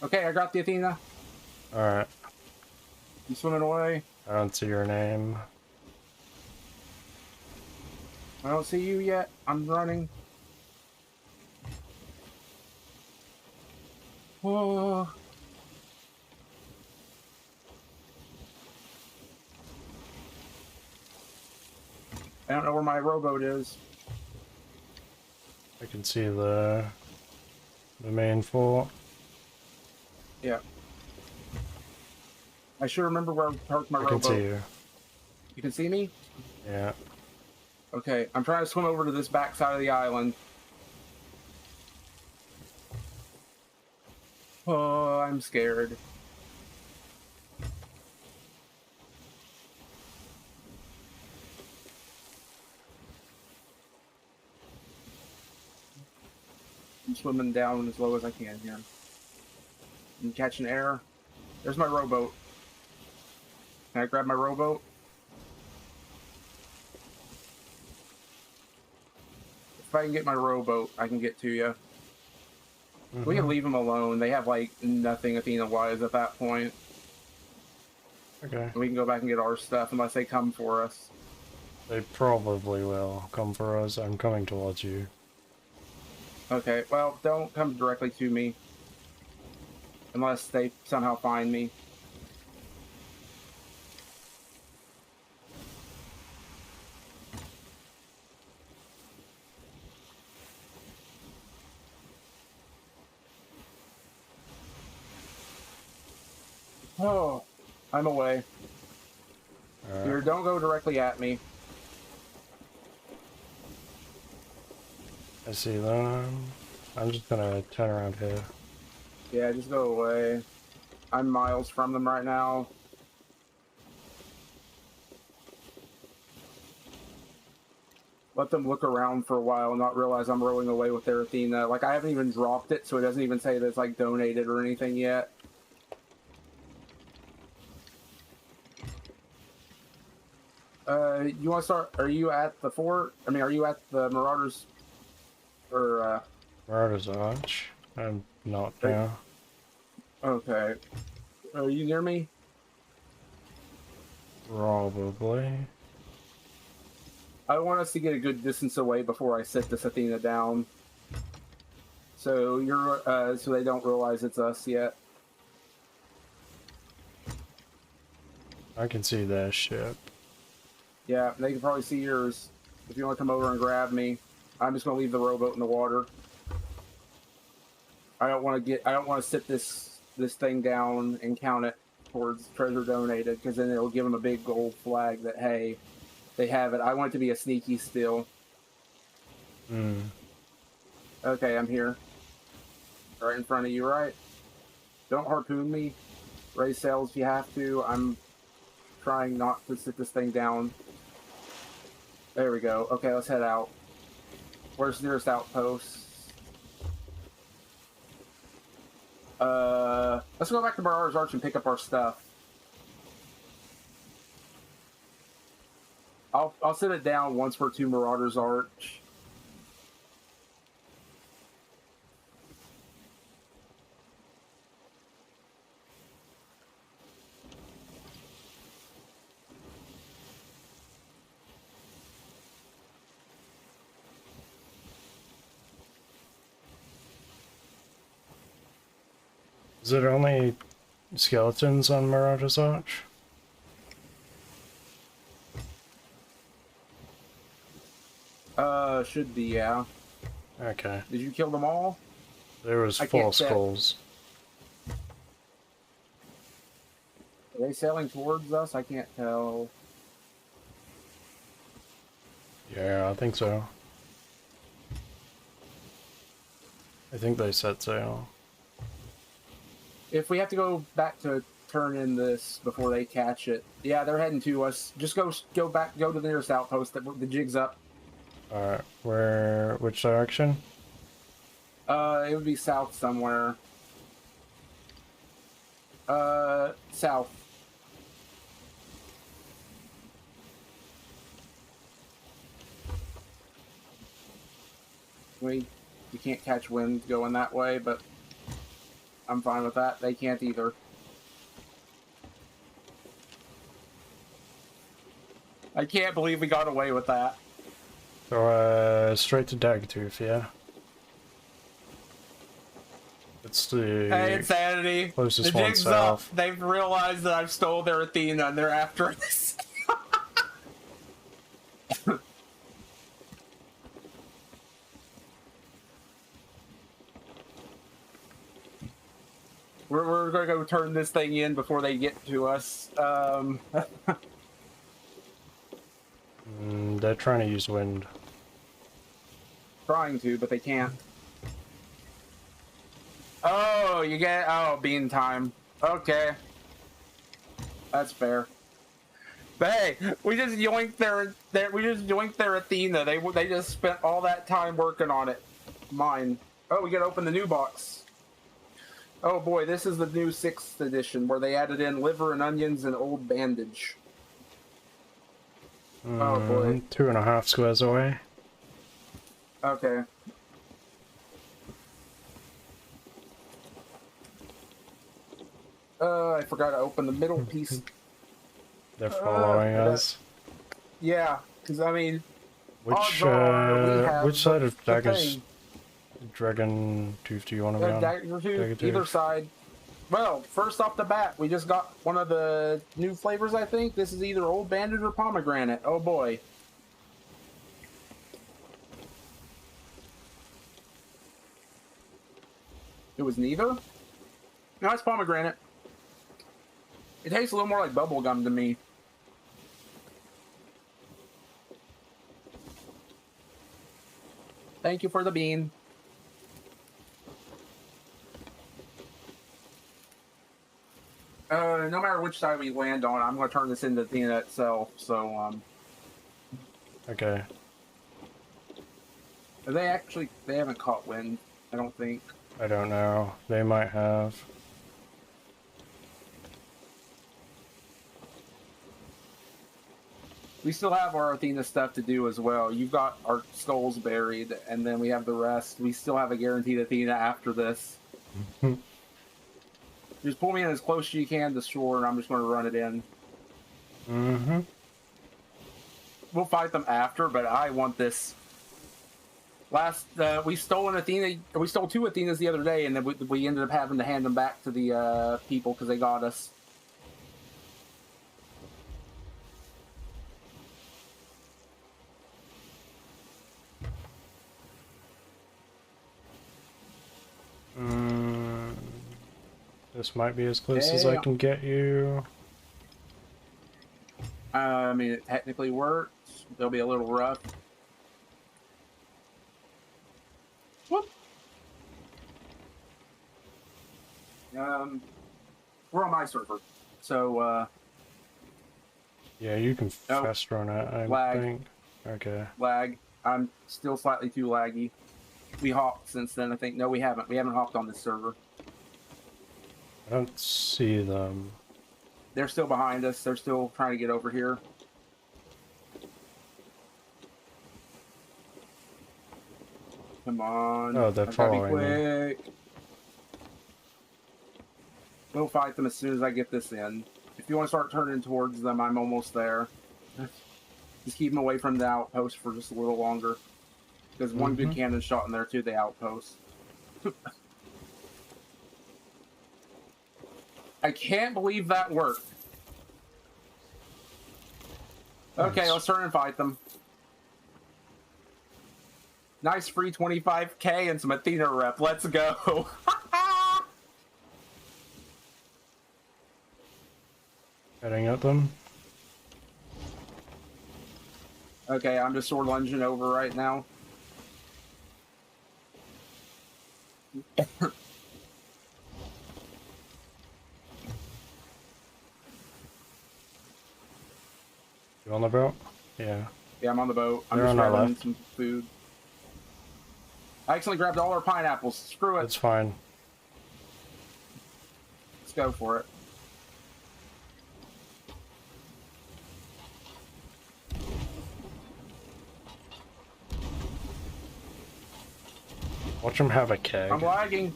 Okay, I got the Athena. Alright. I'm swimming away. I don't see your name. I don't see you yet. I'm running. Whoa. I don't know where my rowboat is. I can see the main fort. Yeah. I should remember where I parked my I rowboat. can see you. You can see me? Yeah. Okay, I'm trying to swim over to this back side of the island. Oh, I'm scared. I'm swimming down as low as I can here. I'm catching air. There's my rowboat. Can I grab my rowboat? If I can get my rowboat, I can get to you. We can leave them alone. They have, like, nothing Athena-wise at that point. Okay. We can go back and get our stuff unless they come for us. They probably will come for us. I'm coming towards you. Okay, well, don't come directly to me. Unless they somehow find me. Oh, I'm away. Here, don't go directly at me. I see them. I'm just gonna turn around here. Yeah, just go away. I'm miles from them right now. let them look around for a while and not realize I'm rolling away with their Athena. Like, I haven't even dropped it, so it doesn't even say that it's, like, donated or anything yet. You want to start? Are you at the fort? I mean, are you at the Marauders? Or, Murder's Arch? I'm not now. Okay. Are you near me? Probably. I want us to get a good distance away before I set this Athena down. So you're, so they don't realize it's us yet. I can see their ship. Yeah, they can probably see yours. If you want to come over and grab me, I'm just gonna leave the rowboat in the water. I don't want to sit this thing down and count it towards treasure donated, because then it'll give them a big gold flag that, hey, they have it. I want it to be a sneaky steal. Hmm. Okay, I'm here. Right in front of you, right? Don't harpoon me. Raise sails if you have to. I'm trying not to sit this thing down. There we go. Okay, let's head out. Where's the nearest outpost? Let's go back to Marauders Arch and pick up our stuff. I'll sit it down once we're to Marauders Arch. Is it only skeletons on Marauders Arch? Should be, yeah. Okay. Did you kill them all? There was I 4 can't check. skulls. Are they sailing towards us? I can't tell. Yeah, I think so. I think they set sail. If we have to go back to turn in this before they catch it, yeah, they're heading to us. Just go back, go to the nearest outpost. The jig's up. Alright, which direction? It would be south somewhere. South. You can't catch wind going that way, but I'm fine with that. They can't either. I can't believe we got away with that. So, straight to Dagtooth, yeah? It's the Hey, Insanity. closest The one jig's south. up. They've realized that I've stole their Athena and they're after us. We're going to go turn this thing in before they get to us. They're trying to use wind. Trying to, but they can't. Oh, you get... Oh, bean time. Okay. That's fair. But hey, we just yoinked their Athena. They just spent all that time working on it. Mine. Oh, we gotta open the new box. Oh boy, this is the new 6th edition where they added in liver and onions and old bandage. Oh boy. 2.5 squares away. Okay. I forgot to open the middle piece. They're following us. Yeah, because I mean, Which side of Dragon Tooth do you want to be on? Daggertooth, either side. Well, first off the bat, we just got one of the new flavors, I think. This is either Old Bandit or Pomegranate. Oh boy. It was neither? No, it's Pomegranate. It tastes a little more like bubblegum to me. Thank you for the bean. No matter which side we land on, I'm going to turn this into Athena itself, so, Okay. They haven't caught wind, I don't think. I don't know. They might have. We still have our Athena stuff to do as well. You've got our skulls buried, and then we have the rest. We still have a guaranteed Athena after this. Just pull me in as close as you can to shore, and I'm just going to run it in. Mm-hmm. We'll fight them after, but I want this. We stole an Athena. We stole 2 Athenas the other day, and then we ended up having to hand them back to the people because they got us. This might be as close as I can get you. I mean, it technically works. They'll be a little rough. Whoop. We're on my server, so Yeah, you can fast run it, I think. Okay. lag. I'm still slightly too laggy. We hopped since then, I think. No, we haven't. We haven't hopped on this server. I don't see them. They're still behind us. They're still trying to get over here. Come on. Oh, they're following me. Quick. We'll fight them as soon as I get this in. If you want to start turning towards them, I'm almost there. Just keep them away from the outpost for just a little longer. There's one good cannon shot in there too, the outpost. I can't believe that worked. Okay, let's turn and fight them. Nice free 25k and some Athena rep. Let's go. Heading at them. Okay, I'm just sword lunging over right now. You on the boat? Yeah. Yeah, I'm on the boat. I'm They're just on our grabbing left. some food. I accidentally grabbed all our pineapples. Screw it. It's fine. Let's go for it. Watch them have a keg. I'm lagging.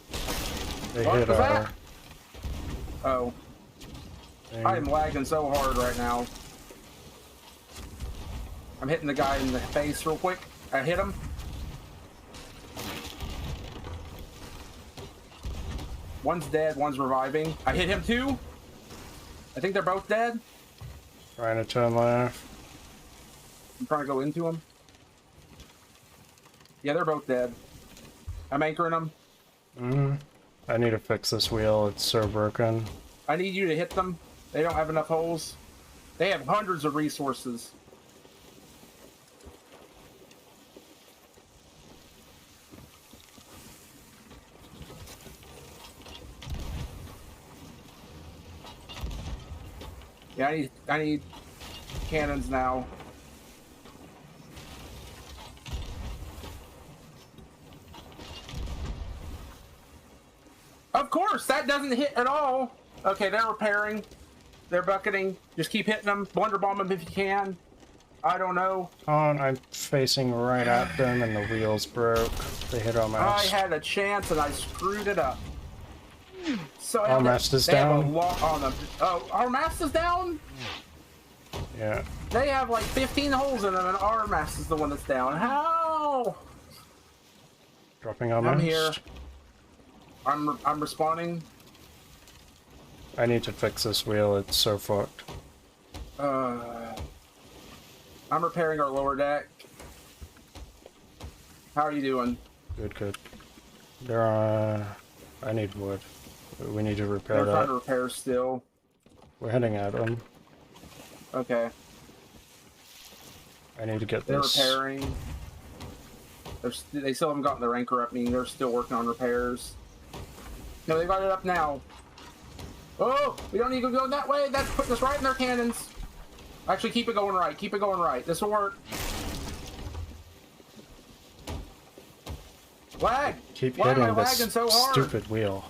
They What hit was our that? Oh, thing. I am lagging so hard right now. I'm hitting the guy in the face real quick. I hit him. One's dead, one's reviving. I hit him too. I think they're both dead. Trying to turn left. I'm trying to go into them. Yeah, they're both dead. I'm anchoring them. I need to fix this wheel. It's so broken. I need you to hit them. They don't have enough holes. They have hundreds of resources. Yeah, I need cannons now. Of course, that doesn't hit at all. Okay, they're repairing. They're bucketing. Just keep hitting them. Blunderbomb them if you can. I don't know. I'm facing right at them and the wheels broke. They hit our I mast. had a chance and I screwed it up. So Our mast is they have down. a lot on them. Oh, our mast is down? Yeah. They have like 15 holes in them and our mast is the one that's down. How? Dropping our I'm mast. here. I'm respawning. I need to fix this wheel. It's so fucked. I'm repairing our lower deck. How are you doing? Good, good. There are... I need wood. We need to repair They're trying to that. repair still. We're heading at them. Okay. I need to get They're this. repairing. They still haven't gotten their anchor up, meaning they're still working on repairs. No, they got it up now. Oh, we don't need to go that way. That's putting us right in their cannons. Actually, keep it going right. Keep it going right. This will work. Lag! Keep Why am I hitting this lagging so hard? stupid wheel.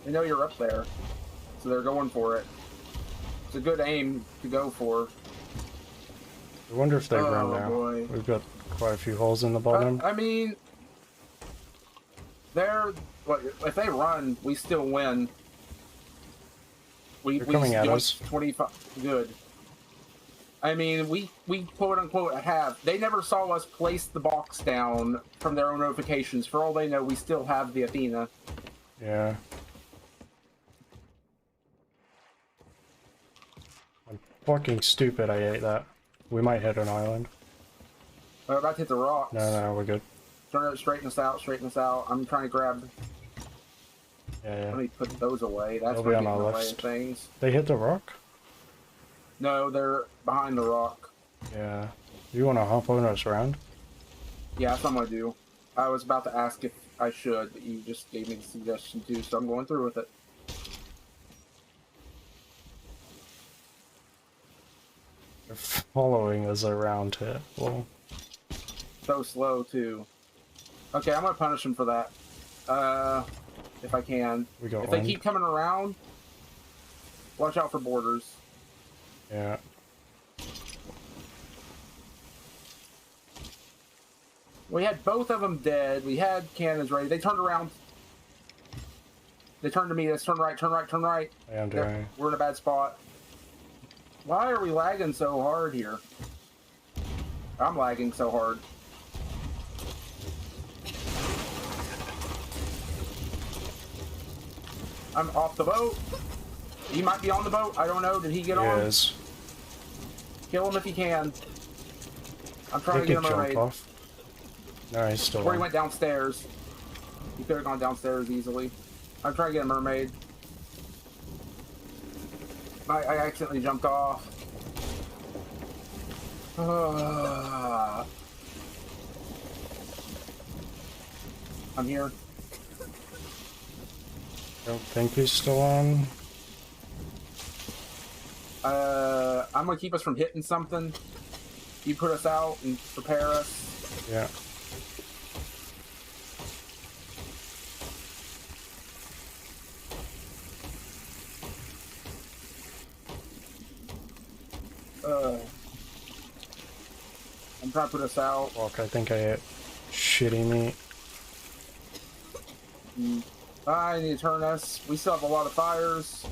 They know you're up there, so they're going for it. It's a good aim to go for. I wonder if they run now. Boy. We've got quite a few holes in the bottom. I mean, if they run, we still win. They're coming at us. 25 good. I mean, we quote unquote have. They never saw us place the box down from their own notifications. For all they know, we still have the Athena. Yeah. I'm fucking stupid. I ate that. We might hit an island. We're about to hit the rocks. No, we're good. Straighten us out. Straighten us out. I'm trying to grab. Yeah. Let me put those away. That's They'll what's be on getting our in the way list. of things. They hit the rock? No, they're behind the rock. Yeah. You want to hop on us around? Yeah, that's what I'm gonna do. I was about to ask if I should, but you just gave me the suggestion too, so I'm going through with it. They're following us around here. Well, So slow too. Okay, I'm gonna punish him for that. If I can. we got If one. they keep coming around, watch out for borders. Yeah. We had both of them dead. We had cannons ready. They turned around. They turned to me. Let's turn right, turn right, turn right. I am Yep, doing. we're in a bad spot. Why are we lagging so hard here? I'm lagging so hard. I'm off the boat. He might be on the boat. I don't know. Did he get on? Yes. Kill him if you can. I'm trying He to get could him a jump raid. off. No, he's still Before he on. went downstairs. He could have gone downstairs easily. I'm trying to get a mermaid. I accidentally jumped off. I'm here. Don't think he's still on. I'm gonna keep us from hitting something. You put us out and prepare us. Yeah. I'm trying to put us out. Fuck, I think I ate shitty meat. I need to turn us. We still have a lot of fires.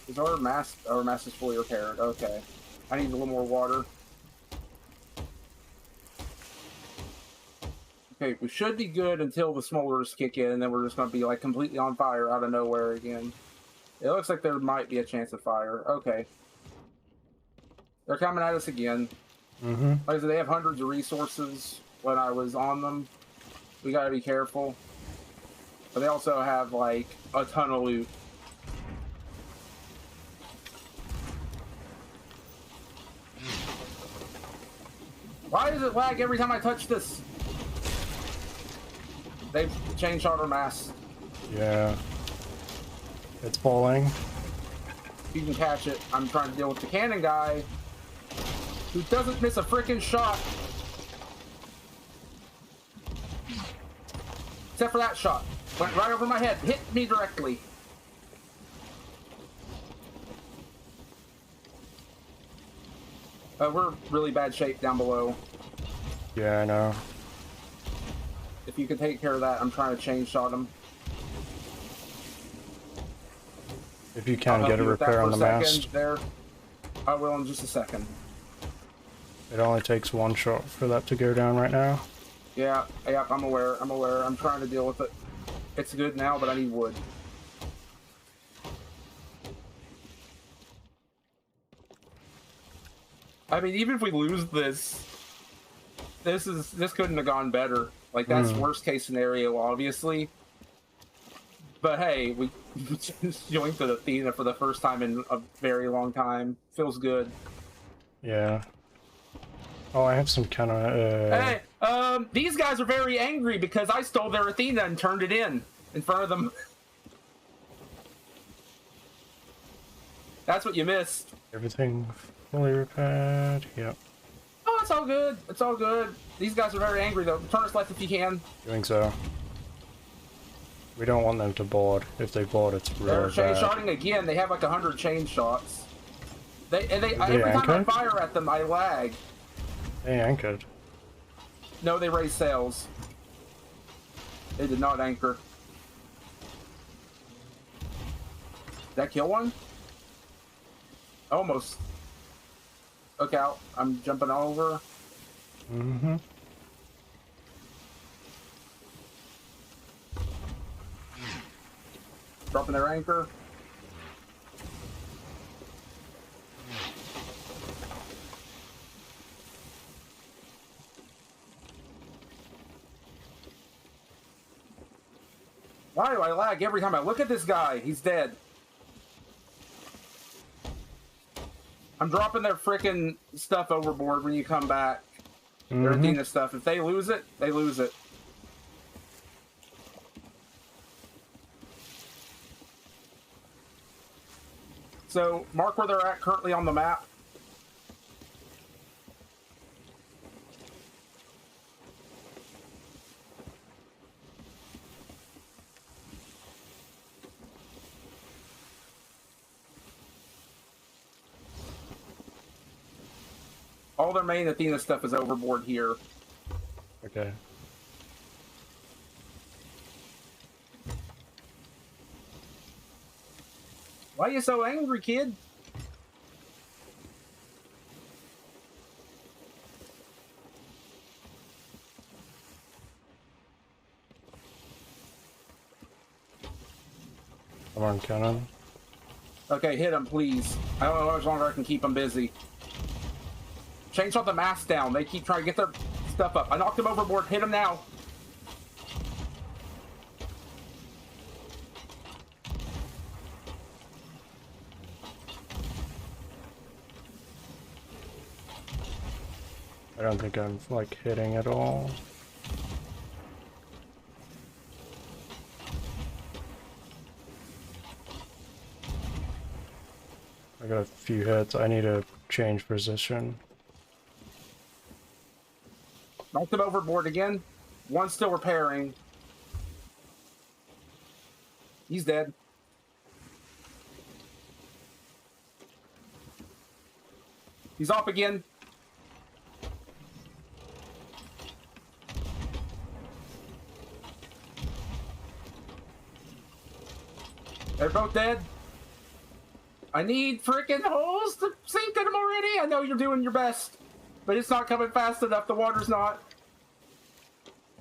Is our mast? Our mast is fully repaired. Okay. I need a little more water. Okay, we should be good until the smolders kick in, and then we're just going to be like completely on fire out of nowhere again. It looks like there might be a chance of fire. Okay. They're coming at us again. Mm-hmm. Like I said, they have hundreds of resources when I was on them. We gotta be careful. But they also have, like, a ton of loot. Why does it lag every time I touch this? They've changed our mast. Yeah. It's falling. You can catch it. I'm trying to deal with the cannon guy who doesn't miss a freaking shot. Except for that shot. Went right over my head. Hit me directly. We're really bad shape down below. Yeah, I know. If you can take care of that, I'm trying to chain shot him. If you can I'll get help a you with that repair for on the a second mast. there. I will in just a second. It only takes one shot for that to go down right now. Yeah, I'm aware. I'm aware. I'm trying to deal with it. It's good now, but I need wood. I mean, even if we lose this, this couldn't have gone better. Like, that's worst case scenario, obviously. But hey, we just joined the Athena for the first time in a very long time. Feels good. Yeah. Oh, I have some kind of. Hey, these guys are very angry because I stole their Athena and turned it in front of them. That's what you missed. Everything Fully repaired. Yep. Oh, it's all good. It's all good. These guys are very angry though. Turn us left if you can. Doing so. We don't want them to board. If they board, it's They're really chain bad. shotting again. They have like 100 chain shots. They every time I anchored? fire at them, I lag. They anchored. No, they raised sails. They did not anchor. Did that kill one? Almost. Look out. I'm jumping over. Mm-hmm. Dropping their anchor. Why do I lag every time I look at this guy? He's dead. I'm dropping their freaking stuff overboard when you come back. Their Athena stuff. If they lose it, they lose it. So, mark where they're at currently on the map. All their main Athena stuff is overboard here. Okay. Why are you so angry, kid? Come on, cannon. Okay, hit him, please. I don't know how much longer I can keep them busy. Chainsaw the mast down. They keep trying to get their stuff up. I knocked him overboard. Hit him now. I don't think I'm, like, hitting at all. I got a few hits. I need to change position. Knocked him overboard again. One's still repairing. He's dead. He's off again. They're both dead. I need freaking holes to sink in them already. I know you're doing your best, but it's not coming fast enough. The water's not.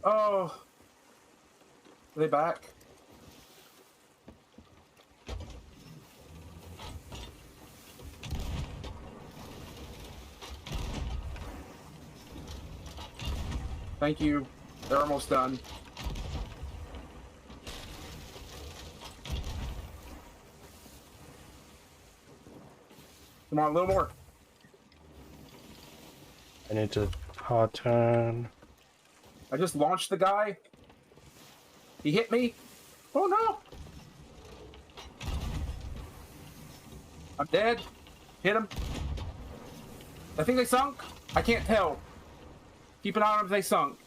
Oh. Are they back? Thank you. They're almost done. Come on, a little more. I need to hard turn. I just launched the guy. He hit me. Oh no! I'm dead. Hit him. I think they sunk. I can't tell. Keep an eye on them if they sunk.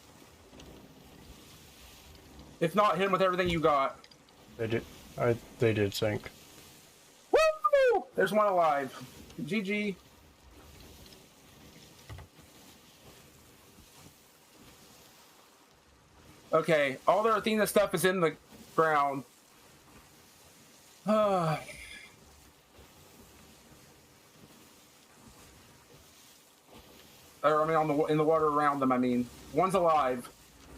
If not, hit him with everything you got. They did. They did sink. Woo! There's one alive. GG. Okay, all their Athena stuff is in the ground. Or, I mean, in the water around them. I mean, one's alive.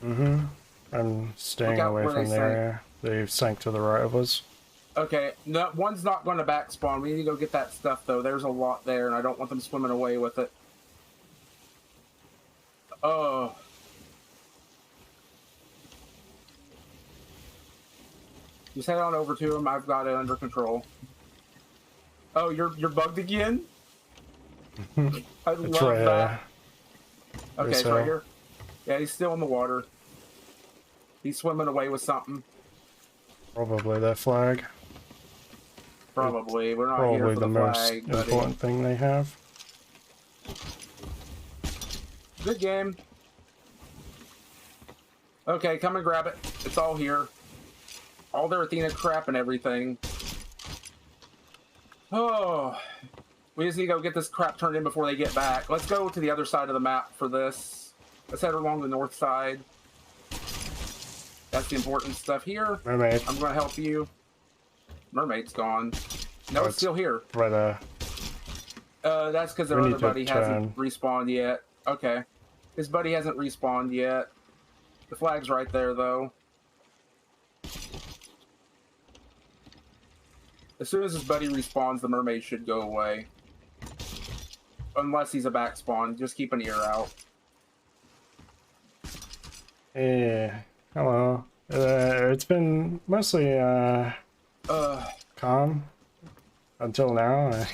Mm-hmm. I'm staying out away where from they the sank. area. They sank to the right of us. Okay, no, one's not going to back spawn. We need to go get that stuff though. There's a lot there, and I don't want them swimming away with it. Oh. Just head on over to him. I've got it under control. Oh, you're bugged again? I It's love right that. here. Okay, it's So- right here. Yeah, he's still in the water. He's swimming away with something. Probably their flag. Probably. We're not here Probably for the the most flag, buddy. important thing they have. Good game. Okay, come and grab it. It's all here. All their Athena crap and everything. Oh, we just need to go get this crap turned in before they get back. Let's go to the other side of the map for this. Let's head along the north side. That's the important stuff here. Mermaid. I'm going to help you. Mermaid's gone. No, Oh, it's still here. Right there. That's because their We other need to buddy hasn't respawned yet. Okay. His buddy hasn't respawned yet. The flag's right there, though. As soon as his buddy respawns, the mermaid should go away. Unless he's a back spawn. Just keep an ear out. Hey, hello. It's been mostly calm until now.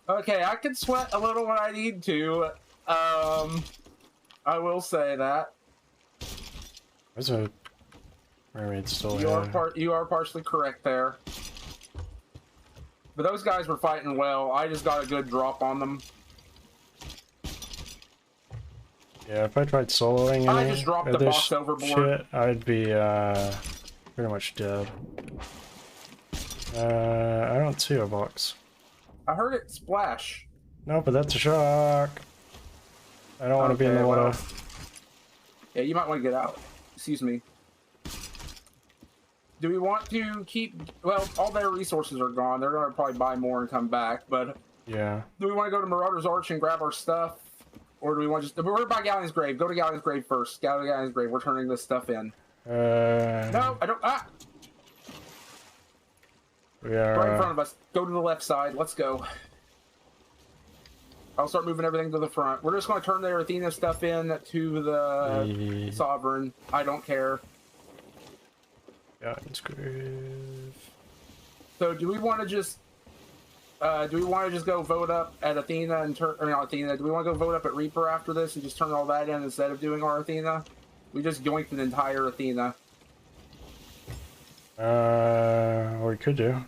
Okay, I can sweat a little when I need to. I will say that. There's a mermaid still You are partially correct there. But those guys were fighting well. I just got a good drop on them. Yeah, if I tried soloing I any just dropped of the this box overboard. shit, I'd be pretty much dead. I don't see a box. I heard it splash. No, but that's a shark. I don't want to be in the water. Well, yeah, you might want to get out. Excuse me. Do we want to keep... Well, all their resources are gone. They're going to probably buy more and come back, but... Yeah. Do we want to go to Marauder's Arch and grab our stuff? Or do we want to just... We're by Galleon's Grave. Go to Galleon's Grave first. Galleon's Grave. We're turning this stuff in. No, I don't... Ah! We are... Right in front of us. Go to the left side. Let's go. I'll start moving everything to the front. We're just going to turn their Athena stuff in to the Sovereign. I don't care. Yeah, it's grave. So do we want to just... go vote up at Athena and turn... Or not Athena. Do we want to go vote up at Reaper after this and just turn all that in instead of doing our Athena? We just yoinked an entire Athena. We could do.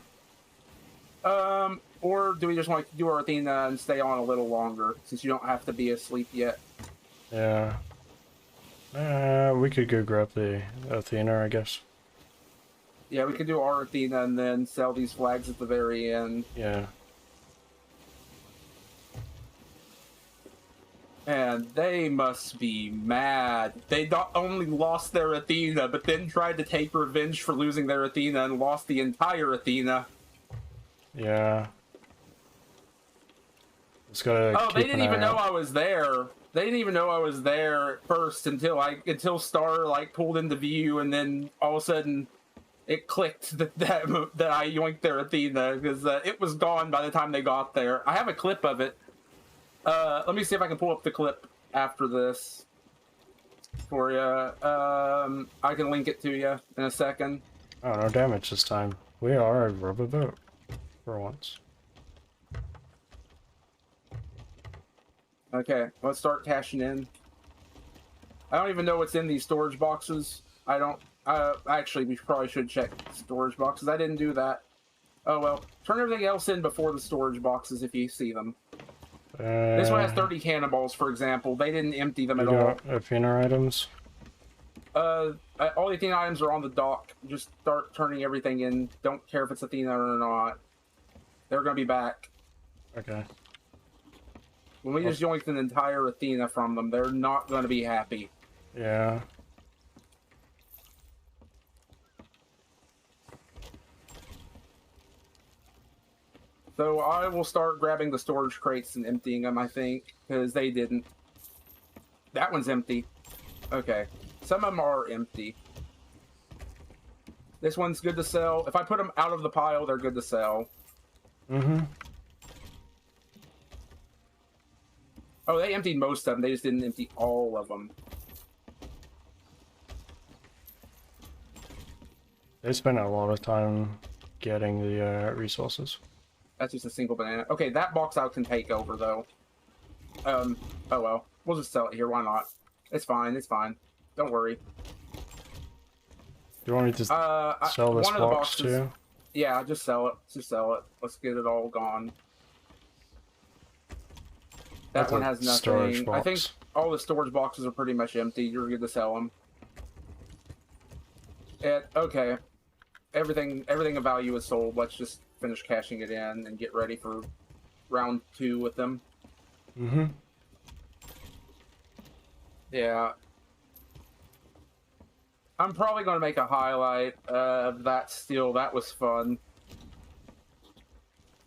Or do we just want to do our Athena and stay on a little longer, since you don't have to be asleep yet? Yeah. We could go grab the Athena, I guess. Yeah, we could do our Athena and then sell these flags at the very end. Yeah. And they must be mad. They not only lost their Athena, but then tried to take revenge for losing their Athena and lost the entire Athena. Yeah. Just gotta Oh, they didn't even know I was there. They didn't even know I was there at first until Star like pulled into view, and then all of a sudden it clicked that I yoinked their Athena because it was gone by the time they got there. I have a clip of it. Let me see if I can pull up the clip after this for you. I can link it to you in a second. Oh, no damage this time. We are a rubber boat for once. Okay, let's start cashing in. I don't even know what's in these storage boxes. I don't... actually, we probably should check storage boxes. I didn't do that. Oh, well. Turn everything else in before the storage boxes if you see them. This one has 30 cannonballs, for example. They didn't empty them at all. Athena items? All the Athena items are on the dock. Just start turning everything in. Don't care if it's Athena or not. They're going to be back. Okay. When we just yoinked an entire Athena from them, they're not going to be happy. Yeah. So I will start grabbing the storage crates and emptying them, I think, because they didn't. That one's empty. Okay. Some of them are empty. This one's good to sell. If I put them out of the pile, they're good to sell. Mm-hmm. Oh, they emptied most of them. They just didn't empty all of them. They spent a lot of time getting the resources. That's just a single banana. Okay, that box I can take over, though. Oh well. We'll just sell it here. Why not? It's fine. It's fine. Don't worry. Do you want me to sell this box too? Yeah, just sell it. Just sell it. Let's get it all gone. That That's one a has storage nothing. I think box. all the storage boxes are pretty much empty. You're good to sell them. Okay. Everything of value is sold. Let's just finish cashing it in and get ready for round 2 with them. Mm-hmm. Yeah. I'm probably going to make a highlight of that still. That was fun.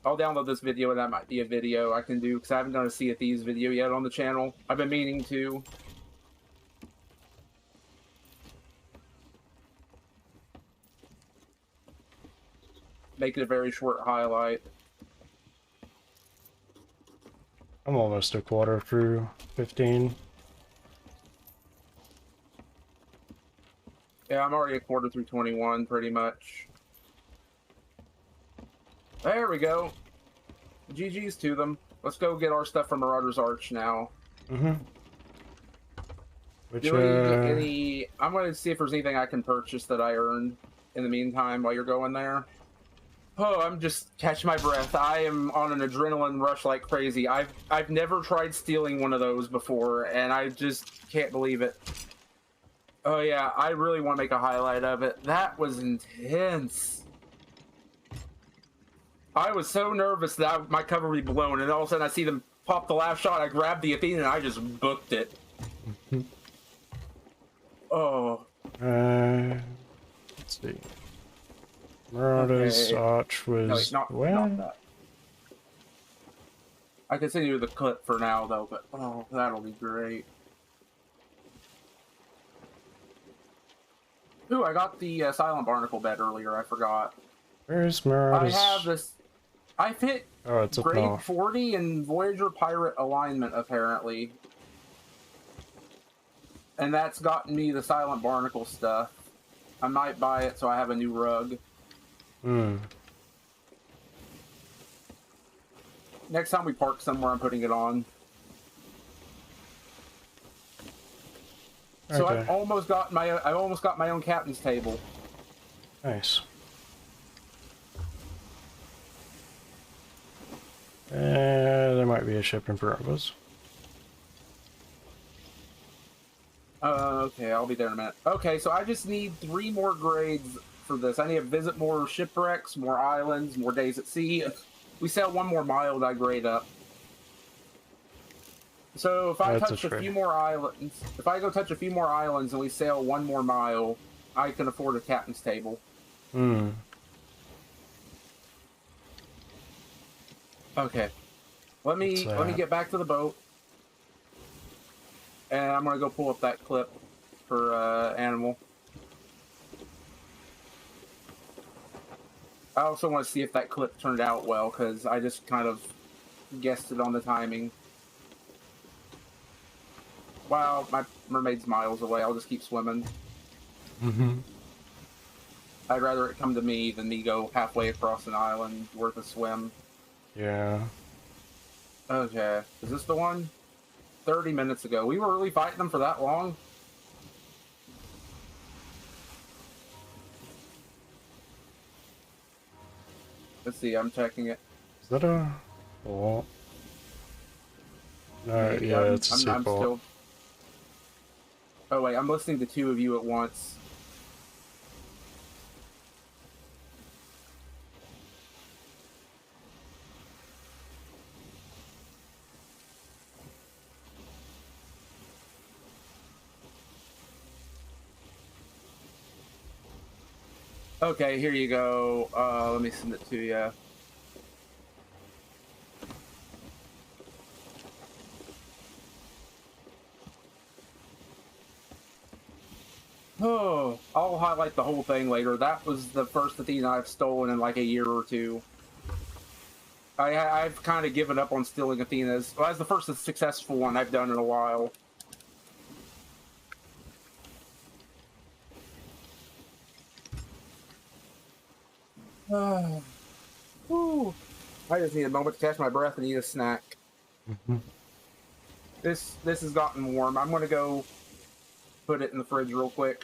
I'll download this video, and that might be a video I can do, because I haven't done a Sea of Thieves video yet on the channel. I've been meaning to. Make it a very short highlight. I'm almost a quarter through 15. Yeah, I'm already a quarter through 21, pretty much. There we go. GG's to them. Let's go get our stuff from Marauder's Arch now. Mm-hmm. Which, Do we get any... I'm going to see if there's anything I can purchase that I earned in the meantime while you're going there. Oh, I'm just catching my breath. I am on an adrenaline rush like crazy. I've never tried stealing one of those before, and I just can't believe it. Oh yeah, I really want to make a highlight of it. That was intense. I was so nervous that my cover would be blown, and all of a sudden I see them pop the last shot. I grabbed the Athena and I just booked it. Oh. let's see. Marauder's Okay. Arch was No, wait, not where? that. I can send you the clip for now, though, but oh, that'll be great. Ooh, I got the Silent Barnacle bed earlier. I forgot. Where's I Marauder's? have this. I've hit Oh, it's up grade north. 40 in Voyager Pirate alignment, apparently. And that's gotten me the Silent Barnacle stuff. I might buy it so I have a new rug. Hmm. Next time we park somewhere, I'm putting it on. So Okay. I've almost got my own captain's table. Nice. There might be a ship in front of us. Okay, I'll be there in a minute. Okay, so I just need 3 more grades for this. I need to visit more shipwrecks, more islands, more days at sea. We sail 1 more mile that I grade up. So if I That's touch a a trade. few more islands, if I go touch a few more islands and we sail 1 more mile, I can afford a captain's table. Hmm. Okay. Let me get back to the boat. And I'm gonna go pull up that clip for Animal. I also want to see if that clip turned out well, because I just kind of guessed it on the timing. Wow, my mermaid's miles away. I'll just keep swimming. Mm-hmm. I'd rather it come to me than me go halfway across an island worth a swim. Yeah. Okay, is this the one? 30 minutes ago. We were really fighting them for that long? Let's see, I'm checking it. Is that a port? No, Maybe. yeah, it's a I'm seaport. still... Oh wait, I'm listening to 2 of you at once. Okay, here you go. Let me send it to you. Oh, I'll highlight the whole thing later. That was the first Athena I've stolen in like a year or 2. I've kind of given up on stealing Athenas. Well, that's the first successful one I've done in a while. Whew. I just need a moment to catch my breath and eat a snack. Mm-hmm. This has gotten warm. I'm gonna go put it in the fridge real quick.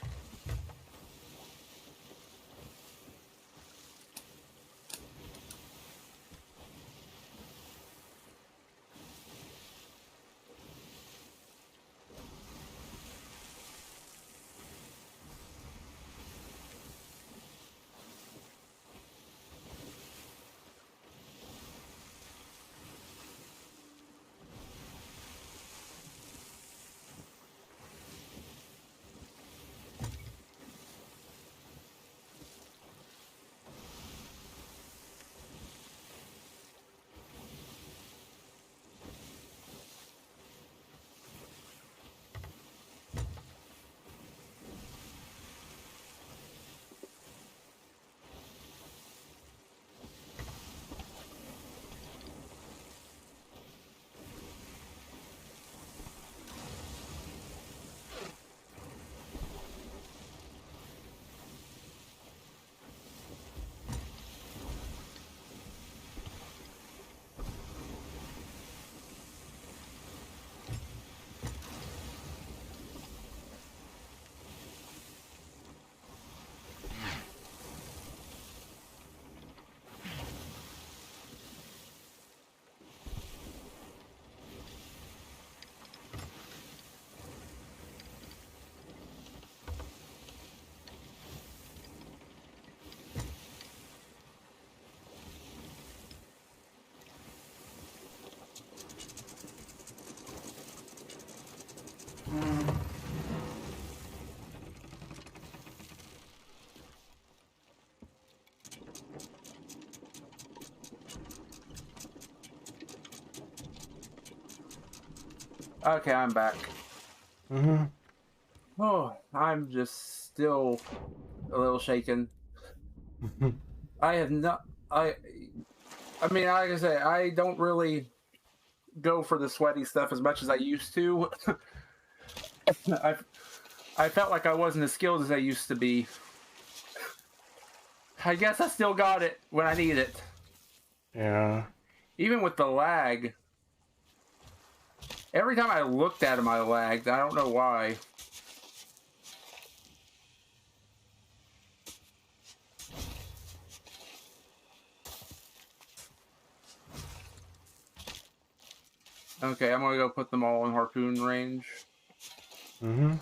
Okay, I'm back. Mm-hmm. Oh, I'm just still a little shaken. I have not. I mean, like I say, I don't really go for the sweaty stuff as much as I used to. I I felt like I wasn't as skilled as I used to be. I guess I still got it when I need it. Yeah. Even with the lag. Every time I looked at him, I lagged. I don't know why. Okay, I'm gonna go put them all in harpoon range. Mm-hmm.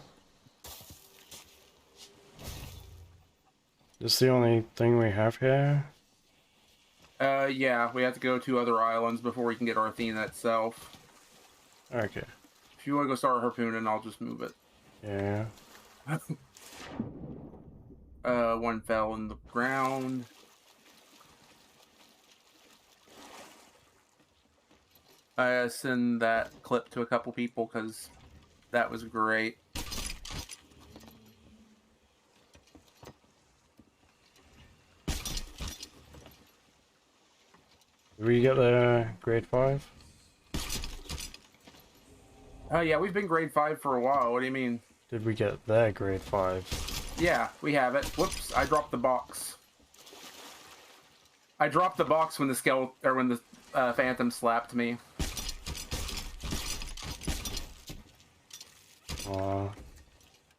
Is this the only thing we have here? Yeah, we have to go to other islands before we can get our Athena itself. Okay. If you want to go start harpooning, I'll just move it. Yeah. One fell in the ground. I send that clip to a couple people because that was great. Did we get the grade 5? Oh yeah, we've been grade 5 for a while. What do you mean? Did we get their grade 5? Yeah, we have it. Whoops, I dropped the box. I dropped the box when the skeleton or when the phantom slapped me. Aw.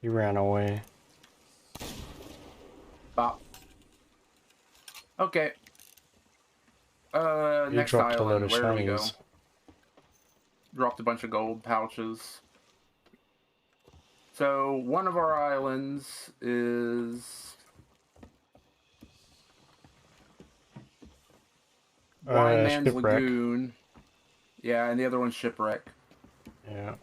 He ran away. Bop. Okay. You Next dropped a load island. of Where do we go? shinies. Dropped a bunch of gold pouches. So one of our islands is Blind Man's Shipwreck. Lagoon. Yeah, and the other one's Shipwreck. Yeah.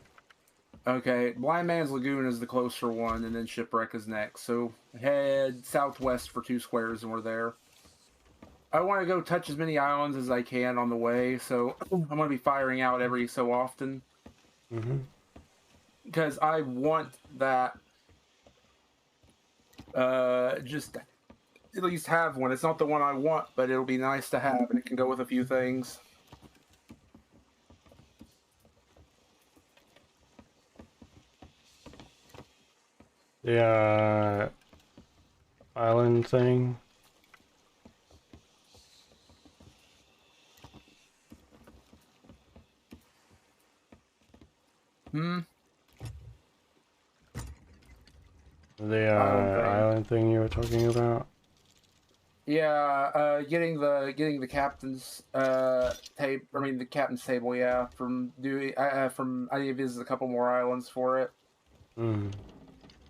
Okay, Blind Man's Lagoon is the closer one, and then Shipwreck is next. So head southwest for 2 squares, and we're there. I want to go touch as many islands as I can on the way, so I'm going to be firing out every so often. Mm-hmm. Because I want that, just at least have one. It's not the one I want, but it'll be nice to have, and it can go with a few things. The, island thing. Hmm? The, Island thing. island thing you were talking about? Yeah, getting the captain's table. I mean the captain's table. Yeah, from doing from I need to visit a couple more islands for it. Hmm.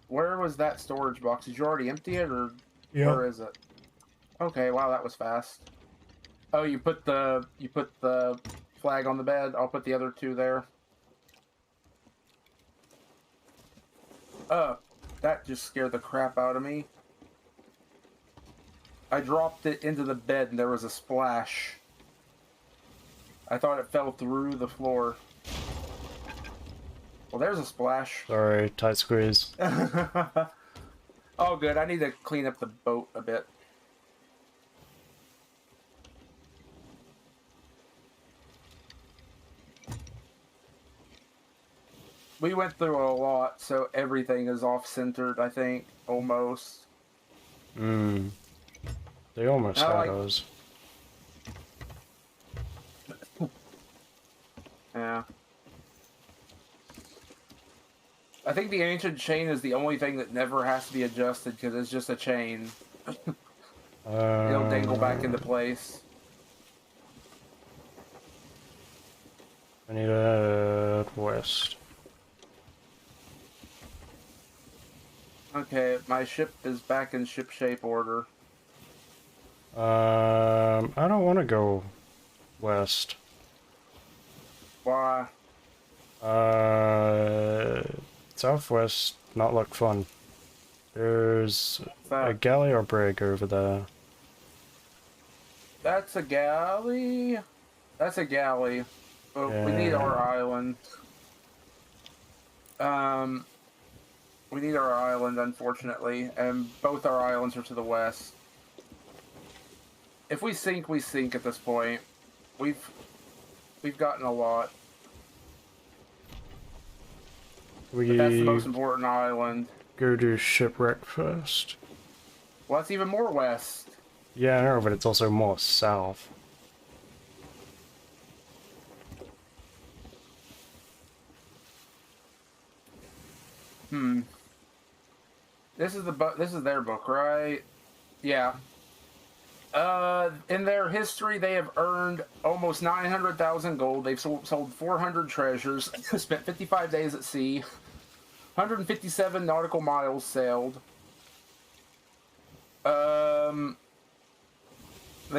Where was that storage box? Did you already empty it, or Yeah. where is it? Okay, wow, that was fast. Oh, you put the flag on the bed. I'll put the other 2 there. That just scared the crap out of me. I dropped it into the bed and there was a splash. I thought it fell through the floor. Well, there's a splash. Sorry, tight squeeze. Oh, good. I need to clean up the boat a bit. We went through a lot, so everything is off-centered, I think, almost. Hmm. They almost had us. Yeah. I think the ancient chain is the only thing that never has to be adjusted because it's just a chain. It'll dangle back into place. I need to head west. Okay, my ship is back in ship shape order. I don't want to go west. Why? Southwest not look fun. There's a galley or brig over there. That's a galley? That's a galley. But we need our island. We need our island, unfortunately, and both our islands are to the west. If we sink, we sink at this point. We've gotten a lot. But that's the most We important island. go to shipwreck first. Well, that's even more west. Yeah, I know, but it's also more south. This is this is their book, right? Yeah. In their history, they have earned almost 900,000 gold. They've sold 400 treasures, spent 55 days at sea, 157 nautical miles sailed. The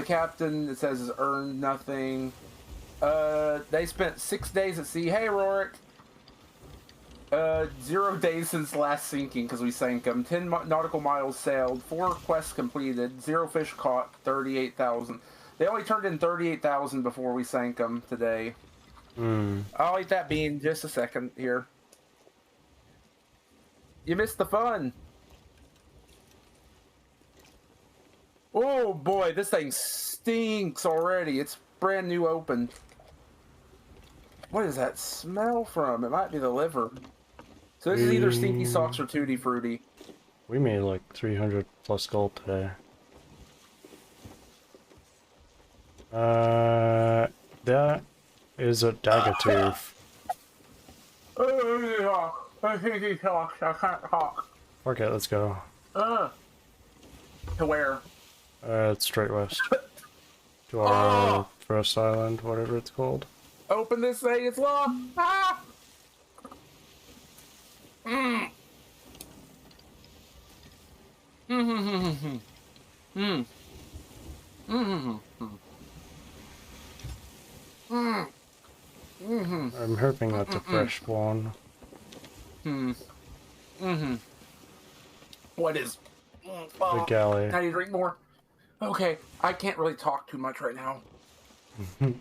captain, it says, has earned nothing. They spent 6 days at sea. Hey, Rorik. 0 days since last sinking, because we sank them. 10 nautical miles sailed. 4 quests completed. 0 fish caught. 38,000. They only turned in 38,000 before we sank them today. I'll eat that bean just a second here. You missed the fun. Oh boy, this thing stinks already. It's brand new open. What is that smell from? It might be the liver. So this is either Stinky Socks or Tutti Frutti. We made like 300 plus gold today. That is a dagger tooth. Stinky Socks, I can't talk. Okay, let's go. To where? It's straight west. To our first island, whatever it's called. Open this thing, it's locked! Ah! Mm. Mm-hmm. Mm. Mm-hmm. Mm. Mm-hmm. I'm hoping that's a fresh one. Mm-hmm. What is... The galley. Can I drink more? Okay, I can't really talk too much right now. I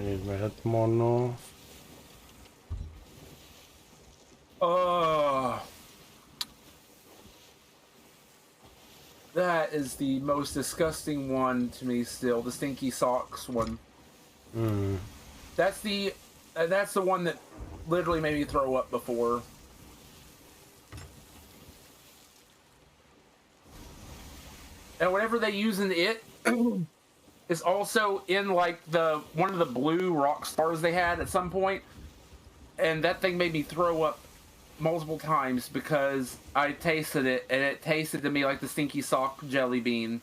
need my head more north. That is the most disgusting one to me still, the Stinky Socks one. That's the one that literally made me throw up before. And whatever they use in it is also in like one of the blue rock stars they had at some point, and that thing made me throw up multiple times because I tasted it and it tasted to me like the Stinky Sock jelly bean.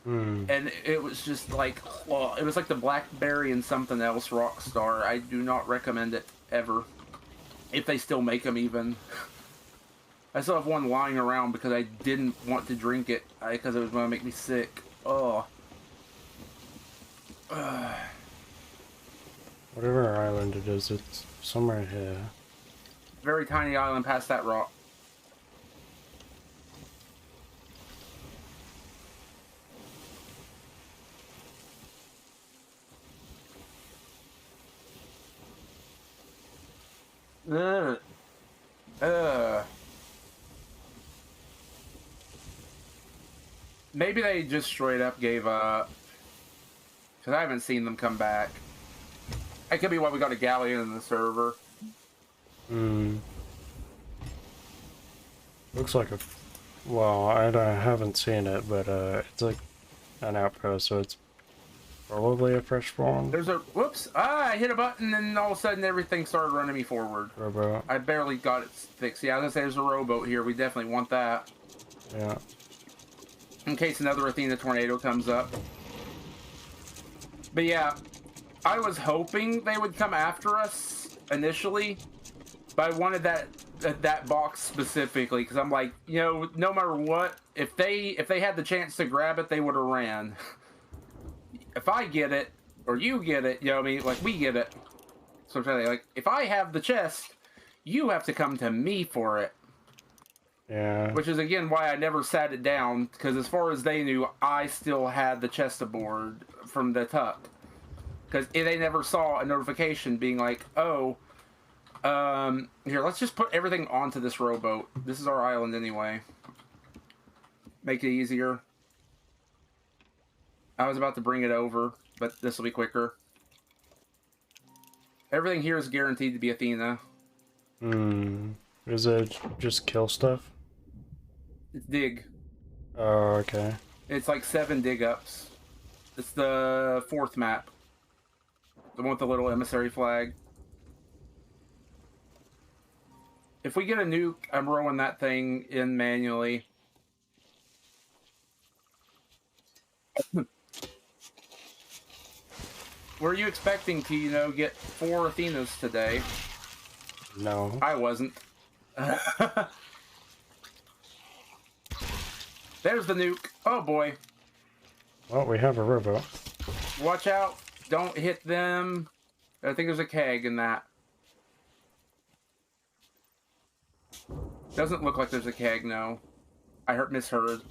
And it was just like, oh, it was like the blackberry and something else rock star. I do not recommend it ever, if they still make them even. I still have one lying around because I didn't want to drink it because it was going to make me sick. Oh. Whatever island it is, it's somewhere here. Very tiny island past that rock. Ugh. Maybe they just straight up gave up. Because I haven't seen them come back. That could be why we got a galleon in the server. Looks like a... Well, I haven't seen it, but it's like an outpost, so it's probably a fresh spawn. There's a... Whoops! I hit a button and all of a sudden everything started running me forward. Rowboat. I barely got it fixed. Yeah, I was going to say there's a rowboat here. We definitely want that. Yeah. In case another Athena tornado comes up. But yeah, I was hoping they would come after us initially, but I wanted that box specifically because I'm like, you know, no matter what, if they had the chance to grab it, they would have ran. If I get it or you get it, you know what I mean, like we get it. So I'm trying to like, if I have the chest, you have to come to me for it. Yeah. Which is again why I never sat it down, because as far as they knew, I still had the chest aboard from the tuck. because they never saw a notification being like, oh, here, let's just put everything onto this rowboat. This is our island anyway. Make it easier. I was about to bring it over, but this will be quicker. Everything here is guaranteed to be Athena. Is it just kill stuff? It's dig. Oh, okay. It's like 7 dig ups. It's the 4th map. The one with the little emissary flag. If we get a nuke, I'm rowing that thing in manually. Were you expecting to, you know, get 4 Athenas today? No. I wasn't. There's the nuke. Oh boy. Well, we have a rowboat. Watch out. Don't hit them. I think there's a keg in that. Doesn't look like there's a keg, no. I misheard.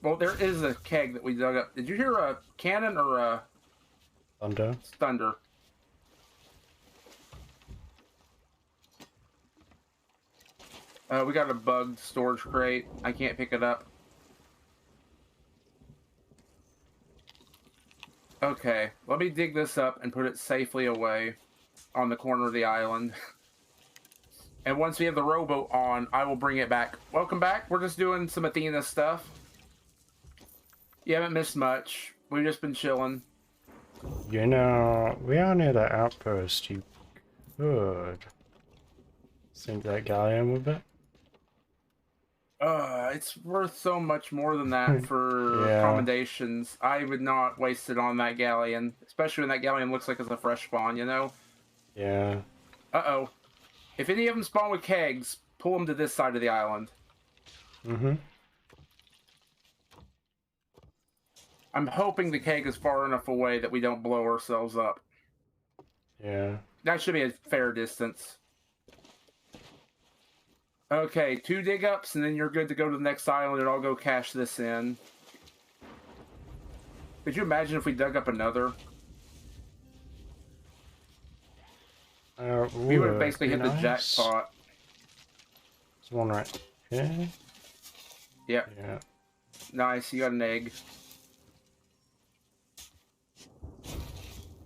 Well, there is a keg that we dug up. Did you hear a cannon or a... Thunder? Thunder. We got a bugged storage crate. I can't pick it up. Okay, let me dig this up and put it safely away on the corner of the island. And once we have the rowboat on, I will bring it back. Welcome back. We're just doing some Athena stuff. You haven't missed much. We've just been chilling. You know, we are near the outpost. You could sink that galleon with it. It's worth so much more than that for Yeah. commendations. I would not waste it on that galleon. Especially when that galleon looks like it's a fresh spawn, you know? Yeah. Uh-oh. If any of them spawn with kegs, pull them to this side of the island. Mm-hmm. I'm hoping the keg is far enough away that we don't blow ourselves up. Yeah. That should be a fair distance. Okay, 2 dig ups, and then you're good to go to the next island, and I'll go cash this in. Could you imagine if we dug up another? We would have basically hit the jackpot. There's one right here. Yep. Yeah. Nice, you got an egg.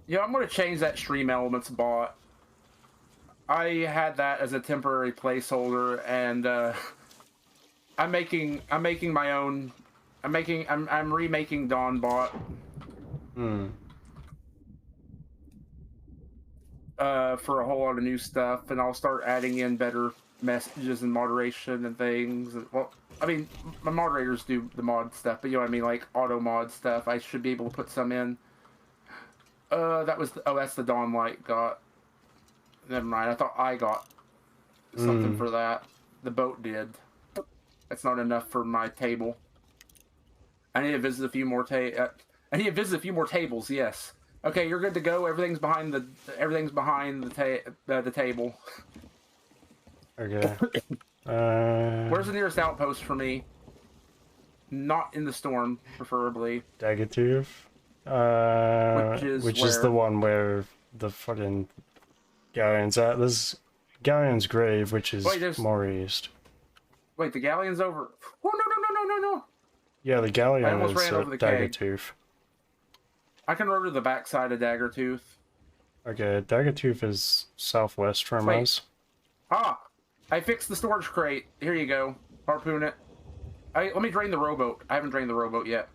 Yeah, I'm going to change that Stream Elements bot. I had that as a temporary placeholder, and I'm making my own. I'm remaking Dawnbot. For a whole lot of new stuff, and I'll start adding in better messages and moderation and things. Well, I mean, my moderators do the mod stuff, but you know what I mean, like auto mod stuff. I should be able to put some in. That's the Dawnlight got. Never mind. I thought I got something for that. The boat did. That's not enough for my table. I need to visit a few more tables. Yes. Okay, you're good to go. Everything's behind the table. Okay. Where's the nearest outpost for me? Not in the storm, preferably. Dagatooth. Which is the one where the fucking galleon's at. There's Galleon's grave, which is more east. Wait, the galleon's over. Oh, no. Yeah, the galleon almost is ran over the Dagatooth. I can row to the backside of Daggertooth. Okay, Dagatooth is southwest from us. Ah! I fixed the storage crate. Here you go. Harpoon it. Let me drain the rowboat. I haven't drained the rowboat yet.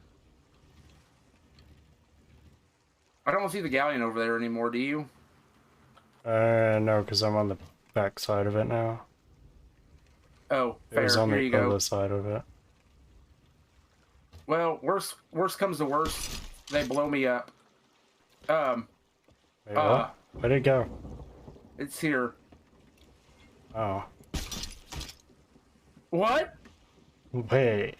I don't see the galleon over there anymore, do you? No, because I'm on the back side of it now. Oh, fair. It was on Here the you go. other side of it. Well, worst comes to worst, they blow me up. Wait, what? Where'd it go? It's here. Oh. What? Wait.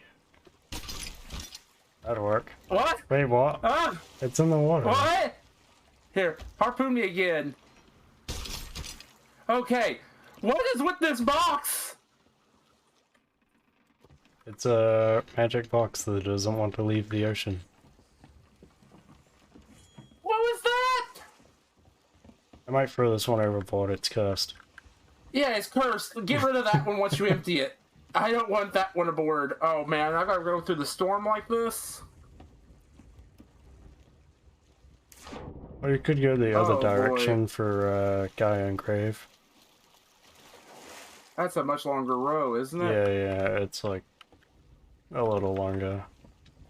That'll work. What? Wait, what? Ah! It's in the water. What? Here, harpoon me again. Okay, what is with this box? It's a magic box that doesn't want to leave the ocean. What was that? I might throw this one overboard, it's cursed. Yeah, it's cursed. Get rid of that one once you empty it. I don't want that one aboard. Oh man, I gotta go through the storm like this? Or you could go the other Oh, direction boy. for Gaia and Grave. That's a much longer row, isn't it? Yeah, it's like a little longer.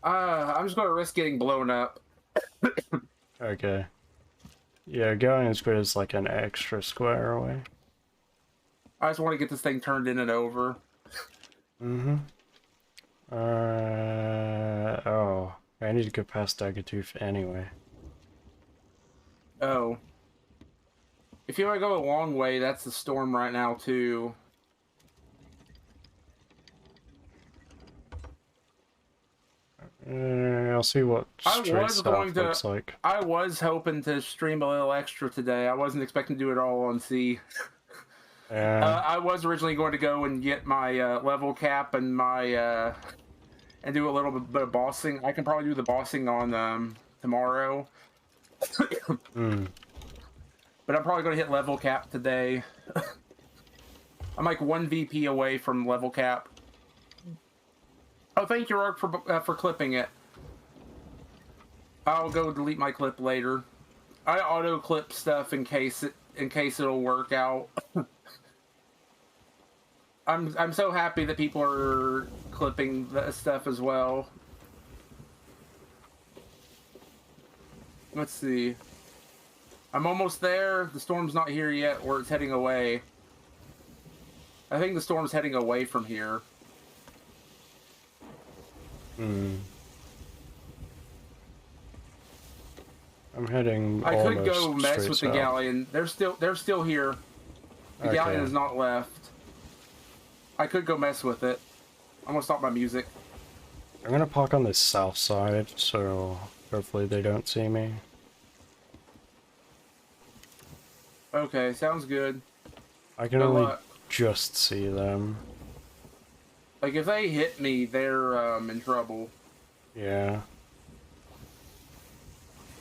I'm just gonna risk getting blown up. Okay. Yeah, Gaia and Grave is like an extra square away. I just want to get this thing turned in and over. Mm-hmm. Oh. I need to go past Daggotooth anyway. Oh. If you want to go a long way, that's the storm right now, too. I'll see what I straight was south going to. looks like. I was hoping to stream a little extra today. I wasn't expecting to do it all on C. Yeah. I was originally going to go and get my level cap and my and do a little bit of bossing. I can probably do the bossing on tomorrow. Hmm. But I'm probably going to hit level cap today. I'm like 1 VP away from level cap. Oh, thank you, Rourke, for clipping it. I'll go delete my clip later. I auto clip stuff in case it'll work out. I'm so happy that people are clipping the stuff as well. Let's see. I'm almost there. The storm's not here yet, or it's heading away. I think the storm's heading away from here. Hmm. I'm heading I could go almost mess straight with the south. galleon. They're still here. The Okay. galleon is not left. I could go mess with it. I'm gonna stop my music. I'm gonna park on the south side, so hopefully they don't see me. Okay, sounds good. I can Good only luck. just see them. Like, if they hit me, they're in trouble. Yeah.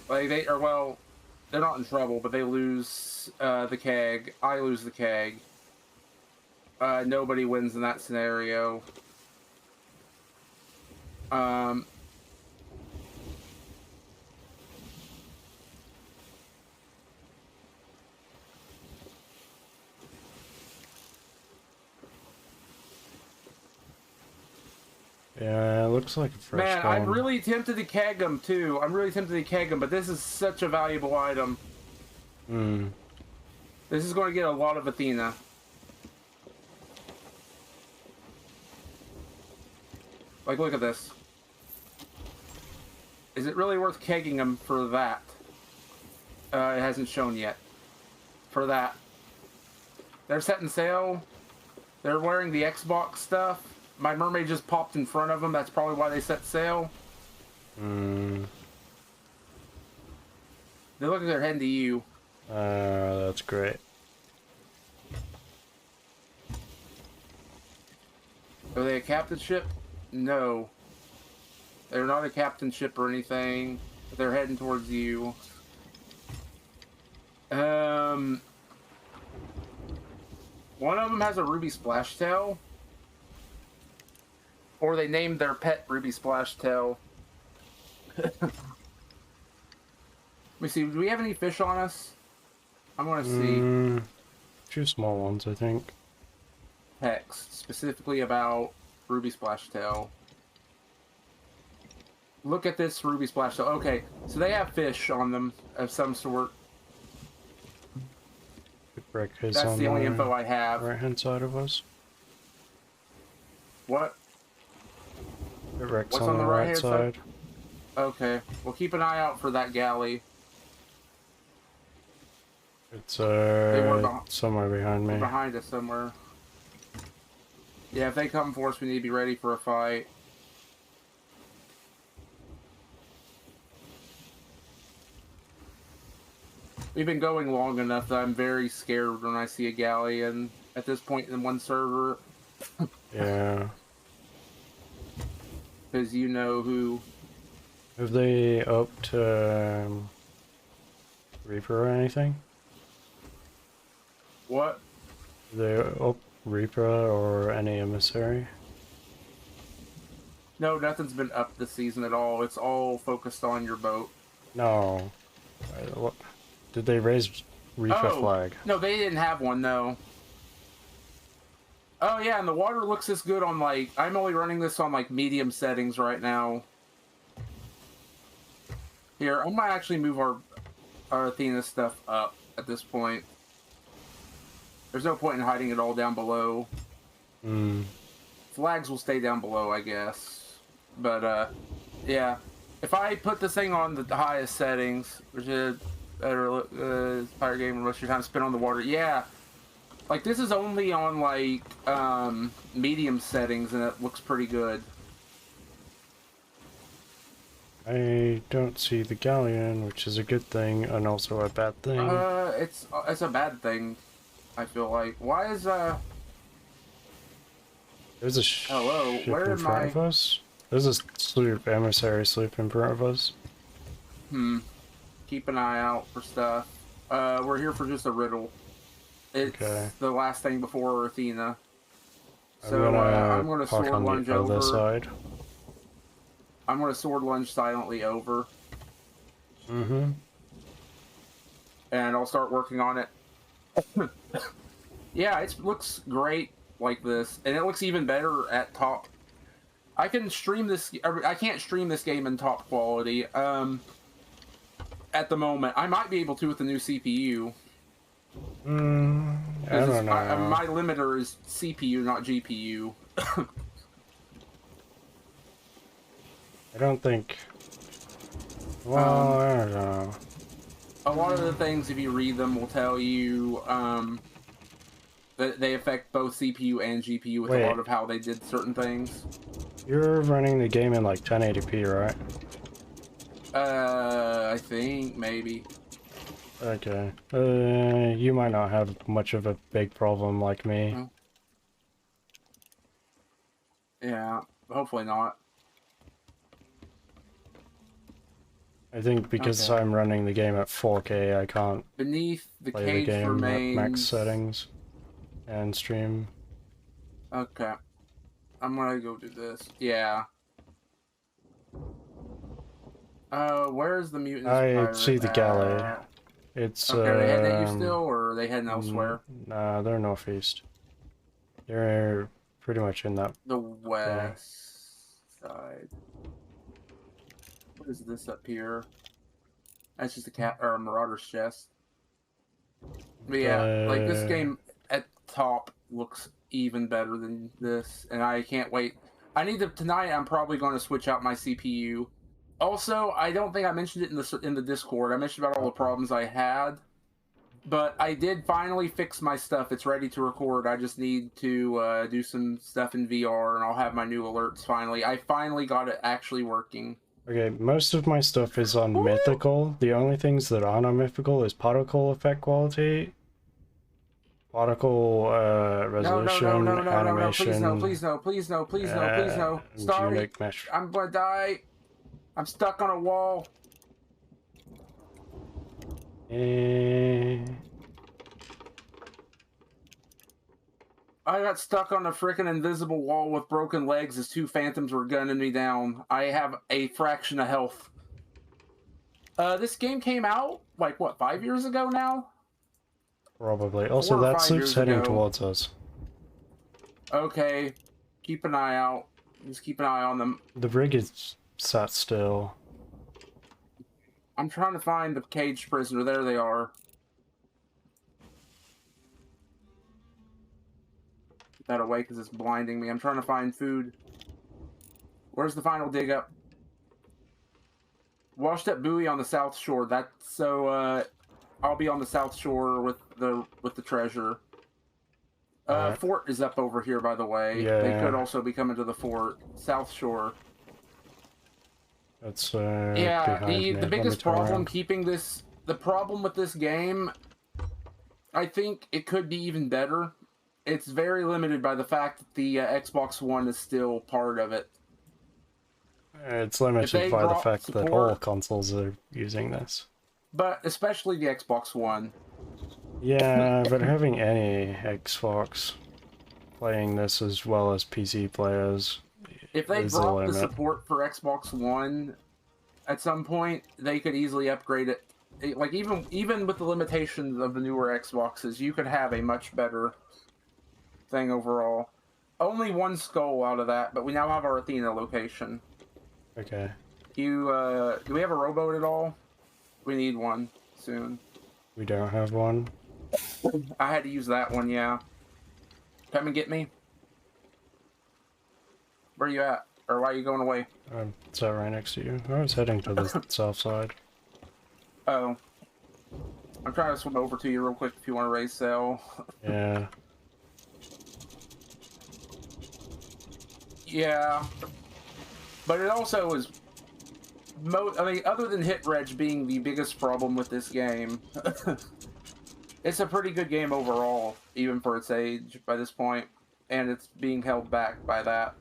Like, well, they're not in trouble, but they lose the keg. I lose the keg. Nobody wins in that scenario. Yeah, it looks like a fresh Man, I'm spawn. really tempted to keg them, too. I'm really tempted to keg them, but this is such a valuable item. Hmm. This is going to get a lot of Athena. Like, look at this. Is it really worth kegging them for that? It hasn't shown yet. For that. They're setting sail. They're wearing the Xbox stuff. My mermaid just popped in front of them. That's probably why they set sail. Hmm. They look like they're heading to you. That's great. Are they a captain ship? No. They're not a captain ship or anything. But they're heading towards you. One of them has a ruby splash tail. Or they named their pet Ruby Splashtail. Let me see, do we have any fish on us? I'm gonna see. Two small ones, I think. Text, specifically about Ruby Splashtail. Look at this Ruby Splashtail. Okay, so they have fish on them of some sort. Wreck is That's on the only info I have. right hand side of us. What? The wreck's What's on the right right-hand side. side? Okay, well keep an eye out for that galley. It's were somewhere behind me. Behind us somewhere. Yeah, if they come for us, we need to be ready for a fight. We've been going long enough that I'm very scared when I see a galleon at this point in one server. Yeah. Because you know who. Have they upped Reaper or anything? What? The Reaper or any emissary? No, nothing's been up this season at all. It's all focused on your boat. No. What? Did they raise Reaper Oh, flag? no, they didn't have one, no. Oh, yeah, and the water looks this good on, like... I'm only running this on, like, medium settings right now. Here, I might actually move our Athena stuff up at this point. There's no point in hiding it all down below. Hmm. Flags will stay down below, I guess. But, yeah. If I put this thing on the highest settings, which is better, pirate game, most of your time spent on the water, yeah. Like, this is only on, like, medium settings, and it looks pretty good. I don't see the galleon, which is a good thing, and also a bad thing. It's a bad thing, I feel like. Why is, There's a hello, ship where in am front I? of us. There's a sloop, emissary sloop in front of us. Keep an eye out for stuff. We're here for just a riddle. It's Okay. the last thing before Athena. I'm So, I'm gonna gonna park sword on lunge the other over. side. I'm gonna sword lunge silently over. Mm-hmm. And I'll start working on it. Yeah, it looks great like this, and it looks even better at top. I can stream this. I can't stream this game in top quality. At the moment, I might be able to with the new CPU. I don't know. My limiter is CPU, not GPU. I don't think. Well, I don't know. A lot of the things, if you read them, will tell you that they affect both CPU and GPU with Wait. a lot of how they did certain things. You're running the game in like 1080p, right? I think maybe. Okay. You might not have much of a big problem like me. Yeah, hopefully not. I think because Okay. I'm running the game at 4K, I can't Beneath the play the cage game remains. at max settings and stream. Okay. I'm gonna go do this. Yeah. Where's the mutant I pirate see the galley. at? It's Okay, are they heading at you still, or are they heading elsewhere? Nah, they're northeast. They're pretty much in that. The west side. What is this up here? That's just a cat or a marauder's chest. But yeah, like this game at top looks even better than this, and I can't wait. I need to tonight. I'm probably going to switch out my CPU. Also, I don't think I mentioned it in the Discord. I mentioned about all the problems I had, but I did finally fix my stuff. It's ready to record. I just need to do some stuff in VR, and I'll have my new alerts finally. I finally got it actually working. Okay, most of my stuff is on mythical. The only things that aren't on mythical is particle effect quality, particle resolution, No, animation. please no, please no, please no, please no, please no. Sorry, unique mesh. I'm gonna die. I'm stuck on a wall. I got stuck on a freaking invisible wall with broken legs as two phantoms were gunning me down. I have a fraction of health. This game came out, like, what, 5 years ago now? Probably. Also, 4 or that 5 sloop's years heading ago. towards us. Okay. Keep an eye out. Just keep an eye on them. The rig is sat still. I'm trying to find the caged prisoner. There they are. Get that away because it's blinding me. I'm trying to find food. Where's the final dig up? Washed up buoy on the south shore. That's so. I'll be on the south shore with the treasure. Alright. Fort is up over here, by the way. Yeah. They could also be coming to the fort. South shore. That's Yeah, behind me. the Let me biggest turn problem around. keeping this... The problem with this game, I think it could be even better. It's very limited by the fact that the Xbox One is still part of it. It's limited by the drop fact that support- all consoles are using this. But especially the Xbox One. Yeah, but having any Xbox playing this as well as PC players If they is the drop the limit. support for Xbox One at some point, they could easily upgrade it. Like even with the limitations of the newer Xboxes, you could have a much better thing overall. Only one skull out of that, but we now have our Athena location. Okay, Do we have a rowboat at all? We need one soon. we don't have one. I had to use that one, yeah. Come and get me. Where you at? Or why are you going away? It's out right next to you. I was heading to the south side. Oh. I'm trying to swim over to you real quick if you want to raise sail. Yeah. Yeah. But it also is... I mean, other than hit reg being the biggest problem with this game, it's a pretty good game overall, even for its age by this point, and it's being held back by that.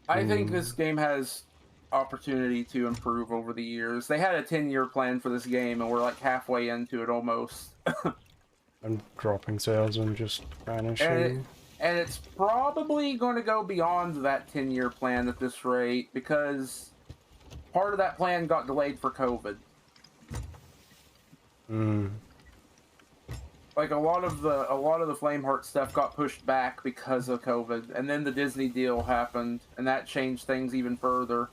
I think this game has opportunity to improve over the years. They had a 10-year plan for this game, and we're like halfway into it almost. I'm dropping sails and just vanishing. And it's probably going to go beyond that 10-year plan at this rate, because part of that plan got delayed for COVID. Like a lot of the Flameheart stuff got pushed back because of COVID, and then the Disney deal happened, and that changed things even further.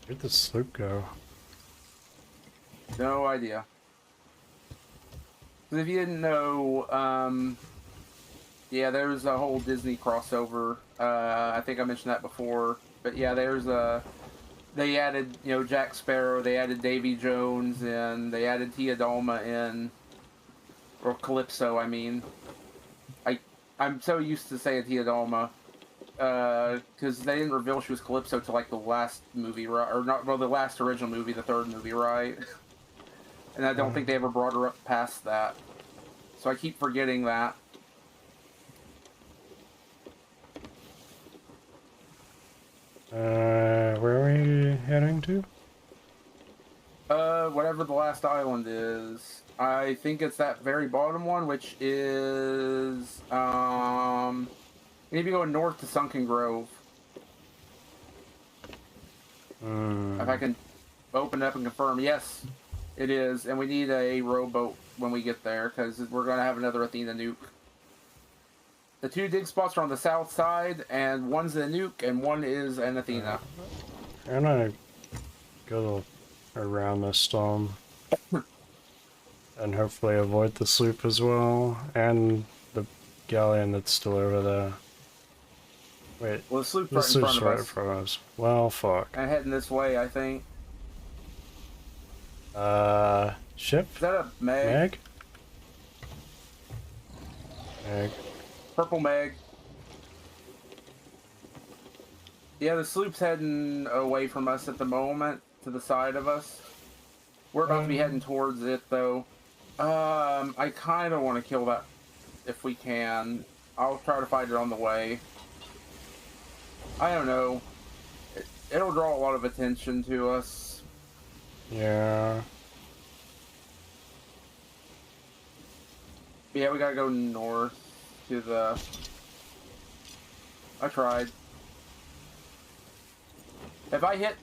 Where'd the sloop go? No idea. 'Cause if you didn't know, yeah, there's a whole Disney crossover. I think I mentioned that before, but yeah, they added, you know, Jack Sparrow, they added Davy Jones, and they added Tia Dalma in, or Calypso, I mean. I'm so used to saying Tia Dalma, because they didn't reveal she was Calypso till like the last movie, right? Or not, well, the last original movie, the third movie, right? And I don't think they ever brought her up past that. So I keep forgetting that. Where are we heading to? Whatever the last island is. I think it's that very bottom one, which is, you need to be going north to Sunken Grove. If I can open it up and confirm, yes, it is, and we need a rowboat when we get there, because we're going to have another Athena nuke. The two dig spots are on the south side, and one's a nuke, and one is an Athena. I'm gonna go around this storm. And hopefully avoid the sloop as well, and the galleon that's still over there. Wait, Well, the sloop's the right in sloop's front of right in us. front of us. Well, fuck. And heading this way, I think. Ship? Is that a Meg? Meg? Meg. Purple Meg. Yeah, the sloop's heading away from us at the moment, to the side of us. We're about to be heading towards it, though. I kind of want to kill that if we can. I'll try to fight it on the way. I don't know. It'll draw a lot of attention to us. Yeah. Yeah, we gotta go north to the... I tried. If I hit...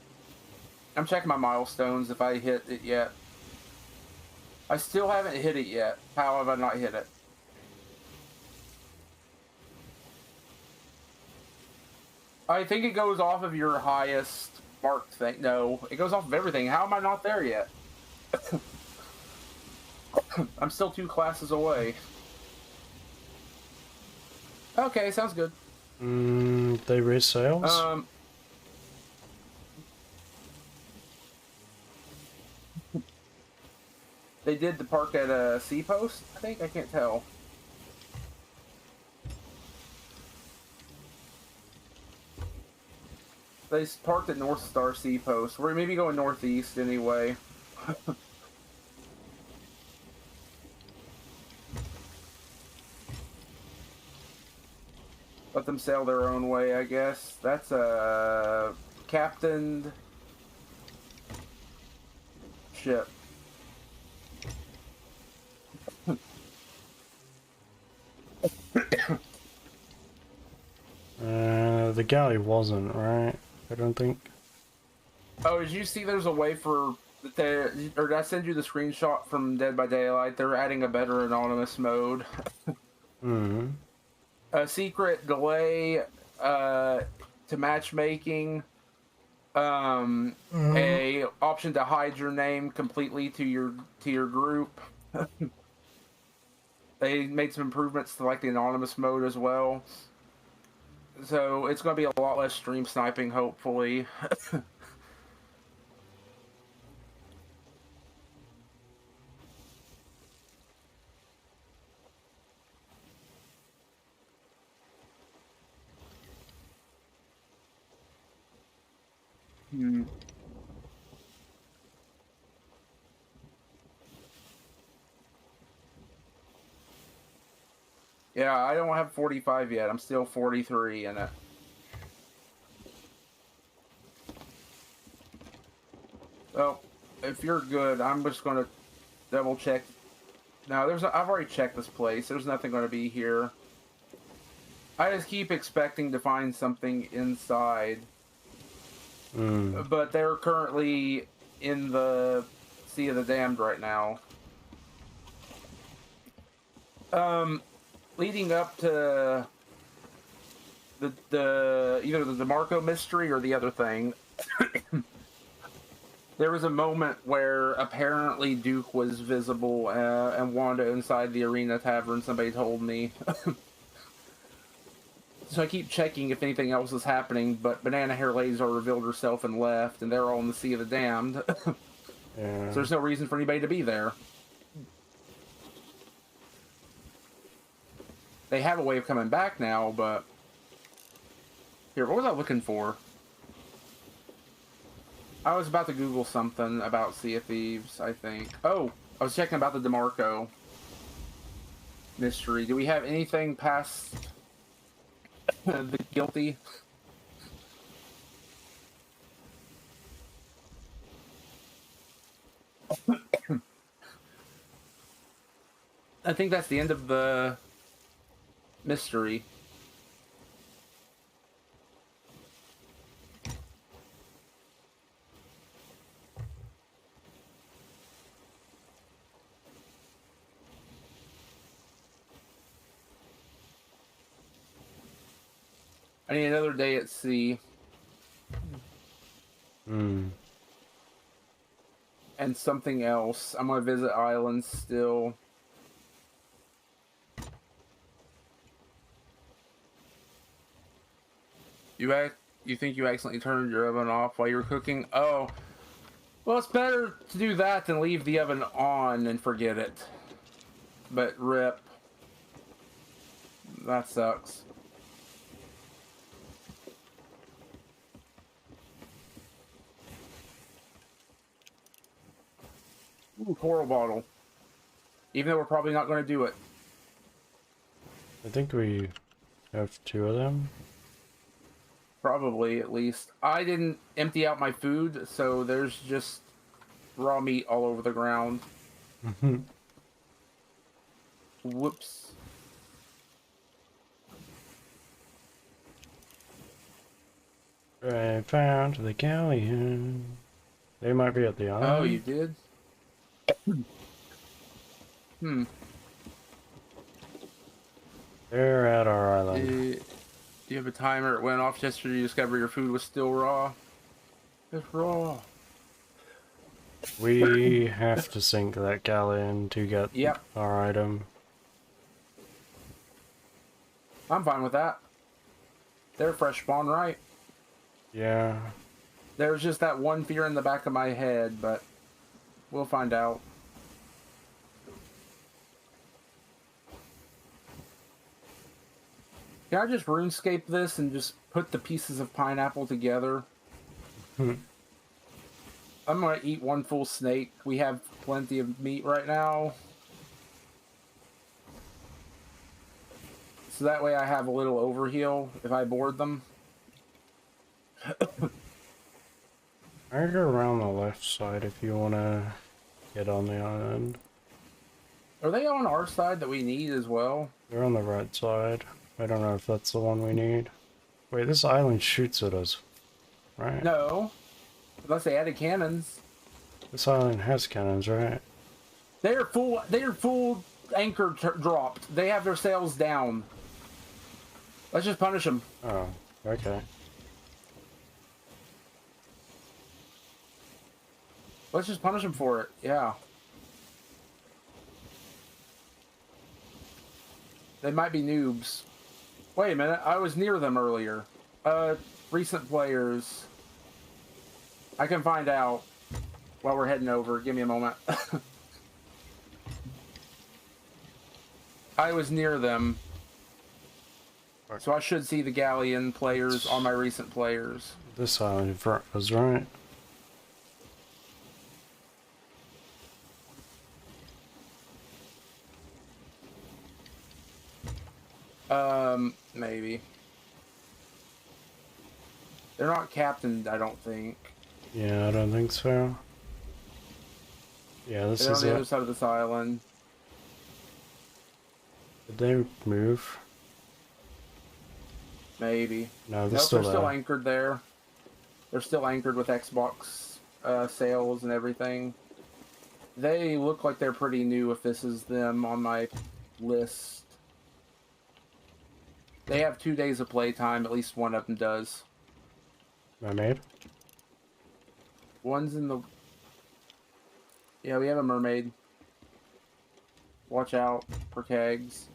I'm checking my milestones if I hit it yet. I still haven't hit it yet. How have I not hit it? I think it goes off of your highest mark thing. No, it goes off of everything. How am I not there yet? I'm still 2 classes away. Okay, sounds good. They raise sails? They did the park at a sea post, I think? I can't tell. They parked at North Star Sea Post. We're maybe going northeast anyway. Let them sail their own way, I guess. That's captained ship. The galley wasn't, right? I don't think. Oh, did you see there's a way for or did I send you the screenshot from Dead by Daylight? They're adding a better anonymous mode. Hmm. A secret delay to matchmaking. A option to hide your name completely to your group. They made some improvements to like the anonymous mode as well. So it's going to be a lot less stream sniping, hopefully. Hmm. Yeah, I don't have 45 yet. I'm still 43 in it. Well, if you're good, I'm just going to double check. Now, I've already checked this place. There's nothing going to be here. I just keep expecting to find something inside. But they're currently in the Sea of the Damned right now. Leading up to the either the DeMarco mystery or the other thing, there was a moment where apparently Duke was visible and Wanda inside the Arena Tavern, somebody told me. So I keep checking if anything else is happening, but Banana Hair Lazar revealed herself and left, and they're all in the Sea of the Damned. Yeah. So there's no reason for anybody to be there. They have a way of coming back now, but... Here, what was I looking for? I was about to Google something about Sea of Thieves, I think. Oh, I was checking about the DeMarco mystery. Do we have anything past the guilty? I think that's the end of the mystery. I need another day at sea. And something else. I'm gonna visit islands still. You think you accidentally turned your oven off while you were cooking? Oh, well, it's better to do that than leave the oven on and forget it. But rip. That sucks. Ooh, coral bottle. Even though we're probably not going to do it. I think we have 2 of them. Probably, at least. I didn't empty out my food, so there's just raw meat all over the ground. Whoops. I found the galleon. They might be at the island. Oh, you did? They're at our island. Do you have a timer? It went off just after you discover your food was still raw. It's raw. We have to sink that galleon to get our item. I'm fine with that. They're fresh spawn, right? Yeah. There's just that one fear in the back of my head, but we'll find out. Can I just RuneScape this and just put the pieces of pineapple together? I'm gonna eat one full snake. We have plenty of meat right now. So that way I have a little overheal if I board them. I go around the left side if you wanna get on the island. Are they on our side that we need as well? They're on the right side. I don't know if that's the one we need. Wait, this island shoots at us, right? No. Unless they added cannons. This island has cannons, right? They are full anchor dropped. They have their sails down. Let's just punish them. Oh, okay. Let's just punish them for it. Yeah. They might be noobs. Wait a minute. I was near them earlier. Recent players. I can find out while we're heading over. Give me a moment. I was near them. So I should see the galleon players on my recent players. This island in front was right. Maybe. They're not captained, I don't think. Yeah, I don't think so. Yeah, this They're is on the it. other side of this island. Did they move? Maybe. No, they're Nope, still they're there. still anchored there. They're still anchored with Xbox sales and everything. They look like they're pretty new if this is them on my list. They have 2 days of playtime, at least one of them does. Mermaid? One's in the... Yeah, we have a mermaid. Watch out for kegs.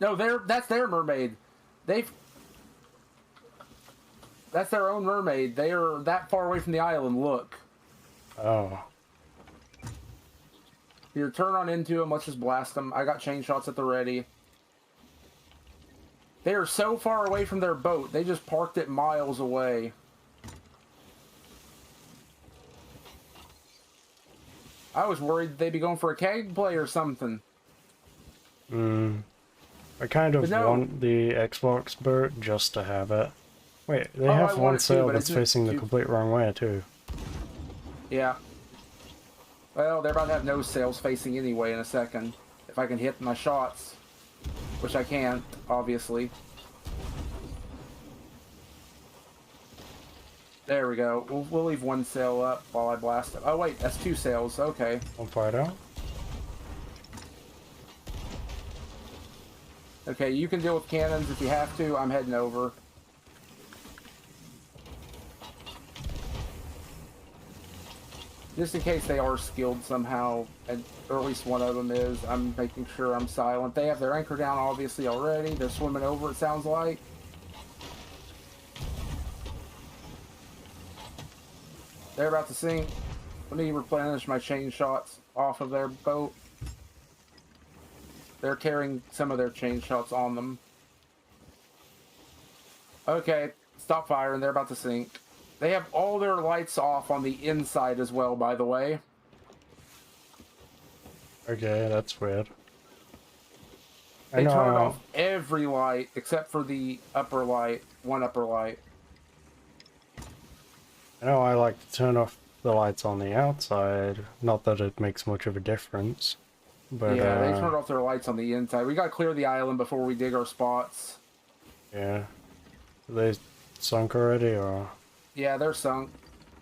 No, that's their mermaid. That's their own mermaid. They are that far away from the island. Look. Oh. Here, turn on into them. Let's just blast them. I got chain shots at the ready. They are so far away from their boat. They just parked it miles away. I was worried they'd be going for a keg play or something. I kind of But no. want the Xbox boat just to have it. Wait, they Oh, I have want one it too, sail but that's it's facing the too- complete wrong way too. Yeah. Well, they're about to have no sails facing anyway in a second. If I can hit my shots. Which I can't, obviously. There we go. We'll leave one sail up while I blast it. Oh wait, that's 2 sails. Okay. I'll fight out. Okay, you can deal with cannons if you have to. I'm heading over. Just in case they are skilled somehow, or at least one of them is, I'm making sure I'm silent. They have their anchor down obviously already. They're swimming over, it sounds like. They're about to sink. Let me replenish my chain shots off of their boat. They're carrying some of their chain shots on them. Okay, stop firing. They're about to sink. They have all their lights off on the inside as well, by the way. Okay, that's weird. They turned off every light except for the upper light. One upper light. I know I like to turn off the lights on the outside. Not that it makes much of a difference. But, yeah, they turned off their lights on the inside. We gotta clear the island before we dig our spots. yeah. Are they sunk already, or...? Yeah, they're sunk.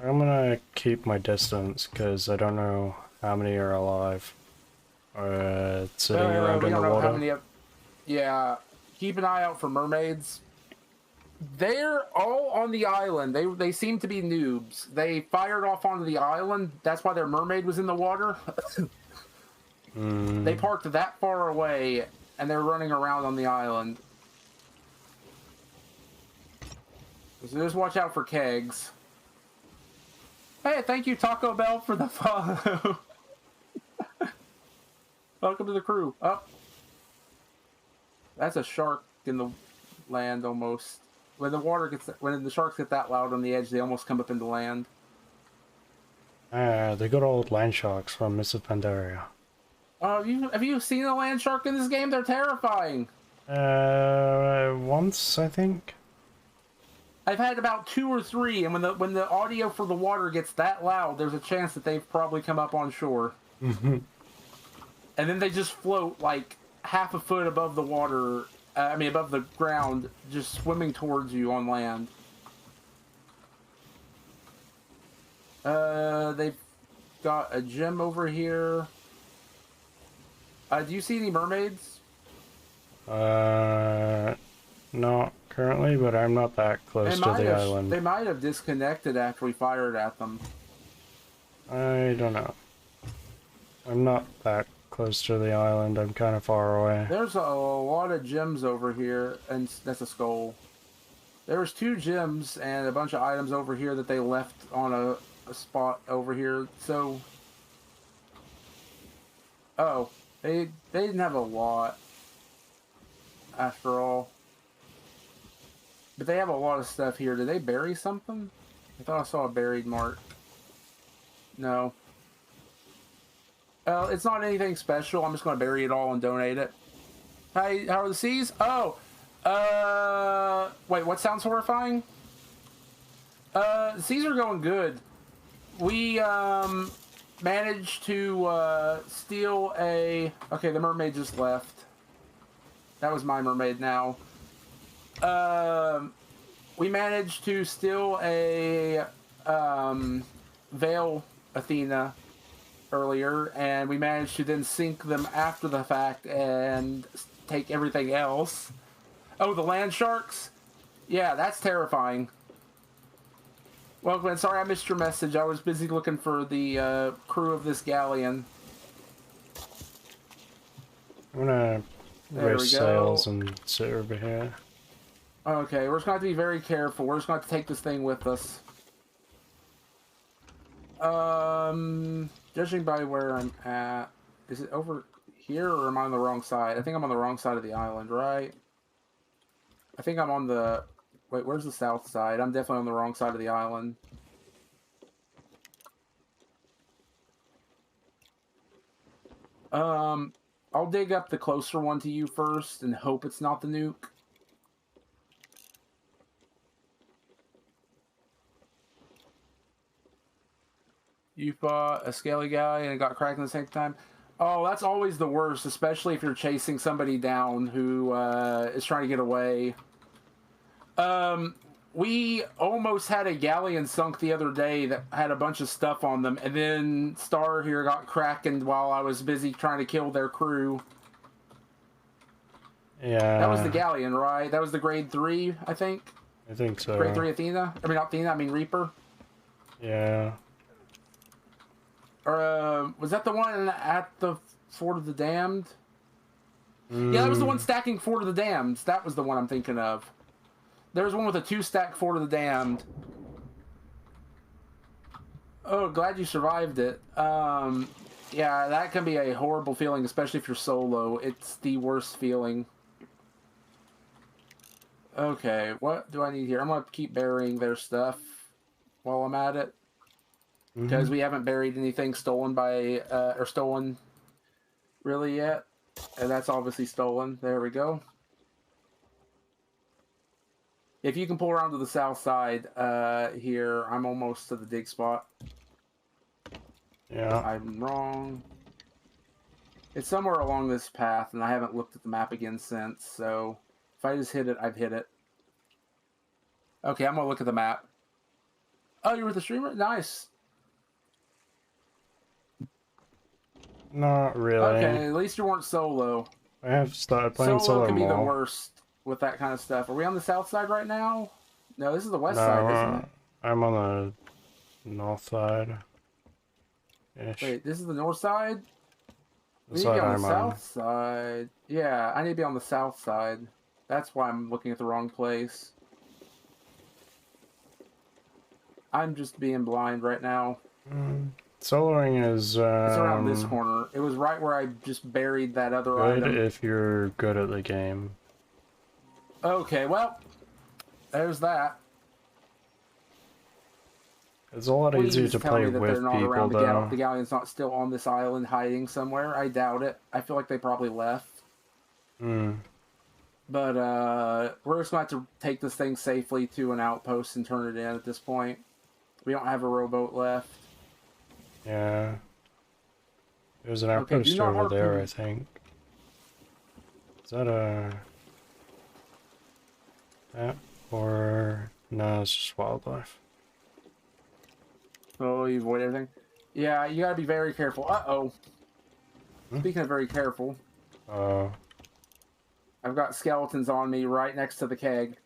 I'm gonna keep my distance, because I don't know how many are alive. Sitting around We in the don't know how water. many. Yeah, keep an eye out for mermaids. They're all on the island. They seem to be noobs. They fired off onto the island. That's why their mermaid was in the water. They parked that far away, and they're running around on the island. So just watch out for kegs. Hey, thank you Taco Bell for the follow. Welcome to the crew. Oh. That's a shark in the land almost. When the sharks get that loud on the edge, they almost come up into land. The good old land sharks from Mists of Pandaria. Oh, have you seen a land shark in this game? They're terrifying. Once, I think? I've had about 2 or 3, and when the audio for the water gets that loud, there's a chance that they've probably come up on shore. Mm-hmm. And then they just float like half a foot above the water. Above the ground, just swimming towards you on land. They've got a gem over here. Do you see any mermaids? Not currently, but I'm not that close to the island. They might have disconnected after we fired at them. I don't know. I'm not that close to the island. I'm kind of far away. There's a lot of gems over here, and that's a skull. There's 2 gems and a bunch of items over here that they left on a spot over here. So, oh, they didn't have a lot after all, but they have a lot of stuff here. Did they bury something? I thought I saw a buried mark. No. It's not anything special. I'm just going to bury it all and donate it. Hi, how are the seas? Oh, wait, what sounds horrifying? The seas are going good. We, managed to, steal a... Okay, the mermaid just left. That was my mermaid now. We managed to steal a, Veil Athena earlier, and we managed to then sink them after the fact and take everything else. Oh, the land sharks? Yeah, that's terrifying. Well, Glenn, sorry I missed your message. I was busy looking for the crew of this galleon. I'm gonna raise sails and sit over here. Okay, we're just going to have to be very careful. We're just going to have to take this thing with us. Judging by where I'm at, is it over here or am I on the wrong side? I think I'm on the wrong side of the island, right? I think I'm on the... Wait, where's the south side? I'm definitely on the wrong side of the island. I'll dig up the closer one to you first and hope it's not the nuke. You fought a scaly guy and it got cracked at the same time. Oh, that's always the worst, especially if you're chasing somebody down who is trying to get away. We almost had a galleon sunk the other day that had a bunch of stuff on them, and then Star here got crackened while I was busy trying to kill their crew. Yeah. That was the galleon, right? That was the grade 3, I think? I think so. Grade 3 Athena? I mean, not Athena, I mean Reaper. Yeah. Or, was that the one at the Fort of the Damned? Yeah, that was the one stacking Fort of the Damned. That was the one I'm thinking of. There's one with a 2-stack Fort of the Damned. Oh, glad you survived it. Yeah, that can be a horrible feeling, especially if you're solo. It's the worst feeling. Okay, what do I need here? I'm going to keep burying their stuff while I'm at it. Because we haven't buried anything stolen by, or stolen really yet. And that's obviously stolen. There we go. If you can pull around to the south side here, I'm almost to the dig spot. Yeah. I'm wrong. It's somewhere along this path, and I haven't looked at the map again since, so if I just hit it, I've hit it. Okay, I'm going to look at the map. Oh, you were the streamer? Nice. Not really. Okay, at least you weren't solo. I have started playing Solo solo can be the more. worst with that kind of stuff. Are we on the south side right now? No, this is the west No, side, isn't it? I'm on the north side. Ish. Wait, this is the north side? The We need to be side on the I'm on. south side. Yeah, I need to be on the south side. That's why I'm looking at the wrong place. I'm just being blind right now. Soloing is It's around this corner. It was right where I just buried that other good item. if you're good at the game. Okay, well, there's that. It's a lot Please easier to tell play me that with they're not people, around though. the galleon's not still on this island hiding somewhere. I doubt it. I feel like they probably left. But we're just going to have to take this thing safely to an outpost and turn it in at this point. We don't have a rowboat left. Yeah. There's an Okay, do outpost not over there, harpoon. I think. Is that a... that? Or... no, it's just wildlife. Oh, you avoid everything. Yeah, you gotta be very careful. Uh-oh. Hmm? Speaking of very careful, I've got skeletons on me right next to the keg.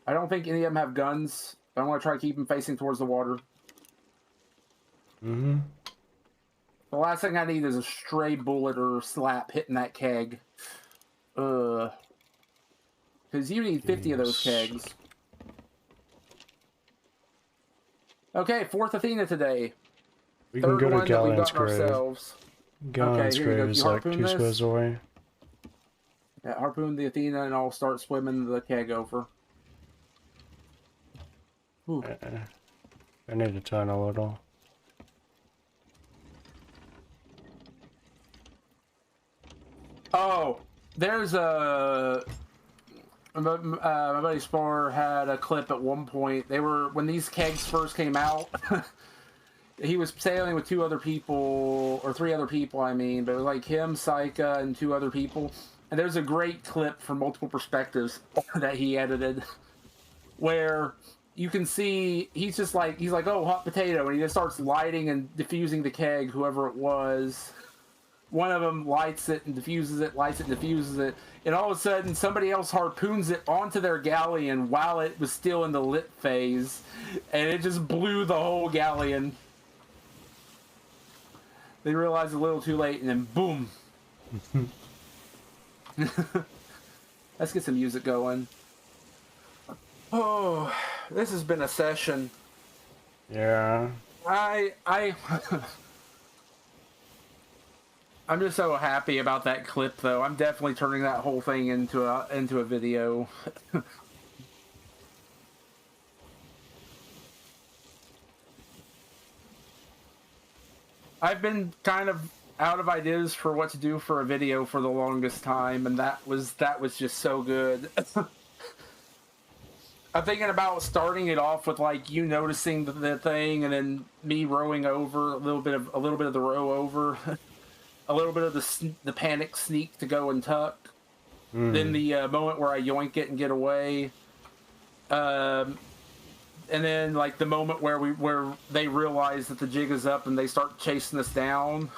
I don't think any of them have guns, but I'm gonna try to keep them facing towards the water. mm-hmm. The last thing I need is a stray bullet or slap hitting that keg. Because you need 50 of those Jeez. kegs. Okay, fourth Athena today. We can Third go to one that we've Galleon's gotten grave. ourselves. Okay, Galleon's here you go. grave Can you is like harpoon 2 this? squares away. Yeah, harpoon the Athena and I'll start swimming the keg over. Ooh. I need to turn a little. Oh, there's a... my buddy Spar had a clip at one point. They were... when these kegs first came out... he was sailing with 2 other people, or 3 other people, I mean, but it was like him, Saika, and 2 other people. And there's a great clip from multiple perspectives that he edited, where you can see he's just like, he's like, oh, hot potato, and he just starts lighting and diffusing the keg, whoever it was. One of them lights it and diffuses it, lights it and diffuses it, and all of a sudden somebody else harpoons it onto their galleon while it was still in the lit phase, and it just blew the whole galleon. They realized a little too late, and then boom. Let's get some music going. Oh, this has been a session. Yeah. I'm just so happy about that clip, though. I'm definitely turning that whole thing into a video. I've been kind of out of ideas for what to do for a video for the longest time, and that was just so good. I'm thinking about starting it off with like you noticing the thing, and then me rowing over a little bit of the row over, a little bit of the panic sneak to go and tuck, then the moment where I yoink it and get away, and then like the moment where they realize that the jig is up and they start chasing us down,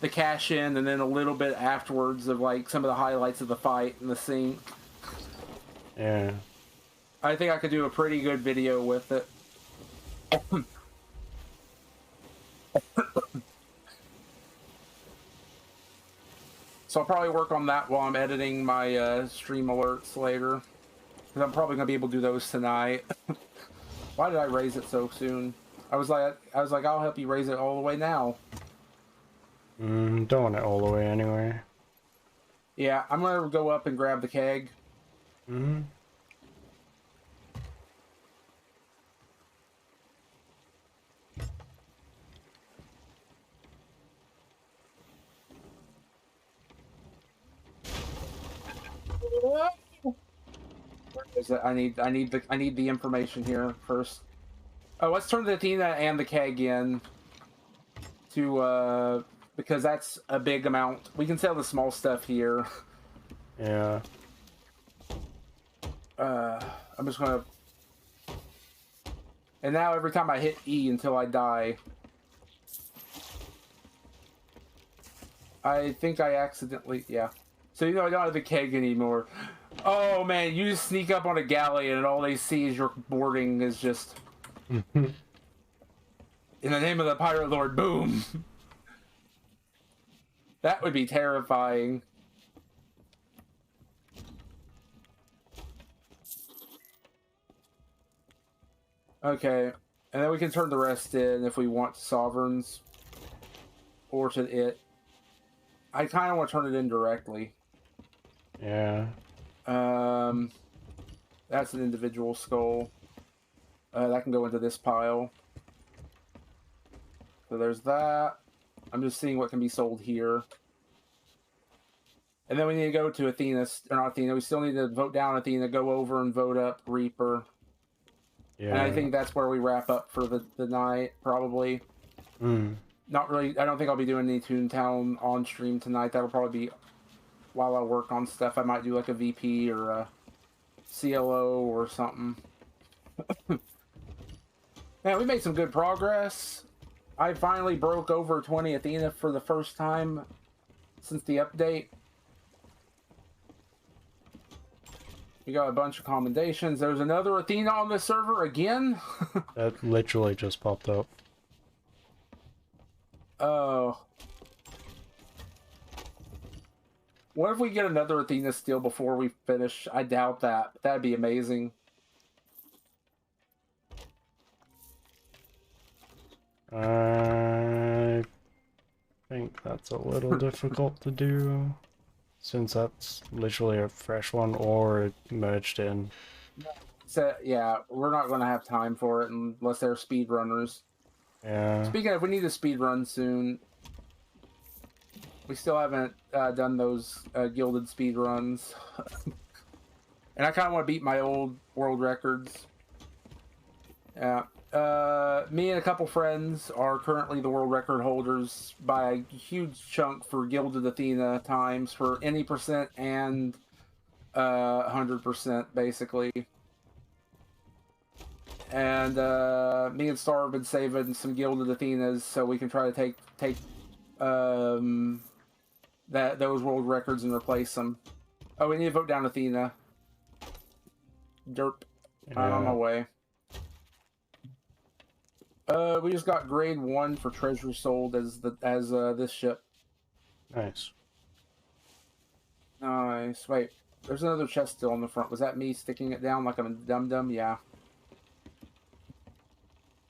the cash in, and then a little bit afterwards of like some of the highlights of the fight and the sink. Yeah. I think I could do a pretty good video with it. So I'll probably work on that while I'm editing my stream alerts later. Because I'm probably going to be able to do those tonight. Why did I raise it so soon? I was like, I'll help you raise it all the way now. Don't want it all the way anyway. Yeah, I'm going to go up and grab the keg. Mm-hmm. Where is it? I need the information here first. Oh, let's turn the Athena and the keg in to because that's a big amount. We can sell the small stuff here. Yeah. I'm just gonna. And now every time I hit E until I die, I think I accidentally, yeah. So you know I don't have the keg anymore. Oh man, you just sneak up on a galleon and all they see is your boarding is just in the name of the pirate lord, boom. That would be terrifying. Okay, and then we can turn the rest in if we want to sovereigns or to it. I kind of want to turn it in directly. Yeah. That's an individual skull. That can go into this pile. So there's that. I'm just seeing what can be sold here. And then we need to go to Athena, or not Athena, we still need to vote down Athena, go over and vote up Reaper. Yeah. And I think that's where we wrap up for the night, probably. Not really, I don't think I'll be doing any Toontown on stream tonight. That'll probably be while I work on stuff. I might do like a VP or a CLO or something. Man, we made some good progress. I finally broke over 20 Athena for the first time since the update. We got a bunch of commendations. There's another Athena on this server again. That literally just popped up. Oh. What if we get another Athena steal before we finish? I doubt that. That'd be amazing. I think that's a little difficult to do, since that's literally a fresh one or it merged in. So, yeah, we're not going to have time for it unless they're speedrunners. Yeah. Speaking of, we need a speedrun soon. We still haven't done those gilded speedruns. And I kind of want to beat my old world records. Yeah. Me and a couple friends are currently the world record holders by a huge chunk for Gilded Athena times for any percent and 100%, basically. And me and Star have been saving some Gilded Athenas so we can try to take those world records and replace them. Oh, we need to vote down Athena. Derp. I'm on my way. We just got grade 1 for treasure sold as this ship. Nice. Nice. Wait, there's another chest still on the front. Was that me sticking it down like I'm a dum-dum? Yeah.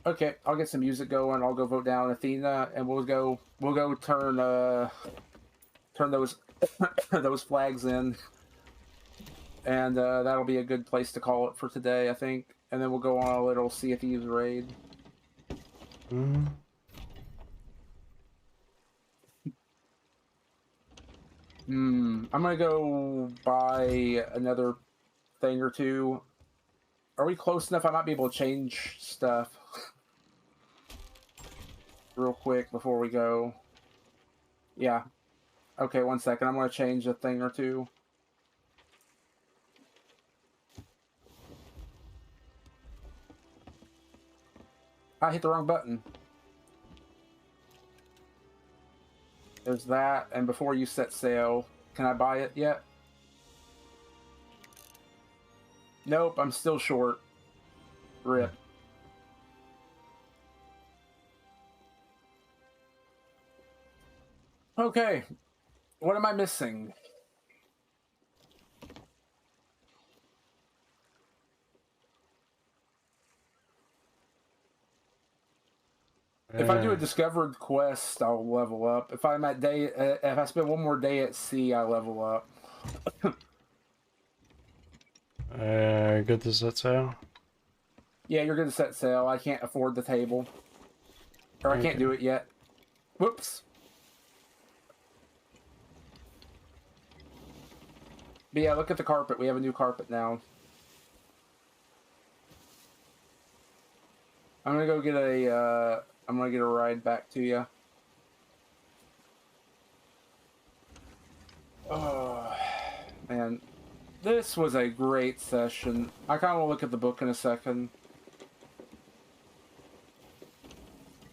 Okay, I'll get some music going. I'll go vote down Athena, and we'll go turn those those flags in, and that'll be a good place to call it for today, I think. And then we'll go on a little Sea of Thieves raid. I'm gonna go buy another thing or two. Are we close enough? I might be able to change stuff real quick before we go. Yeah. Okay, 1 second. I'm gonna change a thing or two. I hit the wrong button. There's that, and before you set sail, can I buy it yet? Nope, I'm still short. Rip. Okay, what am I missing? If I do a discovered quest, I'll level up. If I'm at day, if I spend one more day at sea, I level up. Good to set sail? Yeah, you're good to set sail. I can't afford the table. Or I can't do it yet. Whoops. But yeah, look at the carpet. We have a new carpet now. I'm gonna go get a, I'm gonna get a ride back to you. Oh, man. This was a great session. I kind of want to look at the book in a second.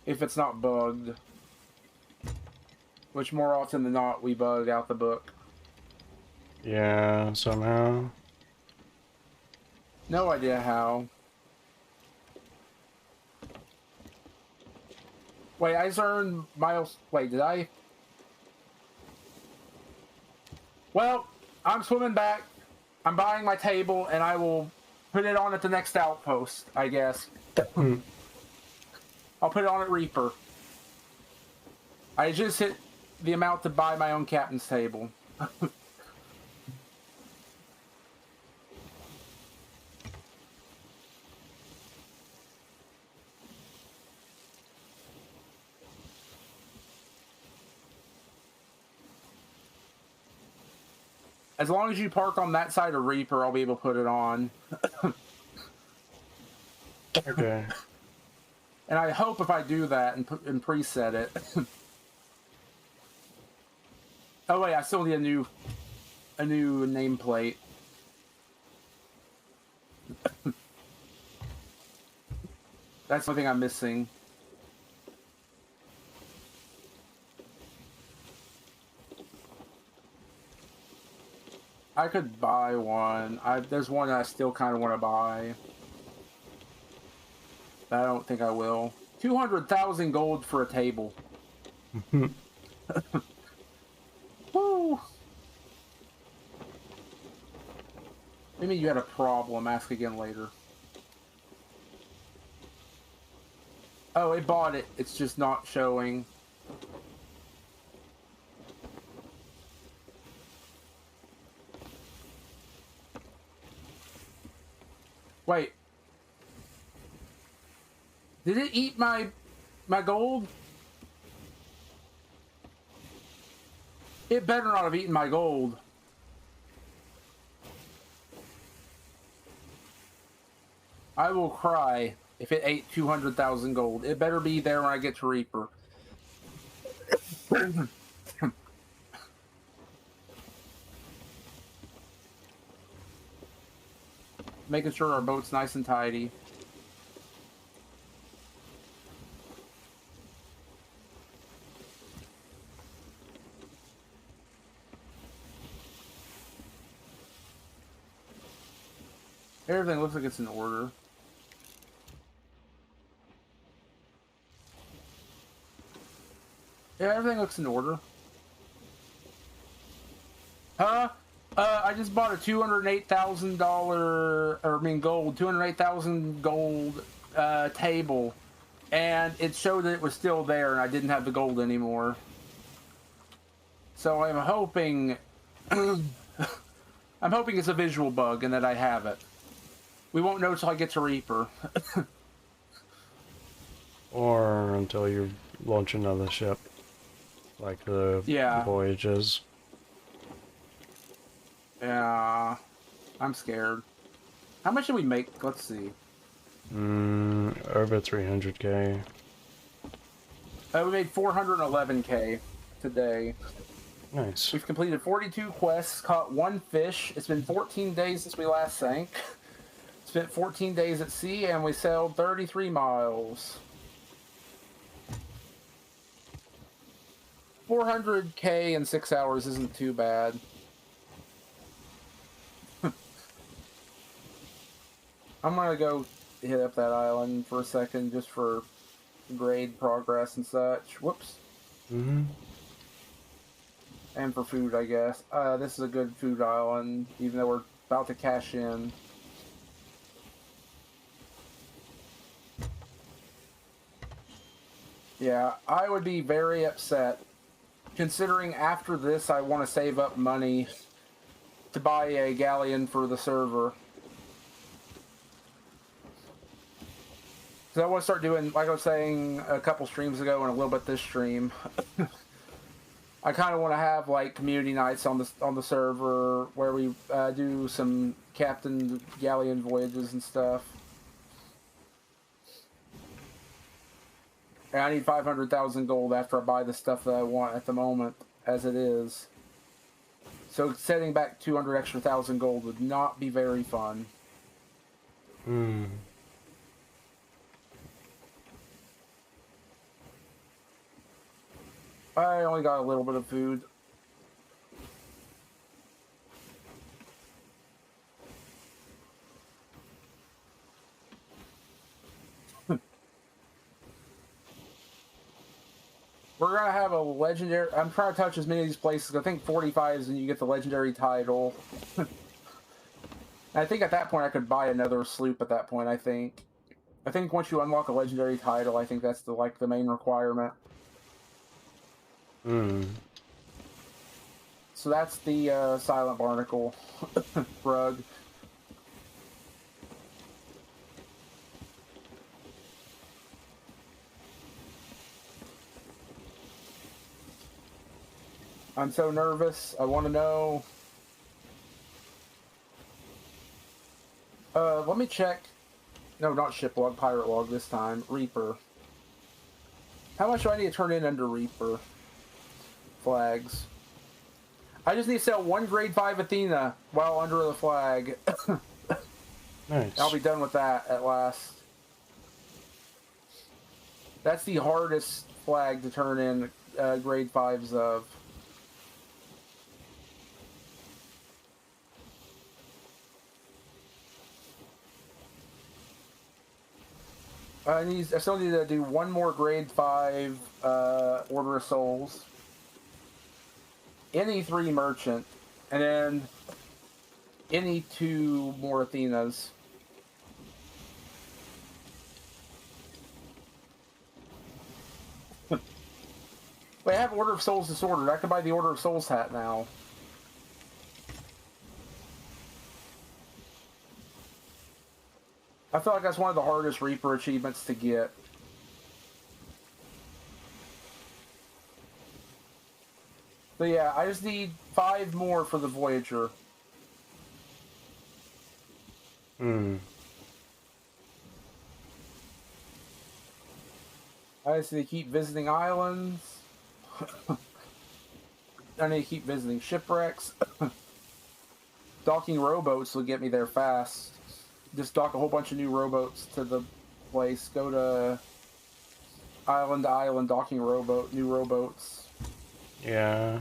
If it's not bugged. Which more often than not, we bug out the book. Yeah, somehow. No idea how. Wait, I just earned miles. Wait, did I? Well, I'm swimming back. I'm buying my table, and I will put it on at the next outpost, I guess. I'll put it on at Reaper. I just hit the amount to buy my own captain's table. As long as you park on that side of Reaper, I'll be able to put it on. Okay. And I hope if I do that and preset it. Oh wait, I still need a new nameplate. That's the thing I'm missing. I could buy one. There's one that I still kind of want to buy. But I don't think I will. 200,000 gold for a table. Woo! Maybe you had a problem. Ask again later. Oh, it bought it. It's just not showing. Wait. Did it eat my gold? It better not have eaten my gold. I will cry if it ate 200,000 gold. It better be there when I get to Reaper. Making sure our boat's nice and tidy. Everything looks like it's in order. Yeah, everything looks in order. Huh? I just bought a $208,000, gold, 208,000 gold table, and it showed that it was still there, and I didn't have the gold anymore. So I'm hoping, I'm hoping it's a visual bug and that I have it. We won't know till I get to Reaper. Or until you launch another ship, like the Voyages. Yeah, I'm scared. How much did we make? Let's see. Over 300k. We made 411k today. Nice. We've completed 42 quests, caught 1 fish. It's been 14 days since we last sank. Spent 14 days at sea, and we sailed 33 miles. 400k in 6 hours isn't too bad. I'm gonna go hit up that island for a second just for grade progress and such. Whoops. And for food, I guess. This is a good food island, even though we're about to cash in. Yeah, I would be very upset, considering after this I want to save up money to buy a galleon for the server. So I want to start doing, like I was saying a couple streams ago and a little bit this stream, I kind of want to have like community nights on the server where we do some captain galleon voyages and stuff. And I need 500,000 gold after I buy the stuff that I want at the moment, as it is. So setting back 200 extra thousand gold would not be very fun. I only got a little bit of food. We're gonna have a legendary. I'm trying to touch as many of these places. I think 45 is when you get the legendary title. I think at that point I could buy another sloop. At that point, I think once you unlock a legendary title, I think that's the main requirement. So that's the Silent Barnacle rug. I'm so nervous. I want to know. Let me check. No, not ship log, pirate log this time. Reaper. How much do I need to turn in under Reaper flags? I just need to sell 1 grade 5 Athena while under the flag. Nice. I'll be done with that at last. That's the hardest flag to turn in grade 5s of. I still need to do 1 more grade 5 Order of Souls. Any 3 merchant. And then any 2 more Athenas. Wait, I have Order of Souls disordered. I can buy the Order of Souls hat now. I feel like that's one of the hardest Reaper achievements to get. But yeah, I just need 5 more for the Voyager. Hmm. I just need to keep visiting islands. I need to keep visiting shipwrecks. Docking rowboats will get me there fast. Just dock a whole bunch of new rowboats to the place. Go to island, docking rowboat, new rowboats. Yeah.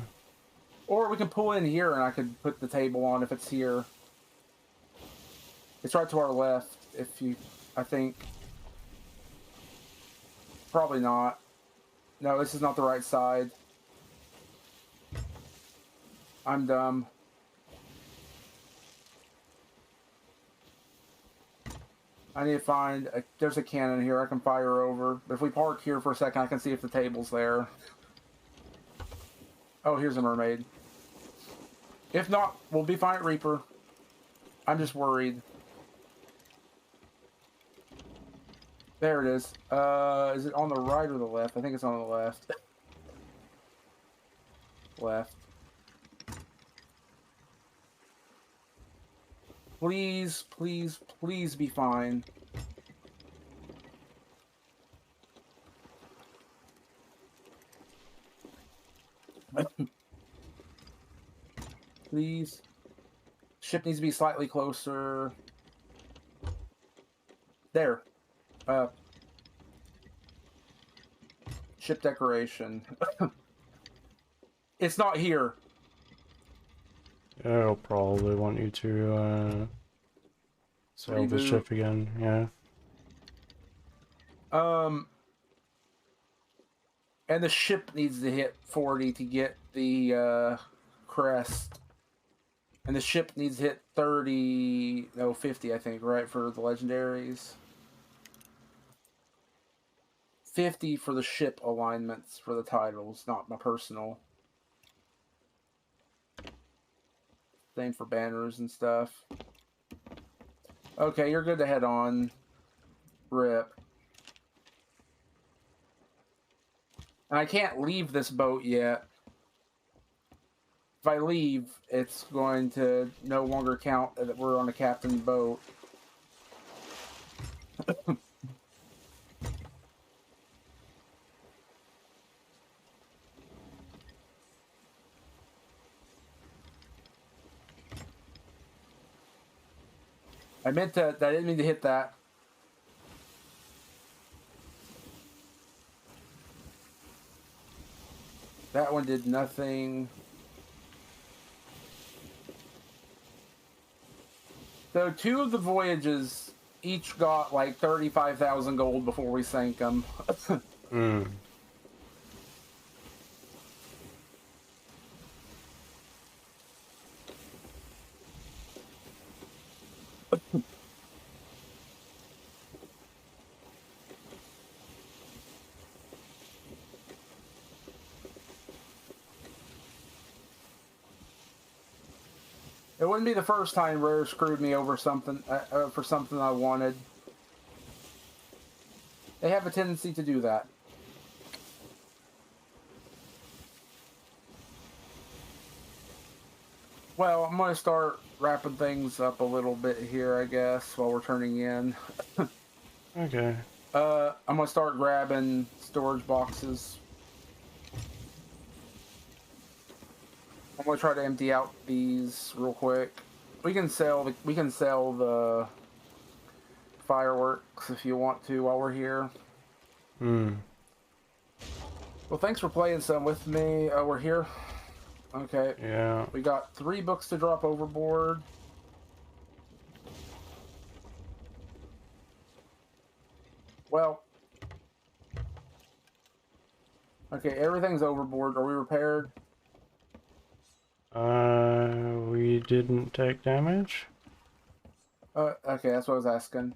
Or we can pull in here and I could put the table on if it's here. It's right to our left, if you, I think. Probably not. No, this is not the right side. I'm dumb. I need to find... there's a cannon here I can fire over. But if we park here for a second, I can see if the table's there. Oh, here's a mermaid. If not, we'll be fine at Reaper. I'm just worried. There it is. Is it on the right or the left? I think it's on the left. Left. Please, please, please be fine. Please. Ship needs to be slightly closer. There. Ship decoration. It's not here. I'll probably want you to sail the Reboot. ship again, yeah. And the ship needs to hit 40 to get the crest. And the ship needs to hit 30, no, 50, I think, right, for the legendaries. 50 for the ship alignments for the titles, not my personal. Same for banners and stuff. Okay, you're good to head on. Rip. And I can't leave this boat yet. If I leave, it's going to no longer count that we're on a captain boat. I didn't mean to hit that. That one did nothing. So 2 of the voyages each got like 35,000 gold before we sank them. Hmm. It wouldn't be the first time Rare screwed me over something for something I wanted. They have a tendency to do that. Well, I'm gonna start wrapping things up a little bit here, I guess, while we're turning in. Okay. I'm gonna start grabbing storage boxes. I'm gonna try to empty out these real quick. We can sell the fireworks if you want to while we're here. Hmm. Well, thanks for playing some with me. Oh, we're here. Okay. Yeah. We got 3 books to drop overboard. Well, okay, everything's overboard. Are we repaired? We didn't take damage? Okay, that's what I was asking.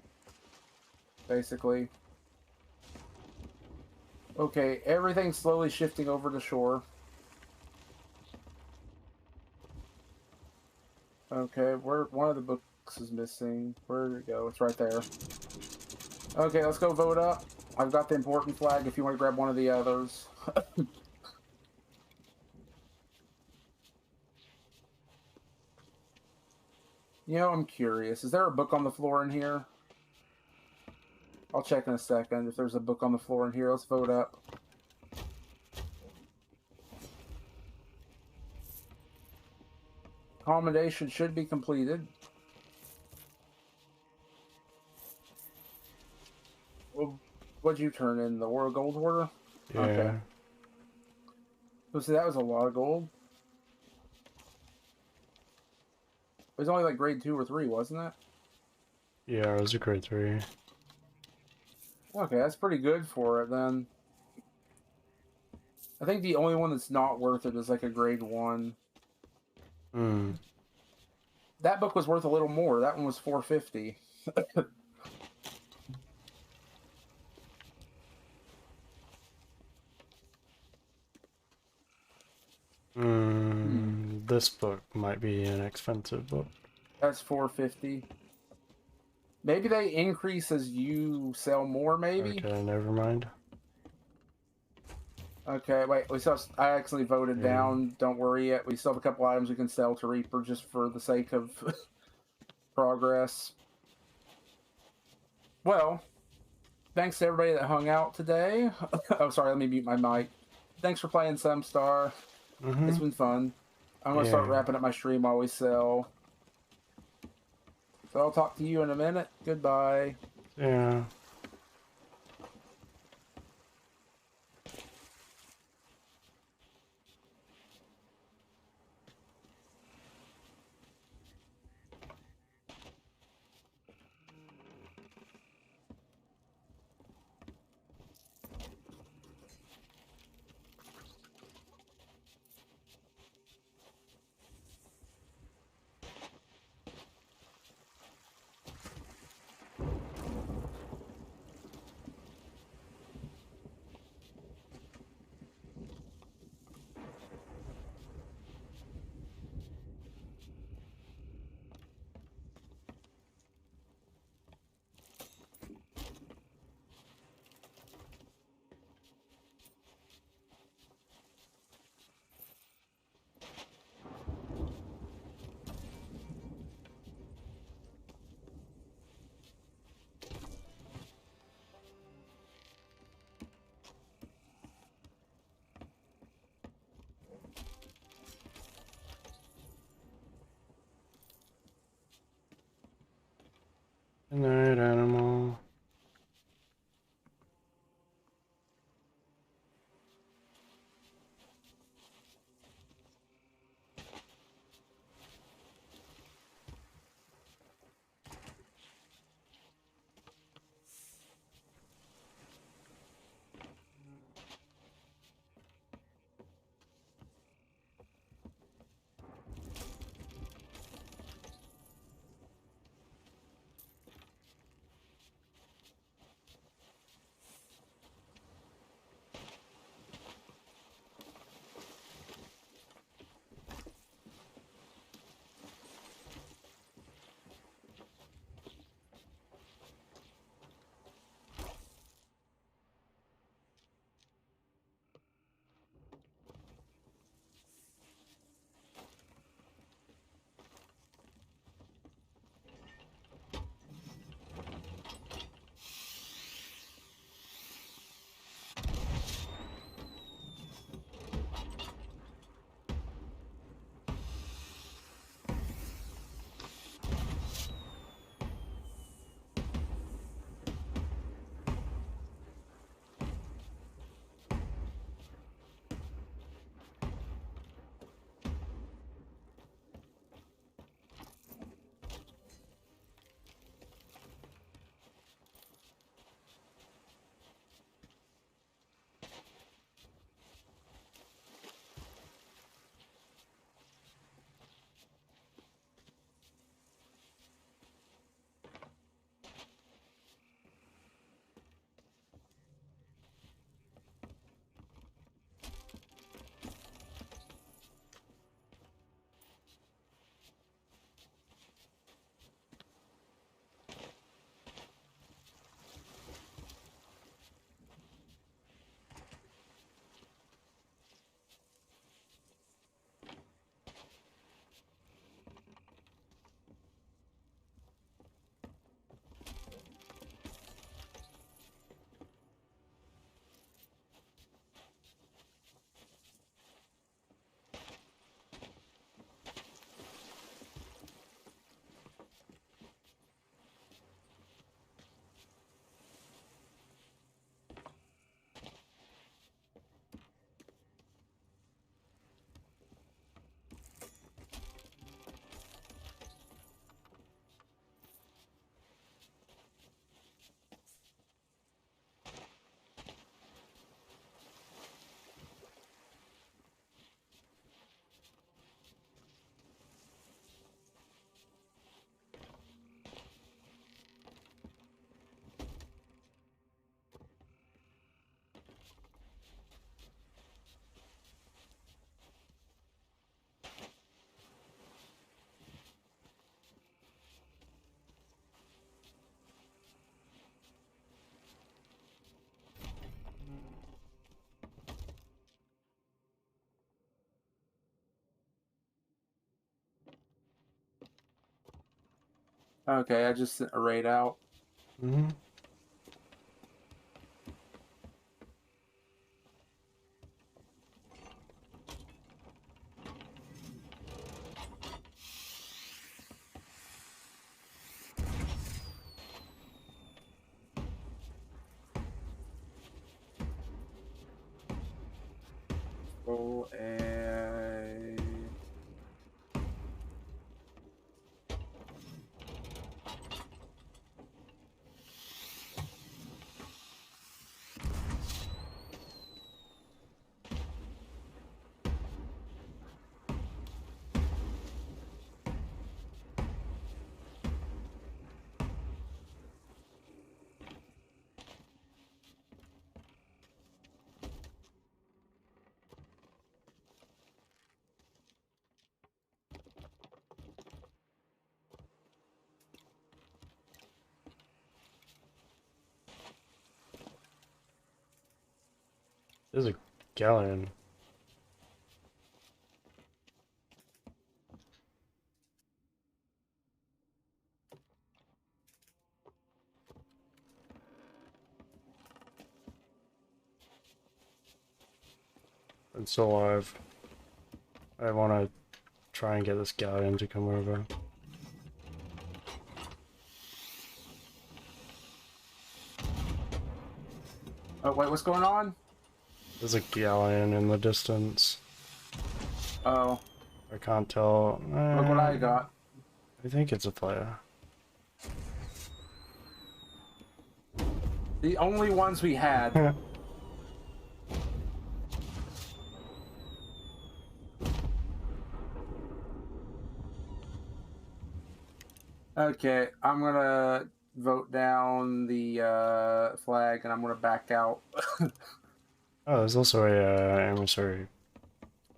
Basically. Okay, everything's slowly shifting over to shore. Okay, where one of the books is missing. Where did it go? It's right there. Okay, let's go vote up. I've got the important flag if you want to grab one of the others. You know, I'm curious. Is there a book on the floor in here? I'll check in a second if there's a book on the floor in here. Let's vote up. Accommodation should be completed. Well, what'd you turn in? The War Gold Hoarder? Yeah. Okay. So see, that was a lot of gold. It was only like grade 2 or 3, wasn't it? Yeah, it was a grade 3. Okay, that's pretty good for it then. I think the only one that's not worth it is like a grade 1. Hmm. That book was worth a little more. That one was 450. This book might be an expensive book. That's 450. Maybe they increase as you sell more, maybe? Okay, never mind. Okay, wait, I actually voted down. Don't worry yet. We still have a couple items we can sell to Reaper just for the sake of progress. Well, thanks to everybody that hung out today. Oh, sorry, let me mute my mic. Thanks for playing some Star. It's been fun. I'm going to start wrapping up my stream while we sell. So I'll talk to you in a minute. Goodbye. Yeah. Good night, animal. Okay, I just sent a raid out. Mm-hmm. Oh, and There's a galleon. It's alive. I want to try and get this galleon to come over. oh wait, what's going on? There's a galleon in the distance. Oh, I can't tell. look what I got. I think it's a player. The only ones we had. Okay, I'm gonna vote down the flag, and I'm gonna back out. Oh, there's also a emissary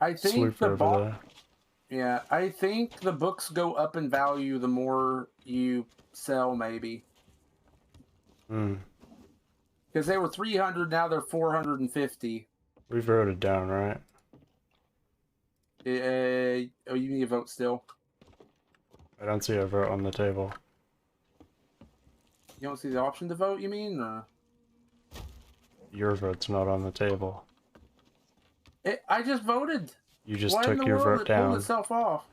I think sweeper over there. yeah, I think the books go up in value the more you sell, maybe. Hmm. Because they were 300, now they're 450. We've wrote it down, right? Oh, you need a vote still. I don't see a vote on the table. You don't see the option to vote, you mean? Your vote's not on the table. I just voted. You just What in took the your world? vote It pulled down. itself off.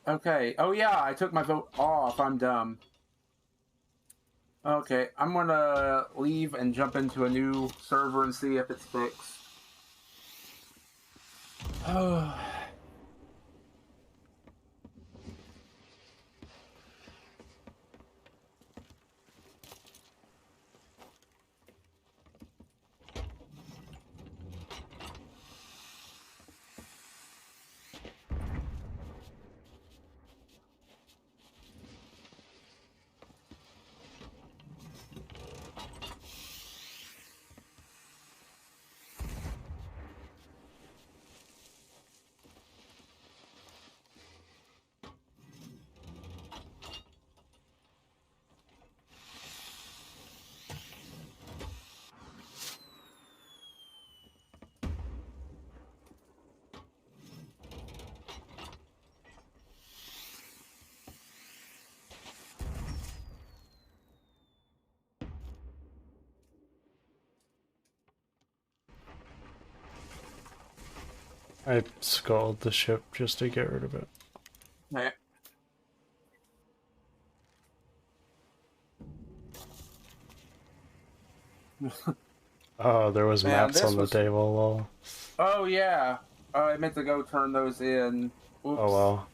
Okay. Oh, yeah, I took my vote off. I'm dumb. Okay, I'm gonna leave and jump into a new server and see if it's fixed. Oh. I scalded the ship just to get rid of it. Hey. Oh, there was Man, mats this on the was... table, lol. Oh, yeah. I meant to go turn those in. Oops. Oh well.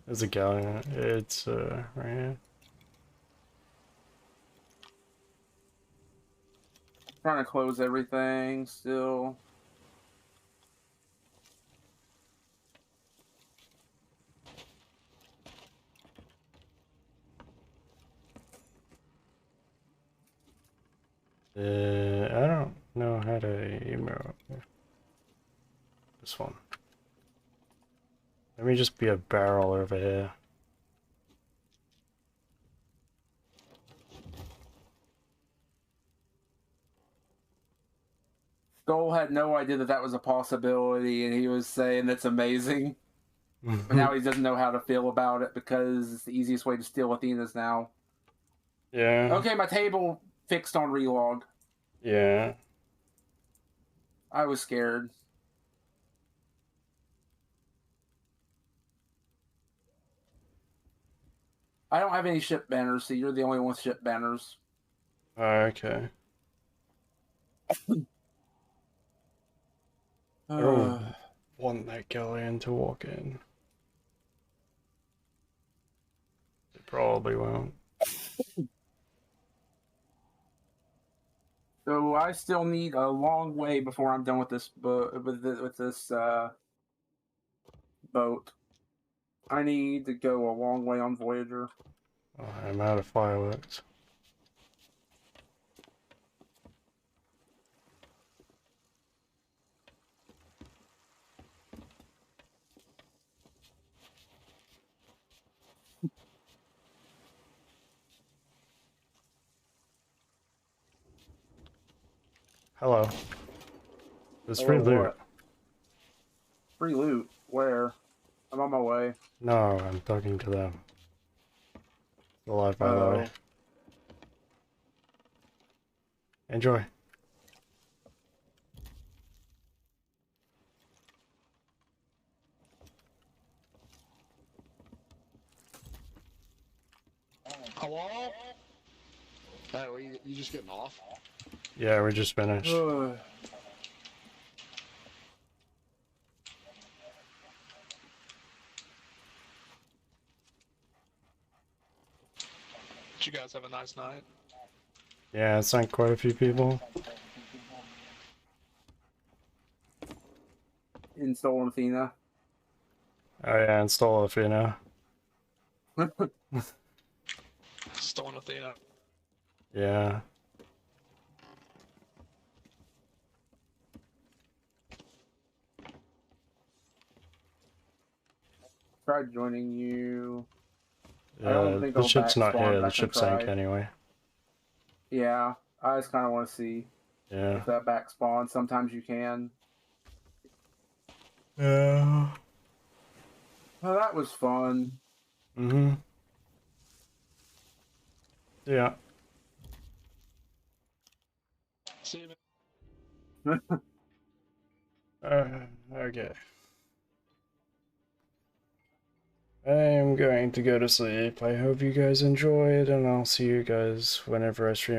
There's a galleon. It's right here. Trying to close everything still. I don't know how to emote. This one. Let me just be a barrel over here. Skull had no idea that that was a possibility, and he was saying that's amazing. But now he doesn't know how to feel about it because it's the easiest way to steal Athena's now. Yeah. Okay, my table fixed on relog. Yeah. I was scared. I don't have any ship banners, so you're the only one with ship banners. Okay. I don't want that galleon to walk in. It probably won't. So I still need a long way before I'm done with this boat. I need to go a long way on Voyager. Oh, I'm out of fireworks. Hello. There's free Hello, loot. what? Free loot? Where? I'm on my way. No, I'm talking to them. Alive, by the way. Oh. Enjoy. Hello? Hey, well, you just getting off? Yeah, we just finished. What you guys have a nice night? Yeah, it sank quite a few people. Install Athena. Oh yeah, install Athena. Stolen Athena. Yeah. Tried joining you. I Yeah, don't think the I'll ship's not backspawn, here, but I the can ship sank try. anyway. Yeah, I just kind of want to see Yeah. if that back spawn. Sometimes you can. Yeah. Well, that was fun. Mm-hmm. Yeah. See you, man. Okay. I'm going to go to sleep. I hope you guys enjoyed, and I'll see you guys whenever I stream.